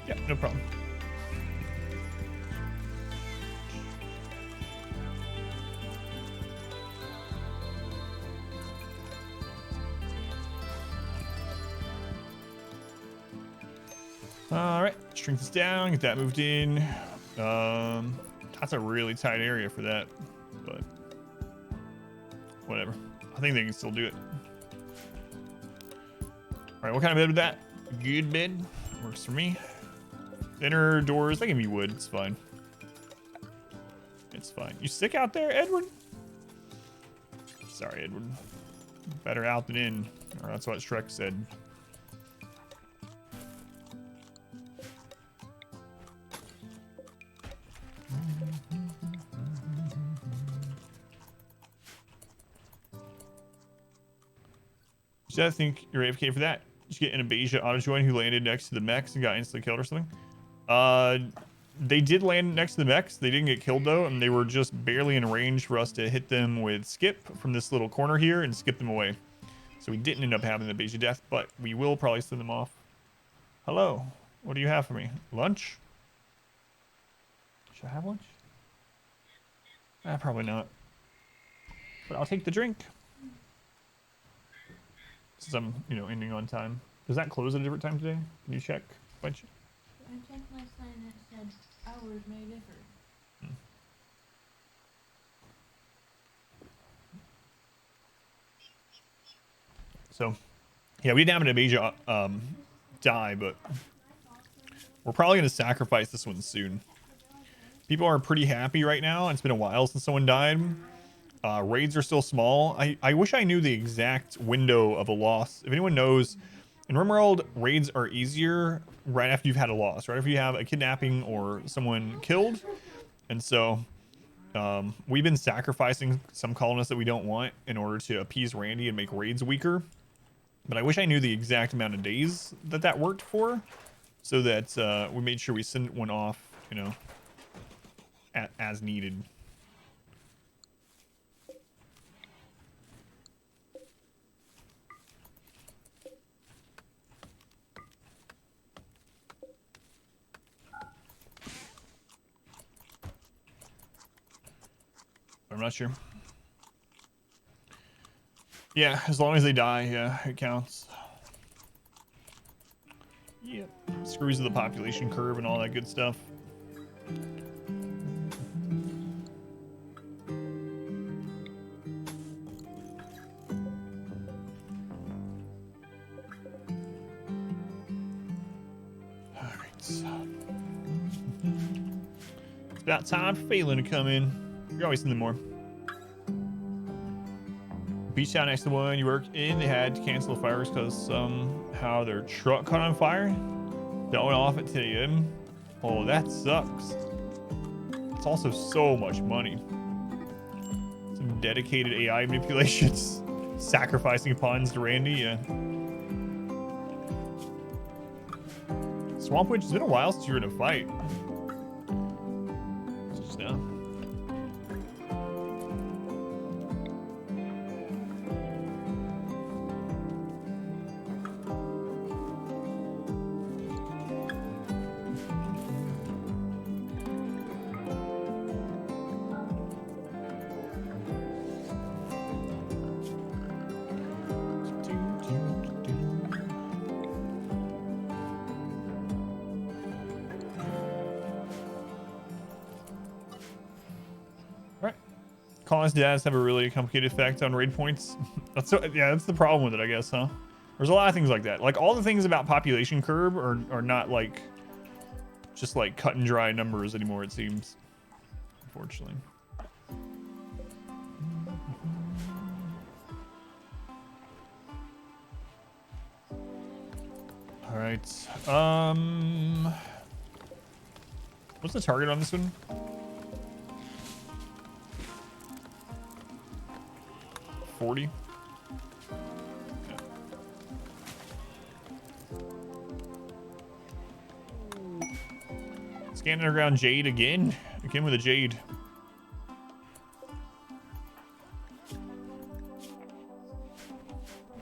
[SPEAKER 3] Yep, no problem. All right, shrink this down, get that moved in. That's a really tight area for that, but whatever. I think they can still do it. All right, what kind of bed with that? Good bed, works for me. Inner doors, they can be wood, it's fine. It's fine. You sick out there, Edward? Sorry, Edward. Better out than in, or that's what Shrek said. I think you're AFK for that. Did you get an Abasia auto join who landed next to the mechs and got instantly killed or something? They did land next to the mechs. They didn't get killed though, and they were just barely in range for us to hit them with skip from this little corner here and skip them away. So we didn't end up having the Abasia death, but we will probably send them off. Hello, what do you have for me? Lunch? Should I have lunch? Probably not. But I'll take the drink. Since I'm, ending on time. Does that close at a different time today? Can you check?
[SPEAKER 5] I checked last night and it said hours may differ.
[SPEAKER 3] So, yeah, we didn't have an Abasia die, but we're probably going to sacrifice this one soon. People are pretty happy right now. It's been a while since someone died. Raids are still small. I wish I knew the exact window of a loss. If anyone knows, in RimWorld, raids are easier right after you've had a loss, right after you have a kidnapping or someone killed. And so we've been sacrificing some colonists that we don't want in order to appease Randy and make raids weaker. But I wish I knew the exact amount of days that worked for, so that we made sure we send one off, as needed. I'm not sure. Yeah, as long as they die, yeah, it counts. Yep. Screws with the population curve and all that good stuff. Alright. It's about time for Phelan to come in. You're always something more. Beach town next to the one you worked in, they had to cancel the fireworks because somehow their truck caught on fire. That went off at 10 a.m. Oh, that sucks. It's also so much money. Some dedicated AI manipulations. Sacrificing pawns to Randy, yeah. Swamp Witch, it's been a while since you were in a fight. Just now. Colonist dads have a really complicated effect on raid points. That's the problem with it, I guess, huh? There's a lot of things like that. Like all the things about population curve are not like just like cut and dry numbers anymore, it seems. Unfortunately. All right. What's the target on this one? 40. Yeah. Scan underground jade again with a jade.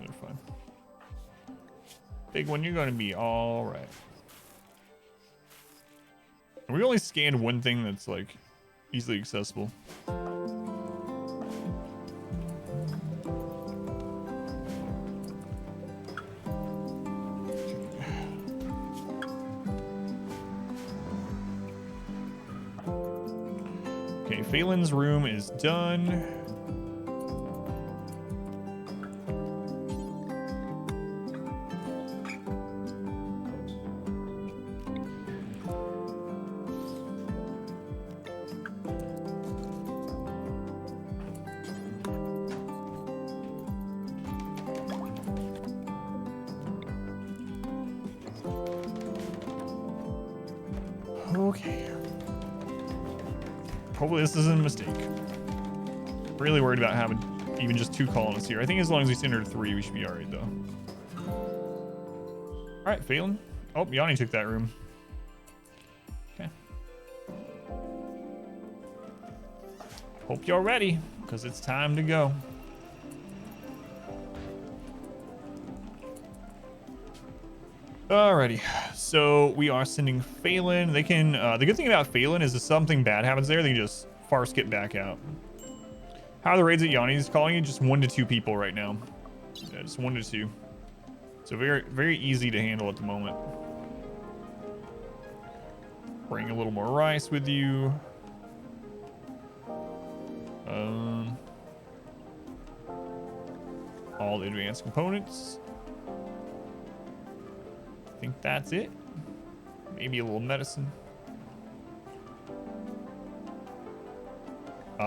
[SPEAKER 3] They're fine. Big one, you're gonna be all right. We only scanned one thing that's like easily accessible. Okay, Phelan's room is done. Okay. Hopefully this isn't a mistake. Really worried about having even just 2 colonists here. I think as long as we send her to 3, we should be alright though. Alright, Phelan. Oh, Yanni took that room. Okay. Hope you're ready, because it's time to go. Alrighty, so we are sending Phelan. They can, the good thing about Phelan is if something bad happens there, they can just far skip back out. How are the raids that Yanni's calling you? Just 1 to 2 people right now. Yeah, just 1 to 2. So very, very easy to handle at the moment. Bring a little more rice with you. All the advanced components. I think that's it. Maybe a little medicine.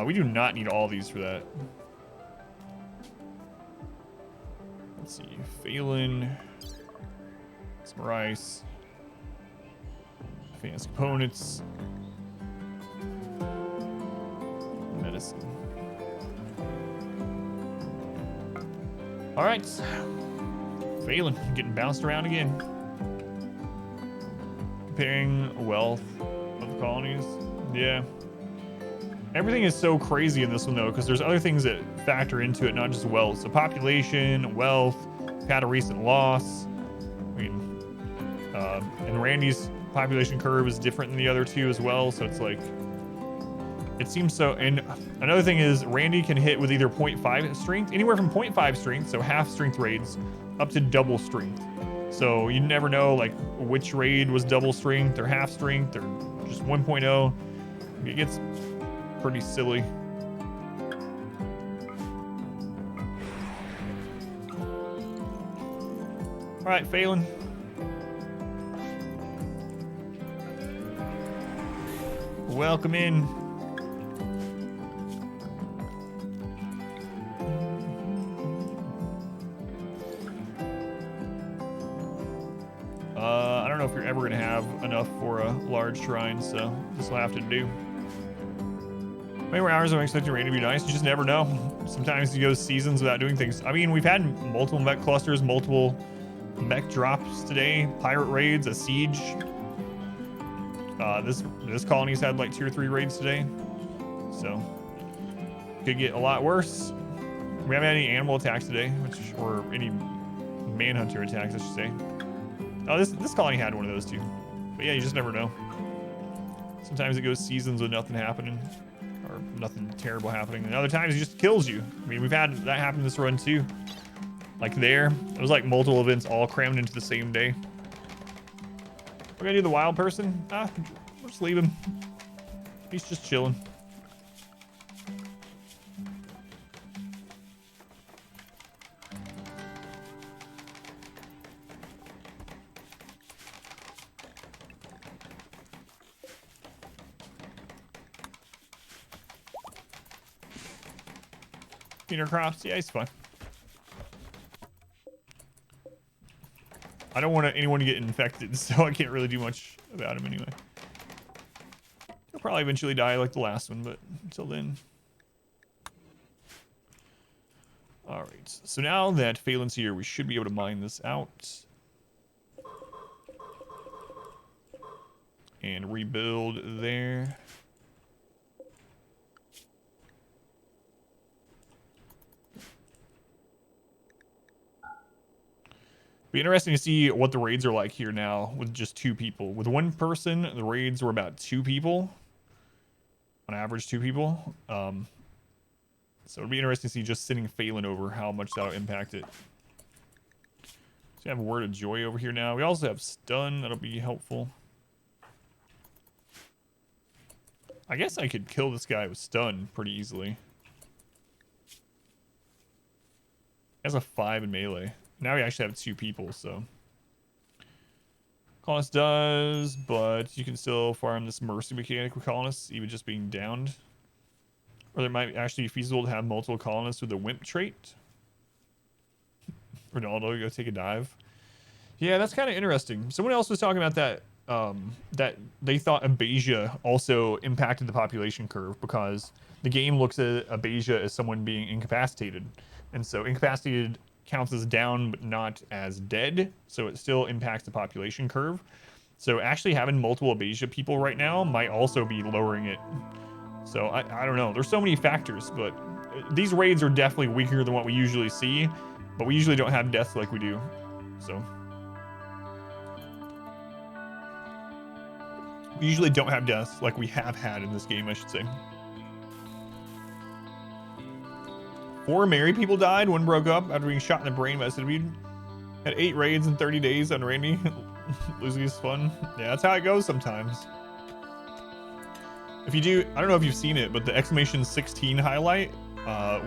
[SPEAKER 3] We do not need all these for that. Let's see. Phelan. Some rice. Advanced components. Medicine. Alright. Phelan, getting bounced around again. Comparing wealth of colonies. Yeah. Everything is so crazy in this one though, because there's other things that factor into it, not just wealth. So population, wealth, had a recent loss. I mean, and Randy's population curve is different than the other 2 as well. So it's like, it seems so. And another thing is Randy can hit with either 0.5 strength, anywhere from 0.5 strength, so half strength raids, up to double strength. So you never know like which raid was double strength or half strength or just 1.0. It gets pretty silly. All right, Phelan. Welcome in. I don't know if you're ever gonna have enough for a large shrine, so this will have to do. How many more hours am I expecting rain to be nice? You just never know. Sometimes you go seasons without doing things. I mean, we've had multiple mech clusters, multiple mech drops today, pirate raids, a siege. This colony's had like 2 or 3 raids today, so could get a lot worse. We haven't had any animal attacks today, or any manhunter attacks, I should say. Oh, this colony had one of those too. But yeah, you just never know. Sometimes it goes seasons with nothing happening, or nothing terrible happening, and other times it just kills you. I mean, we've had that happen this run too. Like there, it was like multiple events all crammed into the same day. We're gonna do the wild person. We'll just leave him. He's just chilling. Feeder crops, yeah, he's fine. I don't want anyone to get infected, so I can't really do much about him anyway. He'll probably eventually die like the last one, but until then. Alright, so now that Phelan's here, we should be able to mine this out. And rebuild there. Be interesting to see what the raids are like here now with just 2 people. With 1 person, the raids were about 2 people. On average, 2 people. So it'll be interesting to see just sending Phelan over how much that'll impact it. So we have a Word of Joy over here now. We also have Stun. That'll be helpful. I guess I could kill this guy with stun pretty easily. He has a 5 in melee. Now we actually have 2 people, so. Colonist does, but you can still farm this mercy mechanic with colonists, even just being downed. Or it might actually be feasible to have multiple colonists with a wimp trait. Ronaldo, go take a dive. Yeah, that's kind of interesting. Someone else was talking about that. That they thought Abasia also impacted the population curve because the game looks at Abasia as someone being incapacitated, and so incapacitated counts as down but not as dead, so it still impacts the population curve. So actually having multiple Abasia people right now might also be lowering it. So I don't know. There's so many factors, but these raids are definitely weaker than what we usually see, but we usually don't have deaths like we do. So we usually don't have deaths like we have had in this game, I should say. 4 married people died. 1 broke up after being shot in the brain by a centipede. Had 8 raids in 30 days on Randy. Losing is fun. Yeah, that's how it goes sometimes. If you do, I don't know if you've seen it, but the exclamation 16 highlight,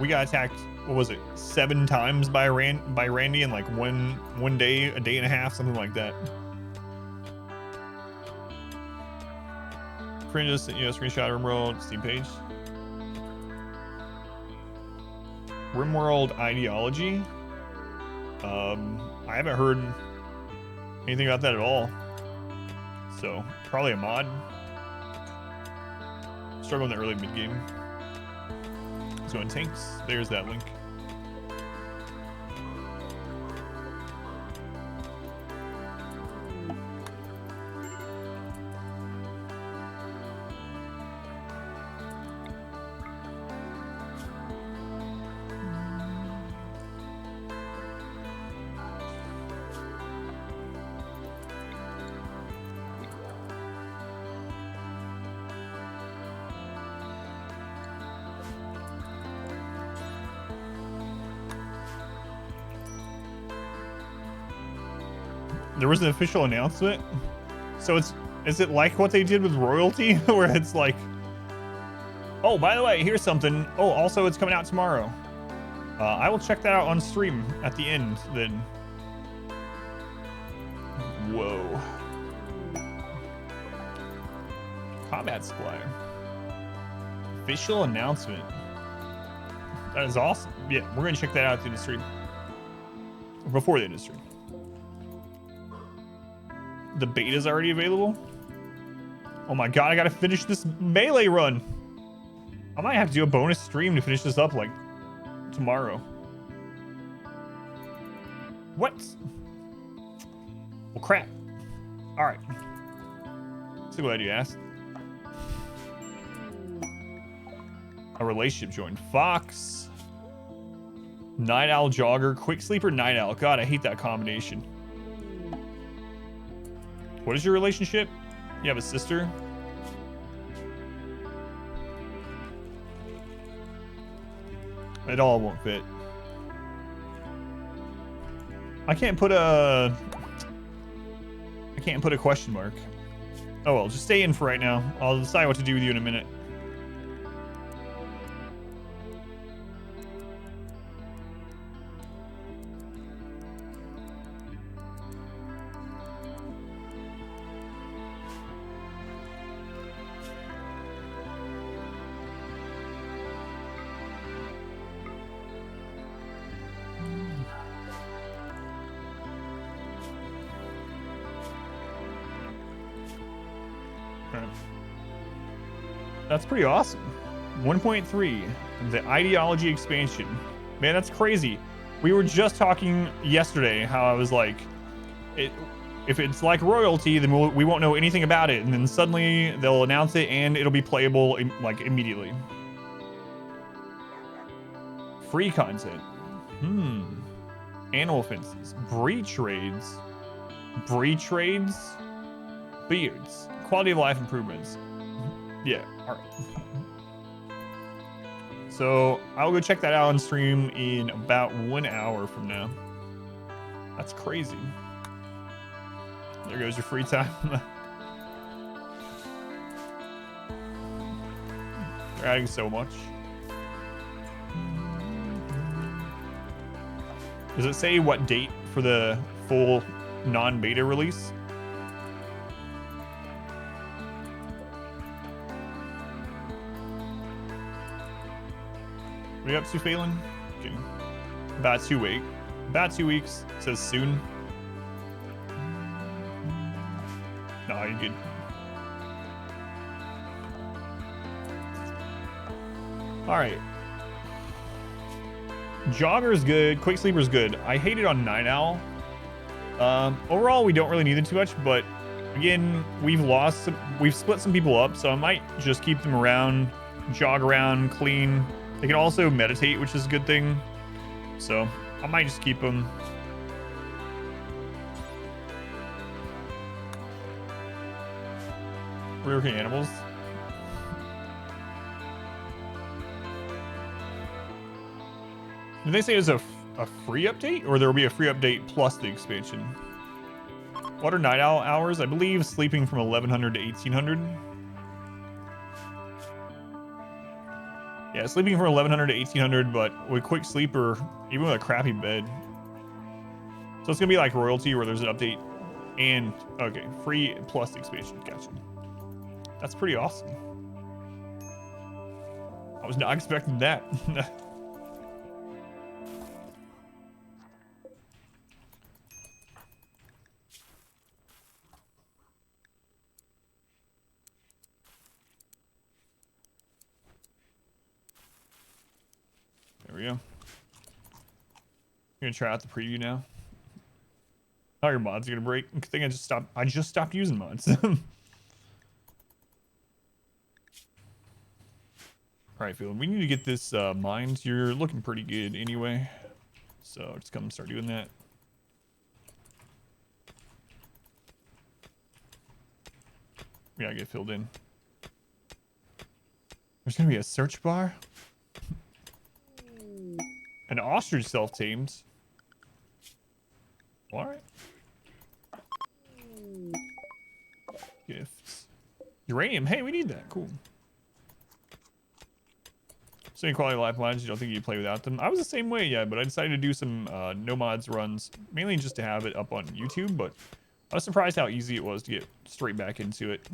[SPEAKER 3] we got attacked, what was it, 7 times by Randy in like one day, a day and a half, something like that. Friend just sent you a screenshot of RimWorld Steam page. RimWorld ideology? I haven't heard anything about that at all. So, probably a mod. Struggle in the early mid game. Let's go in tanks. There's that link. There was an official announcement. So is it like what they did with Royalty where it's like, oh, by the way, here's something. Oh, also it's coming out tomorrow. I will check that out on stream at the end then. Whoa. Combat supply. Official announcement. That is awesome. Yeah, we're gonna check that out at the end of the stream. Before the end of the stream. The beta's already available? Oh my god, I gotta finish this melee run. I might have to do a bonus stream to finish this up, like, tomorrow. What? Well, crap. Alright. So glad you asked. A relationship joined. Fox. Night Owl Jogger. Quick Sleeper Night Owl. God, I hate that combination. What is your relationship? You have a sister? It all won't fit. I can't put a question mark. Oh well, just stay in for right now. I'll decide what to do with you in a minute. That's pretty awesome. 1.3, the ideology expansion. Man, that's crazy. We were just talking yesterday how I was like, if it's like Royalty, then we won't know anything about it, and then suddenly they'll announce it and it'll be playable like immediately. Free content. Animal fences. Breach raids. Breach raids. Beards. Quality of life improvements. Yeah, alright. So, I'll go check that out on stream in about 1 hour from now. That's crazy. There goes your free time. They're adding so much. Does it say what date for the full non-beta release? What are you up to, Phelan? Okay. About 2 weeks. About 2 weeks. It says soon. No, you're good. All right. Jogger's good. Quick Sleeper's good. I hate it on Night Owl. Overall, we don't really need it too much, but again, we've split some people up, so I might just keep them around, jog around, clean. They can also meditate, which is a good thing. So I might just keep them. Working animals. Did they say it was a free update, or there will be a free update plus the expansion? What are night owl hours? I believe sleeping from 1100 to 1800. Yeah, sleeping from 1100 to 1800, but with quick sleeper, even with a crappy bed. So it's gonna be like royalty, where there's an update and okay, free plus the expansion. Gotcha. That's pretty awesome. I was not expecting that. There we go. You're gonna try out the preview now. Oh, your mods are gonna break. I think I just stopped using mods. Alright, Phil, we need to get this mined. You're looking pretty good anyway. So just come start doing that. We gotta get filled in. There's gonna be a search bar. An ostrich self-tamed. Alright. Gifts. Uranium. Hey, we need that. Cool. So any quality life mods, you don't think you play without them? I was the same way, yeah, but I decided to do some no mods runs, mainly just to have it up on YouTube, but I was surprised how easy it was to get straight back into it.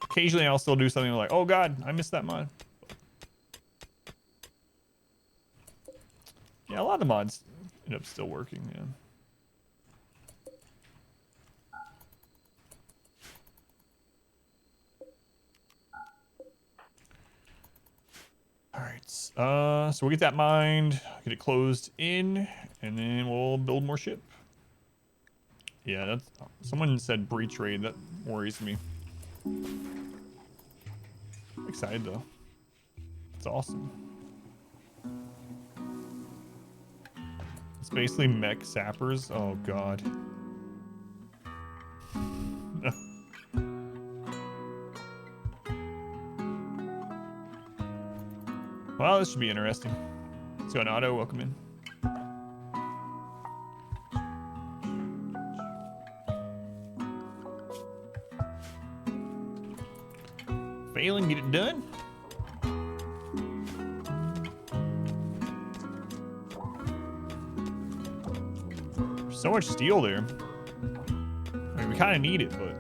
[SPEAKER 3] Occasionally I'll still do something like, oh god, I missed that mod. Yeah, a lot of the mods end up still working, yeah. Alright, so we'll get that mined, get it closed in, and then we'll build more ship. Yeah, that's someone said breach raid, that worries me. I'm excited though. It's awesome. It's basically mech sappers. Oh god. Well, this should be interesting. Let's go, Nato. Welcome in. Failing, get it done. There's so much steel there. I mean, we kind of need it, but.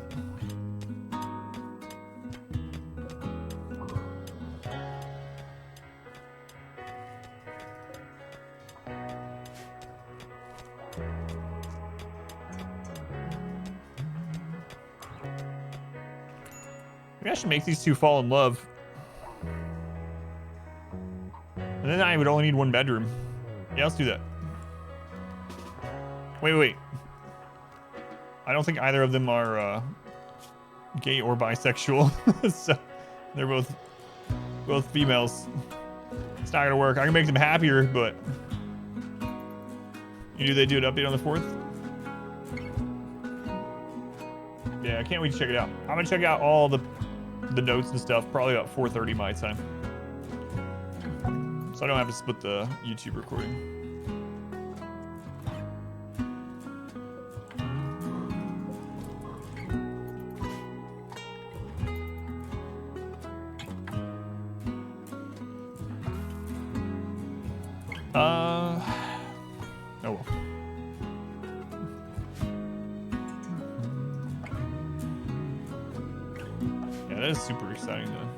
[SPEAKER 3] Maybe I should make these two fall in love. And then I would only need one bedroom. Yeah, let's do that. Wait. I don't think either of them are gay or bisexual. So they're both females. It's not gonna work. I can make them happier, but they do an update on the 4th? Yeah, I can't wait to check it out. I'm gonna check out all the notes and stuff probably about 4:30 my time, so I don't have to split the YouTube recording. Oh well. Yeah, that is super exciting though.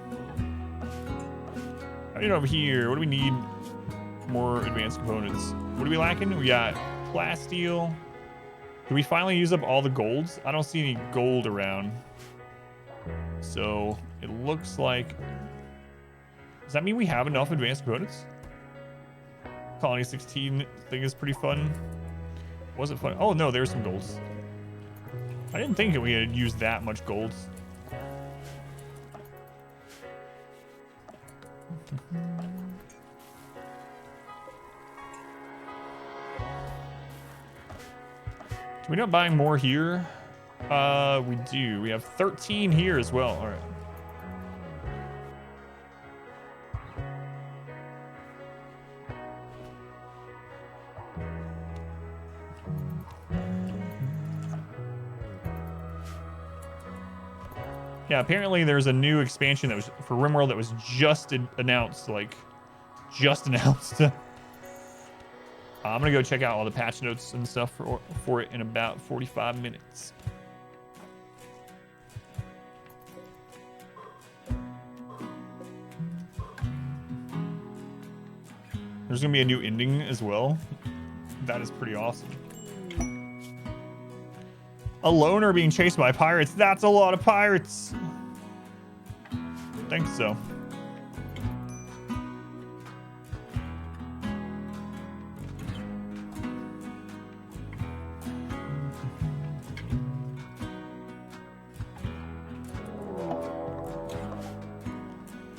[SPEAKER 3] How do you know over here? What do we need? More advanced components. What are we lacking? We got plasteel. Did we finally use up all the golds? I don't see any gold around. So it looks like. Does that mean we have enough advanced components? Colony 16 thing is pretty fun. Was it fun? Oh no, there's some golds. I didn't think that we had used that much gold. Do we not buying more here? We do. We have 13 here as well. All right. Yeah, apparently there's a new expansion that was for RimWorld that was just announced, like just announced. I'm gonna go check out all the patch notes and stuff for it in about 45 minutes. There's gonna be a new ending as well. That is pretty awesome. A loner being chased by pirates. That's a lot of pirates. I think so.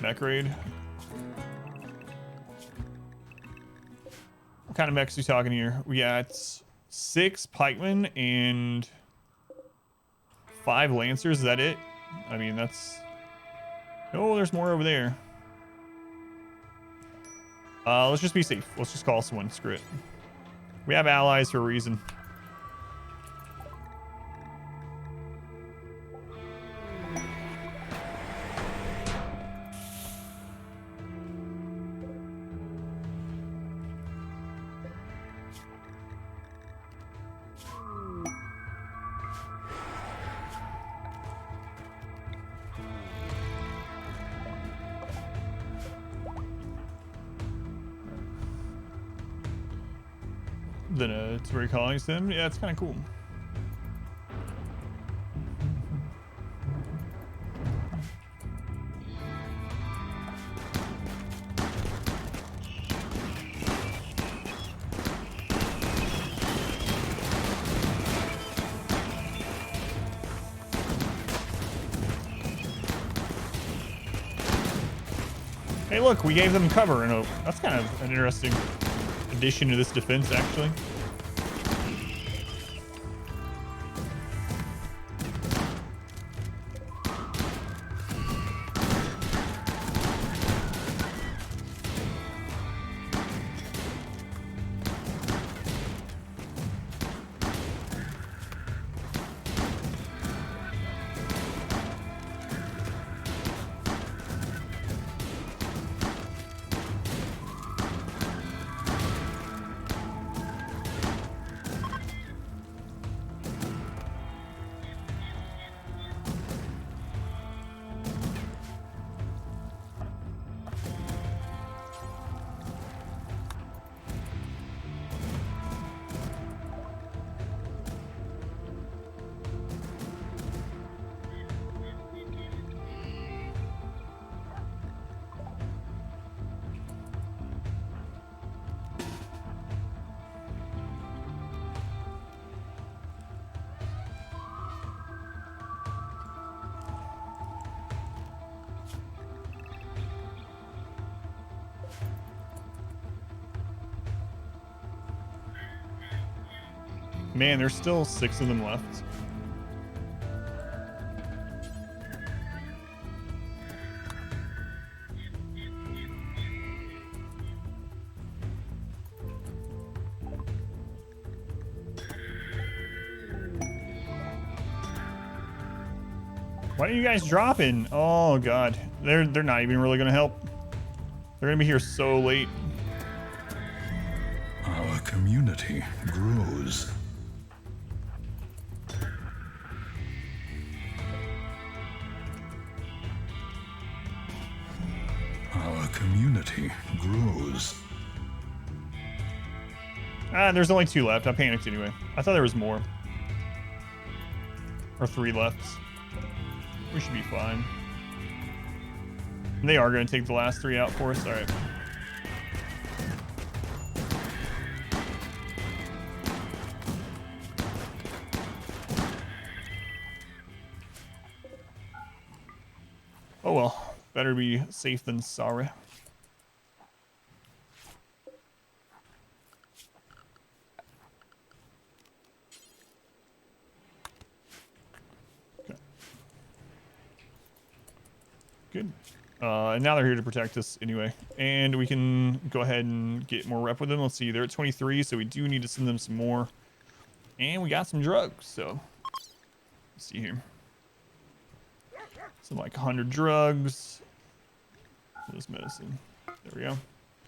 [SPEAKER 3] Mech raid. What kind of mechs are we talking here? We got 6 pikemen and 5 lancers. Is that it? I mean, that's... Oh, there's more over there. Let's just be safe. Let's just call someone. Screw it. We have allies for a reason. It's where he calls them. Yeah, it's kind of cool. Hey, look, we gave them cover, and that's kind of an interesting addition to this defense, actually. Man, there's still 6 of them left. Why are you guys dropping? Oh god, they're not even really gonna help. They're gonna be here so late.
[SPEAKER 2] Our community grows. Our community grows.
[SPEAKER 3] Ah, there's only 2 left. I panicked anyway. I thought there was more. Or 3 left. We should be fine. And they are going to take the last 3 out for us. All right. Oh well. Better be safe than sorry. Good. And now they're here to protect us anyway. And we can go ahead and get more rep with them. Let's see, they're at 23, so we do need to send them some more. And we got some drugs, so let's see here. Some like 100 drugs. This medicine. There we go.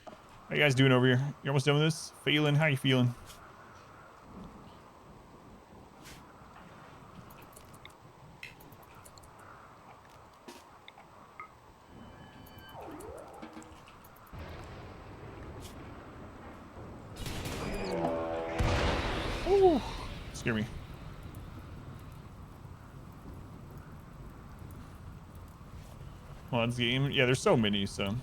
[SPEAKER 3] How you guys doing over here? You almost done with this? Phelan, how you feeling? Ooh, scare me. Mods game. Yeah, there's so many, so.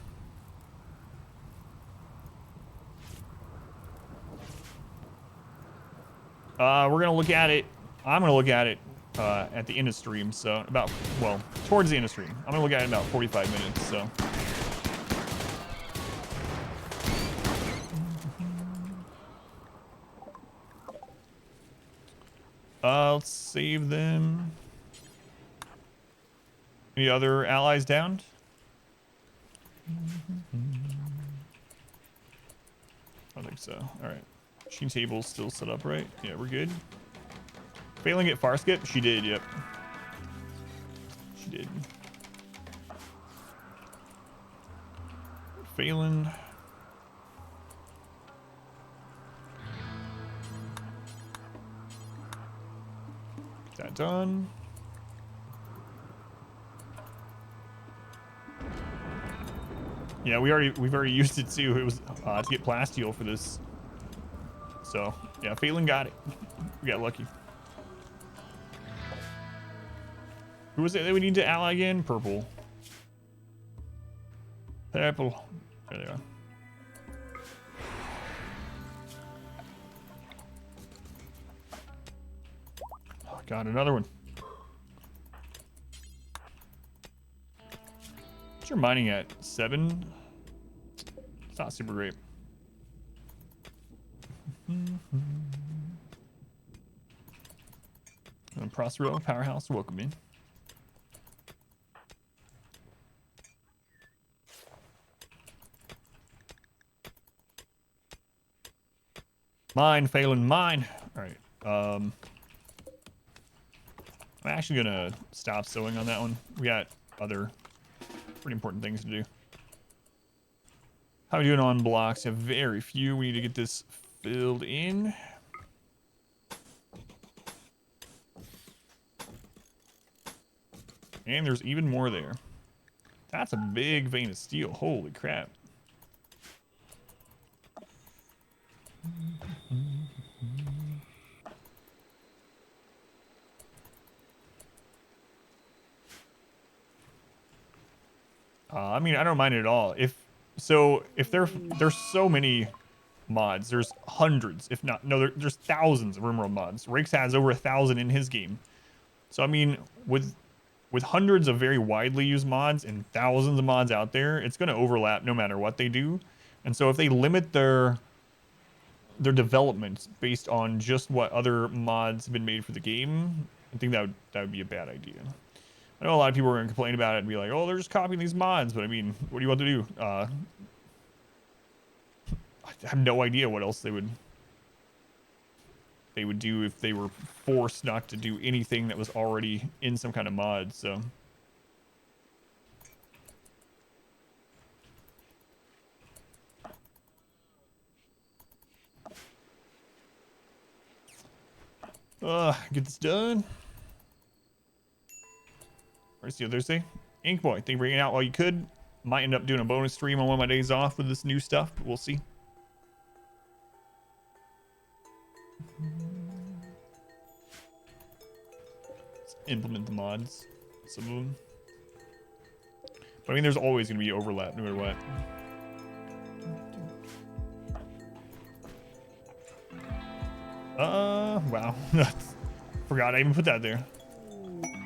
[SPEAKER 3] We're gonna look at it. I'm gonna look at it at the end of stream, so about, well, towards the end of stream. I'm gonna look at it in about 45 minutes, so. Let's save them. Any other allies downed? I think so. All right. Machine table's still set up, right? Yeah, we're good. Failing at far skip? She did, yep. She did. Failing. Get that done. Yeah, we've already used it too. It was to get plasteel for this. So yeah, Phelan got it. We got lucky. Who was it that we need to ally again? Purple. Purple. There they are. Oh, got another one. What's your mining at? 7? It's not super great. Prospero Powerhouse, welcome in. Mine, Phelan, mine. All right. I'm actually gonna stop sewing on that one. We got other pretty important things to do. How are we doing on blocks? Have very few. We need to get this filled in. And there's even more there. That's a big vein of steel. Holy crap. I mean, I don't mind it at all. If there's so many mods, there's hundreds, if not, no, there's thousands of RimWorld mods. Rakes has over 1,000 in his game. So I mean, with hundreds of very widely used mods and thousands of mods out there, it's going to overlap no matter what they do. And so if they limit their development based on just what other mods have been made for the game, I think that would be a bad idea. I know a lot of people are going to complain about it and be like, oh, they're just copying these mods. But I mean, what do you want to do? I have no idea what else they would do if they were forced not to do anything that was already in some kind of mod. So Get this done. Where's the other Thursday? Ink Boy, thank you for hanging out while you could. Might end up doing a bonus stream on one of my days off with this new stuff, but we'll see. Let's implement the mods. Some of them. But I mean, there's always going to be overlap no matter what. Wow. Forgot I even put that there.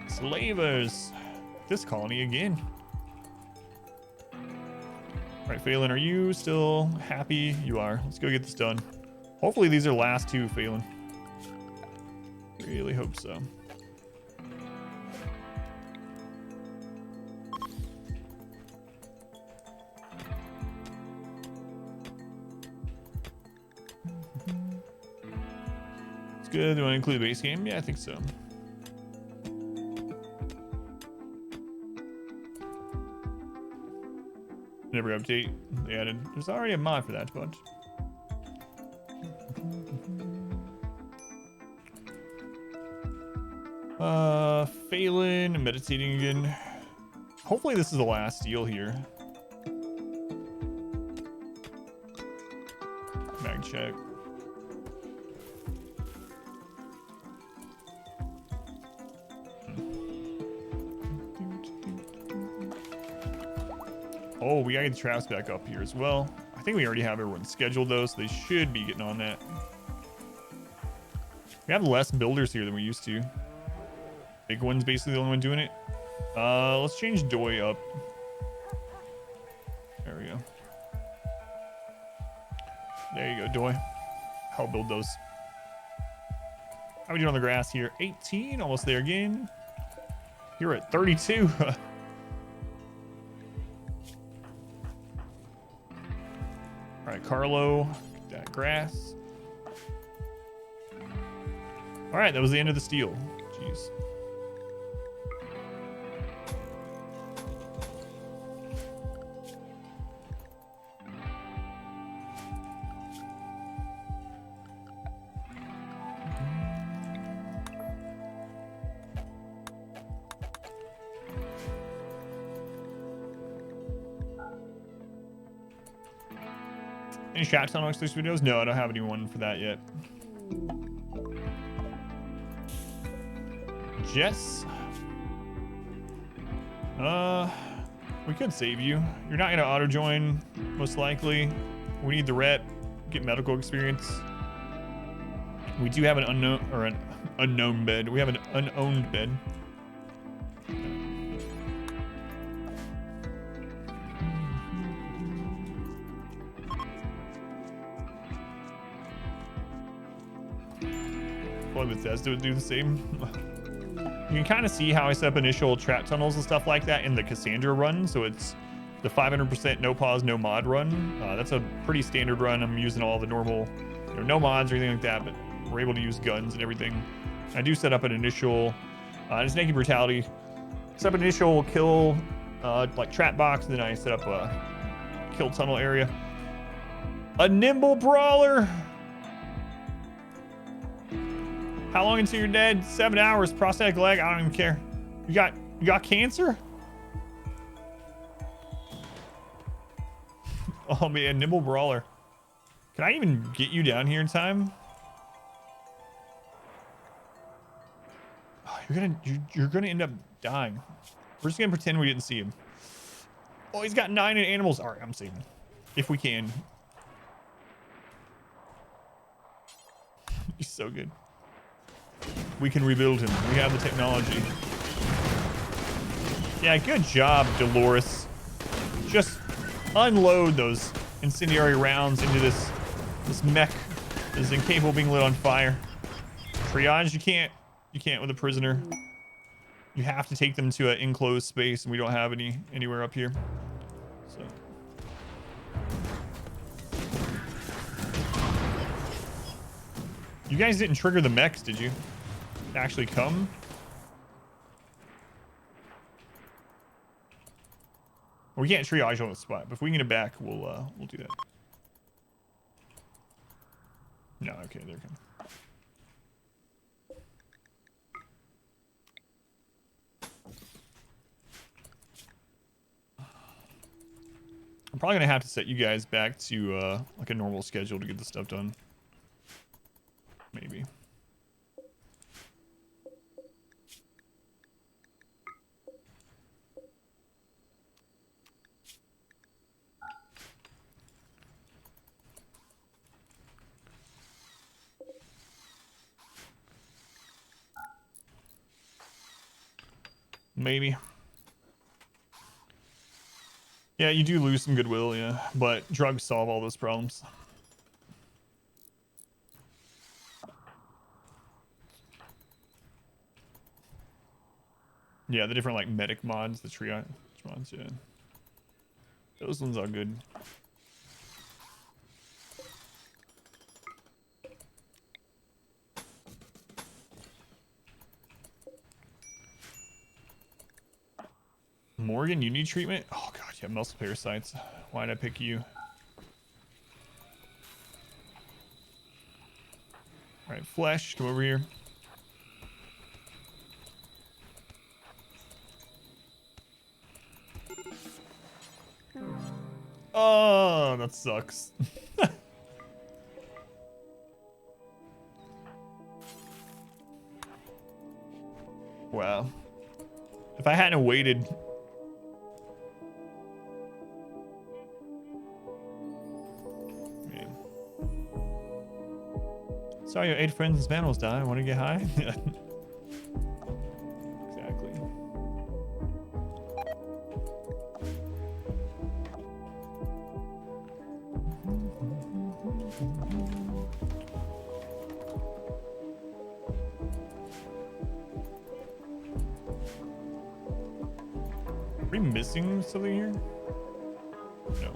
[SPEAKER 3] Slavers. This colony again. Alright, Phelan, are you still happy? You are. Let's go get this done. Hopefully these are last two, Phelan. Really hope so. It's good. Do you want to include the base game? Yeah, I think so. Never update. They added. There's already a mod for that bunch. Phelan, meditating again. Hopefully this is the last deal here. Mag check. Oh, we gotta get the traps back up here as well. I think we already have everyone scheduled though, so they should be getting on that. We have less builders here than we used to. Big one's basically the only one doing it. Let's change Doi up. There we go. There you go, Doi. Help build those. How we doing on the grass here? 18, almost there again. Here we're at 32. All right, Carlo, get that grass. All right, that was the end of the steel. Jeez. Any shout on exclusive videos? No, I don't have anyone for that yet. Jess. We could save you. You're not gonna auto join, most likely. We need the rep, get medical experience. We do have an unknown bed. We have an unowned bed. Bethesda would do the same. You can kind of see how I set up initial trap tunnels and stuff like that in the Cassandra run. So it's the 500% no pause, no mod run. That's a pretty standard run. I'm using all the normal, no mods or anything like that, but we're able to use guns and everything. I do set up an initial, it's naked brutality. Set up an initial kill, like trap box, and then I set up a kill tunnel area. A nimble brawler. How long until you're dead? 7 hours. Prosthetic leg. I don't even care. You got cancer? Oh man, nimble brawler. Can I even get you down here in time? Oh, you're gonna end up dying. We're just gonna pretend we didn't see him. Oh, he's got 9 in animals. All right, I'm saving. If we can. He's so good. We can rebuild him. We have the technology. Yeah, good job, Dolores. Just unload those incendiary rounds into this mech that is incapable of being lit on fire. Triage, you can't with a prisoner. You have to take them to an enclosed space, and we don't have anywhere up here. So. You guys didn't trigger the mechs, did you? Actually come? We can't triage on the spot, but if we can get it back, we'll do that. No, okay, they're coming. I'm probably gonna have to set you guys back to like a normal schedule to get this stuff done. Maybe. Maybe. Yeah, you do lose some goodwill, yeah, but drugs solve all those problems. Yeah, the different like medic mods, the triage mods, yeah. Those ones are good. Morgan, you need treatment? Oh god, you have muscle parasites. Why'd I pick you? Alright, Flesh, come over here. Oh, that sucks. Wow. If I hadn't waited... Man. Sorry, your 8 friends and Spanels died. Want to get high? Exactly. Are we missing something here? No.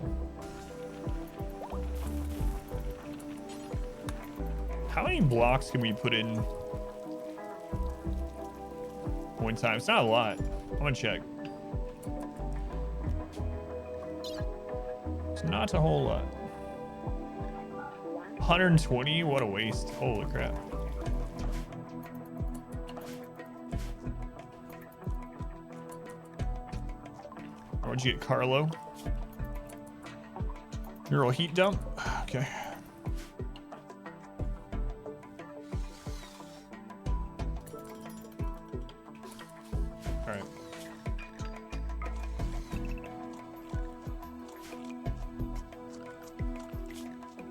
[SPEAKER 3] How many blocks can we put in one time? It's not a lot. I'm gonna check. It's not a whole lot. 120? What a waste. Holy crap. Where'd you get Carlo? Neural heat dump? Okay. Alright.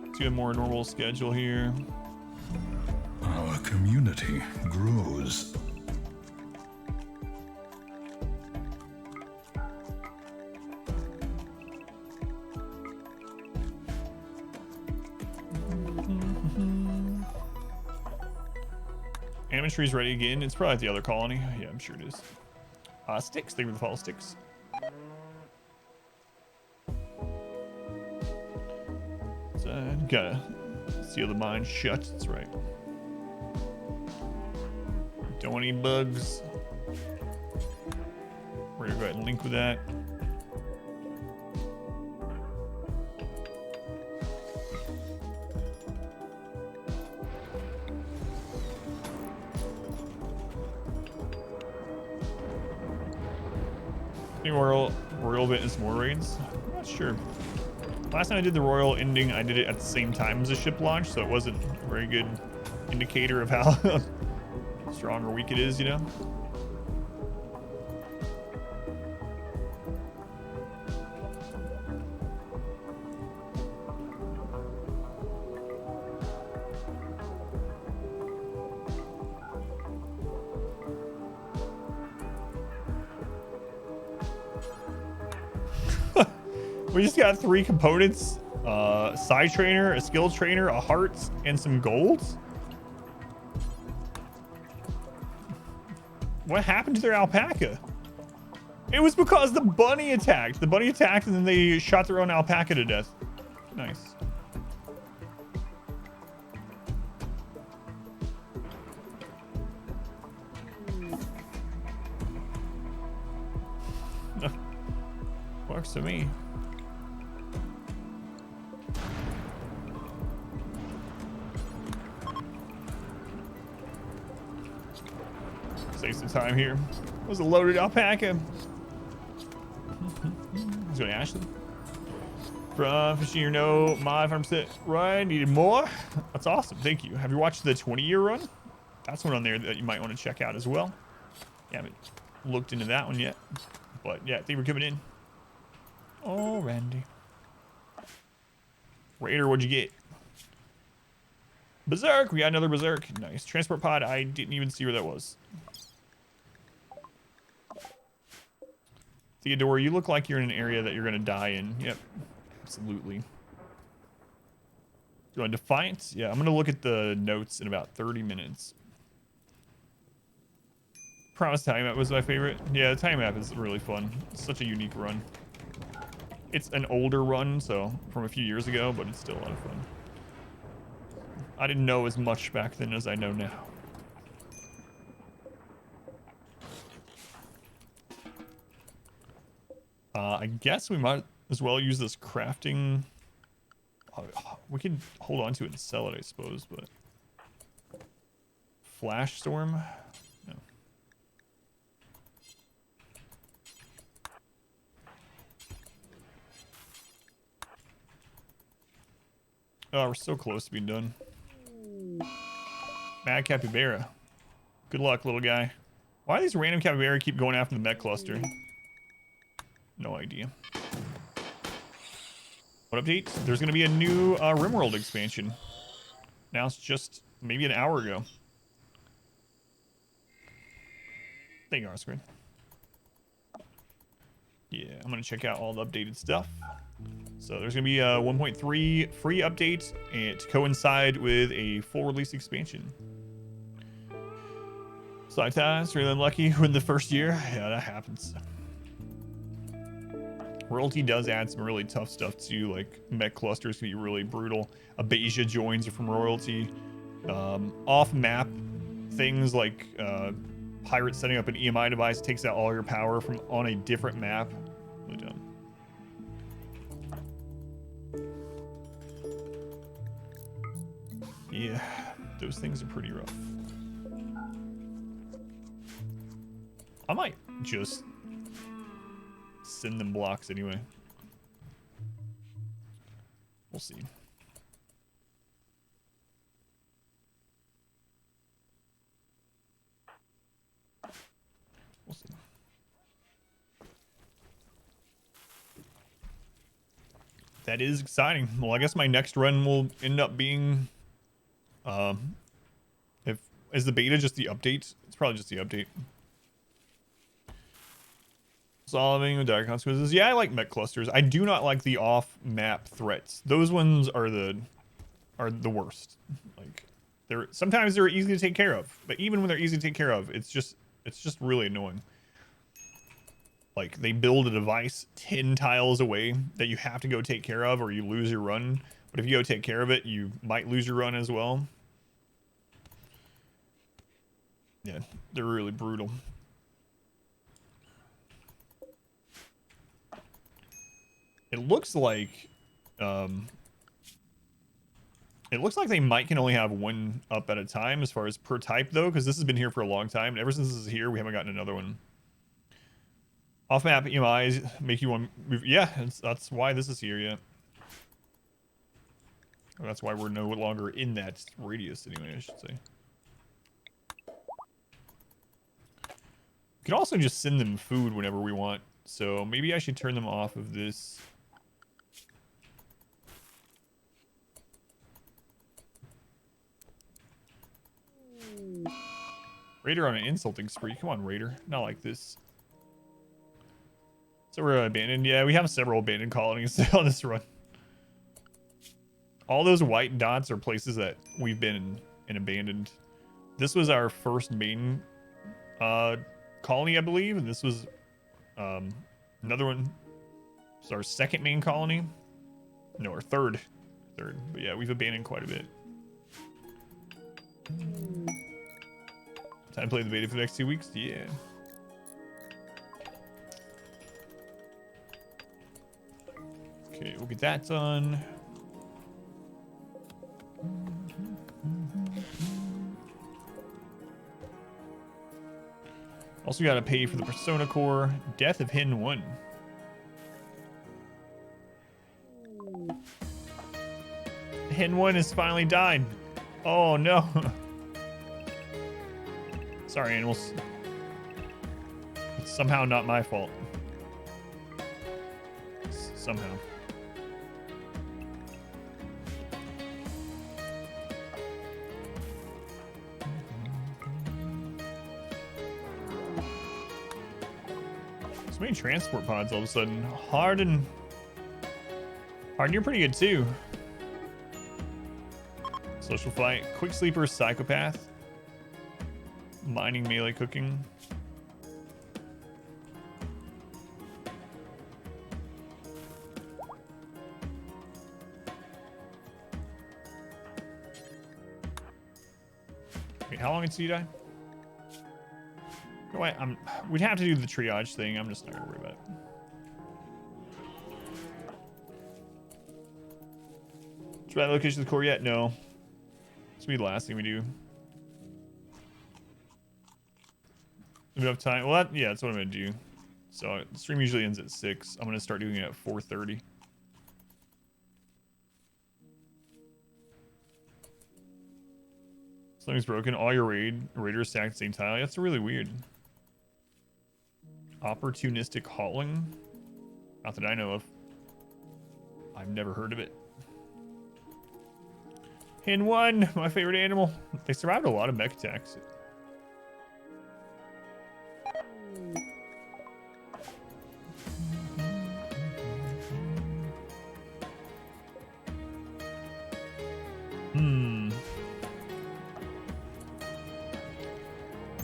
[SPEAKER 3] Let's get a more normal schedule here.
[SPEAKER 2] Our community grows.
[SPEAKER 3] Tree's ready again. It's probably at the other colony. Yeah, I'm sure it is. Sticks. Thank you for the follow, Sticks. So, gotta seal the mine shut. That's right. Don't want any bugs. We're gonna go ahead and link with that. Royal Witness more raids? I'm not sure. Last time I did the Royal ending, I did it at the same time as the ship launch, so it wasn't a very good indicator of how strong or weak it is, you know? We just got 3 components, side trainer, a skill trainer, a hearts, and some golds. What happened to their alpaca? It was because the bunny attacked. The bunny attacked and then they shot their own alpaca to death. Nice. Works for me. Save some time here. It was a loaded alpaca. Let's go to Ashley. Fishing or no, my 5% run. Needed more. That's awesome. Thank you. Have you watched the 20-year run? That's one on there that you might want to check out as well. Yeah, I haven't looked into that one yet. But yeah, thank you for coming in. Oh, Randy. Raider, what'd you get? Berserk. We got another Berserk. Nice. Transport pod. I didn't even see where that was. Theodore, you look like you're in an area that you're going to die in. Yep. Absolutely. You want Defiance? Yeah, I'm going to look at the notes in about 30 minutes. Promise Time Map was my favorite. Yeah, the Time Map is really fun. It's such a unique run. It's an older run, so from a few years ago, but it's still a lot of fun. I didn't know as much back then as I know now. I guess we might as well use this crafting. We could hold on to it and sell it, I suppose, but Flash Storm? No. Oh, we're so close to being done. Mad Capybara. Good luck, little guy. Why do these random capybara keep going after the mech cluster? No idea. What update? There's going to be a new RimWorld expansion. Announced just maybe an hour ago. Thank you, R-Screen. Yeah, I'm going to check out all the updated stuff. So there's going to be a 1.3 free update and to coincide with a full release expansion. Sometimes really unlucky when the first year. Yeah, that happens. Royalty does add some really tough stuff too, like mech clusters can be really brutal. Abasia joins are from Royalty. Off-map things like pirates setting up an EMI device takes out all your power from on a different map. Really dumb. Yeah, those things are pretty rough. I might just send them blocks anyway. We'll see. We'll see. That is exciting. Well, I guess my next run will end up being is the beta just the update? It's probably just the update. Solving with dire consequences. Yeah, I like mech clusters. I do not like the off-map threats. Those ones are the worst. Like sometimes they're easy to take care of, but even when they're easy to take care of, it's just really annoying. Like they build a device 10 tiles away that you have to go take care of or you lose your run. But if you go take care of it, you might lose your run as well. Yeah, they're really brutal. It looks like they might can only have one up at a time as far as per type though, because this has been here for a long time. And ever since this is here, we haven't gotten another one. Off-map EMIs make you want move. Yeah, that's why this is here. Yeah, or that's why we're no longer in that radius anyway. I should say. We can also just send them food whenever we want. So maybe I should turn them off of this. Raider on an insulting spree. Come on, Raider. Not like this. So we're abandoned. Yeah, we have several abandoned colonies on this run. All those white dots are places that we've been in abandoned. This was our first main colony, I believe, and this was another one. It's our second main colony. No, our third. But yeah, we've abandoned quite a bit. Time to play the beta for the next 2 weeks? Yeah. Okay, we'll get that done. Also gotta pay for the Persona Core. Death of Hin 1. Hen 1 has finally died. Oh no. Sorry, animals. It's somehow not my fault. Somehow. So many transport pods all of a sudden. Harden, you're pretty good too. Social fight, quick sleeper, psychopath, mining, melee, cooking. Wait, how long until you die? No, wait, we'd have to do the triage thing. I'm just not gonna worry about it. Try the location of the core yet? No. This will be the last thing we do. Do we have time? Well, yeah, that's what I'm gonna do. So the stream usually ends at 6. I'm gonna start doing it at 4:30. Something's broken. All your raiders stacked at the same tile. That's really weird. Opportunistic hauling? Not that I know of. I've never heard of it. Hen 1, my favorite animal. They survived a lot of mech attacks.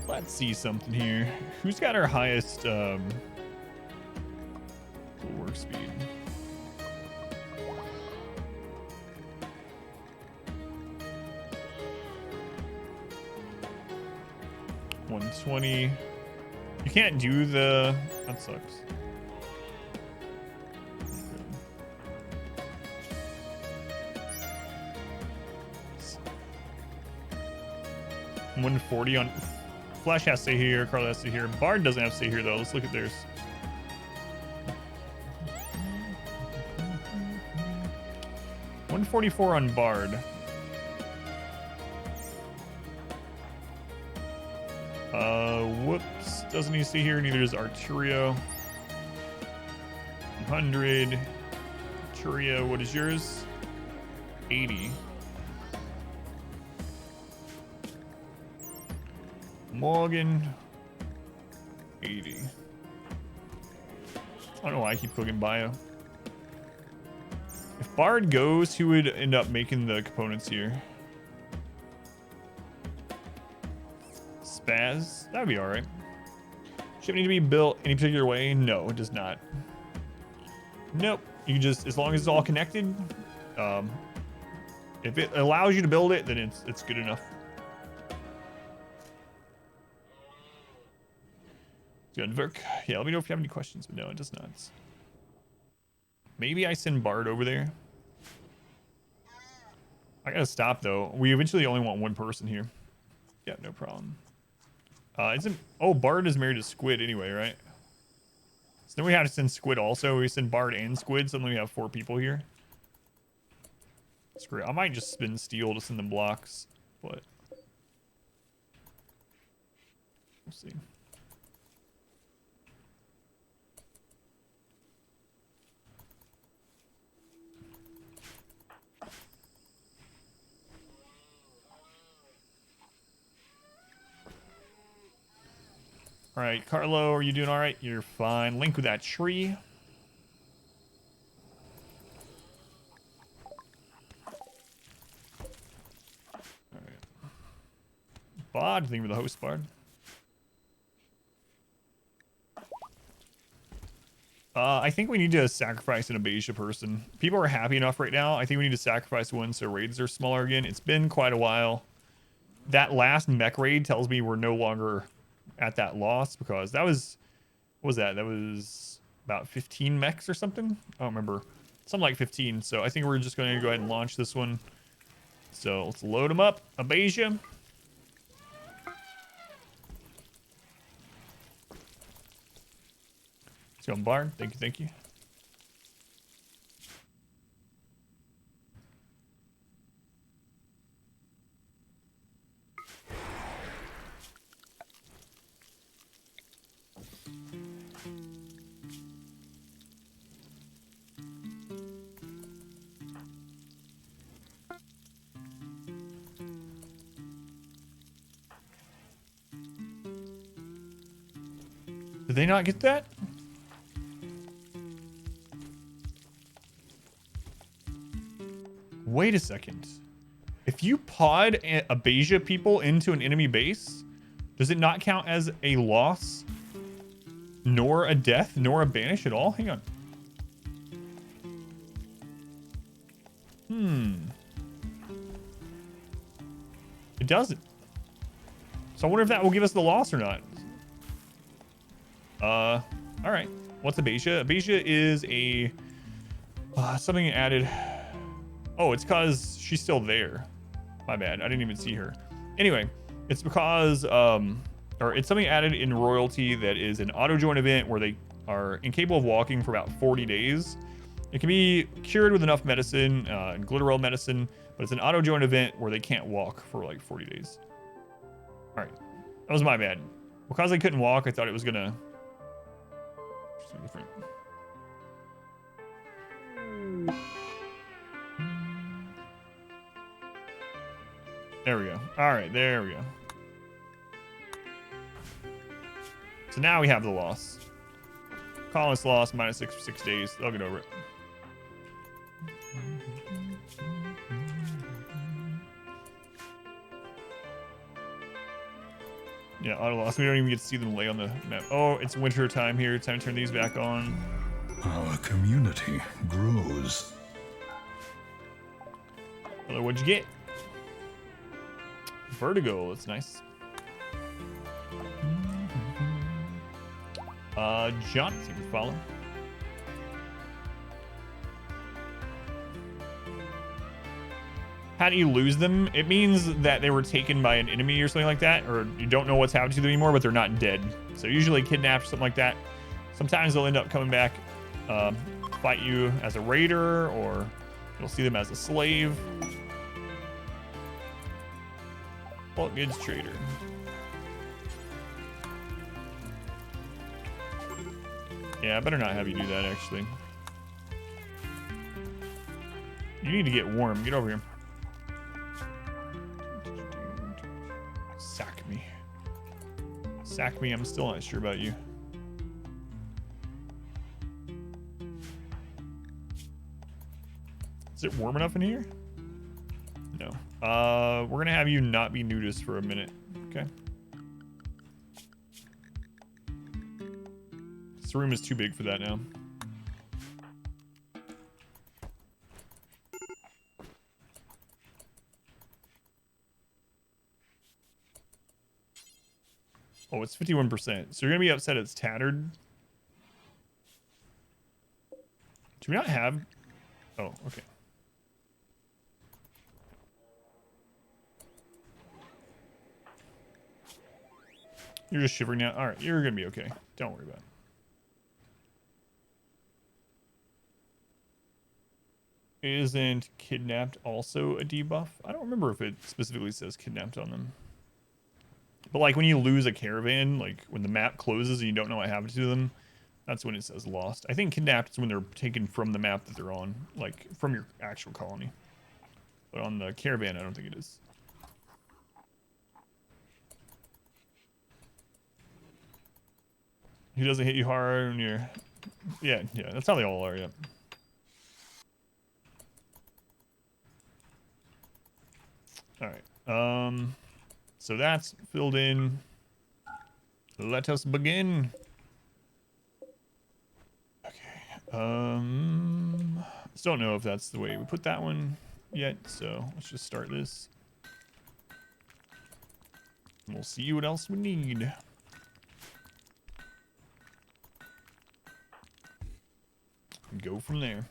[SPEAKER 3] Let's see something here. Who's got our highest work speed? $120. You can't do the... That sucks. $140 on... Flash has to stay here, Carl has to stay here. Bard doesn't have to stay here though. Let's look at theirs. $144 on Bard. Whoops. Doesn't need to stay here. Neither does Arturio. 100. Arturio, what is yours? 80. Morgan, 80. I don't know why I keep clicking bio. If Bard goes, who would end up making the components here? Spaz? That would be alright. Ship need to be built any particular way? No, it does not. Nope. You can just, as long as it's all connected, if it allows you to build it, then it's good enough. Gunverk. Yeah, let me know if you have any questions, but no, it does not. Maybe I send Bard over there. I gotta stop though. We eventually only want one person here. Yeah, no problem. Oh, Bard is married to Squid anyway, right? So then we have to send Squid also. We send Bard and Squid, so then we have 4 people here. Screw it. I might just spin steel to send them blocks, but we'll see. All right, Carlo, are you doing all right? You're fine. Link with that tree. All right. Bod, think of the host Bard. I think we need to sacrifice an Abasia person. People are happy enough right now. I think we need to sacrifice one so raids are smaller again. It's been quite a while. That last mech raid tells me we're no longer at that loss because that was, what was that? That was about 15 mechs or something. I don't remember. Something like 15. So I think we're just going to go ahead and launch this one. So let's load them up. Abasia. Let's go on Bard. Thank you, thank you. Did they not get that? Wait a second. If you pod a Beja people into an enemy base, does it not count as a loss? Nor a death, nor a banish at all? Hang on. It doesn't. So I wonder if that will give us the loss or not. All right. What's a Beja? A Beja is a something added. Oh, it's because she's still there. My bad. I didn't even see her. Anyway, it's because or it's something added in royalty that is an auto join event where they are incapable of walking for about 40 days. It can be cured with enough medicine and glitterol medicine, but it's an auto join event where they can't walk for like 40 days. All right, that was my bad. Because I couldn't walk, I thought it was gonna. Something different. There we go. All right, there we go. So now we have the loss. Colonist loss -6 for 6 days. They'll get over it. Yeah, auto loss. We don't even get to see them lay on the map. Oh, it's winter time here. Time to turn these back on.
[SPEAKER 2] Our community grows.
[SPEAKER 3] Hello, what'd you get? Vertigo. That's nice. John, thank you for following. How do you lose them? It means that they were taken by an enemy or something like that, or you don't know what's happened to them anymore, but they're not dead. So usually kidnapped, something like that. Sometimes they'll end up coming back, fight you as a raider, or you'll see them as a slave. Bulk goods trader. Yeah, I better not have you do that, actually. You need to get warm. Get over here. Sack me. Sack me. I'm still not sure about you. Is it warm enough in here? No. We're gonna have you not be nudist for a minute. Okay. This room is too big for that now. Oh, it's 51%. So you're gonna be upset it's tattered. Do we not have? Oh, okay. You're just shivering now. All right, you're gonna be okay. Don't worry about it. Isn't kidnapped also a debuff? I don't remember if it specifically says kidnapped on them. But like when you lose a caravan, like when the map closes and you don't know what happened to them, that's when it says lost. I think kidnapped is when they're taken from the map that they're on, like from your actual colony. But on the caravan, I don't think it is. He doesn't hit you hard when you're... Yeah, that's how they all are, yeah. Alright, so that's filled in. Let us begin. Okay, still don't know if that's the way we put that one yet, so let's just start this. And we'll see what else we need. And go from there.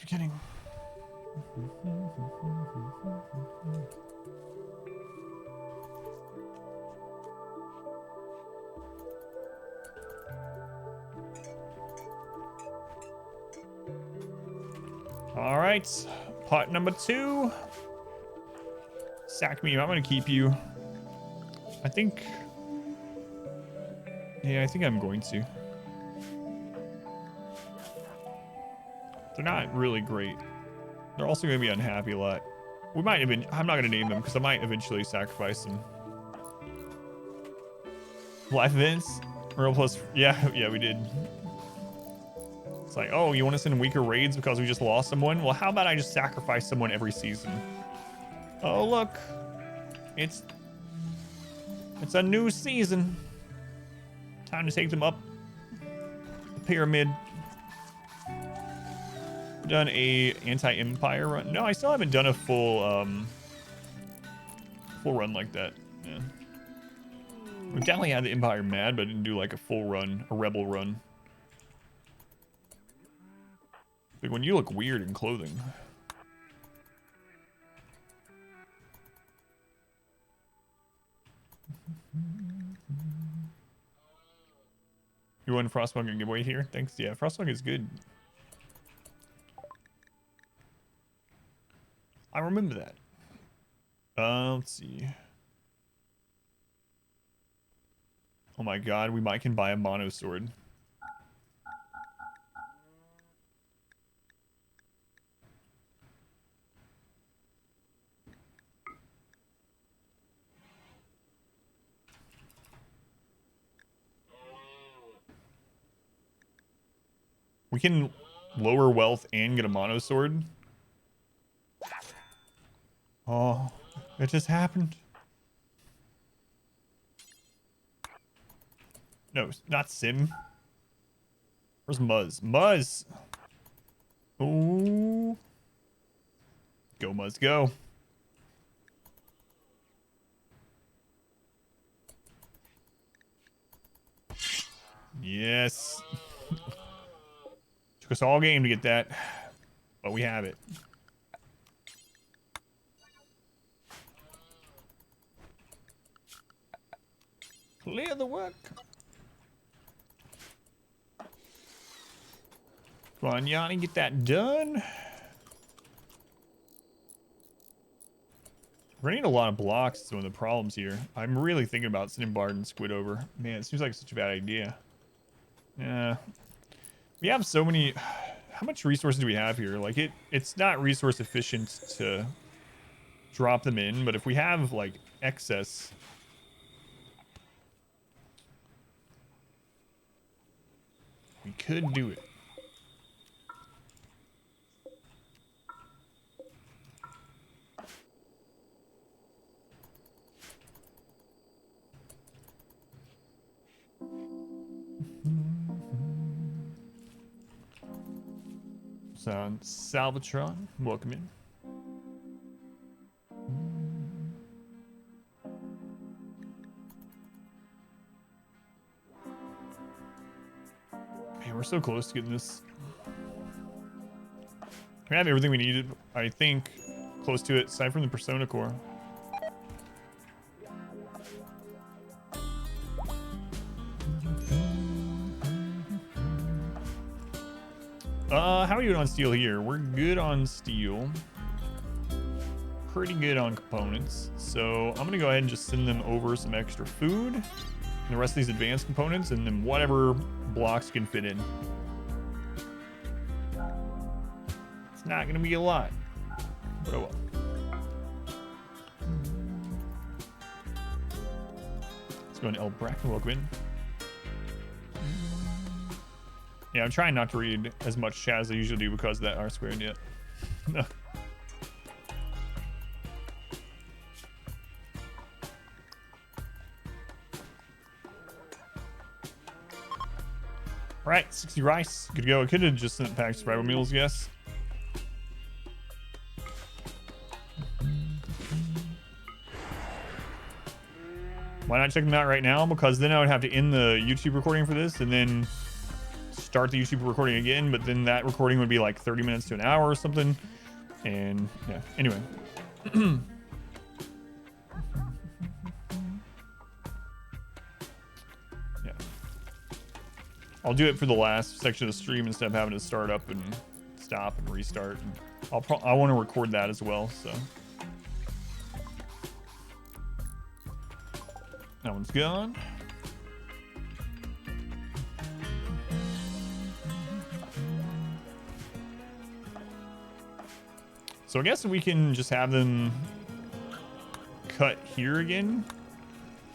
[SPEAKER 3] Beginning. All right, pot number 2. Sack me. I'm gonna keep you. I think. Yeah, I think I'm going to. They're not really great. They're also going to be unhappy a lot. We might even, I'm not going to name them because I might eventually sacrifice them. Life events, real plus, yeah, we did. It's like, oh, you want to send weaker raids because we just lost someone? Well, how about I just sacrifice someone every season? Oh, look, it's a new season. Time to take them up the pyramid. Done a anti-empire run. No, I still haven't done a full run like that. Yeah. We definitely had the empire mad, but I didn't do like a full run, a rebel run. Like when you look weird in clothing. You won Frostpunk and giveaway here? Thanks. Yeah, Frostpunk is good. I remember that. Let's see. Oh my god, we might can buy a mono sword. We can lower wealth and get a mono sword. Oh, it just happened. No, not Sim. Where's Muzz? Muzz! Ooh. Go, Muzz, go. Yes. Took us all game to get that, but we have it. Clear the work. Come on, Yanni, get that done. We're gonna need a lot of blocks. Is one of the problems here. I'm really thinking about sending Bard and Squid over. Man, it seems like such a bad idea. Yeah. We have so many... How much resources do we have here? Like, it's not resource efficient to drop them in, but if we have, like, excess... we could do it. So, Salvatron, welcome in. Man, we're so close to getting this. We have everything we needed, I think, close to it, aside from the Persona Core. How are you doing on steel here? We're good on steel. Pretty good on components. So I'm gonna go ahead and just send them over some extra food and the rest of these advanced components, and then whatever blocks can fit in. It's not gonna be a lot, but oh well. Let's go into El Bracken, welcome in. Yeah, I'm trying not to read as much chat as I usually do because of that R squared yet. Alright, 60 rice. Good to go. I could have just sent packed survival meals, yes. Why not check them out right now? Because then I would have to end the YouTube recording for this and then start the YouTube recording again, but then that recording would be like 30 minutes to an hour or something. And yeah, anyway. Yeah. I'll do it for the last section of the stream instead of having to start up and stop and restart. And I want to record that as well, so. That one's gone. So I guess we can just have them cut here again.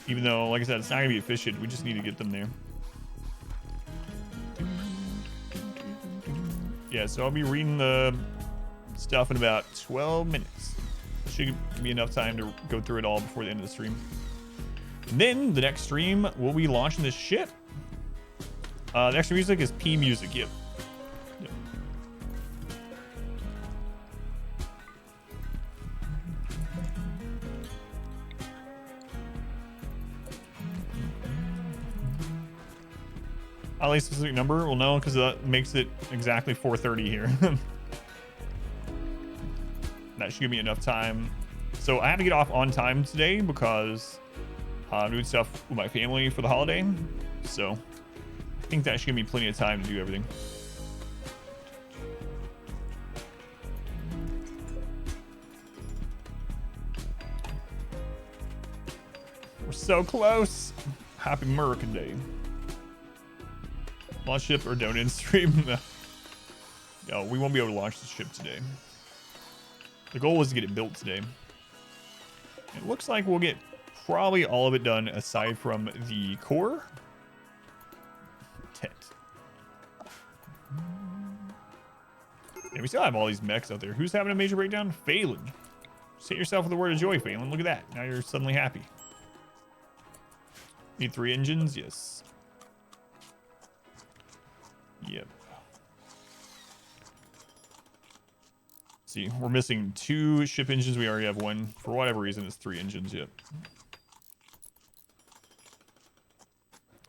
[SPEAKER 3] Even though, like I said, it's not gonna be efficient. We just need to get them there. Yeah, so I'll be reading the stuff in about 12 minutes. Should be enough time to go through it all before the end of the stream. And then the next stream, we'll be launching this ship. The extra music is P music. Yep. At least a specific number, we'll know because that makes it exactly 4:30 here. That should give me enough time. So I have to get off on time today because I'm doing stuff with my family for the holiday. So I think that should give me plenty of time to do everything. We're so close. Happy American Day. Launch ship or don't end stream? No, we won't be able to launch the ship today. The goal was to get it built today. It looks like we'll get probably all of it done aside from the core. Tet. Yeah, we still have all these mechs out there. Who's having a major breakdown? Phelan. Just hit yourself with a word of joy, Phelan. Look at that. Now you're suddenly happy. Need 3 engines? Yes. Yep. See, we're missing 2 ship engines. We already have 1. For whatever reason, it's 3 engines. Yep.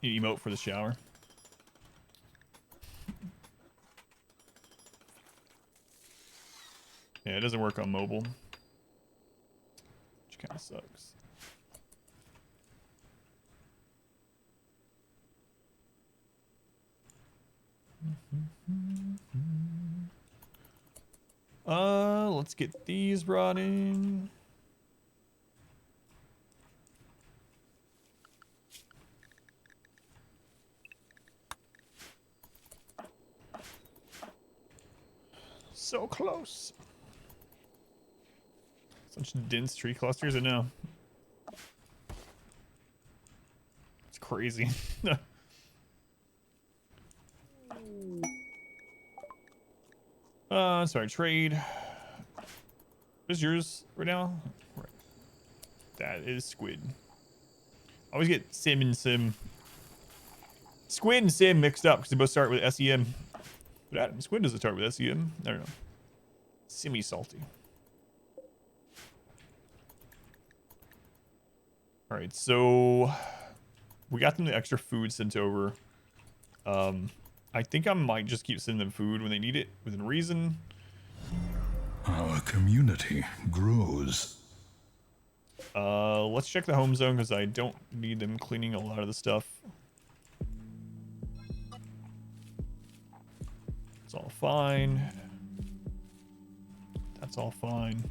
[SPEAKER 3] Need emote for the shower. Yeah, it doesn't work on mobile. Which kind of sucks. Let's get these brought in. So close. Such dense tree clusters, I know. It's crazy. Sorry, trade. What is yours right now? Right. That is squid. I always get sim and sim. Squid and sim mixed up because they both start with SEM. But Adam, squid doesn't start with SEM. I don't know. Simmy salty. All right, so we got them the extra food sent over. I think I might just keep sending them food when they need it within reason.
[SPEAKER 2] Our community grows.
[SPEAKER 3] Let's check the home zone because I don't need them cleaning a lot of the stuff. It's all fine. That's all fine.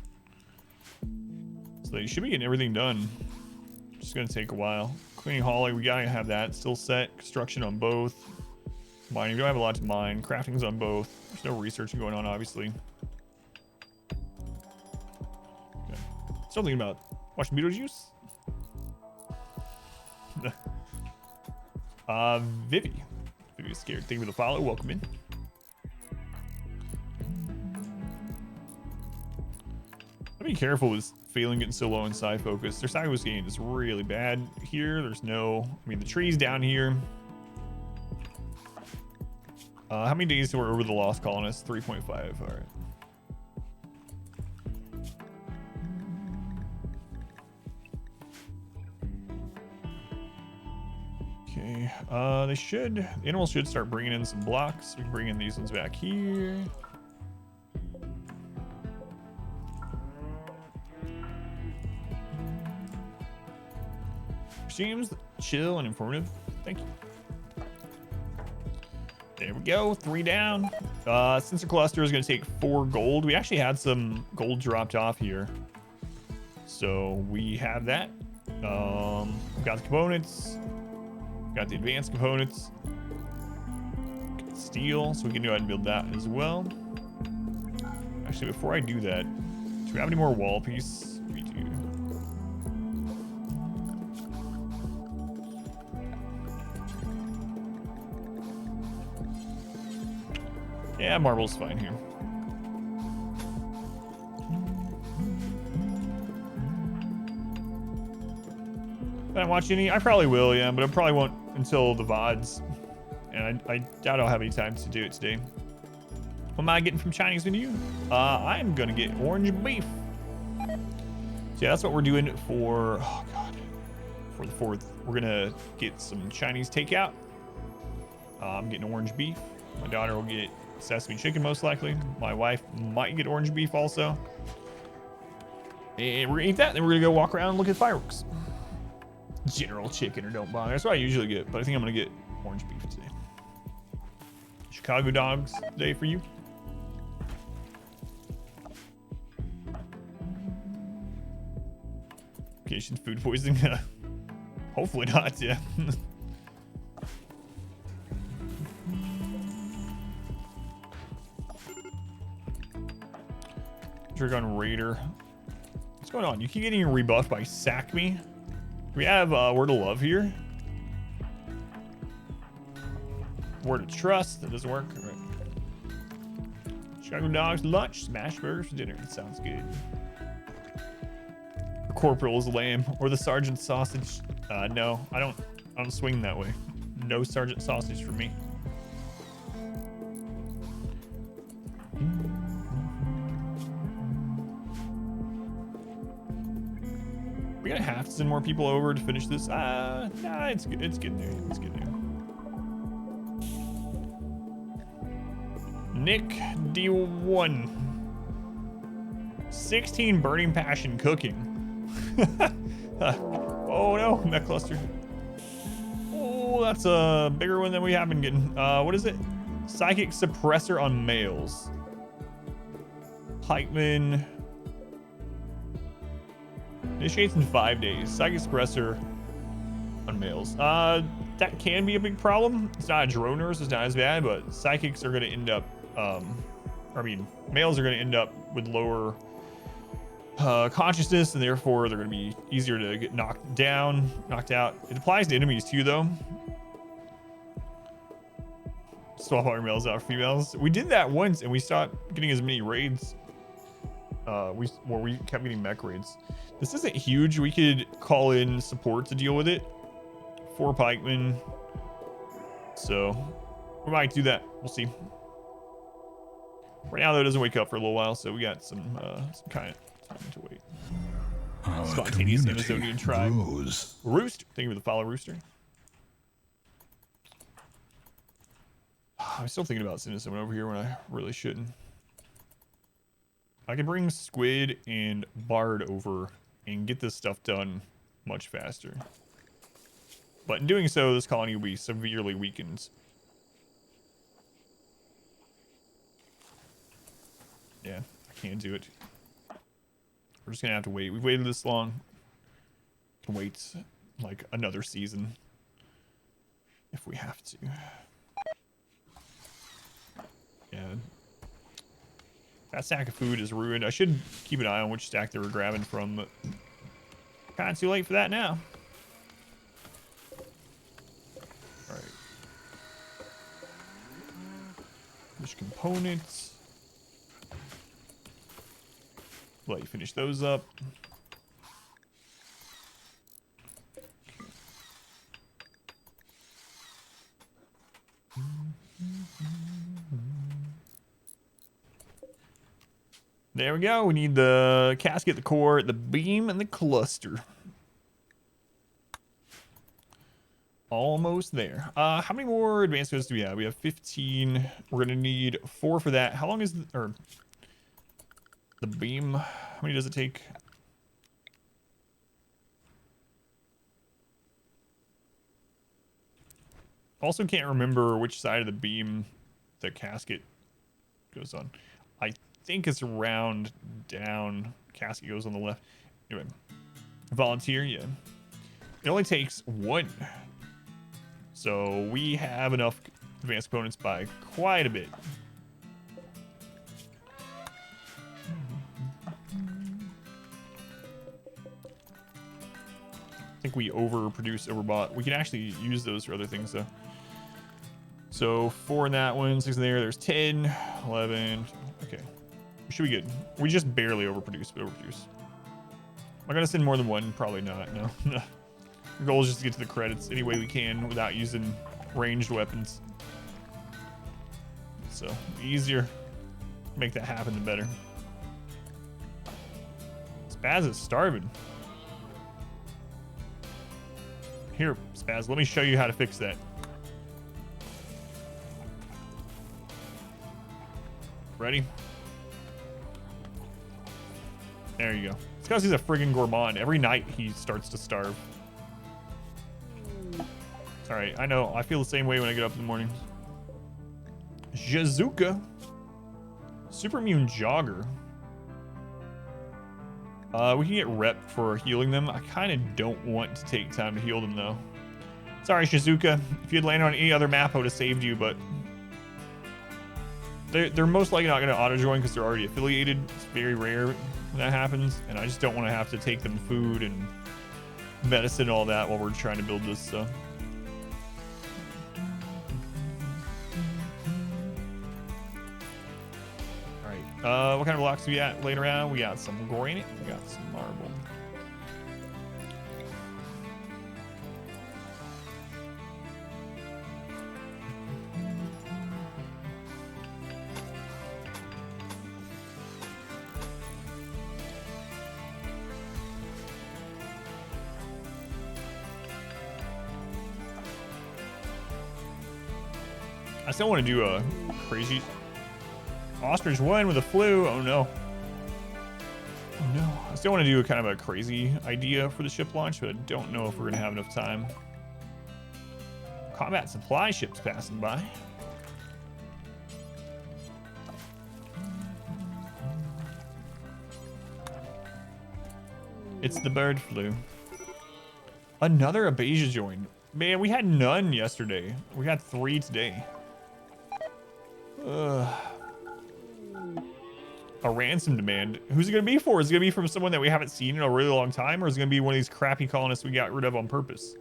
[SPEAKER 3] So they should be getting everything done. Just gonna take a while. Cleaning hallway, we gotta have that still set. Construction on both. Mining, we don't have a lot to mine. Crafting's on both. There's no research going on, obviously. Okay. Still thinking about watching Beetlejuice. Vivi. Vivi's scared. Thank you for the follow. Welcome in. I'd be careful with Phelan getting so low in side focus. Their side focus gain is really bad here. There's no, I mean, the tree's down here. How many days till we're over the lost colonists? 3.5. All right. Okay. The animals should start bringing in some blocks. We can bring in these ones back here. Seems chill and informative. Thank you. There we go, 3 down. Sensor cluster is going to take 4 gold. We actually had some gold dropped off here, so we have that. Got the components, got the advanced components, got steel, so we can go ahead and build that as well. Actually, before I do that, do we have any more wall piece? We do. Yeah, marble's fine here. Can I watch any? I probably will, yeah, but I probably won't until the VODs. And I doubt I'll have any time to do it today. What am I getting from Chinese menu? I'm gonna get orange beef. So yeah, that's what we're doing for, oh God, for the 4th. We're gonna get some Chinese takeout. I'm getting orange beef. My daughter will get sesame chicken most likely. My wife might get orange beef also. And we're gonna eat that, and then we're gonna go walk around and look at fireworks. General chicken or don't bother. That's what I usually get, but I think I'm gonna get orange beef today. Chicago dogs day for you. Occasion food poisoning. Hopefully not, yeah. Dragon Raider. What's going on? You keep getting rebuffed by Sack Me. We have Word of Love here. Word of Trust. That doesn't work. All right. Chicago Dogs lunch. Smash burgers for dinner. That sounds good. The Corporal's lamb or the Sergeant sausage. No, I don't swing that way. No Sergeant sausage for me. We gonna have to send more people over to finish this. Nah, it's good. It's getting there. It's getting there. Nick D1. 16 burning passion cooking. Oh no, mech cluster. Oh, that's a bigger one than we have been getting. What is it? Psychic suppressor on males. Pikeman. Initiates in 5 days. Psychic suppressor on males. That can be a big problem. It's not a droner, so it's not as bad, but psychics are going to end up, males are going to end up with lower consciousness, and therefore they're going to be easier to get knocked out. It applies to enemies too, though. Swap our males out for females. We did that once, and we stopped getting as many raids. We kept getting mech raids. This isn't huge. We could call in support to deal with it. 4 pikemen. So we might do that. We'll see. Right now, though, it doesn't wake up for a little while, so we got some kind of time to wait.
[SPEAKER 2] Our
[SPEAKER 3] Spontaneous
[SPEAKER 2] community
[SPEAKER 3] Amazonian tribe.
[SPEAKER 2] grows.
[SPEAKER 3] Roost. Thank you for the follow, Rooster. I'm still thinking about sending someone over here when I really shouldn't. I can bring Squid and Bard over and get this stuff done much faster. But in doing so, this colony will be severely weakened. Yeah, I can't do it. We're just gonna have to wait. We've waited this long. Can wait like another season if we have to. Yeah. That stack of food is ruined. I should keep an eye on which stack they were grabbing from, but kind of too late for that now. All right. Which components? Let you finish those up. There we go. We need the casket, the core, the beam, and the cluster. Almost there. How many more advanced codes do we have? We have 15. We're gonna need 4 for that. How long is the beam? How many does it take? Also can't remember which side of the beam the casket goes on. I think it's around down. Casket goes on the left. Anyway, volunteer, yeah. It only takes 1. So we have enough advanced components by quite a bit. I think we overproduced, overbought. We can actually use those for other things though. So 4 in that one, 6 in there. There's 10, 11. Okay, we should be good. We just barely overproduce, but overproduce. Am I gonna send more than one? Probably not. No. The goal is just to get to the credits any way we can without using ranged weapons. So the easier to make that happen, the better. Spaz is starving. Here, Spaz, let me show you how to fix that. Ready? There you go. It's because he's a friggin' gourmand. Every night he starts to starve. It's alright, I know. I feel the same way when I get up in the morning. Jazuka. Super immune jogger. We can get rep for healing them. I kind of don't want to take time to heal them though. Sorry, Shizuka. If you'd landed on any other map, I would have saved you, but they're most likely not going to auto-join because they're already affiliated. It's very rare when that happens, and I just don't want to have to take them food and medicine and all that while we're trying to build this, so. Alright, what kind of blocks do we got laying around? We got some granite, we got some marble. I still want to do a crazy ostrich one with a flu. Oh no. Oh no. I still want to do a kind of a crazy idea for the ship launch, but I don't know if we're going to have enough time. Combat supply ships passing by. It's the bird flu. Another Abasia joined. Man, we had none yesterday. We got 3 today. A ransom demand. Who's it gonna be for? Is it gonna be from someone that we haven't seen in a really long time, or is it gonna be one of these crappy colonists we got rid of on purpose?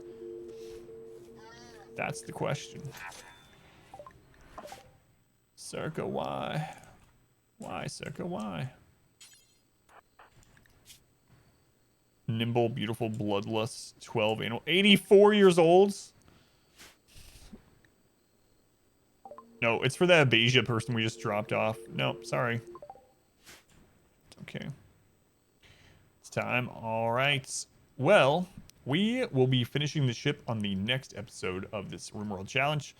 [SPEAKER 3] That's the question. Circa, why? Why, Circa, why? Nimble, beautiful, bloodlust, 12 animal, 84 years old. No, it's for that Abasia person we just dropped off. Nope, sorry. Okay. It's time. All right. Well, we will be finishing the ship on the next episode of this RimWorld challenge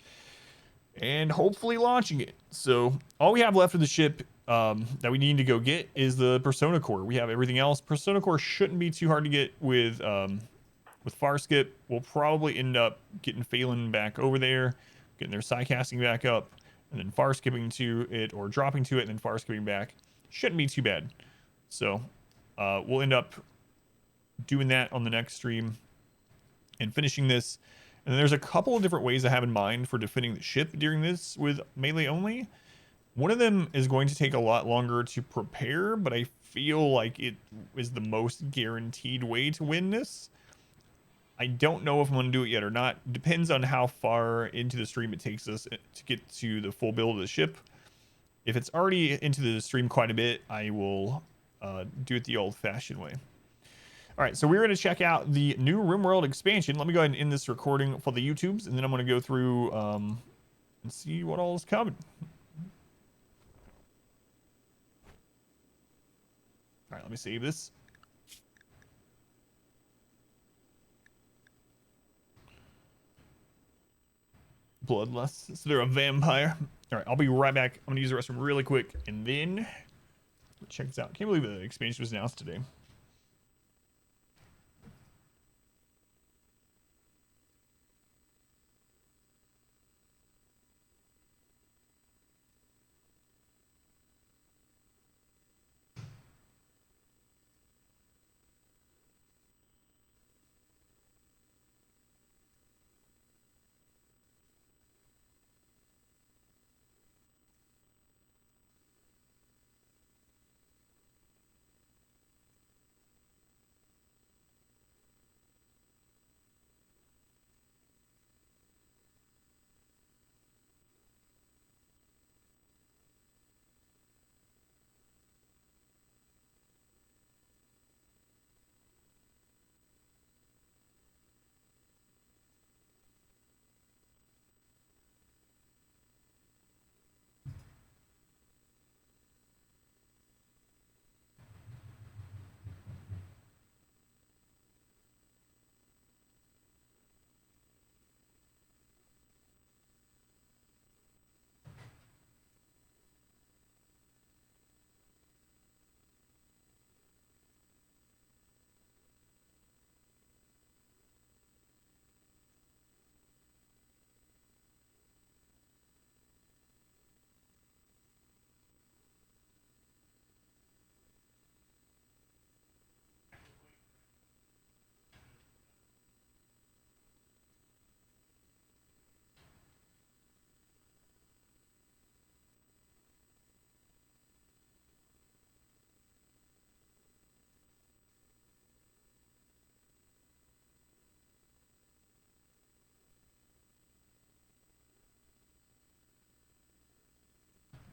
[SPEAKER 3] and hopefully launching it. So all we have left of the ship that we need to go get is the Persona Core. We have everything else. Persona Core shouldn't be too hard to get with Farskip. We'll probably end up getting Phelan back over there, getting their Psycasting back up, and then far skipping to it, or dropping to it, and then far skipping back. Shouldn't be too bad. So we'll end up doing that on the next stream and finishing this. And there's a couple of different ways I have in mind for defending the ship during this with melee only. One of them is going to take a lot longer to prepare, but I feel like it is the most guaranteed way to win this. I don't know if I'm going to do it yet or not. Depends on how far into the stream it takes us to get to the full build of the ship. If it's already into the stream quite a bit, I will do it the old-fashioned way. All right, so we're going to check out the new RimWorld expansion. Let me go ahead and end this recording for the YouTubes, and then I'm going to go through and see what all is coming. All right, let me save this. Bloodlust. So they're a vampire. All right, I'll be right back. I'm gonna use the restroom really quick, and then check this out. Can't believe the expansion was announced today.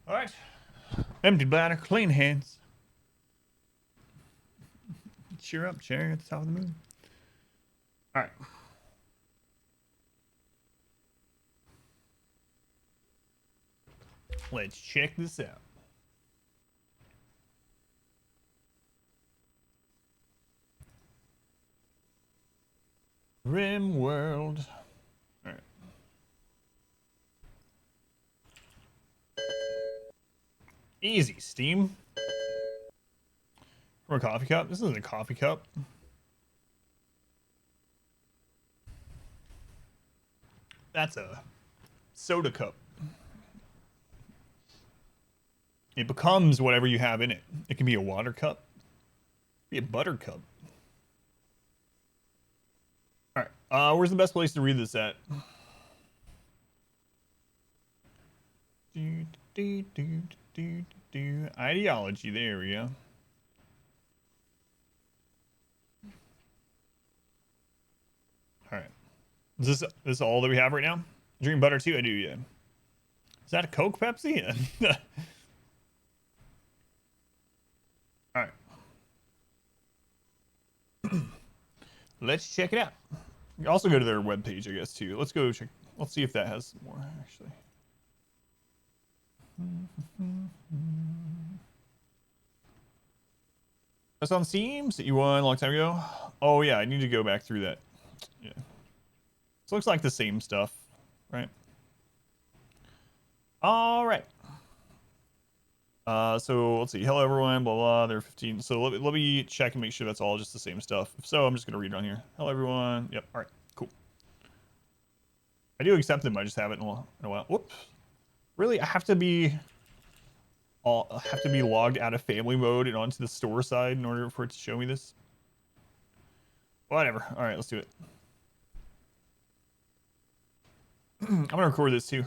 [SPEAKER 3] All right. Empty bladder, clean hands. Cheer up, Cherry at the top of the moon. All right. Let's check this out. Rim World. All right. Easy, Steam. From a coffee cup. This isn't a coffee cup. That's a soda cup. It becomes whatever you have in it. It can be a water cup, be a butter cup. All right, where's the best place to read this at? Ideology, there we go. All right, is this all that we have right now? Drink butter too? I do, yeah. Is that a Coke, Pepsi? All right. Let's check it out. You can also go to their webpage, I guess, too. Let's go check. Let's see if that has more, actually. That's on Steam that you won a long time ago. Oh, yeah, I need to go back through that. Yeah. This looks like the same stuff, right? All right. So let's see. Hello, everyone. Blah, blah. They're 15. So let me check and make sure that's all just the same stuff. If so, I'm just going to read it on here. Hello, everyone. Yep. All right. Cool. I do accept them. I just haven't in a while. Whoops. Really? I have to be logged out of family mode and onto the store side in order for it to show me this? Whatever. All right. Let's do it. I'm going to record this too.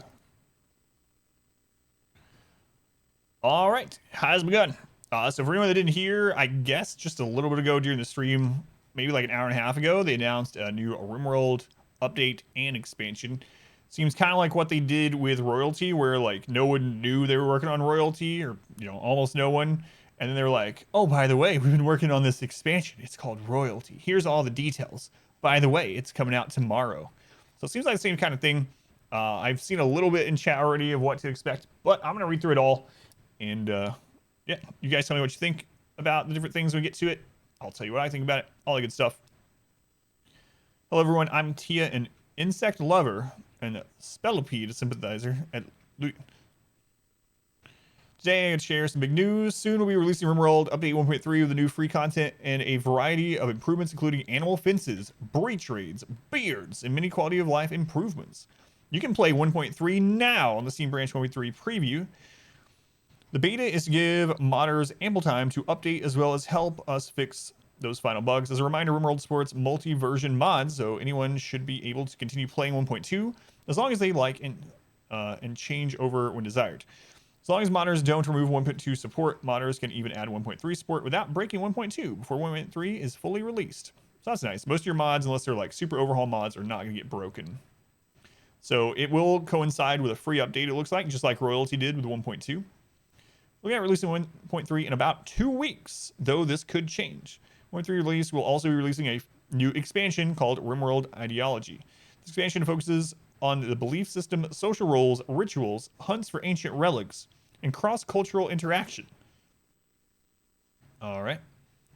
[SPEAKER 3] All right, has begun. So for anyone that didn't hear, I guess just a little bit ago during the stream, maybe like an hour and a half ago, they announced a new RimWorld update and expansion. Seems kind of like what they did with Royalty, where like no one knew they were working on Royalty, or almost no one. And then they were like, oh, by the way, we've been working on this expansion. It's called Royalty. Here's all the details. By the way, it's coming out tomorrow. So it seems like the same kind of thing. I've seen a little bit in chat already of what to expect, but I'm gonna read through it all. And yeah, you guys tell me what you think about the different things when we get to it. I'll tell you what I think about it. All the good stuff. Hello, everyone. I'm Tia, an insect lover and a Spellipede sympathizer. Today, I'm going to share some big news. Soon we'll be releasing RimWorld Update 1.3 with the new free content and a variety of improvements, including animal fences, breach raids, beards, and many quality of life improvements. You can play 1.3 now on the Steam Branch 1.3 preview. The beta is to give modders ample time to update as well as help us fix those final bugs. As a reminder, RimWorld supports multi-version mods, so anyone should be able to continue playing 1.2 as long as they like and change over when desired. As long as modders don't remove 1.2 support, modders can even add 1.3 support without breaking 1.2 before 1.3 is fully released. So that's nice. Most of your mods, unless they're like super overhaul mods, are not going to get broken. So it will coincide with a free update, it looks like, just like Royalty did with 1.2. Looking at releasing 1.3 in about 2 weeks, though this could change. 1.3 release will also be releasing a new expansion called RimWorld Ideology. This expansion focuses on the belief system, social roles, rituals, hunts for ancient relics, and cross-cultural interaction. All right.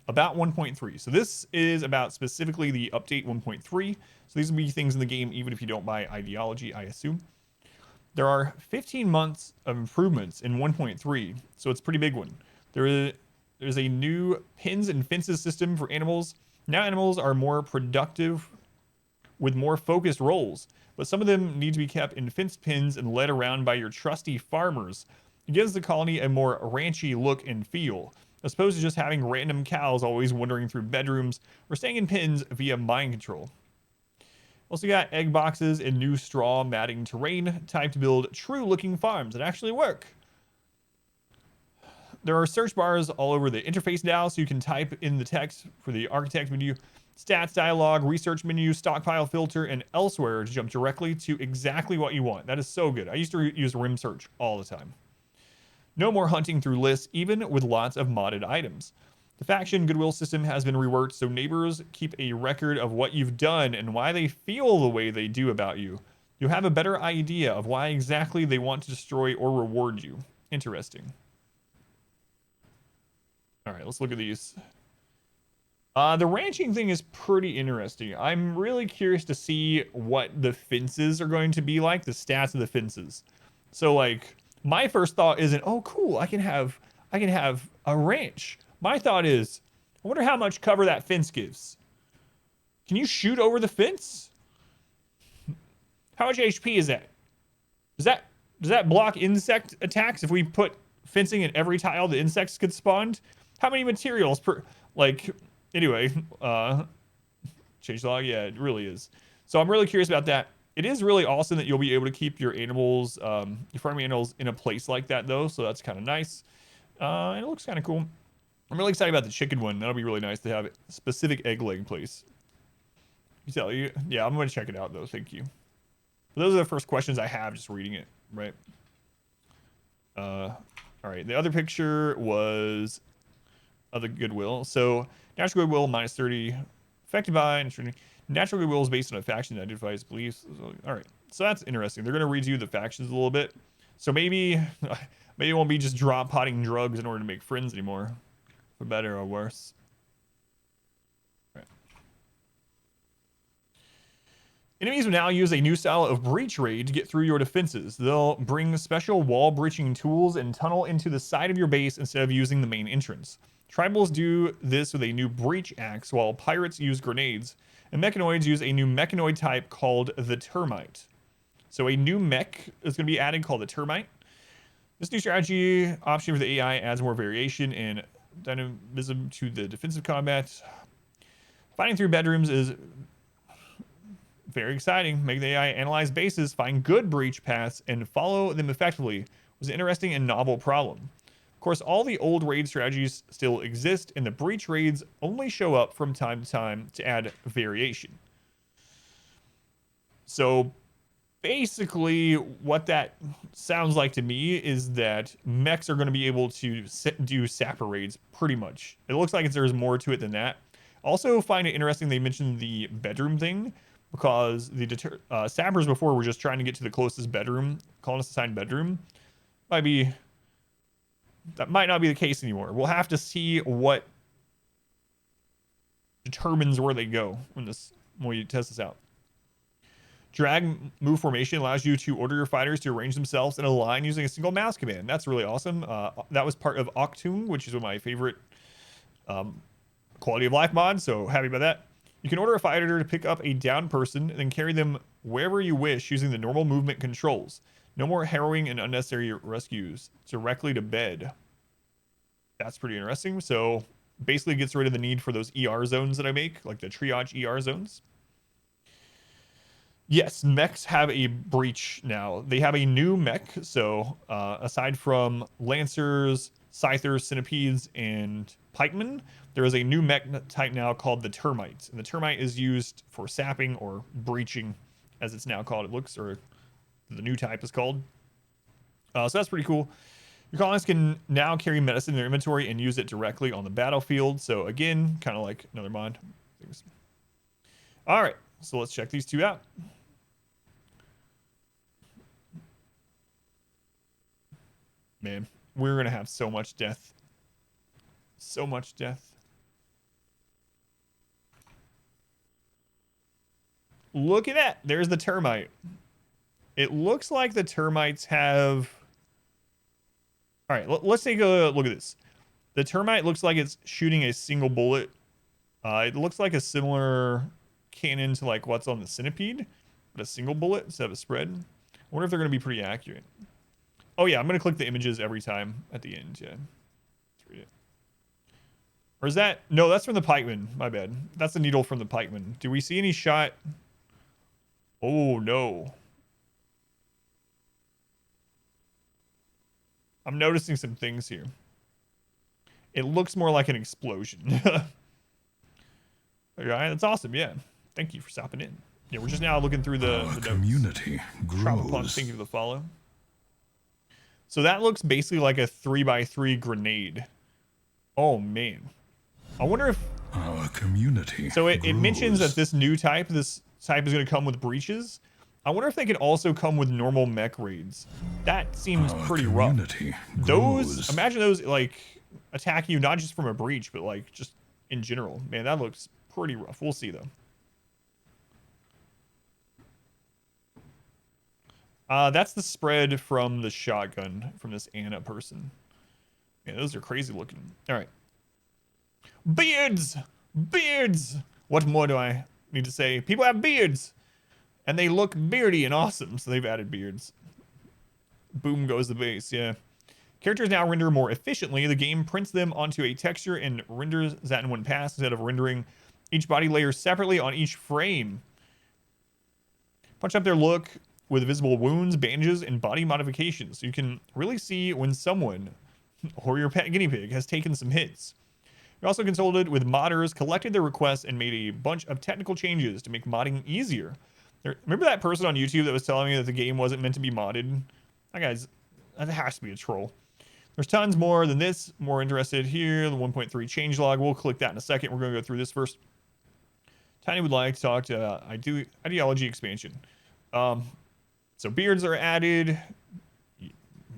[SPEAKER 3] About 1.3. So this is about specifically the update 1.3. So these will be things in the game even if you don't buy Ideology, I assume. There are 15 months of improvements in 1.3, so it's a pretty big one. There's a new pins and fences system for animals. Now animals are more productive with more focused roles, but some of them need to be kept in fenced pins and led around by your trusty farmers. It gives the colony a more ranchy look and feel, as opposed to just having random cows always wandering through bedrooms or staying in pins via mind control. Also got egg boxes and new straw matting terrain, time to build true-looking farms that actually work. There are search bars all over the interface now, so you can type in the text for the architect menu, stats, dialogue, research menu, stockpile filter, and elsewhere to jump directly to exactly what you want. That is so good. I used to use Rim Search all the time. No more hunting through lists, even with lots of modded items. The faction goodwill system has been reworked so neighbors keep a record of what you've done and why they feel the way they do about you. You'll have a better idea of why exactly they want to destroy or reward you. Interesting. All right, let's look at these. The ranching thing is pretty interesting. I'm really curious to see what the fences are going to be like, the stats of the fences. So like, my first thought isn't, oh cool, I can have a ranch. My thought is, I wonder how much cover that fence gives. Can you shoot over the fence? How much HP is that? Does that block insect attacks if we put fencing in every tile the insects could spawn? How many materials per, like, anyway, change log, yeah, it really is. So I'm really curious about that. It is really awesome that you'll be able to keep your animals, your farming animals in a place like that though, so that's kind of nice. And it looks kind of cool. I'm really excited about the chicken one. That'll be really nice to have a specific egg laying place. Yeah, I'm going to check it out though, thank you. But those are the first questions I have just reading it, right? All right, the other picture was of the goodwill. So natural goodwill minus 30, affected by natural goodwill is based on a faction that identifies beliefs. All right, so that's interesting. They're going to redo the factions a little bit. So maybe it won't be just drop potting drugs in order to make friends anymore, for better or worse. Enemies will now use a new style of breach raid to get through your defenses. They'll bring special wall breaching tools and tunnel into the side of your base instead of using the main entrance. Tribals do this with a new breach axe, while pirates use grenades, and mechanoids use a new mechanoid type called the termite. So a new mech is going to be added called the termite. This new strategy option for the AI adds more variation and dynamism to the defensive combat. Fighting through bedrooms is very exciting. Make the AI analyze bases, find good breach paths, and follow them effectively was an interesting and novel problem. Of course, all the old raid strategies still exist, and the breach raids only show up from time to time to add variation. So basically, what that sounds like to me is that mechs are going to be able to do sapper raids pretty much. It looks like there's more to it than that. Also find it interesting they mentioned the bedroom thing, because the sappers before were just trying to get to the closest bedroom, colonist assigned bedroom. That might not be the case anymore. We'll have to see what determines where they go when we test this out. Drag move formation allows you to order your fighters to arrange themselves in a line using a single mouse command. That's really awesome. That was part of Octoon, which is one of my favorite quality of life mods, so happy about that. You can order a fighter to pick up a downed person and then carry them wherever you wish using the normal movement controls. No more harrowing and unnecessary rescues. Directly to bed. That's pretty interesting. So basically gets rid of the need for those ER zones that I make, like the triage ER zones. Yes, mechs have a breach now. They have a new mech. So aside from Lancers, Scythers, Centipedes, and Pikemen, there is a new mech type now called the Termite. And the Termite is used for sapping or breaching, as it's now called. It looks, or the new type is called. So that's pretty cool. Your colonists can now carry medicine in their inventory and use it directly on the battlefield. So again, kind of like another mod. All right, so let's check these two out. Man, we're going to have so much death. So much death. Look at that. There's the termite. It looks like the termites have... All right, let's take a look at this. The termite looks like it's shooting a single bullet. It looks like a similar cannon to like what's on the centipede, but a single bullet instead of a spread. I wonder if they're going to be pretty accurate. Oh yeah, I'm going to click the images every time at the end. Yeah. Let's read it. Or is that... No, that's from the pikeman. My bad. That's the needle from the pikeman. Do we see any shot? Oh, no. I'm noticing some things here. It looks more like an explosion. Alright, that's awesome. Yeah. Thank you for stopping in. Yeah, we're just now looking through the
[SPEAKER 2] community
[SPEAKER 3] notes.
[SPEAKER 2] grows.
[SPEAKER 3] Thank you for the follow. So that looks basically like a 3x3 grenade. Oh man. I wonder if
[SPEAKER 2] Our community.
[SPEAKER 3] so it mentions that
[SPEAKER 2] grows.
[SPEAKER 3] this type is going to come with breaches. I wonder if they could also come with normal mech raids. That seems
[SPEAKER 2] Our
[SPEAKER 3] pretty rough.
[SPEAKER 2] community
[SPEAKER 3] Those,
[SPEAKER 2] grows.
[SPEAKER 3] imagine those like attack you not just from a breach, but like just in general. Man, that looks pretty rough. We'll see though. That's the spread from the shotgun from this Anna person. Yeah, those are crazy looking. All right. Beards! Beards! What more do I need to say? People have beards! And they look beardy and awesome, so they've added beards. Boom goes the base, yeah. Characters now render more efficiently. The game prints them onto a texture and renders that in one pass instead of rendering each body layer separately on each frame. Punch up their look with visible wounds, bandages, and body modifications, so you can really see when someone or your pet guinea pig has taken some hits. We also consulted with modders, collected their requests, and made a bunch of technical changes to make modding easier. Remember that person on YouTube that was telling me that the game wasn't meant to be modded? That has to be a troll. There's tons more than this. More interested here. The 1.3 changelog. We'll click that in a second. We're going to go through this first. Tiny would like to talk to ideology expansion. So beards are added.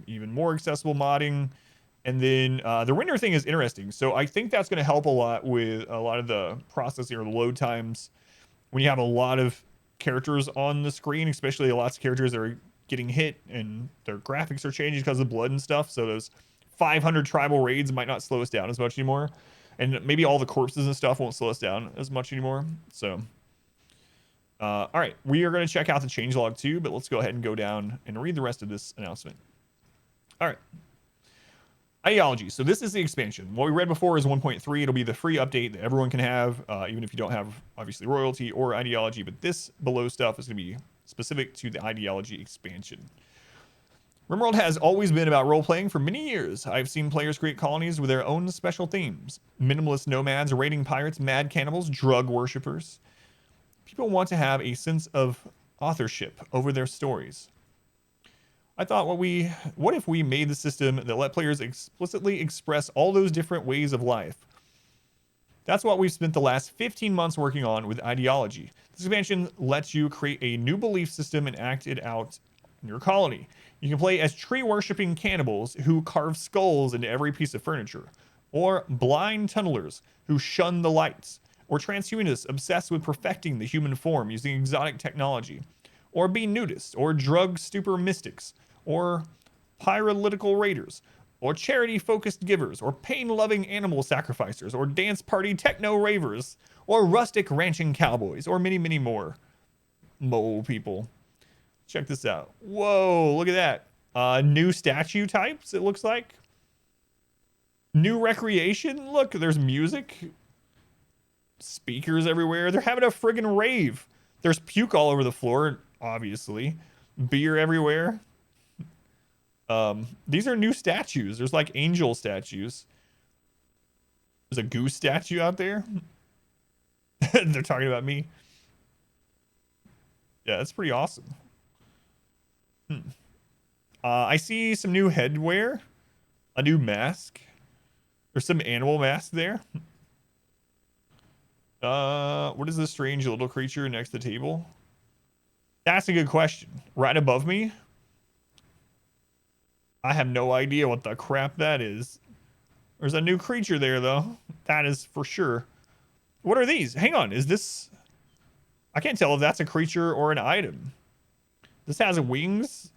[SPEAKER 3] Even more accessible modding. And then the render thing is interesting. So I think that's going to help a lot with a lot of the processing or the load times when you have a lot of characters on the screen, especially lots of characters that are getting hit and their graphics are changing because of blood and stuff. So those 500 tribal raids might not slow us down as much anymore. And maybe all the corpses and stuff won't slow us down as much anymore. So, all right, we are going to check out the changelog too, but let's go ahead and go down and read the rest of this announcement. All right. Ideology. So this is the expansion. What we read before is 1.3. It'll be the free update that everyone can have, even if you don't have, obviously, royalty or ideology. But this below stuff is going to be specific to the ideology expansion. RimWorld has always been about role-playing for many years. I've seen players create colonies with their own special themes. Minimalist nomads, raiding pirates, mad cannibals, drug worshippers. People want to have a sense of authorship over their stories. I thought, what if we made the system that let players explicitly express all those different ways of life? That's what we've spent the last 15 months working on with Ideology. This expansion lets you create a new belief system and act it out in your colony. You can play as tree-worshipping cannibals who carve skulls into every piece of furniture, or blind tunnelers who shun the lights, or transhumanists obsessed with perfecting the human form using exotic technology, or be nudists, or drug stupor mystics, or pyrolytical raiders, or charity-focused givers, or pain-loving animal sacrificers, or dance party techno ravers, or rustic ranching cowboys, or many, many more mole people. Check this out. Whoa, look at that. New statue types, it looks like. New recreation. Look, there's music. Speakers everywhere. They're having a friggin' rave. There's puke all over the floor, obviously. Beer everywhere. These are new statues. There's like angel statues. There's a goose statue out there. They're talking about me. Yeah, that's pretty awesome. I see some new headwear. A new mask. There's some animal mask there. What is this strange little creature next to the table? That's a good question. Right above me? I have no idea what the crap that is. There's a new creature there, though. That is for sure. What are these? Hang on. Is this... I can't tell if that's a creature or an item. This has wings.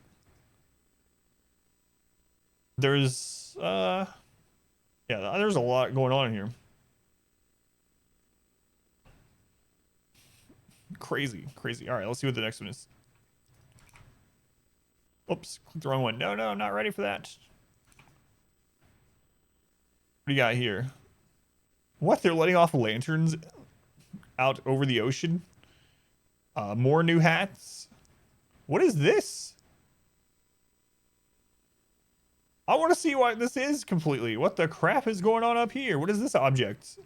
[SPEAKER 3] There's... yeah, there's a lot going on here. Crazy. Crazy. All right, let's see what the next one is. Oops, clicked the wrong one. No, not ready for that. What do you got here? What? They're letting off lanterns out over the ocean? More new hats? What is this? I want to see what this is completely. What the crap is going on up here? What is this object?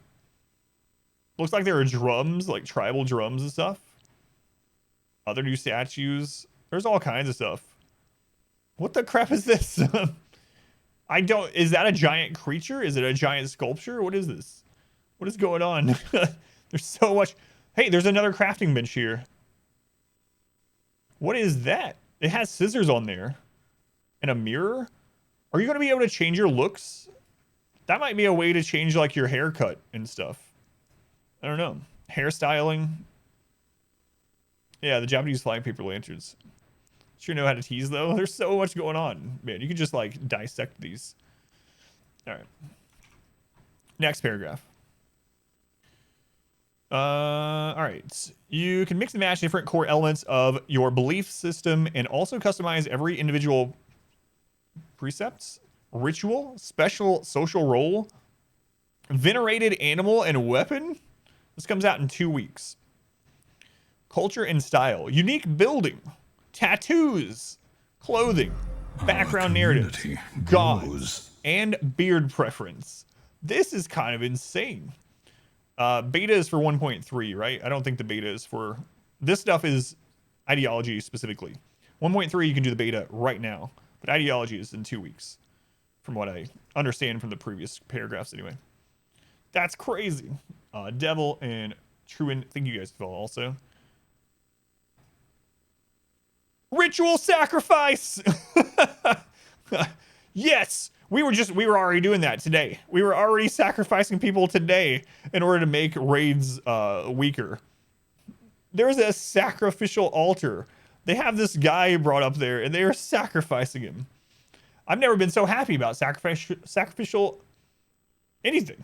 [SPEAKER 3] Looks like there are drums, like tribal drums and stuff. Other new statues. There's all kinds of stuff. What the crap is this? I don't. Is that a giant creature? Is it a giant sculpture? What is this? What is going on? There's so much. Hey, there's another crafting bench here. What is that? It has scissors on there. And a mirror? Are you going to be able to change your looks? That might be a way to change like your haircut and stuff. I don't know. Hairstyling. Yeah, the Japanese flying paper lanterns. Sure know how to tease though. There's so much going on. Man, you could just like dissect these. All right. Next paragraph. All right. You can mix and match different core elements of your belief system and also customize every individual precepts, ritual, special social role, venerated animal, and weapon. This comes out in 2 weeks. Culture and style, unique building, tattoos, clothing, background narrative, gods, and beard preference. This is kind of insane. Beta is for 1.3, right? I don't think the beta is for... This stuff is ideology specifically. 1.3, you can do the beta right now. But ideology is in 2 weeks. From what I understand from the previous paragraphs anyway. That's crazy. Devil and Truant, thank you guys for also. Ritual sacrifice! Yes! We were already doing that today. We were already sacrificing people today in order to make raids weaker. There's a sacrificial altar. They have this guy brought up there and they are sacrificing him. I've never been so happy about sacrificial anything.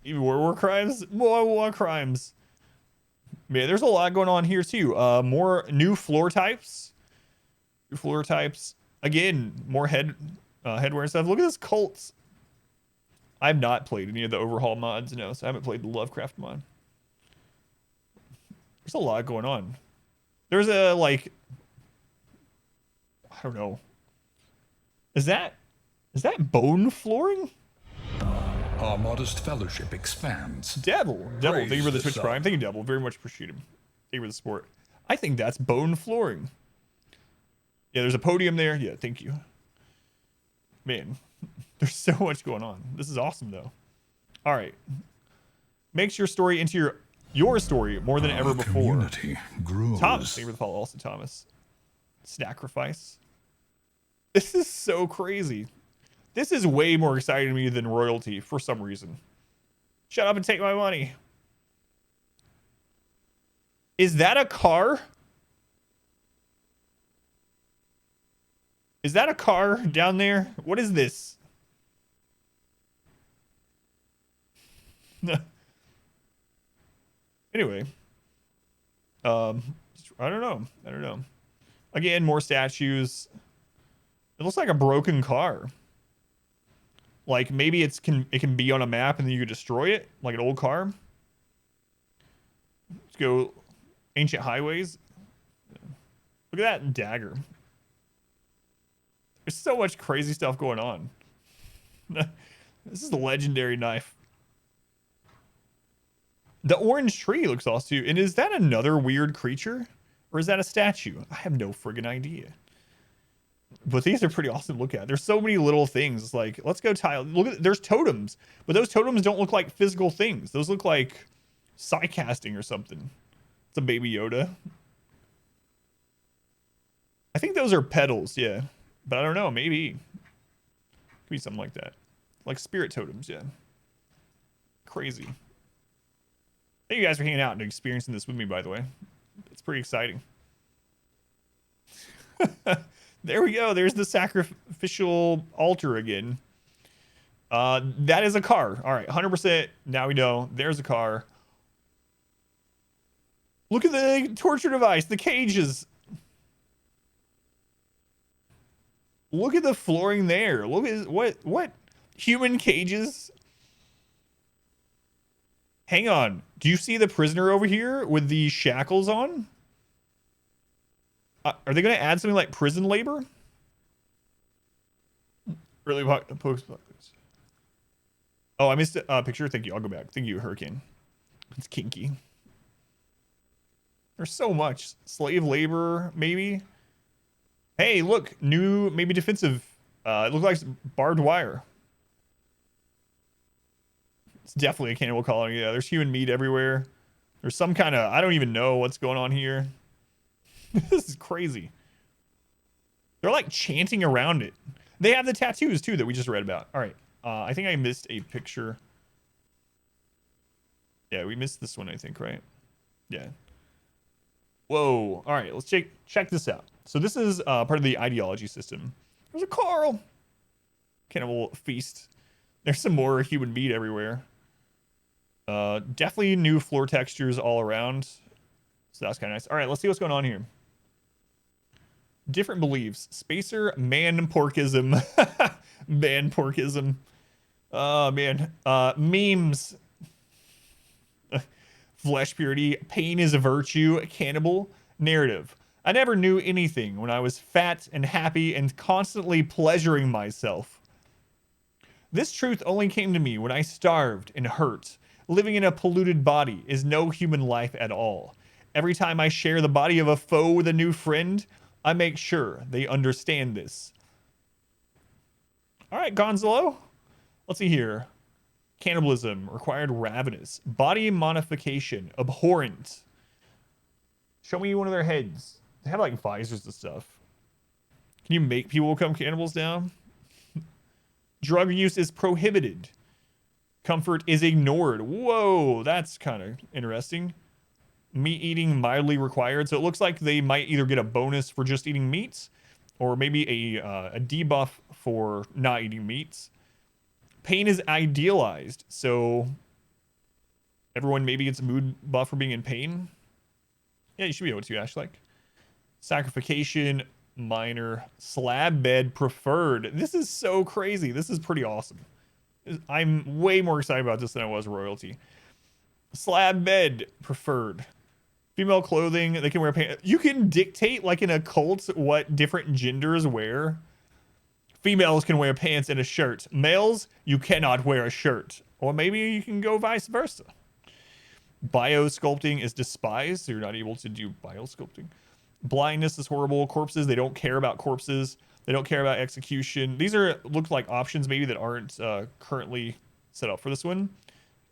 [SPEAKER 3] Even more war crimes? More war crimes. Man, there's a lot going on here too. More new floor types. New floor types. Again, more headwear and stuff. Look at this cults. I've not played any of the overhaul mods, no, so I haven't played the Lovecraft mod. There's a lot going on. There's a, like, I don't know. Is that bone flooring?
[SPEAKER 2] Our modest fellowship expands.
[SPEAKER 3] Devil, thank you for the Twitch Prime. Thank you, Devil. Very much appreciate him. Thank you for the support. I think that's bone flooring. Yeah, there's a podium there. Yeah, thank you. Man, there's so much going on. This is awesome, though. All right. Makes your story into your story more than ever before.
[SPEAKER 2] Community grows.
[SPEAKER 3] Thomas, thank you for the follow. Also, Thomas. Sacrifice. This is so crazy. This is way more exciting to me than royalty for some reason. Shut up and take my money. Is that a car? Is that a car down there? What is this? Anyway. I don't know. Again, more statues. It looks like a broken car. Like maybe it can be on a map and then you could destroy it, like an old car. Let's go ancient highways. Look at that dagger. There's so much crazy stuff going on. This is a legendary knife. The orange tree looks awesome too. And is that another weird creature? Or is that a statue? I have no friggin' idea. But these are pretty awesome to look at. There's so many little things. It's like, let's go tile. Look at, there's totems. But those totems don't look like physical things. Those look like psi casting or something. It's a baby Yoda. I think those are petals, yeah. But I don't know, maybe. Could be something like that. Like spirit totems, yeah. Crazy. Thank you guys for hanging out and experiencing this with me, by the way. It's pretty exciting. There we go. There's the sacrificial altar again. That is a car. All right, 100%. Now we know. There's a car. Look at the torture device, the cages. Look at the flooring there. Look at what human cages. Hang on. Do you see the prisoner over here with the shackles on? Are they going to add something like prison labor? Really? Oh, I missed a picture. Thank you. I'll go back. Thank you, Hurricane. It's kinky. There's so much. Slave labor, maybe. Hey, look, new, maybe defensive. It looks like barbed wire. It's definitely a cannibal colony. Yeah, there's human meat everywhere. There's some kind of, I don't even know what's going on here. This is crazy. They're like chanting around it. They have the tattoos too that we just read about. All right. I think I missed a picture. Yeah, we missed this one, I think, right? Yeah. Whoa. All right, let's check this out. So this is part of the ideology system. There's a Carl. Cannibal feast. There's some more human meat everywhere. Definitely new floor textures all around. So that's kind of nice. All right, let's see what's going on here. Different beliefs. Spacer, man porkism. Man porkism. Oh, man. Memes. Flesh purity. Pain is a virtue. Cannibal. Narrative. I never knew anything when I was fat and happy and constantly pleasuring myself. This truth only came to me when I starved and hurt. Living in a polluted body is no human life at all. Every time I share the body of a foe with a new friend, I make sure they understand this. All right, Gonzalo. Let's see here. Cannibalism, required ravenous. Body modification, abhorrent. Show me one of their heads. They have like visors and stuff. Can you make people become cannibals now? Drug use is prohibited. Comfort is ignored. Whoa, that's kind of interesting. Meat eating mildly required. So it looks like they might either get a bonus for just eating meats or maybe a debuff for not eating meats. Pain is idealized. So everyone maybe gets a mood buff for being in pain. Yeah, you should be able to, Ash. Like sacrification, minor, slab bed preferred. This is so crazy. This is pretty awesome. I'm way more excited about this than I was royalty. Slab bed preferred. Female clothing, they can wear pants. You can dictate, like in a cult, what different genders wear. Females can wear pants and a shirt. Males, you cannot wear a shirt. Or maybe you can go vice versa. Biosculpting is despised, so you're not able to do biosculpting. Blindness is horrible. Corpses, they don't care about corpses. They don't care about execution. These look like options maybe that aren't currently set up for this one.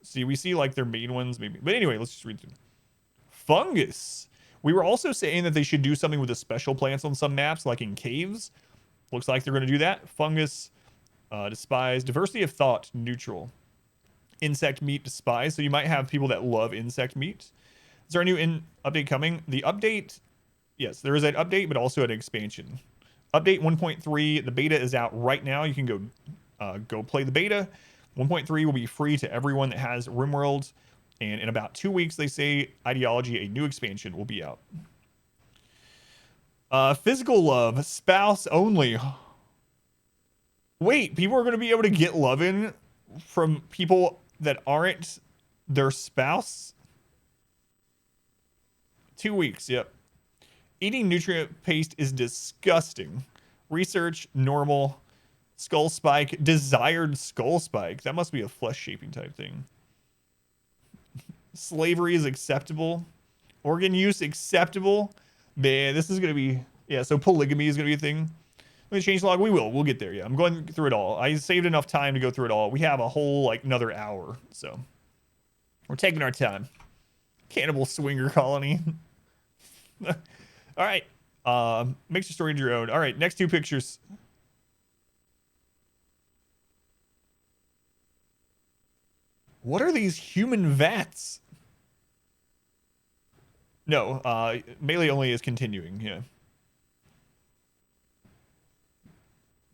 [SPEAKER 3] See, we see like their main ones maybe. But anyway, let's just read through. Fungus. We were also saying that they should do something with the special plants on some maps, like in caves. Looks like they're going to do that. Fungus, despised. Diversity of thought, neutral. Insect meat, despised. So you might have people that love insect meat. Is there a new update coming? The update, yes, there is an update, but also an expansion. Update 1.3, the beta is out right now. You can go play the beta. 1.3 will be free to everyone that has RimWorld. And in about 2 weeks, they say Ideology, a new expansion, will be out. Physical love, spouse only. Wait, people are going to be able to get loving from people that aren't their spouse? 2 weeks, yep. Eating nutrient paste is disgusting. Research, normal. Skull spike, desired skull spike. That must be a flesh shaping type thing. Slavery is acceptable. Organ use acceptable. Man, this is going to be... Yeah, so polygamy is going to be a thing. Let me change the log. We will. We'll get there. Yeah, I'm going through it all. I saved enough time to go through it all. We have a whole, like, another hour. So, we're taking our time. Cannibal swinger colony. All right. Makes your story into your own. All right, next two pictures. What are these human vats? No, melee only is continuing, yeah.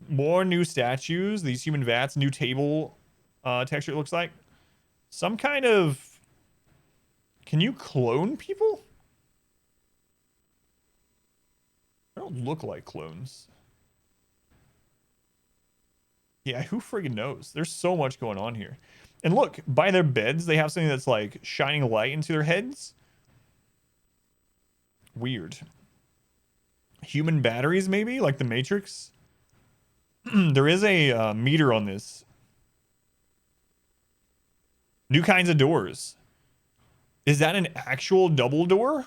[SPEAKER 3] More new statues, these human vats, new table texture it looks like. Some kind of... Can you clone people? They don't look like clones. Yeah, who friggin' knows? There's so much going on here. And look, by their beds, they have something that's like shining light into their heads. Weird. Human batteries, maybe? Like the Matrix? There is a meter on this. New kinds of doors. Is that an actual double door?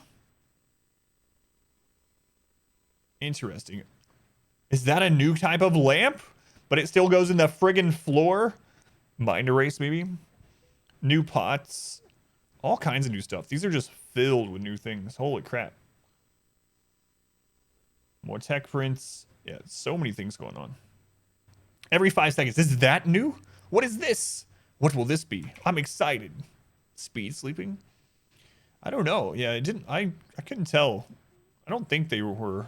[SPEAKER 3] Interesting. Is that a new type of lamp? But it still goes in the friggin' floor? Mind erase, maybe? New pots. All kinds of new stuff. These are just filled with new things. Holy crap. More tech prints. Yeah, so many things going on. Every 5 seconds. Is that new? What is this? What will this be? I'm excited. Speed sleeping? I don't know. Yeah, it didn't. I couldn't tell. I don't think they were.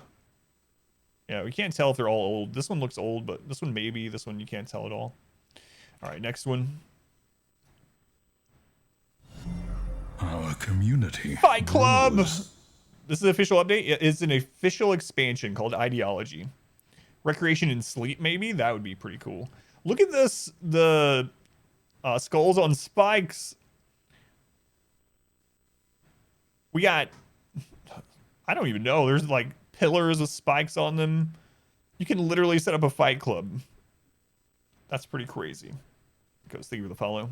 [SPEAKER 3] Yeah, we can't tell if they're all old. This one looks old, but this one maybe. This one you can't tell at all. All right, next one.
[SPEAKER 2] Our community.
[SPEAKER 3] Fight Club!
[SPEAKER 2] grows.
[SPEAKER 3] This is an official update. It's an official expansion called Ideology. Recreation and Sleep, maybe? That would be pretty cool. Look at this. The skulls on spikes. We got... I don't even know. There's like pillars with spikes on them. You can literally set up a fight club. That's pretty crazy. Goes thank you for the follow.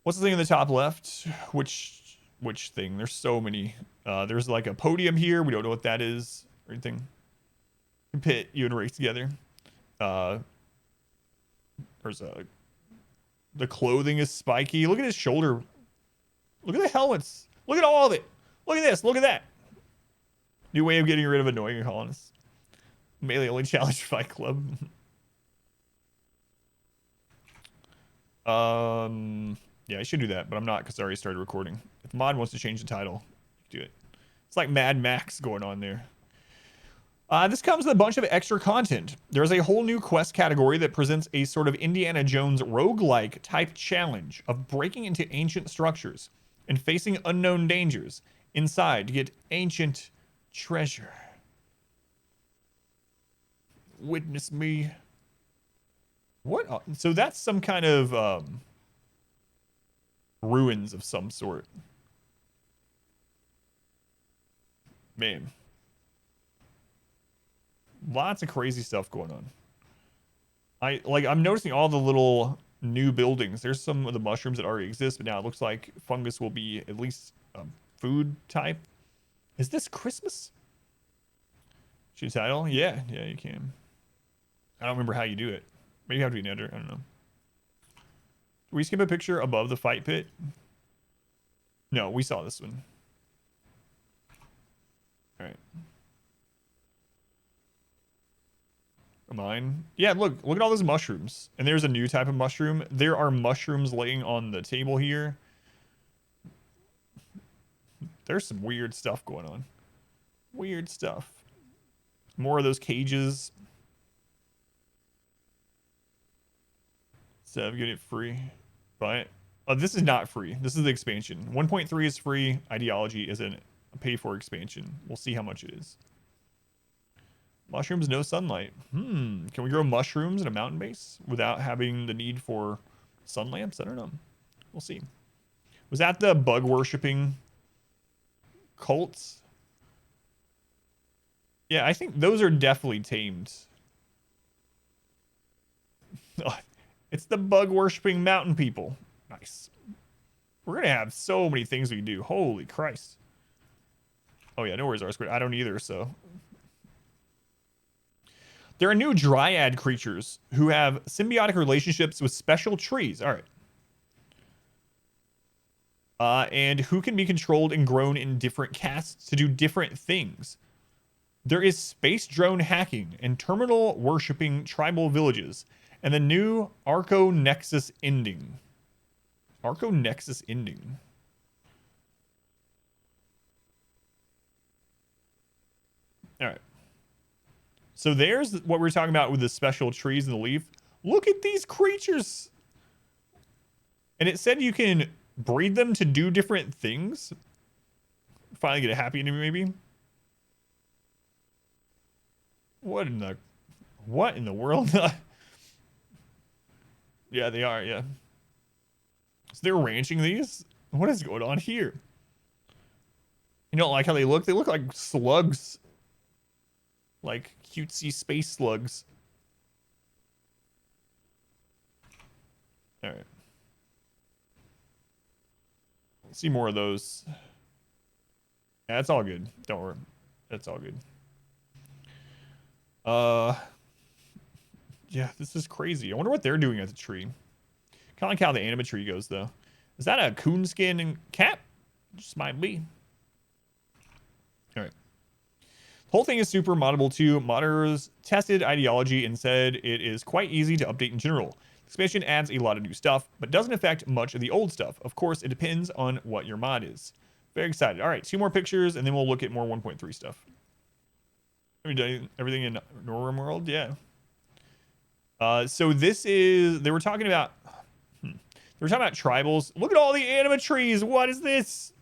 [SPEAKER 3] What's the thing in the top left? Which thing? There's so many. There's like a podium here. We don't know what that is or anything. Pit you and race together. There's a... The clothing is spiky. Look at his shoulder. Look at the helmets. Look at all of it. Look at this. Look at that. New way of getting rid of annoying colonists. Melee only challenge fight club. Yeah, I should do that, but I'm not because I already started recording. If Mod wants to change the title, do it. It's like Mad Max going on there. This comes with a bunch of extra content. There's a whole new quest category that presents a sort of Indiana Jones roguelike type challenge of breaking into ancient structures and facing unknown dangers inside to get ancient treasure. Witness me. What? So that's some kind of ruins of some sort. Man. Lots of crazy stuff going on. I'm noticing all the little new buildings. There's some of the mushrooms that already exist, but now it looks like fungus will be at least food type. Is this Christmas? Should title? Yeah, you can. I don't remember how you do it. Maybe you have to be under. I don't know. Did we skip a picture above the fight pit? No, we saw this one. All right. Mine. Yeah, look at all those mushrooms. And there's a new type of mushroom. There are mushrooms laying on the table here. There's some weird stuff going on. Weird stuff. More of those cages. So get it free. Buy it. Oh, this is not free. This is the expansion. 1.3 is free. Ideology is a pay for expansion. We'll see how much it is. Mushrooms, no sunlight. Can we grow mushrooms in a mountain base without having the need for sun lamps? I don't know. We'll see. Was that the bug worshipping cults? Yeah, I think those are definitely tamed. It's the bug worshipping mountain people. Nice. We're gonna have so many things we can do. Holy Christ. Oh yeah, no worries, R squared. I don't either, so. There are new dryad creatures who have symbiotic relationships with special trees. All right. And who can be controlled and grown in different castes to do different things. There is space drone hacking and terminal worshipping tribal villages. And the new Arco Nexus ending. Arco Nexus ending. All right. So there's what we're talking about with the special trees and the leaf. Look at these creatures. And it said you can breed them to do different things. Finally get a happy ending, maybe. What in the world? Yeah, they are, yeah. So they're ranching these? What is going on here? You don't like how they look? They look like slugs. Like cutesy space slugs. All right. See more of those. Yeah, it's all good. Don't worry. It's all good. Yeah, this is crazy. I wonder what they're doing at the tree. Kind of like how the anima tree goes, though. Is that a coonskin and cap? Just might be. All right. The whole thing is super moddable too. Modders tested ideology and said it is quite easy to update in general. The expansion adds a lot of new stuff, but doesn't affect much of the old stuff. Of course, it depends on what your mod is. Very excited. All right, 2 more pictures, and then we'll look at more 1.3 stuff. Have we done everything in Northern World? Yeah. So this is, they were talking about tribals. Look at all the anima trees. What is this?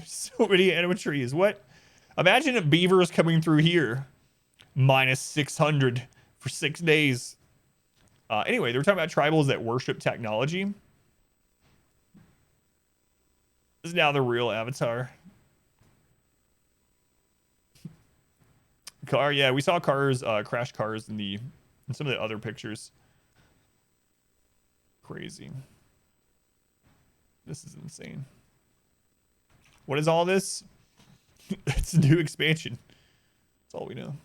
[SPEAKER 3] So many anima trees. What? Imagine beavers coming through here. Minus 600 for 6 days. Anyway, they were talking about tribals that worship technology. This is now the real avatar. Car, yeah, we saw cars, crashed cars in some of the other pictures. Crazy. This is insane. What is all this? It's a new expansion. That's all we know.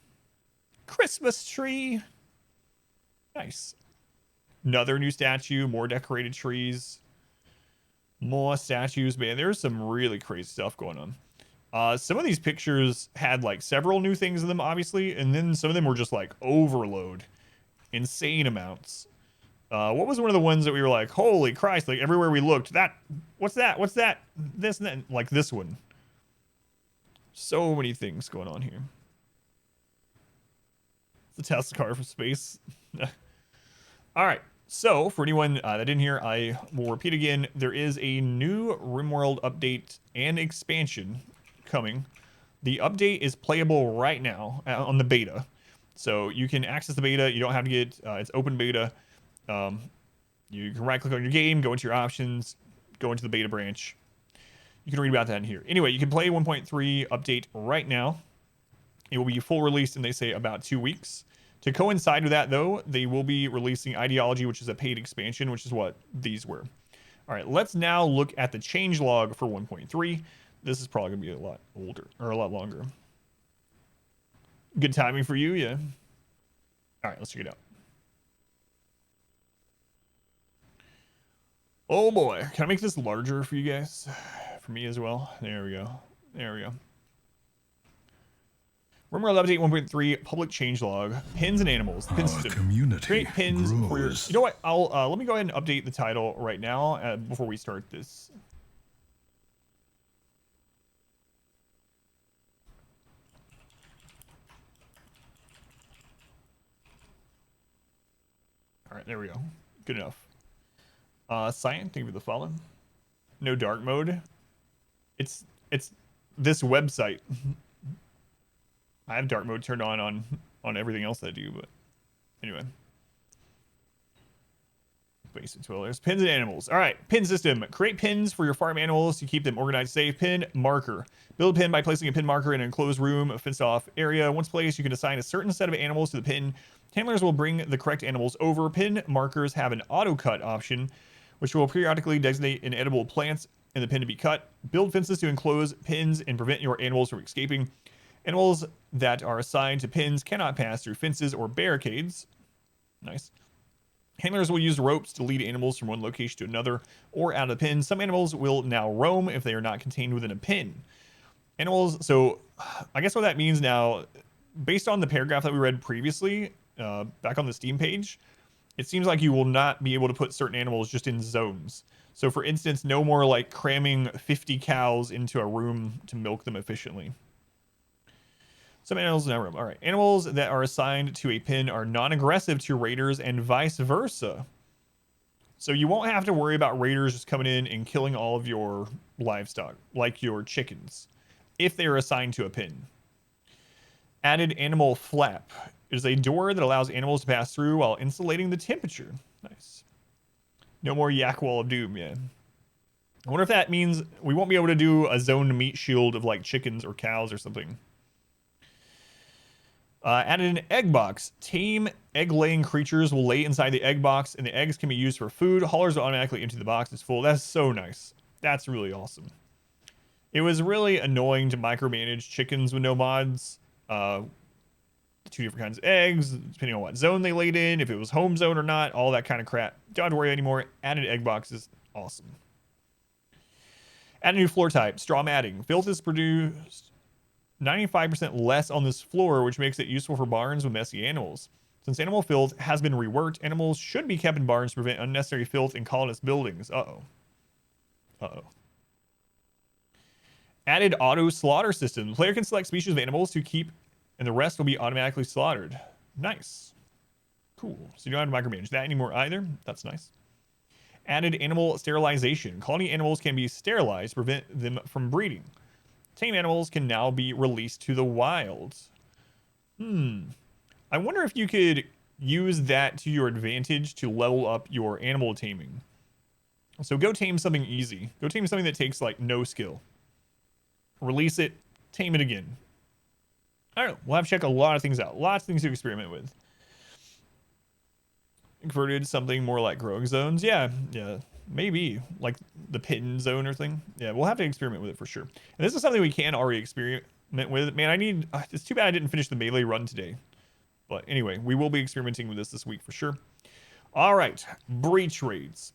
[SPEAKER 3] Christmas tree. Nice. Another new statue, more decorated trees. More statues, man. There's some really crazy stuff going on. Some of these pictures had like several new things in them, obviously, and then some of them were just like overload. Insane amounts. What was one of the ones that we were like, holy Christ, like everywhere we looked, what's that? What's that? This and that, like this one. So many things going on here. It's a Tesla car from space. All right. So for anyone that didn't hear, I will repeat again. There is a new RimWorld update and expansion coming. The update is playable right now on the beta. So you can access the beta. You don't have to get, it's open beta. You can right click on your game, go into your options, go into the beta branch. You can read about that in here. Anyway, you can play 1.3 update right now. It will be full release in, they say, about 2 weeks. To coincide with that, though, they will be releasing Ideology, which is a paid expansion, which is what these were. All right, let's now look at the changelog for 1.3. This is probably going to be a lot older, or a lot longer. Good timing for you, yeah. All right, let's check it out. Oh boy, can I make this larger for you guys? For me as well. There we go. There we go. RimWorld Update 1.3 Public Changelog. Pins and animals. Pin system.
[SPEAKER 2] Community
[SPEAKER 3] Create pins for your.
[SPEAKER 2] grows.
[SPEAKER 3] You know what? I'll let me go ahead and update the title right now before we start this. All right, there we go. Good enough. Cyan, thank you for the follow. No dark mode. It's this website. I have dark mode turned on everything else that I do, but anyway. Basic dwellers. Pins and animals. All right, pin system. Create pins for your farm animals to keep them organized safe. Pin marker. Build a pin by placing a pin marker in an enclosed room, a fenced off area. Once placed, you can assign a certain set of animals to the pin. Handlers will bring the correct animals over. Pin markers have an auto cut option, which will periodically designate inedible plants in the pin to be cut. Build fences to enclose pins and prevent your animals from escaping. Animals that are assigned to pins cannot pass through fences or barricades. Nice. Handlers will use ropes to lead animals from one location to another or out of the pin. Some animals will now roam if they are not contained within a pin. Animals, so I guess what that means now, based on the paragraph that we read previously, back on the Steam page, it seems like you will not be able to put certain animals just in zones. So for instance, no more like cramming 50 cows into a room to milk them efficiently. Some animals now roam. All right. Animals that are assigned to a pin are non-aggressive to raiders and vice versa. So you won't have to worry about raiders just coming in and killing all of your livestock, like your chickens, if they are assigned to a pin. Added animal flap. It is a door that allows animals to pass through while insulating the temperature. Nice. No more yak wall of doom, yeah. I wonder if that means we won't be able to do a zoned meat shield of like chickens or cows or something. Added an egg box. Tame egg-laying creatures will lay inside the egg box, and the eggs can be used for food. Haulers will automatically empty the box. It's full. That's so nice. That's really awesome. It was really annoying to micromanage chickens with no mods. 2 different kinds of eggs, depending on what zone they laid in, if it was home zone or not, all that kind of crap. Don't have to worry anymore. Added egg boxes, awesome. Add a new floor type, straw matting. Filth is produced 95% less on this floor, which makes it useful for barns with messy animals. Since animal filth has been reworked, animals should be kept in barns to prevent unnecessary filth in colonist buildings. Uh-oh. Uh-oh. Added auto slaughter system. The player can select species of animals to keep, and the rest will be automatically slaughtered. Nice. Cool. So you don't have to micromanage that anymore either. That's nice. Added animal sterilization. Colony animals can be sterilized to prevent them from breeding. Tame animals can now be released to the wild. I wonder if you could use that to your advantage to level up your animal taming. So go tame something easy. Go tame something that takes like no skill. Release it, tame it again. I don't know. We'll have to check a lot of things out. Lots of things to experiment with. Converted something more like growing zones. Yeah, maybe. Like the pin zone or thing. Yeah, we'll have to experiment with it for sure. And this is something we can already experiment with. Man, it's too bad I didn't finish the melee run today. But anyway, we will be experimenting with this week for sure. All right, breach raids.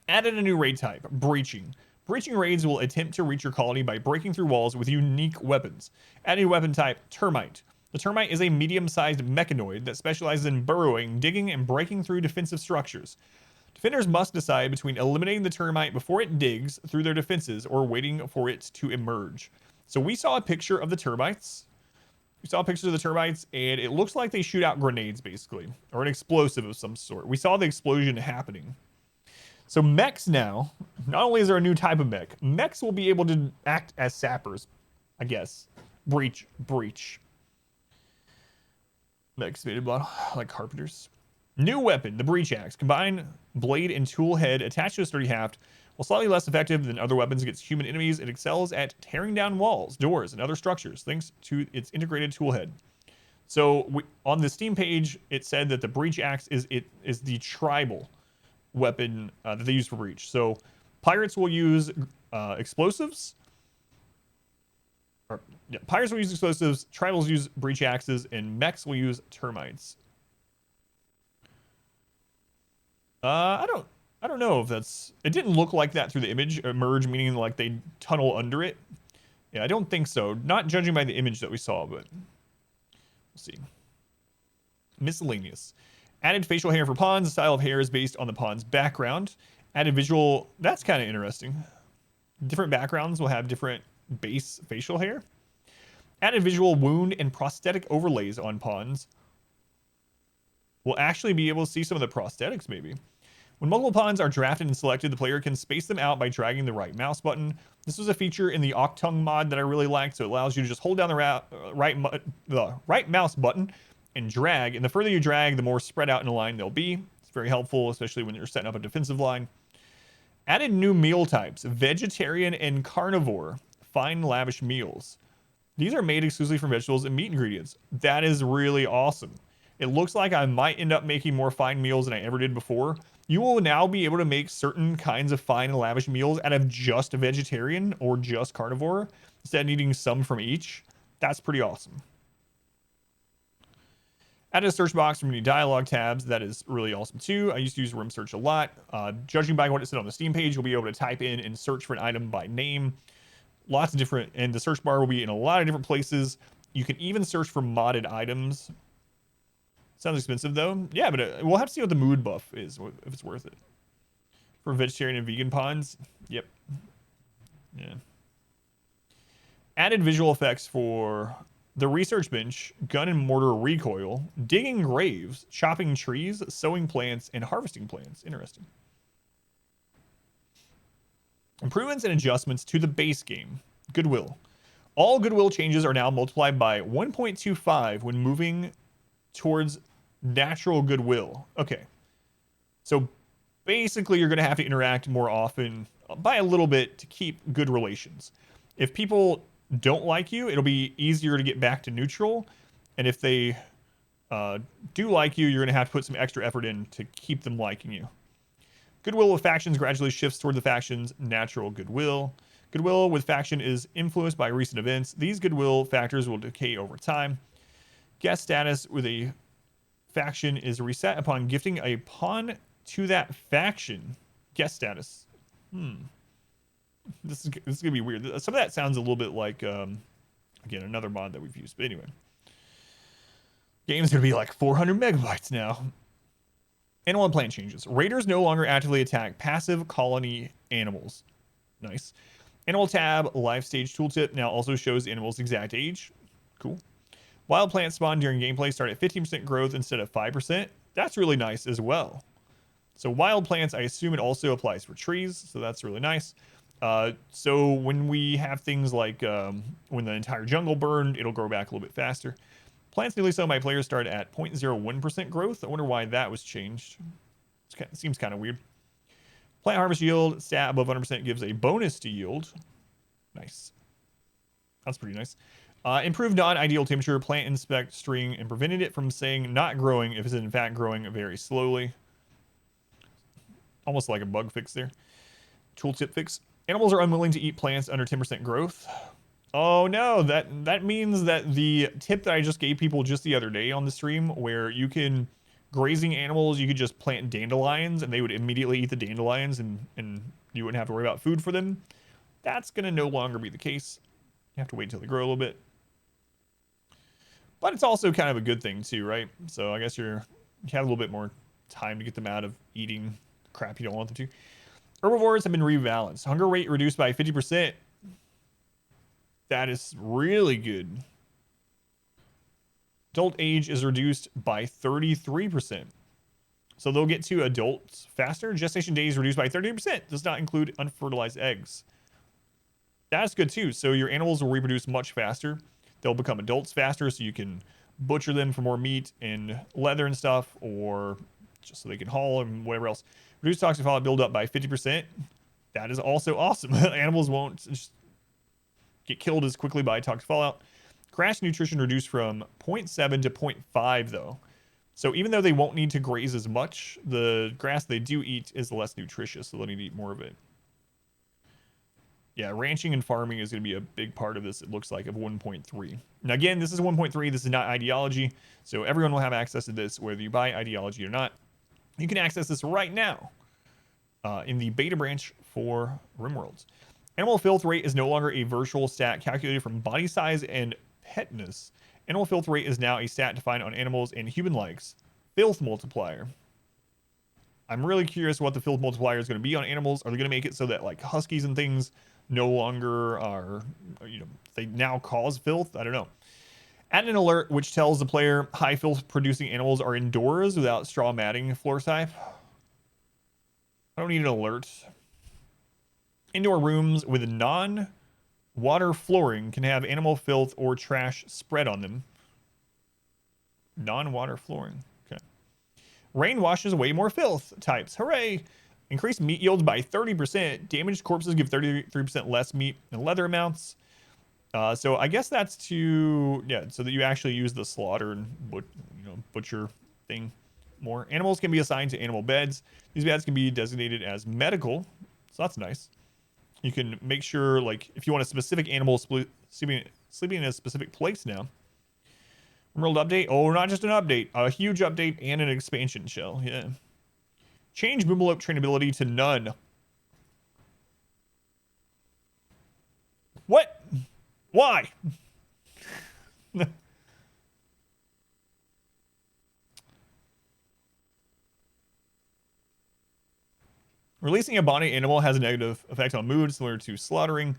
[SPEAKER 3] Added a new raid type, breaching. Breaching raids will attempt to reach your colony by breaking through walls with unique weapons. Add a weapon type, termite. The termite is a medium-sized mechanoid that specializes in burrowing, digging, and breaking through defensive structures. Defenders must decide between eliminating the termite before it digs through their defenses or waiting for it to emerge. So we saw a picture of the termites. We saw pictures of the termites, and it looks like they shoot out grenades, basically, or an explosive of some sort. We saw the explosion happening. So mechs now, not only is there a new type of mech, mechs will be able to act as sappers, I guess. Breach. Mechs made like carpenters. New weapon, the breach axe. Combine blade and tool head attached to a sturdy haft. While slightly less effective than other weapons against human enemies, it excels at tearing down walls, doors, and other structures, thanks to its integrated tool head. So on the Steam page, it said that the breach axe is the tribal weapon that they use for breach. So pirates will use explosives. Pirates will use explosives, tribals use breach axes, and mechs will use termites. I don't know if that's... It didn't look like that through the image. Emerge meaning like they tunnel under it. Yeah, I don't think so. Not judging by the image that we saw, but... We'll see. Miscellaneous. Added facial hair for pawns. The style of hair is based on the pawn's background. Added visual... That's kind of interesting. Different backgrounds will have different base facial hair. Added visual wound and prosthetic overlays on pawns. We'll actually be able to see some of the prosthetics, maybe. When multiple pawns are drafted and selected, the player can space them out by dragging the right mouse button. This was a feature in the Octung mod that I really liked, so it allows you to just hold down the right mouse button and drag, and the further you drag, the more spread out in a line they'll be. It's very helpful, especially when you're setting up a defensive line. Added new meal types, vegetarian and carnivore, fine lavish meals. These are made exclusively from vegetables and meat ingredients. That is really awesome. It looks like I might end up making more fine meals than I ever did before. You will now be able to make certain kinds of fine and lavish meals out of just a vegetarian or just carnivore instead of needing some from each. That's pretty awesome. Added a search box from any dialogue tabs. That is really awesome too. I used to use room search a lot. Judging by what it said on the Steam page, you'll be able to type in and search for an item by name. Lots of different, and the search bar will be in a lot of different places. You can even search for modded items. Sounds expensive though. Yeah, but we'll have to see what the mood buff is, if it's worth it. For vegetarian and vegan pawns. Yep. Yeah. Added visual effects for the research bench, gun and mortar recoil, digging graves, chopping trees, sowing plants, and harvesting plants. Interesting. Improvements and adjustments to the base game. Goodwill. All goodwill changes are now multiplied by 1.25 when moving towards natural goodwill. Okay. So basically you're going to have to interact more often by a little bit to keep good relations. If people don't like you, it'll be easier to get back to neutral. And if they do like you, you're going to have to put some extra effort in to keep them liking you. Goodwill with factions gradually shifts toward the faction's natural goodwill. Goodwill with faction is influenced by recent events. These goodwill factors will decay over time. Guest status with a faction is reset upon gifting a pawn to that faction. Guest status. This is gonna be weird. Some of that sounds a little bit like again, another mod that we've used. But anyway, game's gonna be like 400 megabytes now. Animal and plant changes. Raiders no longer actively attack passive colony animals. Nice. Animal tab life stage tooltip now also shows the animal's exact age. Cool. Wild plants spawn during gameplay start at 15% growth instead of 5%. That's really nice as well. So wild plants, I assume it also applies for trees. So that's really nice. So when we have things like when the entire jungle burned, it'll grow back a little bit faster. Plants newly sown by players start at 0.01% growth. I wonder why that was changed. It seems kind of weird. Plant harvest yield, stat above 100% gives a bonus to yield. Nice. That's pretty nice. Improved non-ideal temperature, plant inspect string, and prevented it from saying not growing if it's in fact growing very slowly. Almost like a bug fix there. Tooltip fix. Animals are unwilling to eat plants under 10% growth. Oh no, that means that the tip that I just gave people just the other day on the stream, where you can grazing animals, you could just plant dandelions and they would immediately eat the dandelions and you wouldn't have to worry about food for them. That's gonna no longer be the case. You have to wait until they grow a little bit. But it's also kind of a good thing too, right? So I guess you have a little bit more time to get them out of eating crap you don't want them to. Herbivores have been rebalanced. Hunger rate reduced by 50%. That is really good. Adult age is reduced by 33%. So they'll get to adults faster. Gestation days reduced by 30%. Does not include unfertilized eggs. That's good too. So your animals will reproduce much faster. They'll become adults faster, so you can butcher them for more meat and leather and stuff, or just so they can haul and whatever else. Reduce toxic fallout build up by 50%. That is also awesome. Animals won't just get killed as quickly by toxic fallout. Crash nutrition reduced from 0.7 to 0.5 though. So even though they won't need to graze as much, the grass they do eat is less nutritious, so they'll need to eat more of it. Yeah, ranching and farming is going to be a big part of this, it looks like, of 1.3. Now again, this is 1.3, this is not ideology, so everyone will have access to this, whether you buy ideology or not. You can access this right now in the beta branch for RimWorlds. Animal filth rate is no longer a virtual stat calculated from body size and petness. Animal filth rate is now a stat defined on animals and human likes. Filth multiplier. I'm really curious what the filth multiplier is going to be on animals. Are they going to make it so that like huskies and things no longer are, you know, they now cause filth? I don't know. Add an alert which tells the player high filth producing animals are indoors without straw matting floor type. I don't need an alert. Indoor rooms with non-water flooring can have animal filth or trash spread on them. Non-water flooring. Okay. Rain washes away more filth types. Hooray! Increased meat yields by 30%. Damaged corpses give 33% less meat and leather amounts. So I guess that's so that you actually use the slaughter and butcher thing more. Animals can be assigned to animal beds. These beds can be designated as medical, so that's nice. You can make sure, like, if you want a specific animal sleeping in a specific place now. World update? Oh, not just an update, a huge update and an expansion shell. Yeah. Change Boomalope trainability to none. What? Why? Releasing a bonded animal has a negative effect on mood, similar to slaughtering.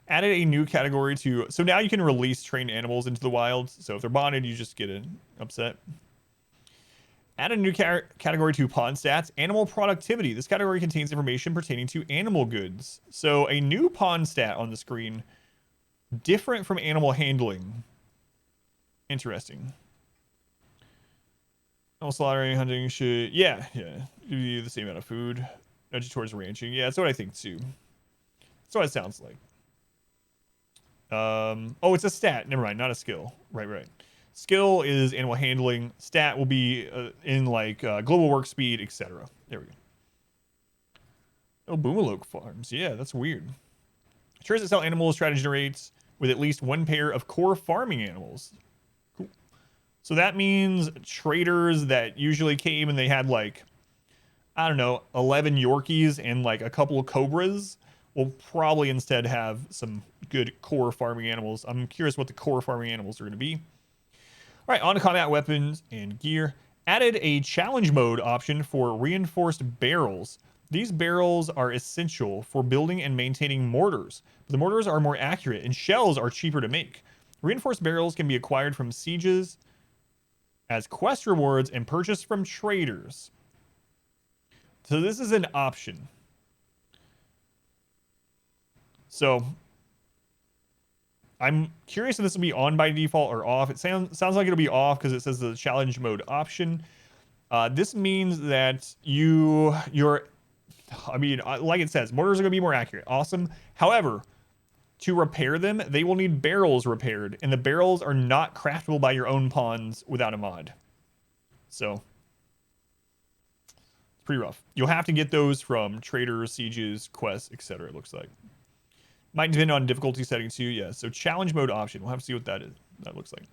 [SPEAKER 3] Added a new category to... So now you can release trained animals into the wild. So if they're bonded, you just get upset. Add a new category to pawn stats. Animal productivity. This category contains information pertaining to animal goods. So a new pawn stat on the screen. Different from animal handling. Interesting. Animal slaughtering, hunting should... Yeah. Give you the same amount of food. Nudge towards ranching. Yeah, that's what I think too. That's what it sounds like. Oh, it's a stat. Never mind, not a skill. Right. Skill is animal handling. Stat will be in like global work speed, etc. There we go. Oh, Boomaloke farms. Yeah, that's weird. Traders that sell animals try to generate with at least one pair of core farming animals. Cool. So that means traders that usually came and they had like, I don't know, 11 Yorkies and like a couple of Cobras will probably instead have some good core farming animals. I'm curious what the core farming animals are going to be. All right, on to combat weapons and gear. Added a challenge mode option for reinforced barrels. These barrels are essential for building and maintaining mortars. The mortars are more accurate and shells are cheaper to make. Reinforced barrels can be acquired from sieges as quest rewards and purchased from traders. So this is an option. So I'm curious if this will be on by default or off. It sounds like it'll be off because it says the challenge mode option. This means that like it says, mortars are going to be more accurate. Awesome. However, to repair them, they will need barrels repaired, and the barrels are not craftable by your own pawns without a mod. So it's pretty rough. You'll have to get those from traders, sieges, quests, etc. It looks like. Might depend on difficulty setting too. Yeah. So challenge mode option. We'll have to see what that looks like.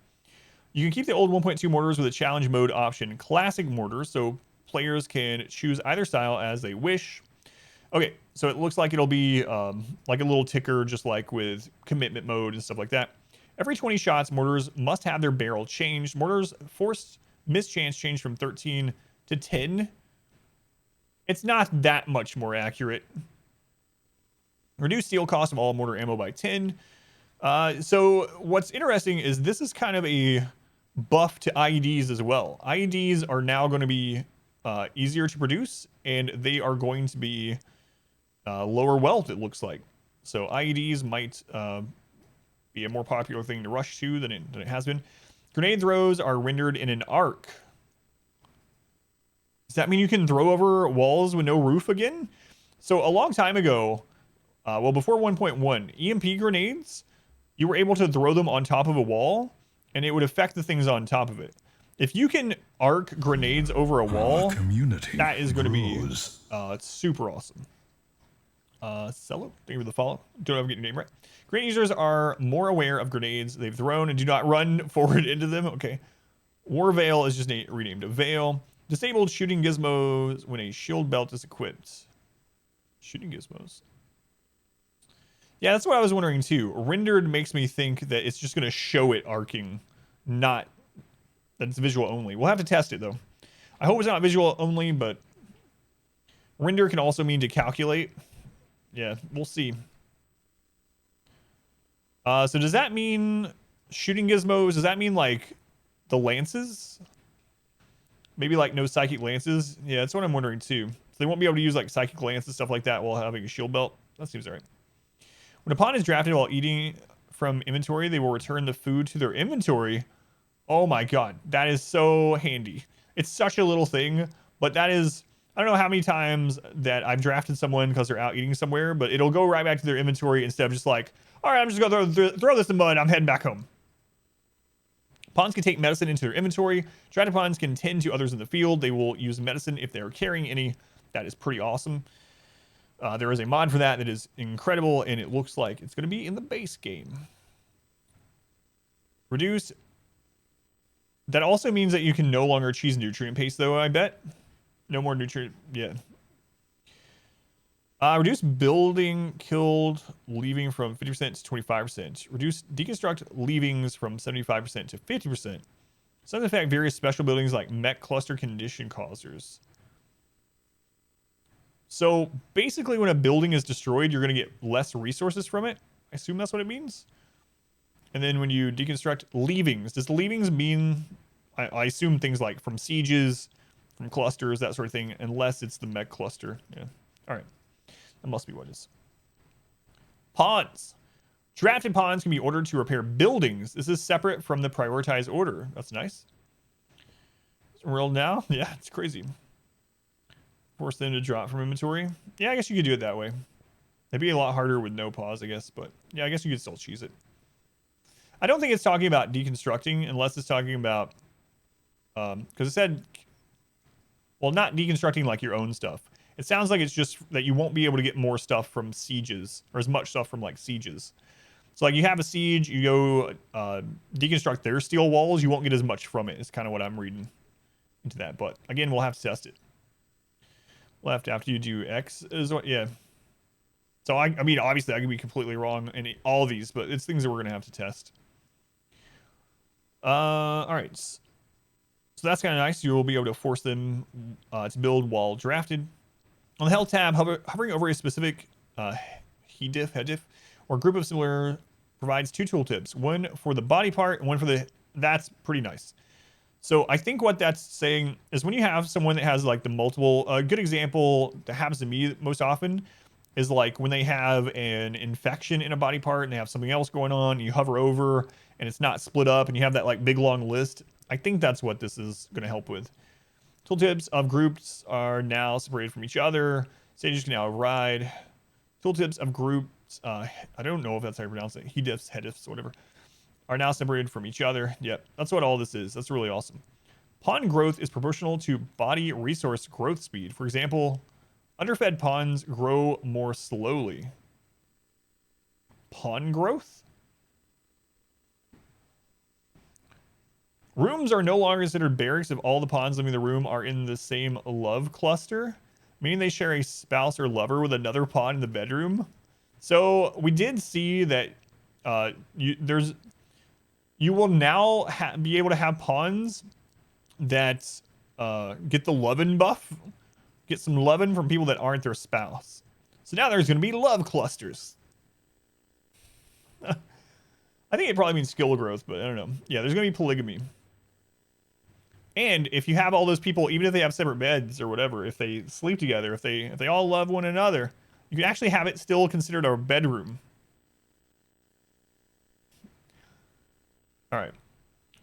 [SPEAKER 3] You can keep the old 1.2 mortars with a challenge mode option, classic mortars, so players can choose either style as they wish. Okay, so it looks like it'll be like a little ticker, just like with commitment mode and stuff like that. Every 20 shots, mortars must have their barrel changed. Mortars forced mischance changed from 13 to 10. It's not that much more accurate. Reduce steel cost of all mortar ammo by 10. So what's interesting is this is kind of a buff to IEDs as well. IEDs are now going to be easier to produce, and they are going to be lower wealth, it looks like. So IEDs might be a more popular thing to rush to than it has been. Grenade throws are rendered in an arc. Does that mean you can throw over walls with no roof again? So a long time ago, well, before 1.1, EMP grenades, you were able to throw them on top of a wall, and it would affect the things on top of it. If you can arc grenades over a wall, that is going to be super awesome. Cello, thank you for the follow. Don't know if I'm getting your name right. Grenade users are more aware of grenades they've thrown and do not run forward into them. Okay. War Veil is just renamed. Veil. Disabled shooting gizmos when a shield belt is equipped. Shooting gizmos. Yeah, that's what I was wondering too. Rendered makes me think that it's just going to show it arcing, not that it's visual only. We'll have to test it though. I hope it's not visual only, but render can also mean to calculate. Yeah, we'll see. So does that mean shooting gizmos? Does that mean like the lances? Maybe like no psychic lances? Yeah, that's what I'm wondering too. So they won't be able to use like psychic lance and stuff like that while having a shield belt. That seems alright. When a pawn is drafted while eating from inventory, they will return the food to their inventory. Oh my god, that is so handy. It's such a little thing, but that is, I don't know how many times that I've drafted someone because they're out eating somewhere, but it'll go right back to their inventory instead of just like, all right, I'm just going to throw this in the mud. I'm heading back home. Pawns can take medicine into their inventory. Drafted pawns can tend to others in the field. They will use medicine if they're carrying any. That is pretty awesome. There is a mod for that is incredible, and it looks like it's going to be in the base game. Reduce. That also means that you can no longer choose nutrient paste, though, I bet. No more nutrient. Yeah. Reduce building killed leaving from 50% to 25%. Reduce deconstruct leavings from 75% to 50%. Some affect various special buildings like mech cluster condition causers. So basically when a building is destroyed, you're going to get less resources from it. I assume that's what it means. And then when you deconstruct leavings, does leavings mean, I assume things like from sieges, from clusters, that sort of thing, unless it's the mech cluster. Yeah. All right. That must be what it is. Pawns. Drafted pawns can be ordered to repair buildings. This is separate from the prioritized order. That's nice. Rolled now? Yeah, it's crazy. Force them to drop from inventory. Yeah, I guess you could do it that way. It'd be a lot harder with no pause, I guess, but yeah, I guess you could still cheese it. I don't think it's talking about deconstructing unless it's talking about, because it said, well, not deconstructing like your own stuff. It sounds like it's just that you won't be able to get more stuff from sieges, or as much stuff from like sieges. So like you have a siege, you go deconstruct their steel walls, you won't get as much from it. Is kind of what I'm reading into that. But again, we'll have to test it. Left after you do X is what, yeah. So I mean, obviously I could be completely wrong in all of these, but it's things that we're gonna have to test. All right. So that's kind of nice. You will be able to force them to build while drafted. On the health tab, hovering over a specific hedif, or group of similar provides 2 tooltips. One for the body part and one for the... That's pretty nice. So I think what that's saying is when you have someone that has like the multiple... A good example that happens to me most often is like when they have an infection in a body part and they have something else going on, and you hover over and it's not split up and you have that like big long list. I think that's what this is going to help with. Tooltips of groups are now separated from each other. Stages can now ride. Tooltips of groups, I don't know if that's how you pronounce it, hedifs, whatever, are now separated from each other. Yep, that's what all this is. That's really awesome. Pawn growth is proportional to body resource growth speed. For example, underfed pawns grow more slowly. Pawn growth? Rooms are no longer considered barracks if all the pawns living in the room are in the same love cluster, meaning they share a spouse or lover with another pawn in the bedroom. So we did see that you will now be able to have pawns that get the lovin' buff, get some lovin' from people that aren't their spouse. So now there's going to be love clusters. I think it probably means skill growth, but I don't know. Yeah, there's going to be polygamy. And if you have all those people, even if they have separate beds or whatever, if they sleep together, if they all love one another, you can actually have it still considered a bedroom. All right.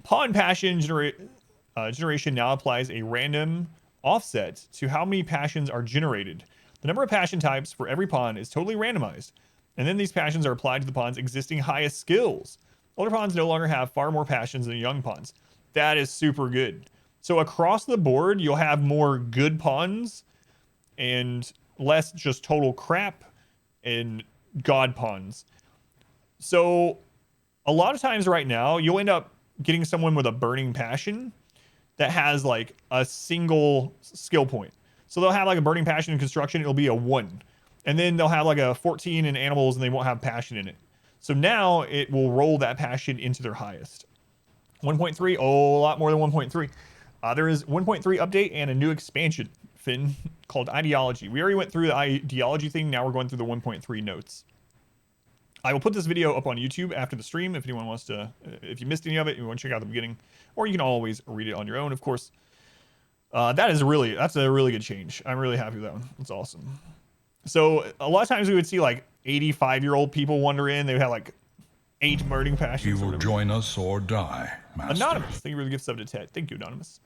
[SPEAKER 3] Pawn passion generation now applies a random offset to how many passions are generated. The number of passion types for every pawn is totally randomized, and then these passions are applied to the pawn's existing highest skills. Older pawns no longer have far more passions than young pawns. That is super good. So across the board, you'll have more good pawns and less just total crap and god pawns. So a lot of times right now, you'll end up getting someone with a burning passion that has like a single skill point. So they'll have like a burning passion in construction, it'll be a 1. And then they'll have like a 14 in animals and they won't have passion in it. So now it will roll that passion into their highest. 1.3, oh, a lot more than 1.3. There is 1.3 update and a new expansion, Finn, called Ideology. We already went through the Ideology thing. Now we're going through the 1.3 notes. I will put this video up on YouTube after the stream if anyone wants to, if you missed any of it, you want to check out the beginning, or you can always read it on your own, of course. That's a really good change. I'm really happy with that one. That's awesome. So a lot of times we would see like 85-year-old people wander in. They would have like 8 burning passions.
[SPEAKER 2] You will join us or die, Master.
[SPEAKER 3] Anonymous. Thank you for the gift sub to Ted. Thank you, Anonymous.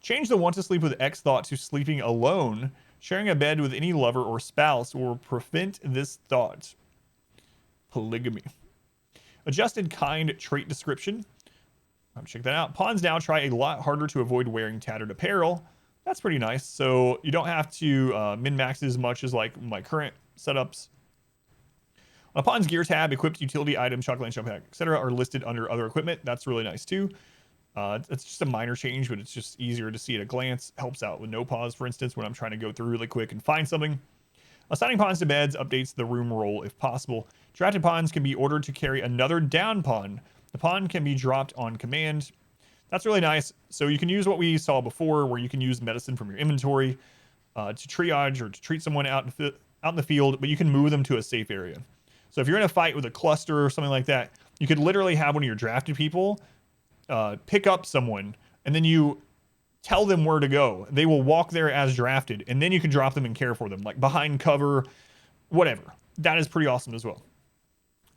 [SPEAKER 3] Change the want to sleep with X thought to sleeping alone. Sharing a bed with any lover or spouse will prevent this thought. Polygamy. Adjusted kind trait description. Check that out. Pawns now try a lot harder to avoid wearing tattered apparel. That's pretty nice. So you don't have to min-max as much as like my current setups. On Pawn's gear tab, equipped utility items, chocolate and champagne, etc. are listed under other equipment. That's really nice too. It's just a minor change, but it's just easier to see at a glance. Helps out with no pause, for instance, when I'm trying to go through really quick and find something. Assigning pawns to beds updates the room roll if possible. Drafted pawns can be ordered to carry another down pawn. The pawn can be dropped on command. That's really nice. So you can use what we saw before, where you can use medicine from your inventory to triage or to treat someone out in the field, but you can move them to a safe area. So if you're in a fight with a cluster or something like that, you could literally have one of your drafted people pick up someone, and then you tell them where to go. They will walk there as drafted, and then you can drop them and care for them, like behind cover, whatever. That is pretty awesome as well.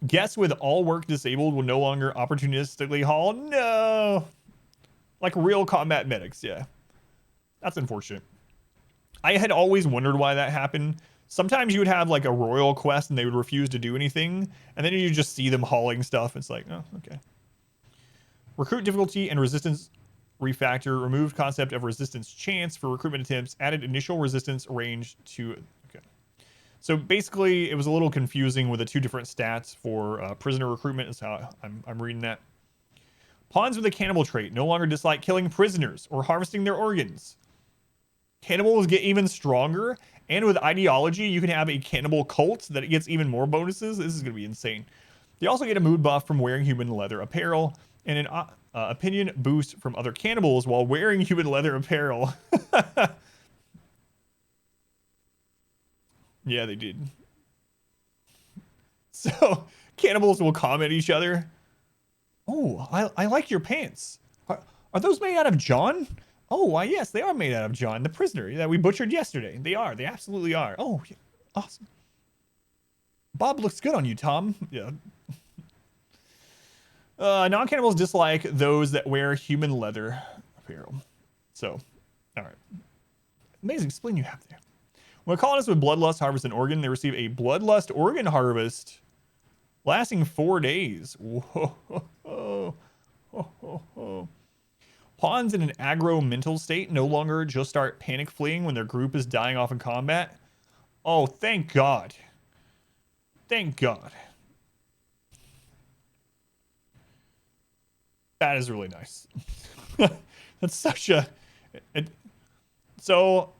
[SPEAKER 3] Guests with all work disabled will no longer opportunistically haul. No. Like real combat medics, yeah. That's unfortunate. I had always wondered why that happened. Sometimes you would have like a royal quest and they would refuse to do anything, and then you just see them hauling stuff. It's like, oh, okay. Recruit difficulty and resistance refactor, removed concept of resistance chance for recruitment attempts, added initial resistance range to. Okay. So basically, it was a little confusing with the two different stats for prisoner recruitment. Is how I'm reading that. Pawns with a cannibal trait no longer dislike killing prisoners or harvesting their organs. Cannibals get even stronger, and with ideology, you can have a cannibal cult that gets even more bonuses. This is going to be insane. They also get a mood buff from wearing human leather apparel, and an opinion boost from other cannibals while wearing human leather apparel. Yeah, they did. So, cannibals will comment each other. Oh, I like your pants. Are those made out of John? Oh, why, yes, they are made out of John, the prisoner that we butchered yesterday. They are. They absolutely are. Oh, awesome. Bob looks good on you, Tom. Yeah. Non-cannibals dislike those that wear human leather apparel. So, all right. Amazing spleen you have there. When a colonist with bloodlust harvest an organ, they receive a bloodlust organ harvest lasting 4 days. Whoa. Pawns in an aggro mental state no longer just start panic fleeing when their group is dying off in combat. Oh, thank God. Thank God. That is really nice. That's such a... So,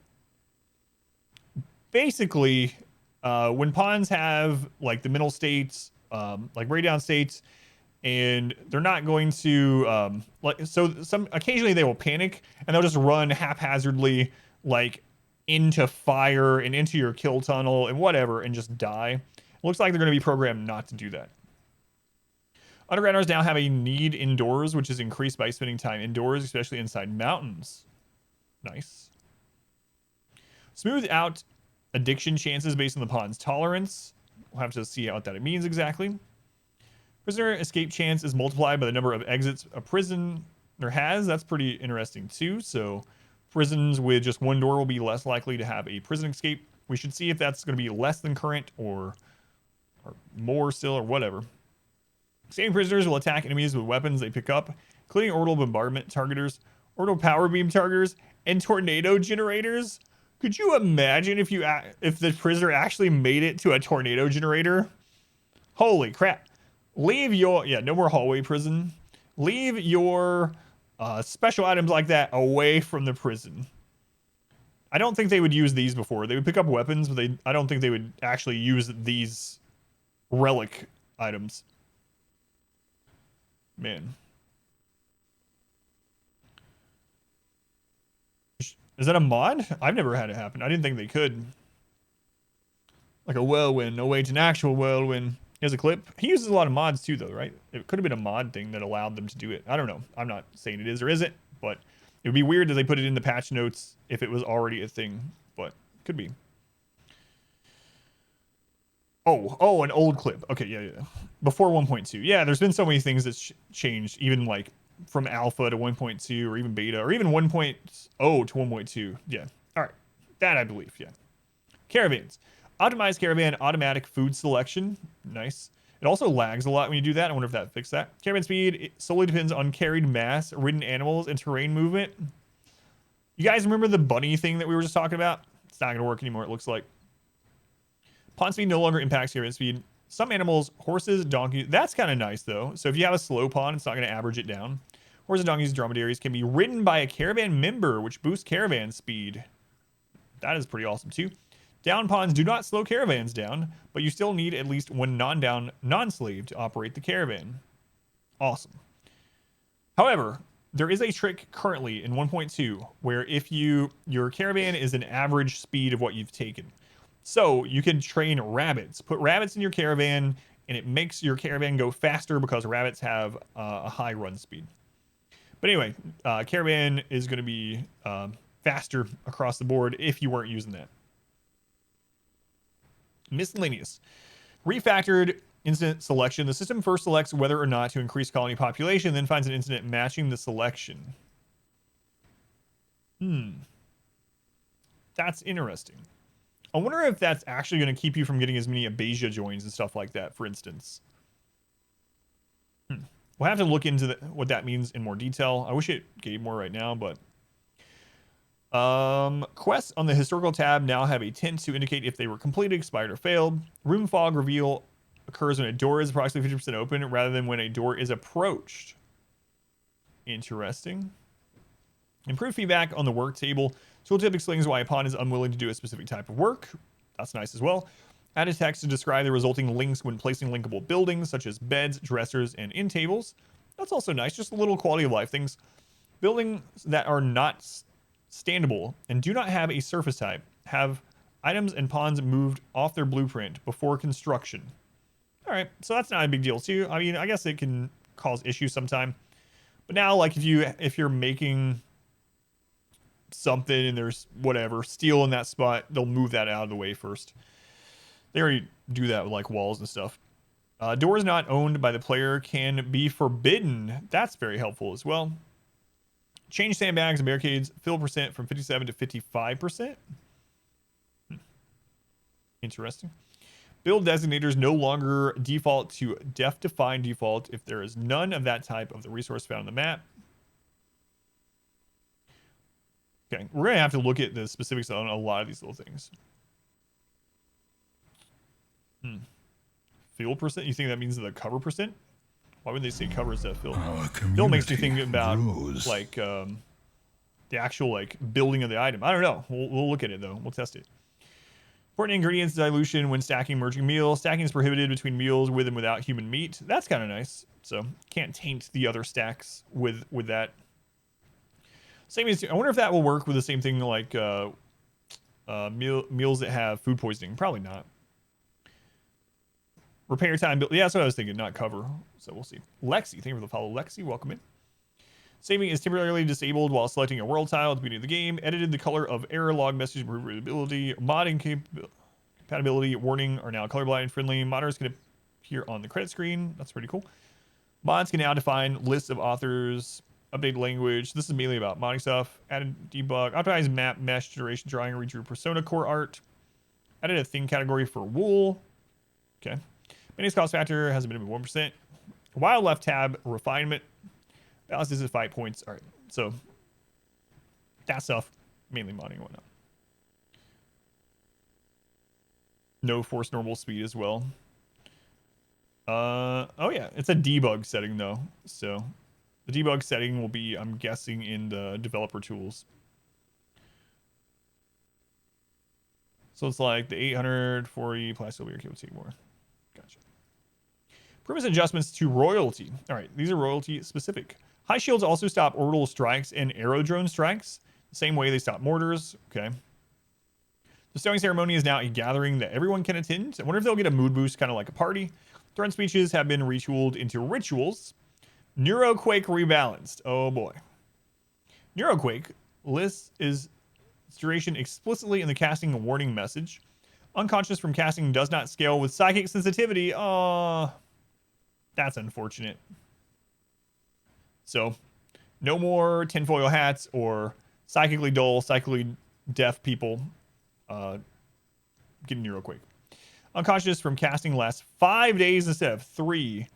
[SPEAKER 3] basically, when pawns have, like, the mental states, like breakdown states, and they're not going to occasionally they will panic and they'll just run haphazardly like into fire and into your kill tunnel and whatever and just die. It looks like they're going to be programmed not to do that. Undergrounders now have a need indoors, which is increased by spending time indoors, especially inside mountains. Nice. Smooth out addiction chances based on the pawn's tolerance. We'll have to see what that means exactly. Prisoner escape chance is multiplied by the number of exits a prisoner has. That's pretty interesting too. So prisons with just one door will be less likely to have a prison escape. We should see if that's going to be less than current or more still or whatever. Escaping prisoners will attack enemies with weapons they pick up, including orbital bombardment targeters, orbital power beam targeters, and tornado generators. Could you imagine if the prisoner actually made it to a tornado generator? Holy crap. Leave your... Yeah, no more hallway prison. Leave your special items like that away from the prison. I don't think they would use these before. They would pick up weapons, but I don't think they would actually use these relic items. Man. Is that a mod? I've never had it happen. I didn't think they could. Like a whirlwind. No way, it's an actual whirlwind. Here's a clip. He uses a lot of mods too, though, right? It could have been a mod thing that allowed them to do it. I don't know. I'm not saying it is or isn't, but it would be weird that they put it in the patch notes if it was already a thing, but could be. Oh, an old clip. Okay, yeah. Before 1.2. Yeah, there's been so many things that's changed, even like from alpha to 1.2 or even beta or even 1.0 to 1.2. Yeah. All right. That I believe. Yeah. Caravans. Optimized caravan automatic food selection. Nice. It also lags a lot when you do that. I wonder if that fixed that. Caravan speed solely depends on carried mass, ridden animals, and terrain movement. You guys remember the bunny thing that we were just talking about? It's not going to work anymore, it looks like. Pawn speed no longer impacts caravan speed. Some animals, horses, donkeys, that's kind of nice though. So if you have a slow pawn, it's not going to average it down. Horses, donkeys, dromedaries can be ridden by a caravan member, which boosts caravan speed. That is pretty awesome too. Down pawns do not slow caravans down, but you still need at least one non-down non-slave to operate the caravan. Awesome. However, there is a trick currently in 1.2 where if your caravan is an average speed of what you've taken. So you can train rabbits. Put rabbits in your caravan, and it makes your caravan go faster because rabbits have a high run speed. But anyway, caravan is going to be faster across the board if you weren't using that. Miscellaneous. Refactored incident selection. The system first selects whether or not to increase colony population, then finds an incident matching the selection. That's interesting. I wonder if that's actually going to keep you from getting as many Abasia joins and stuff like that, for instance. We'll have to look into what that means in more detail. I wish it gave more right now, but quests on the historical tab now have a tint to indicate if they were completed, expired, or failed. Room fog reveal occurs when a door is approximately 50% open rather than when a door is approached. Interesting. Improved feedback on the work table. Tooltip explains why a pawn is unwilling to do a specific type of work. That's nice as well. Added text to describe the resulting links when placing linkable buildings, such as beds, dressers, and end tables. That's also nice. Just a little quality of life things. Buildings that are not standable and do not have a surface type have items and pawns moved off their blueprint before construction. All right, so that's not a big deal too. I mean, I guess it can cause issues sometime. But now, like if you're making something and there's whatever steel in that spot, they'll move that out of the way first. They already do that with like walls and stuff. Doors not owned by the player can be forbidden. That's very helpful as well. Change sandbags and barricades fill percent from 57 to 55%. Interesting. Build designators no longer default to def define default if there is none of that type of the resource found on the map. Okay, we're going to have to look at the specifics on a lot of these little things. Fill percent? You think that means the cover percent? Why would they say cover instead of fill? Fill makes me think about like the actual like building of the item. I don't know. We'll look at it though. We'll test it. Important ingredients dilution when stacking merging meals. Stacking is prohibited between meals with and without human meat. That's kind of nice. So can't taint the other stacks with that. Same as I wonder if that will work with the same thing like meals that have food poisoning. Probably not. Repair time. Yeah, that's what I was thinking. Not cover. So we'll see. Lexi, thank you for the follow. Lexi, welcome in. Saving is temporarily disabled while selecting a world tile at the beginning of the game. Edited the color of error log message readability. Modding compatibility warning are now colorblind friendly. Modders can appear on the credit screen. That's pretty cool. Mods can now define lists of authors. Update language. This is mainly about modding stuff. Added debug. Optimize map mesh generation drawing. Redrew persona core art. Added a thing category for wool. Okay. Maintenance cost factor has a minimum of 1%. Wildlife tab refinement. Balance is at 5 points. All right. So that stuff, mainly modding and whatnot. No force normal speed as well. Oh yeah, it's a debug setting though. So the debug setting will be, I'm guessing, in the developer tools. So it's like the 840 plastic will take more. Gotcha. Improvements and adjustments to royalty. All right, these are royalty specific. High shields also stop orbital strikes and arrow drone strikes. The same way they stop mortars. Okay. The stowing ceremony is now a gathering that everyone can attend. I wonder if they'll get a mood boost, kind of like a party. Throne speeches have been retooled into rituals. Neuroquake rebalanced. Oh boy. Neuroquake lists its duration explicitly in the casting warning message. Unconscious from casting does not scale with psychic sensitivity. Oh, that's unfortunate. So, no more tinfoil hats or psychically dull, psychically deaf people getting Neuroquake. Unconscious from casting lasts 5 days instead of 3.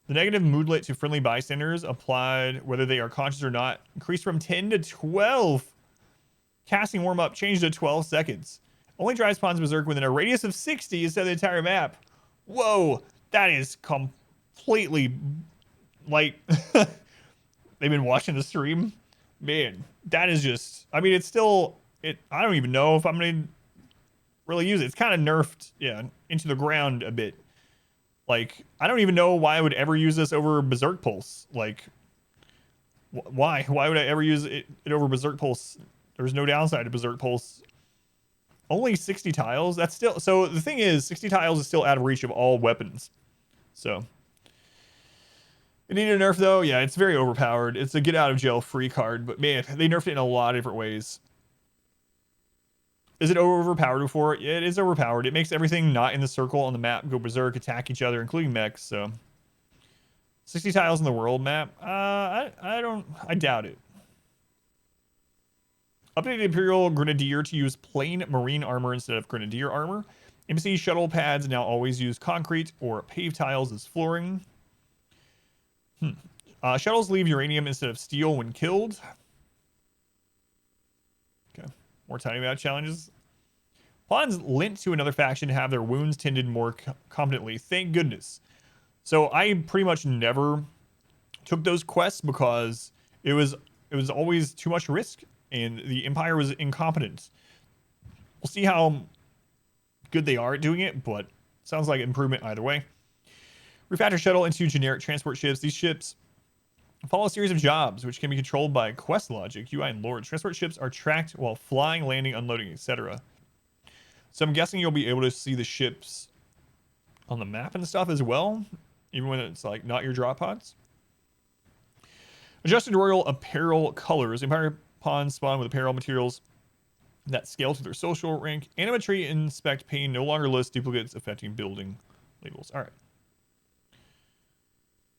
[SPEAKER 3] The negative moodlet to friendly bystanders applied whether they are conscious or not increased from 10 to 12. Casting warm-up changed to 12 seconds. Only drives pawns berserk within a radius of 60 instead of the entire map. Whoa, that is completely like they've been watching the stream. Man, that is just, I mean, it's still, I don't even know if I'm going to really use it. It's kind of nerfed, yeah, into the ground a bit. Like, I don't even know why I would ever use this over Berserk Pulse. Like, why? Why would I ever use it over Berserk Pulse? There's no downside to Berserk Pulse. Only 60 tiles? That's still... So, the thing is, 60 tiles is still out of reach of all weapons. So... It needed a nerf, though. Yeah, it's very overpowered. It's a get-out-of-jail-free card. But, man, they nerfed it in a lot of different ways. Is it overpowered before? Yeah, it is overpowered. It makes everything not in the circle on the map go berserk, attack each other, including mechs, so... 60 tiles in the world map? I doubt it. Updated Imperial Grenadier to use plain marine armor instead of Grenadier armor. MC shuttle pads now always use concrete or paved tiles as flooring. Shuttles leave uranium instead of steel when killed. Okay. More tiny map challenges. Pawns lent to another faction to have their wounds tended more competently. Thank goodness. So I pretty much never took those quests because it was always too much risk and the Empire was incompetent. We'll see how good they are at doing it, but sounds like improvement either way. Refactor shuttle into generic transport ships. These ships follow a series of jobs which can be controlled by quest logic, UI, and lords. Transport ships are tracked while flying, landing, unloading, etc. So I'm guessing you'll be able to see the ships on the map and stuff as well, even when it's like not your drop pods. Adjusted royal apparel colors. Empire pawns spawn with apparel materials that scale to their social rank. Animatry inspect pane no longer lists duplicates affecting building labels. All right.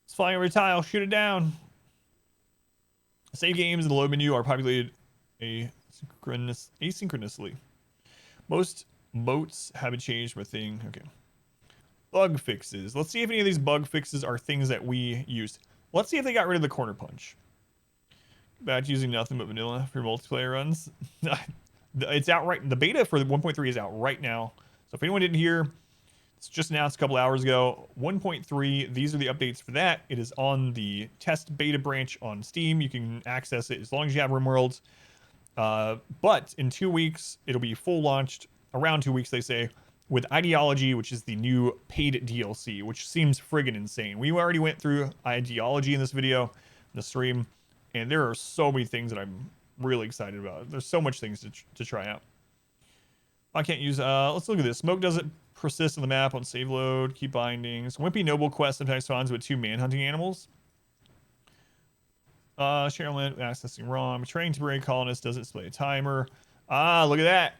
[SPEAKER 3] It's flying over a tile. Shoot it down. Save games in the load menu are populated asynchronously. Most moats have been changed from a thing. Okay. Bug fixes. Let's see if any of these bug fixes are things that we used. Let's see if they got rid of the corner punch. Bad using nothing but vanilla for multiplayer runs. It's out right. The beta for the 1.3 is out right now. So if anyone didn't hear, it's just announced a couple hours ago. 1.3, these are the updates for that. It is on the test beta branch on Steam. You can access it as long as you have RimWorld. But in 2 weeks, it'll be full launched. Around 2 weeks, they say, with Ideology, which is the new paid DLC, which seems friggin' insane. We already went through Ideology in this video, in the stream, and there are so many things that I'm really excited about. There's so much things to try out. I can't use, let's look at this. Smoke doesn't persist on the map on save load, keep bindings. Wimpy Noble quest sometimes spawns with 2 manhunting animals. Sharon accessing ROM. Betraying temporary colonist doesn't display a timer. Ah, look at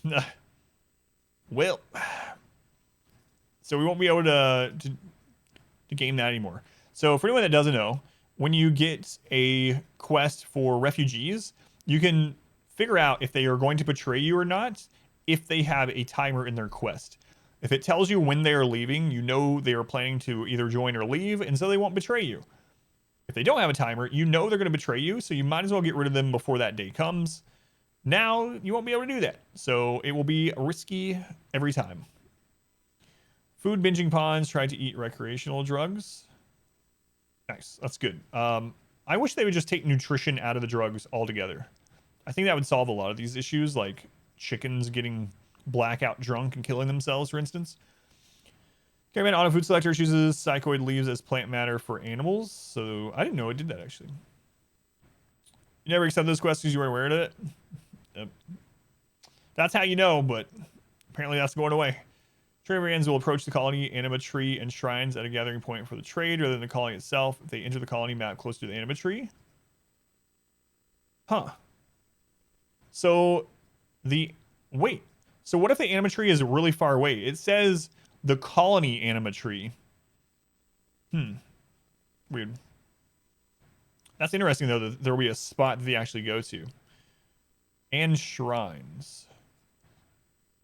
[SPEAKER 3] that. Well, so we won't be able to game that anymore. So for anyone that doesn't know, when you get a quest for refugees, you can figure out if they are going to betray you or not if they have a timer in their quest. If it tells you when they are leaving, you know they are planning to either join or leave, and so they won't betray you. If they don't have a timer, you know they're going to betray you, so you might as well get rid of them before that day comes. Now, you won't be able to do that, so it will be risky every time. Food binging pawns try to eat recreational drugs. Nice, that's good. I wish they would just take nutrition out of the drugs altogether. I think that would solve a lot of these issues, like chickens getting blackout drunk and killing themselves, for instance. Caravan Auto Food Selector chooses psychoid leaves as plant matter for animals, so I didn't know it did that, actually. You never accept those quests because you weren't aware of it? That's how you know, but apparently that's going away. Traders will approach the colony, anima tree, and shrines at a gathering point for the trade rather than the colony itself. If they enter the colony map close to the anima tree. Huh. So wait. So what if the anima tree is really far away? It says the colony anima tree. Weird. That's interesting, though, that there will be a spot that they actually go to. And shrines.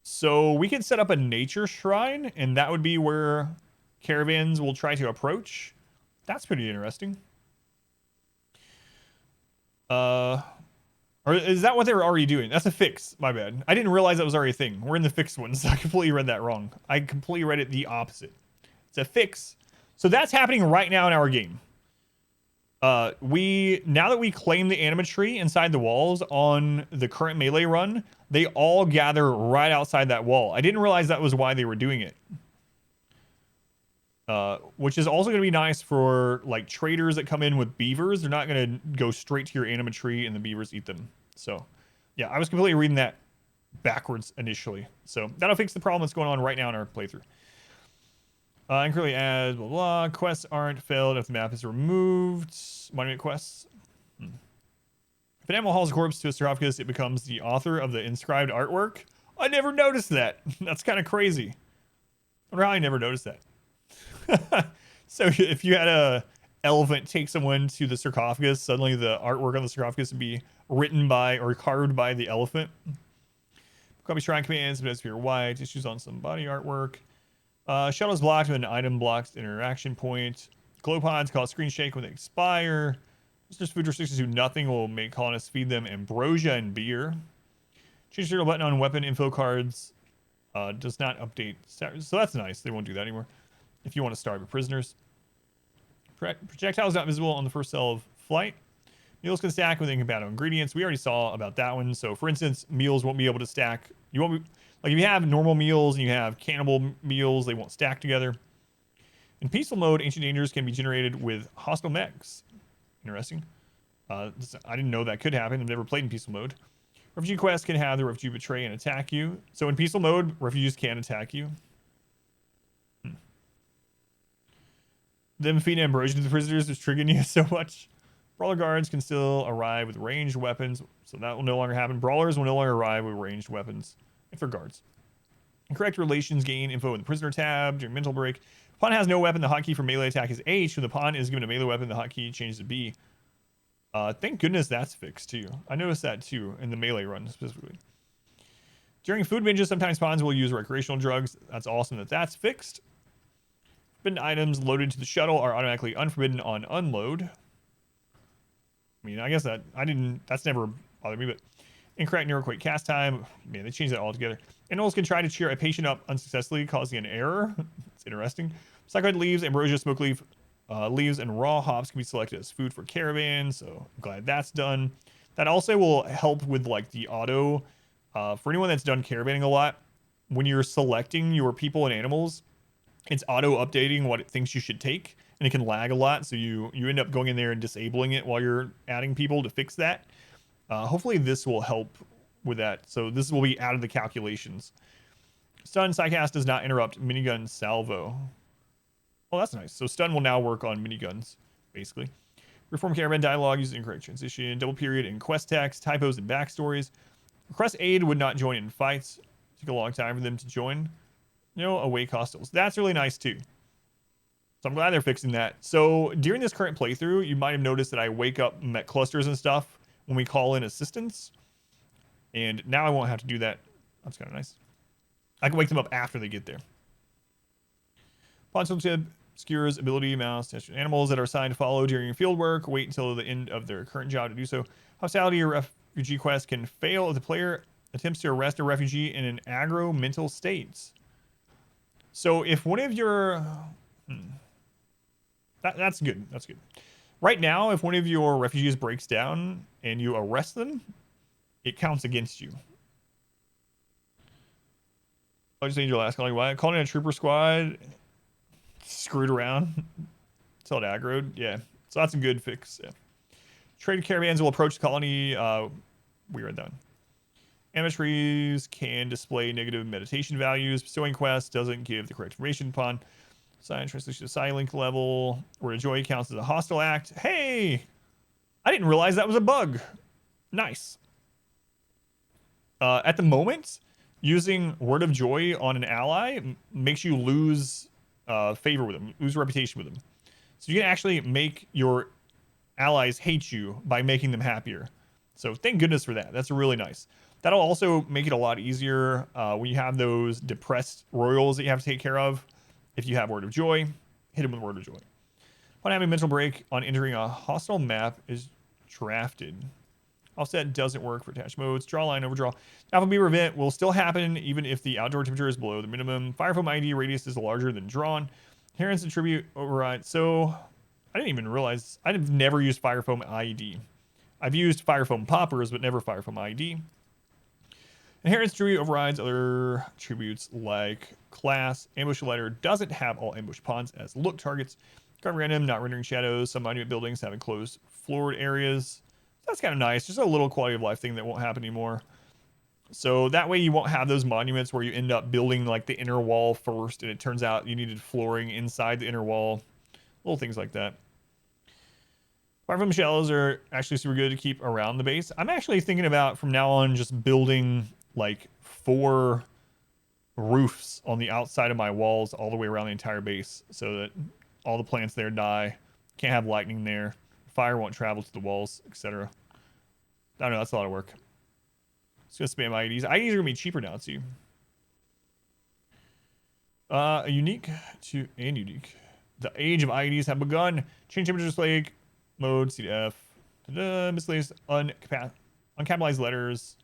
[SPEAKER 3] So we could set up a nature shrine, and that would be where caravans will try to approach. That's pretty interesting. Or is that what they were already doing? That's a fix. My bad. I didn't realize that was already a thing. We're in the fixed one, so I completely read that wrong. I completely read it the opposite. It's a fix. So that's happening right now in our game. Now that we claim the anima tree inside the walls on the current melee run, they all gather right outside that wall. I didn't realize that was why they were doing it. Which is also going to be nice for like traders that come in with beavers. They're not going to go straight to your anima tree and the beavers eat them. So yeah, I was completely reading that backwards initially. So that'll fix the problem that's going on right now in our playthrough. And currently add blah blah. Quests aren't filled if the map is removed. Monument quests. If an animal hauls a corpse to a sarcophagus, it becomes the author of the inscribed artwork. I never noticed that. That's kind of crazy. I wonder how I never noticed that. So if you had a elephant take someone to the sarcophagus, suddenly the artwork on the sarcophagus would be written by or carved by the elephant. Copy shrine commands, but as for your white, issues on some body artwork. Shuttle is blocked with an item blocks interaction point. Glow pods cause screen shake when they expire. Just food restrictions do nothing. Will make colonists feed them ambrosia and beer. Change the button on weapon info cards. Does not update. So that's nice. They won't do that anymore. If you want to starve your prisoners. Projectiles not visible on the first cell of flight. Meals can stack with incompatible ingredients. We already saw about that one. So for instance, meals won't be able to stack. You won't be, like if you have normal meals and you have cannibal meals, they won't stack together. In peaceful mode, ancient dangers can be generated with hostile mechs. Interesting. I didn't know that could happen. I've never played in peaceful mode. Refugee quests can have the refugee betray and attack you. So in peaceful mode, refugees can attack you. Them feeding ambrosia to the prisoners is triggering you so much. Brawler guards can still arrive with ranged weapons, so that will no longer happen. Brawlers will no longer arrive with ranged weapons if they're guards. Incorrect relations gain info in the prisoner tab during mental break. Pawn has no weapon. The hotkey for melee attack is H. When the pawn is given a melee weapon, the hotkey changes to B. Thank goodness that's fixed too. I noticed that too in the melee run specifically. During food binges, sometimes pawns will use recreational drugs. That's awesome that that's fixed. Forbidden items loaded to the shuttle are automatically unforbidden on unload. I mean, I guess that's never bothered me, but incorrect neuroquake cast time. Man, they changed that altogether. Animals can try to cheer a patient up unsuccessfully, causing an error. It's interesting. Psychoid leaves, ambrosia, smoke leaf, leaves, and raw hops can be selected as food for caravans, so I'm glad that's done. That also will help with like the auto, for anyone that's done caravanning a lot, when you're selecting your people and animals, it's auto updating what it thinks you should take, and it can lag a lot, so you end up going in there and disabling it while you're adding people to fix that. Hopefully this will help with that. So this will be out of the calculations. Stun Psycast does not interrupt minigun salvo. Oh, that's nice. So stun will now work on miniguns, basically. Reform caravan dialogue uses incorrect transition, double period in quest text, typos and backstories. Request aid would not join in fights. Take a long time for them to join. No awake hostiles. That's really nice too. So I'm glad they're fixing that. So during this current playthrough, you might have noticed that I wake up mech clusters and stuff when we call in assistance. And now I won't have to do that. That's kind of nice. I can wake them up after they get there. Ponson tip obscures ability mouse test animals that are assigned to follow during your field work. Wait until the end of their current job to do so. Hostility or refugee quest can fail if the player attempts to arrest a refugee in an aggro mental state. So if one of your... That's good. That's good. Right now, if one of your refugees breaks down and you arrest them, it counts against you. I just need your last calling. Why? Calling a trooper squad. Screwed around. It's all aggroed. Yeah. So that's a good fix. Yeah. Trade caravans will approach the colony. We are done. Amatries can display negative meditation values. Pursuing quest doesn't give the correct information upon. Sign translation to Psylink level. Word of joy counts as a hostile act. Hey! I didn't realize that was a bug. Nice. At the moment, using word of joy on an ally makes you lose favor with them, lose reputation with them. So you can actually make your allies hate you by making them happier. So thank goodness for that. That's really nice. That'll also make it a lot easier when you have those depressed royals that you have to take care of. If you have word of joy, hit them with word of joy. Upon having mental break on entering a hostile map is drafted. Offset doesn't work for attached modes. Draw line, overdraw. Alpha Beaver event will still happen even if the outdoor temperature is below the minimum. Firefoam ID radius is larger than drawn. Inheritance attribute override. So I didn't even realize. I've never used Firefoam ID. I've used Firefoam poppers, but never Firefoam ID. Inheritance attribute overrides other attributes like class. Ambush lighter doesn't have all ambush pawns as look targets. Guard random, not rendering shadows. Some monument buildings have enclosed floored areas. That's kind of nice. Just a little quality of life thing that won't happen anymore. So that way you won't have those monuments where you end up building like the inner wall first and it turns out you needed flooring inside the inner wall. Little things like that. Firefoam shallows are actually super good to keep around the base. I'm actually thinking about from now on just building like 4 roofs on the outside of my walls all the way around the entire base so that all the plants there die. Can't have lightning there. Fire won't travel to the walls, etc. I don't know, that's a lot of work. Just gonna spam IDs. IDs are gonna be cheaper now too. Unique to and unique. The age of IEDs have begun. Change temperature display mode, C to F. Miscellaneous uncapitalized letters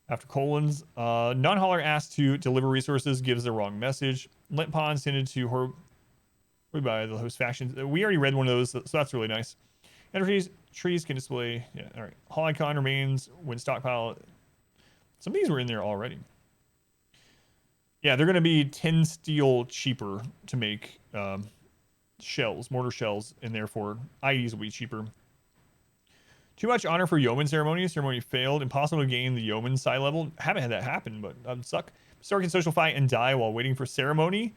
[SPEAKER 3] after colons. Non-hauler asked to deliver resources, gives the wrong message. Lint ponds tended to by the host factions. We already read one of those, so that's really nice. Trees can display. Yeah, all right. Hall icon remains when stockpile. Some of these were in there already. Yeah, they're going to be 10 steel cheaper to make shells, mortar shells, and therefore IEDs will be cheaper. Too much honor for yeoman ceremony. Ceremony failed. Impossible to gain the yeoman psi level. Haven't had that happen, but that would suck. Bestower can social fight and die while waiting for ceremony.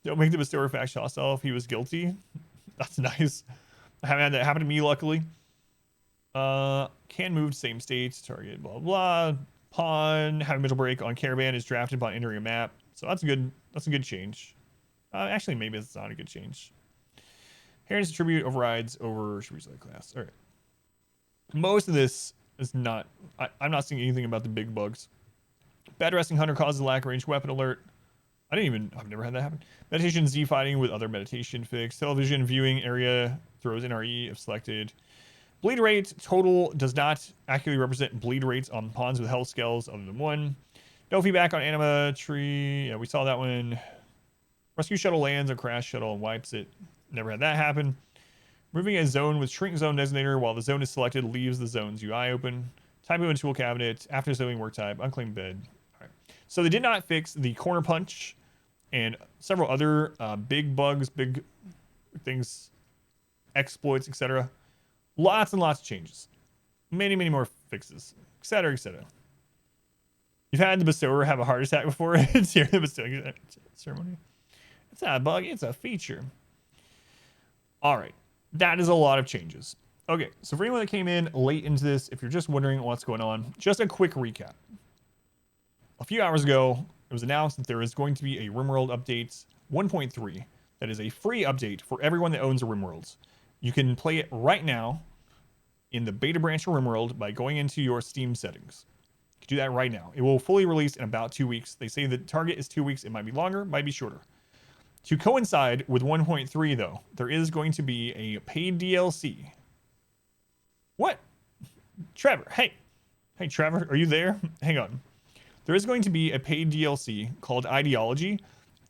[SPEAKER 3] Don't make the bestower faction hostile if he was guilty. That's nice. I haven't had that happen to me, luckily. Can move same states. Target, blah, blah. Pawn, having mental break on caravan is drafted upon entering a map. So that's a good change. Actually, maybe it's not a good change. Heritage attribute overrides over attributes of the class. All right. Most of this is not. I'm not seeing anything about the big bugs. Bad resting hunter causes lack of range weapon alert. I've never had that happen. Meditation Z fighting with other meditation fix. Television viewing area throws NRE if selected. Bleed rate total does not accurately represent bleed rates on pawns with health scales other than 1. No feedback on anima tree. Yeah, we saw that one. Rescue shuttle lands or crash shuttle and wipes it. Never had that happen. Moving a zone with shrink zone designator while the zone is selected leaves the zone's UI open. Typo and tool cabinet. After zoning work type. Unclaimed bed. All right. So they did not fix the corner punch and several other big bugs, big things, exploits, etc. Lots and lots of changes. Many, many more fixes, etc., etc. You've had the bestower have a heart attack before. It's here, the bestower ceremony. It's not a bug, it's a feature. All right. That is a lot of changes. Okay, so for anyone that came in late into this, if you're just wondering what's going on, just a quick recap. A few hours ago, it was announced that there is going to be a RimWorld update 1.3 that is a free update for everyone that owns a RimWorld. You can play it right now in the beta branch of RimWorld by going into your Steam settings. You can do that right now. It will fully release in about 2 weeks. They say the target is 2 weeks. It might be longer, might be shorter. To coincide with 1.3, though, there is going to be a paid DLC. What? Trevor, hey. Hey, Trevor, are you there? Hang on. There is going to be a paid DLC called Ideology.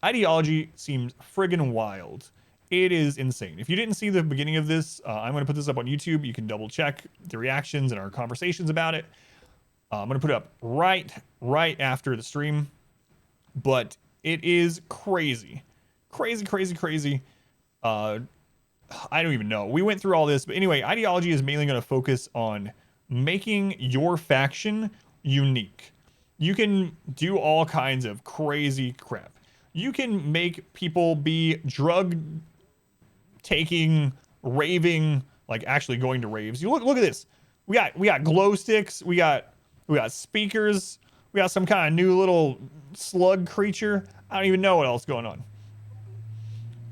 [SPEAKER 3] Ideology seems friggin' wild. It is insane. If you didn't see the beginning of this, I'm going to put this up on YouTube. You can double check the reactions and our conversations about it. I'm going to put it up right after the stream. But it is crazy. Crazy. I don't even know. We went through all this. But anyway, Ideology is mainly going to focus on making your faction unique. You can do all kinds of crazy crap. You can make people be drug taking, raving, like actually going to raves. You look at this. We got glow sticks. We got speakers. We got some kind of new little slug creature. I don't even know what else is going on.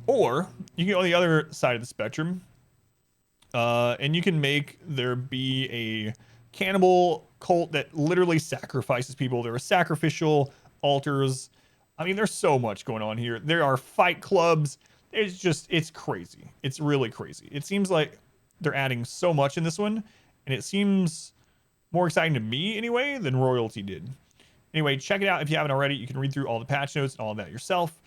[SPEAKER 3] Or you can go on the other side of the spectrum, and you can make there be a cannibal cult that literally sacrifices people. There are sacrificial altars. I mean, there's so much going on here. There are fight clubs. It's crazy. It's really crazy. It seems like they're adding so much in this one, and it seems more exciting to me anyway than Royalty did. Anyway, check it out if you haven't already. You can read through all the patch notes and all of that yourself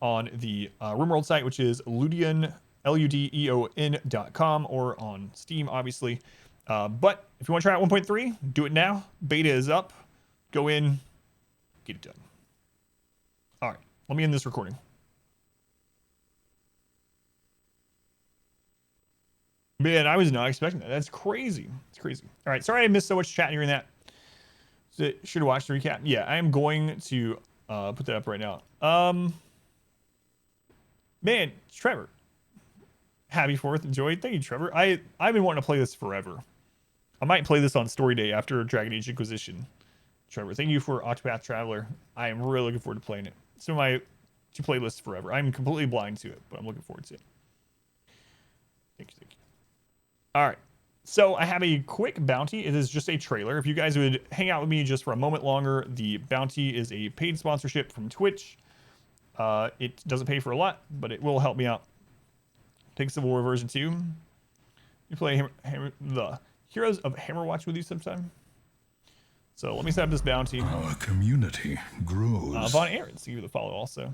[SPEAKER 3] on the RimWorld site, which is Ludeon, LUDEON.com, or on Steam, obviously. But if you want to try out 1.3, do it now. Beta is up. Go in, get it done. All right, let me end this recording. Man, I was not expecting that. That's crazy. It's crazy. All right, sorry I missed so much chat during that. So, should have watched the recap. Yeah, I am going to put that up right now. Man, Trevor, happy 4th. Enjoy. Thank you, Trevor. I've been wanting to play this forever. I might play this on Story Day after Dragon Age Inquisition. Trevor, thank you for Octopath Traveler. I am really looking forward to playing it. It's in my to play list forever. I'm completely blind to it, but I'm looking forward to it. Thank you. All right. So I have a quick bounty. It is just a trailer. If you guys would hang out with me just for a moment longer, the bounty is a paid sponsorship from Twitch. It doesn't pay for a lot, but it will help me out. Take Civil War version 2. You play the Heroes of Hammerwatch with you sometime. So let me set up this bounty.
[SPEAKER 2] Our community grows.
[SPEAKER 3] Von Aaron, thank you for the follow also.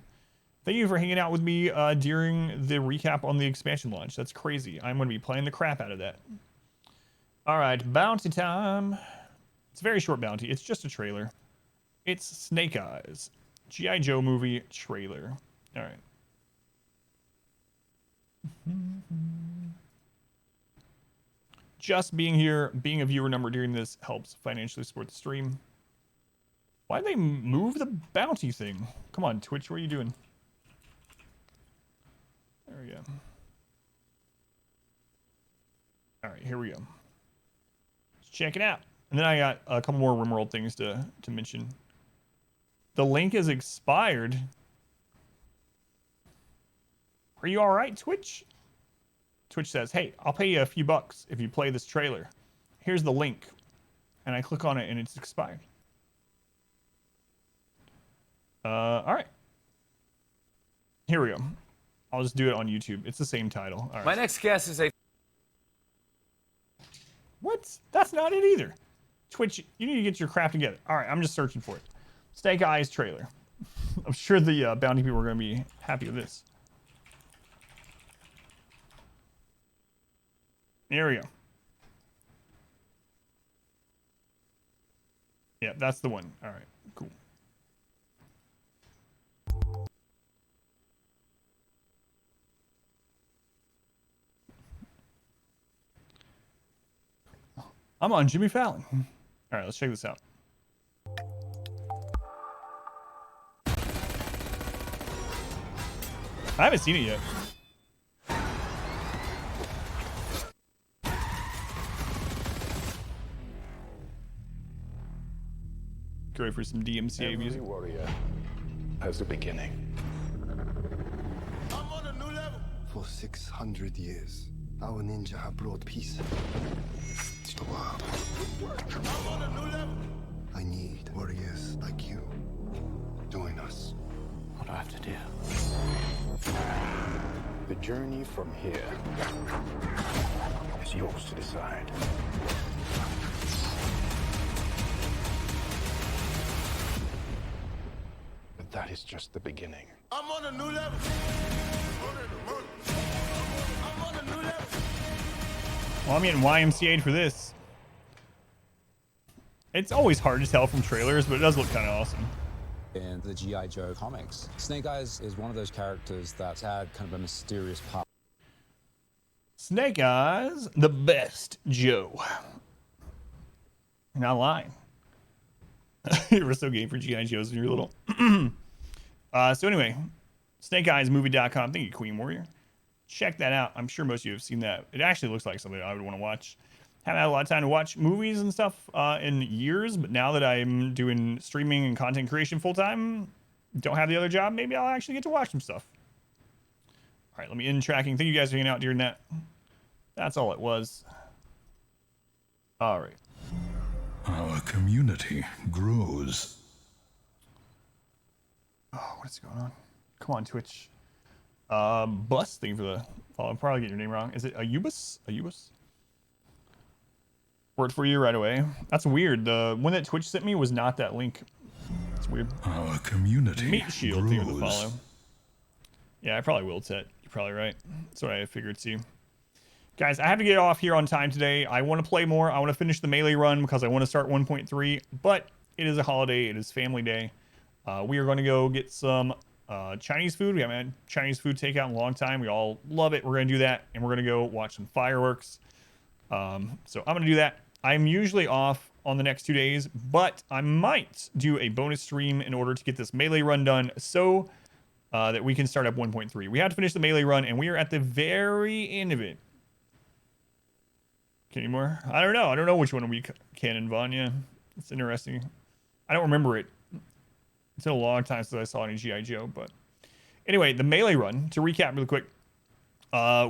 [SPEAKER 3] Thank you for hanging out with me during the recap on the expansion launch. That's crazy. I'm going to be playing the crap out of that. All right, bounty time. It's a very short bounty. It's just a trailer. It's Snake Eyes. G.I. Joe movie trailer. All right. Just being here, being a viewer number during this helps financially support the stream. Why'd they move the bounty thing? Come on, Twitch, what are you doing? There we go. All right, here we go. Let's check it out. And then I got a couple more RimWorld things to mention. The link is expired. Are you all right, Twitch? Twitch says, hey, I'll pay you a few bucks if you play this trailer. Here's the link. And I click on it and it's expired. All right. Here we go. I'll just do it on YouTube. It's the same title. All right.
[SPEAKER 6] My next guest is a...
[SPEAKER 3] What? That's not it either. Twitch, you need to get your crap together. All right, I'm just searching for it. Snake Eyes trailer. I'm sure the bounty people are going to be happy with this. Here we go. Yeah, that's the one. All right, cool. I'm on Jimmy Fallon. All right, let's check this out. I haven't seen it yet. Get ready for some DMCA music.
[SPEAKER 7] Every warrior has a beginning.
[SPEAKER 8] I'm on a new level.
[SPEAKER 9] For 600 years, our ninja have brought peace to the world.
[SPEAKER 8] I'm on a new level.
[SPEAKER 9] I need warriors like you. Join us.
[SPEAKER 7] What do I have to do? The journey from here is yours to decide. But that is just the beginning.
[SPEAKER 8] I'm on a new level. I'm on a new level.
[SPEAKER 3] Well, I'm getting YMCA'd for this. It's always hard to tell from trailers, but it does look kind of awesome.
[SPEAKER 10] In the G.I. Joe comics, Snake Eyes is one of those characters that's had kind of a mysterious power.
[SPEAKER 3] Snake Eyes, the best Joe. You're not lying. You were so game for G.I. Joes when you were little. So anyway, SnakeEyesMovie.com. Thank you, Queen Warrior. Check that out. I'm sure most of you have seen that. It actually looks like something I would want to watch. Haven't had a lot of time to watch movies and stuff in years, but now that I'm doing streaming and content creation full time, don't have the other job, maybe I'll actually get to watch some stuff. All right, let me end tracking. Thank you guys for hanging out during that. That's all it was. All right.
[SPEAKER 2] Our community grows.
[SPEAKER 3] Oh, what is going on? Come on, Twitch. Bus, thank you for the follow. I'm probably getting your name wrong. Is it Ayubus? Ayubus? Worked for you right away. That's weird. The one that Twitch sent me was not that link. It's weird.
[SPEAKER 2] Our community
[SPEAKER 3] Meat Shield, thank you for the
[SPEAKER 2] grows.
[SPEAKER 3] follow. Yeah, I probably will, Tet. You're probably right. That's what I figured too. Guys, I have to get off here on time today. I want to play more. I want to finish the melee run because I want to start 1.3, but it is a holiday. It is family day. We are going to go get some Chinese food. We haven't had Chinese food takeout in a long time. We all love it. We're going to do that, and we're going to go watch some fireworks. So I'm going to do that. I'm usually off on the next 2 days, but I might do a bonus stream in order to get this melee run done so that we can start up 1.3. We had to finish the melee run, and we are at the very end of it. Can you more? I don't know. I don't know which one we can and Vaughn. Yeah, it's interesting. I don't remember it. It's been a long time since I saw any G.I. Joe, but anyway, the melee run, to recap really quick,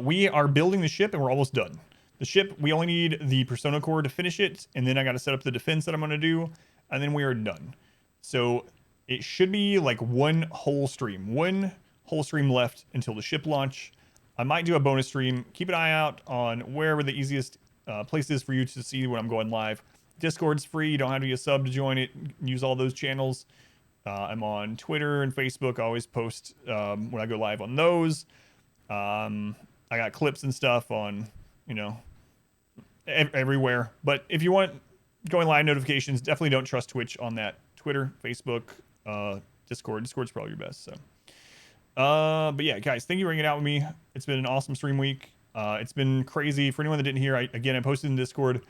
[SPEAKER 3] we are building the ship and we're almost done. The ship, we only need the Persona Core to finish it, and then I got to set up the defense that I'm going to do, and then we are done. So it should be like one whole stream left until the ship launch, I might do a bonus stream. Keep an eye out on wherever the easiest place is for you to see when I'm going live. Discord's free. You don't have to be a sub to join it. Use all those channels. I'm on Twitter and Facebook. I always post when I go live on those. I got clips and stuff on, everywhere. But if you want going live notifications, definitely don't trust Twitch on that. Twitter, Facebook, Discord. Discord's probably your best. So, but yeah, guys, thank you for hanging out with me. It's been an awesome stream week. It's been crazy. For anyone that didn't hear, I posted in Discord.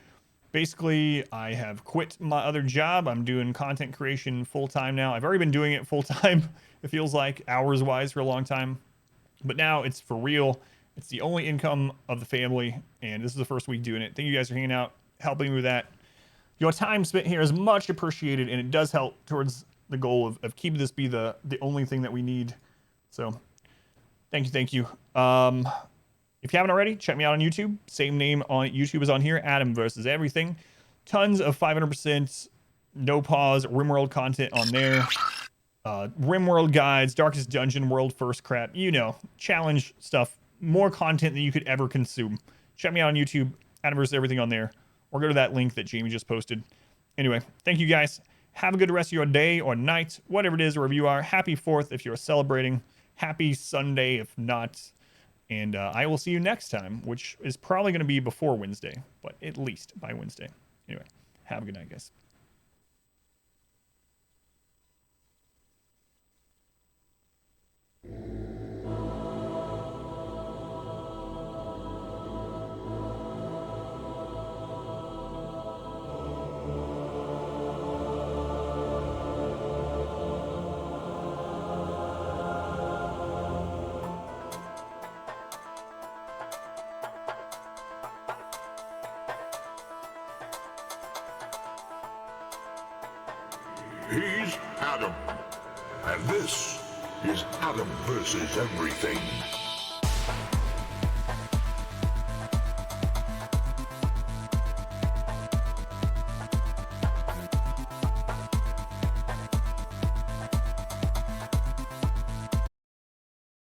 [SPEAKER 3] Basically, I have quit my other job. I'm doing content creation full time now. I've already been doing it full time. It feels like hours wise for a long time, but now it's for real. It's the only income of the family, and this is the first week doing it. Thank you guys for hanging out, helping me with that. Your time spent here is much appreciated, and it does help towards the goal of keeping this be the only thing that we need. So, thank you. If you haven't already, check me out on YouTube. Same name on YouTube as on here, Adam versus Everything. Tons of 500%, no pause, RimWorld content on there. RimWorld guides, Darkest Dungeon, World First crap, challenge stuff. More content than you could ever consume. Check me out on YouTube, Adam versus Everything on there. Or go to that link that Jamie just posted. Anyway, thank you guys. Have a good rest of your day or night, whatever it is, wherever you are. Happy 4th if you're celebrating. Happy Sunday if not. And I will see you next time, which is probably going to be before Wednesday, but at least by Wednesday. Anyway, have a good night, guys.
[SPEAKER 1] He's Adam. And this is Adam versus Everything.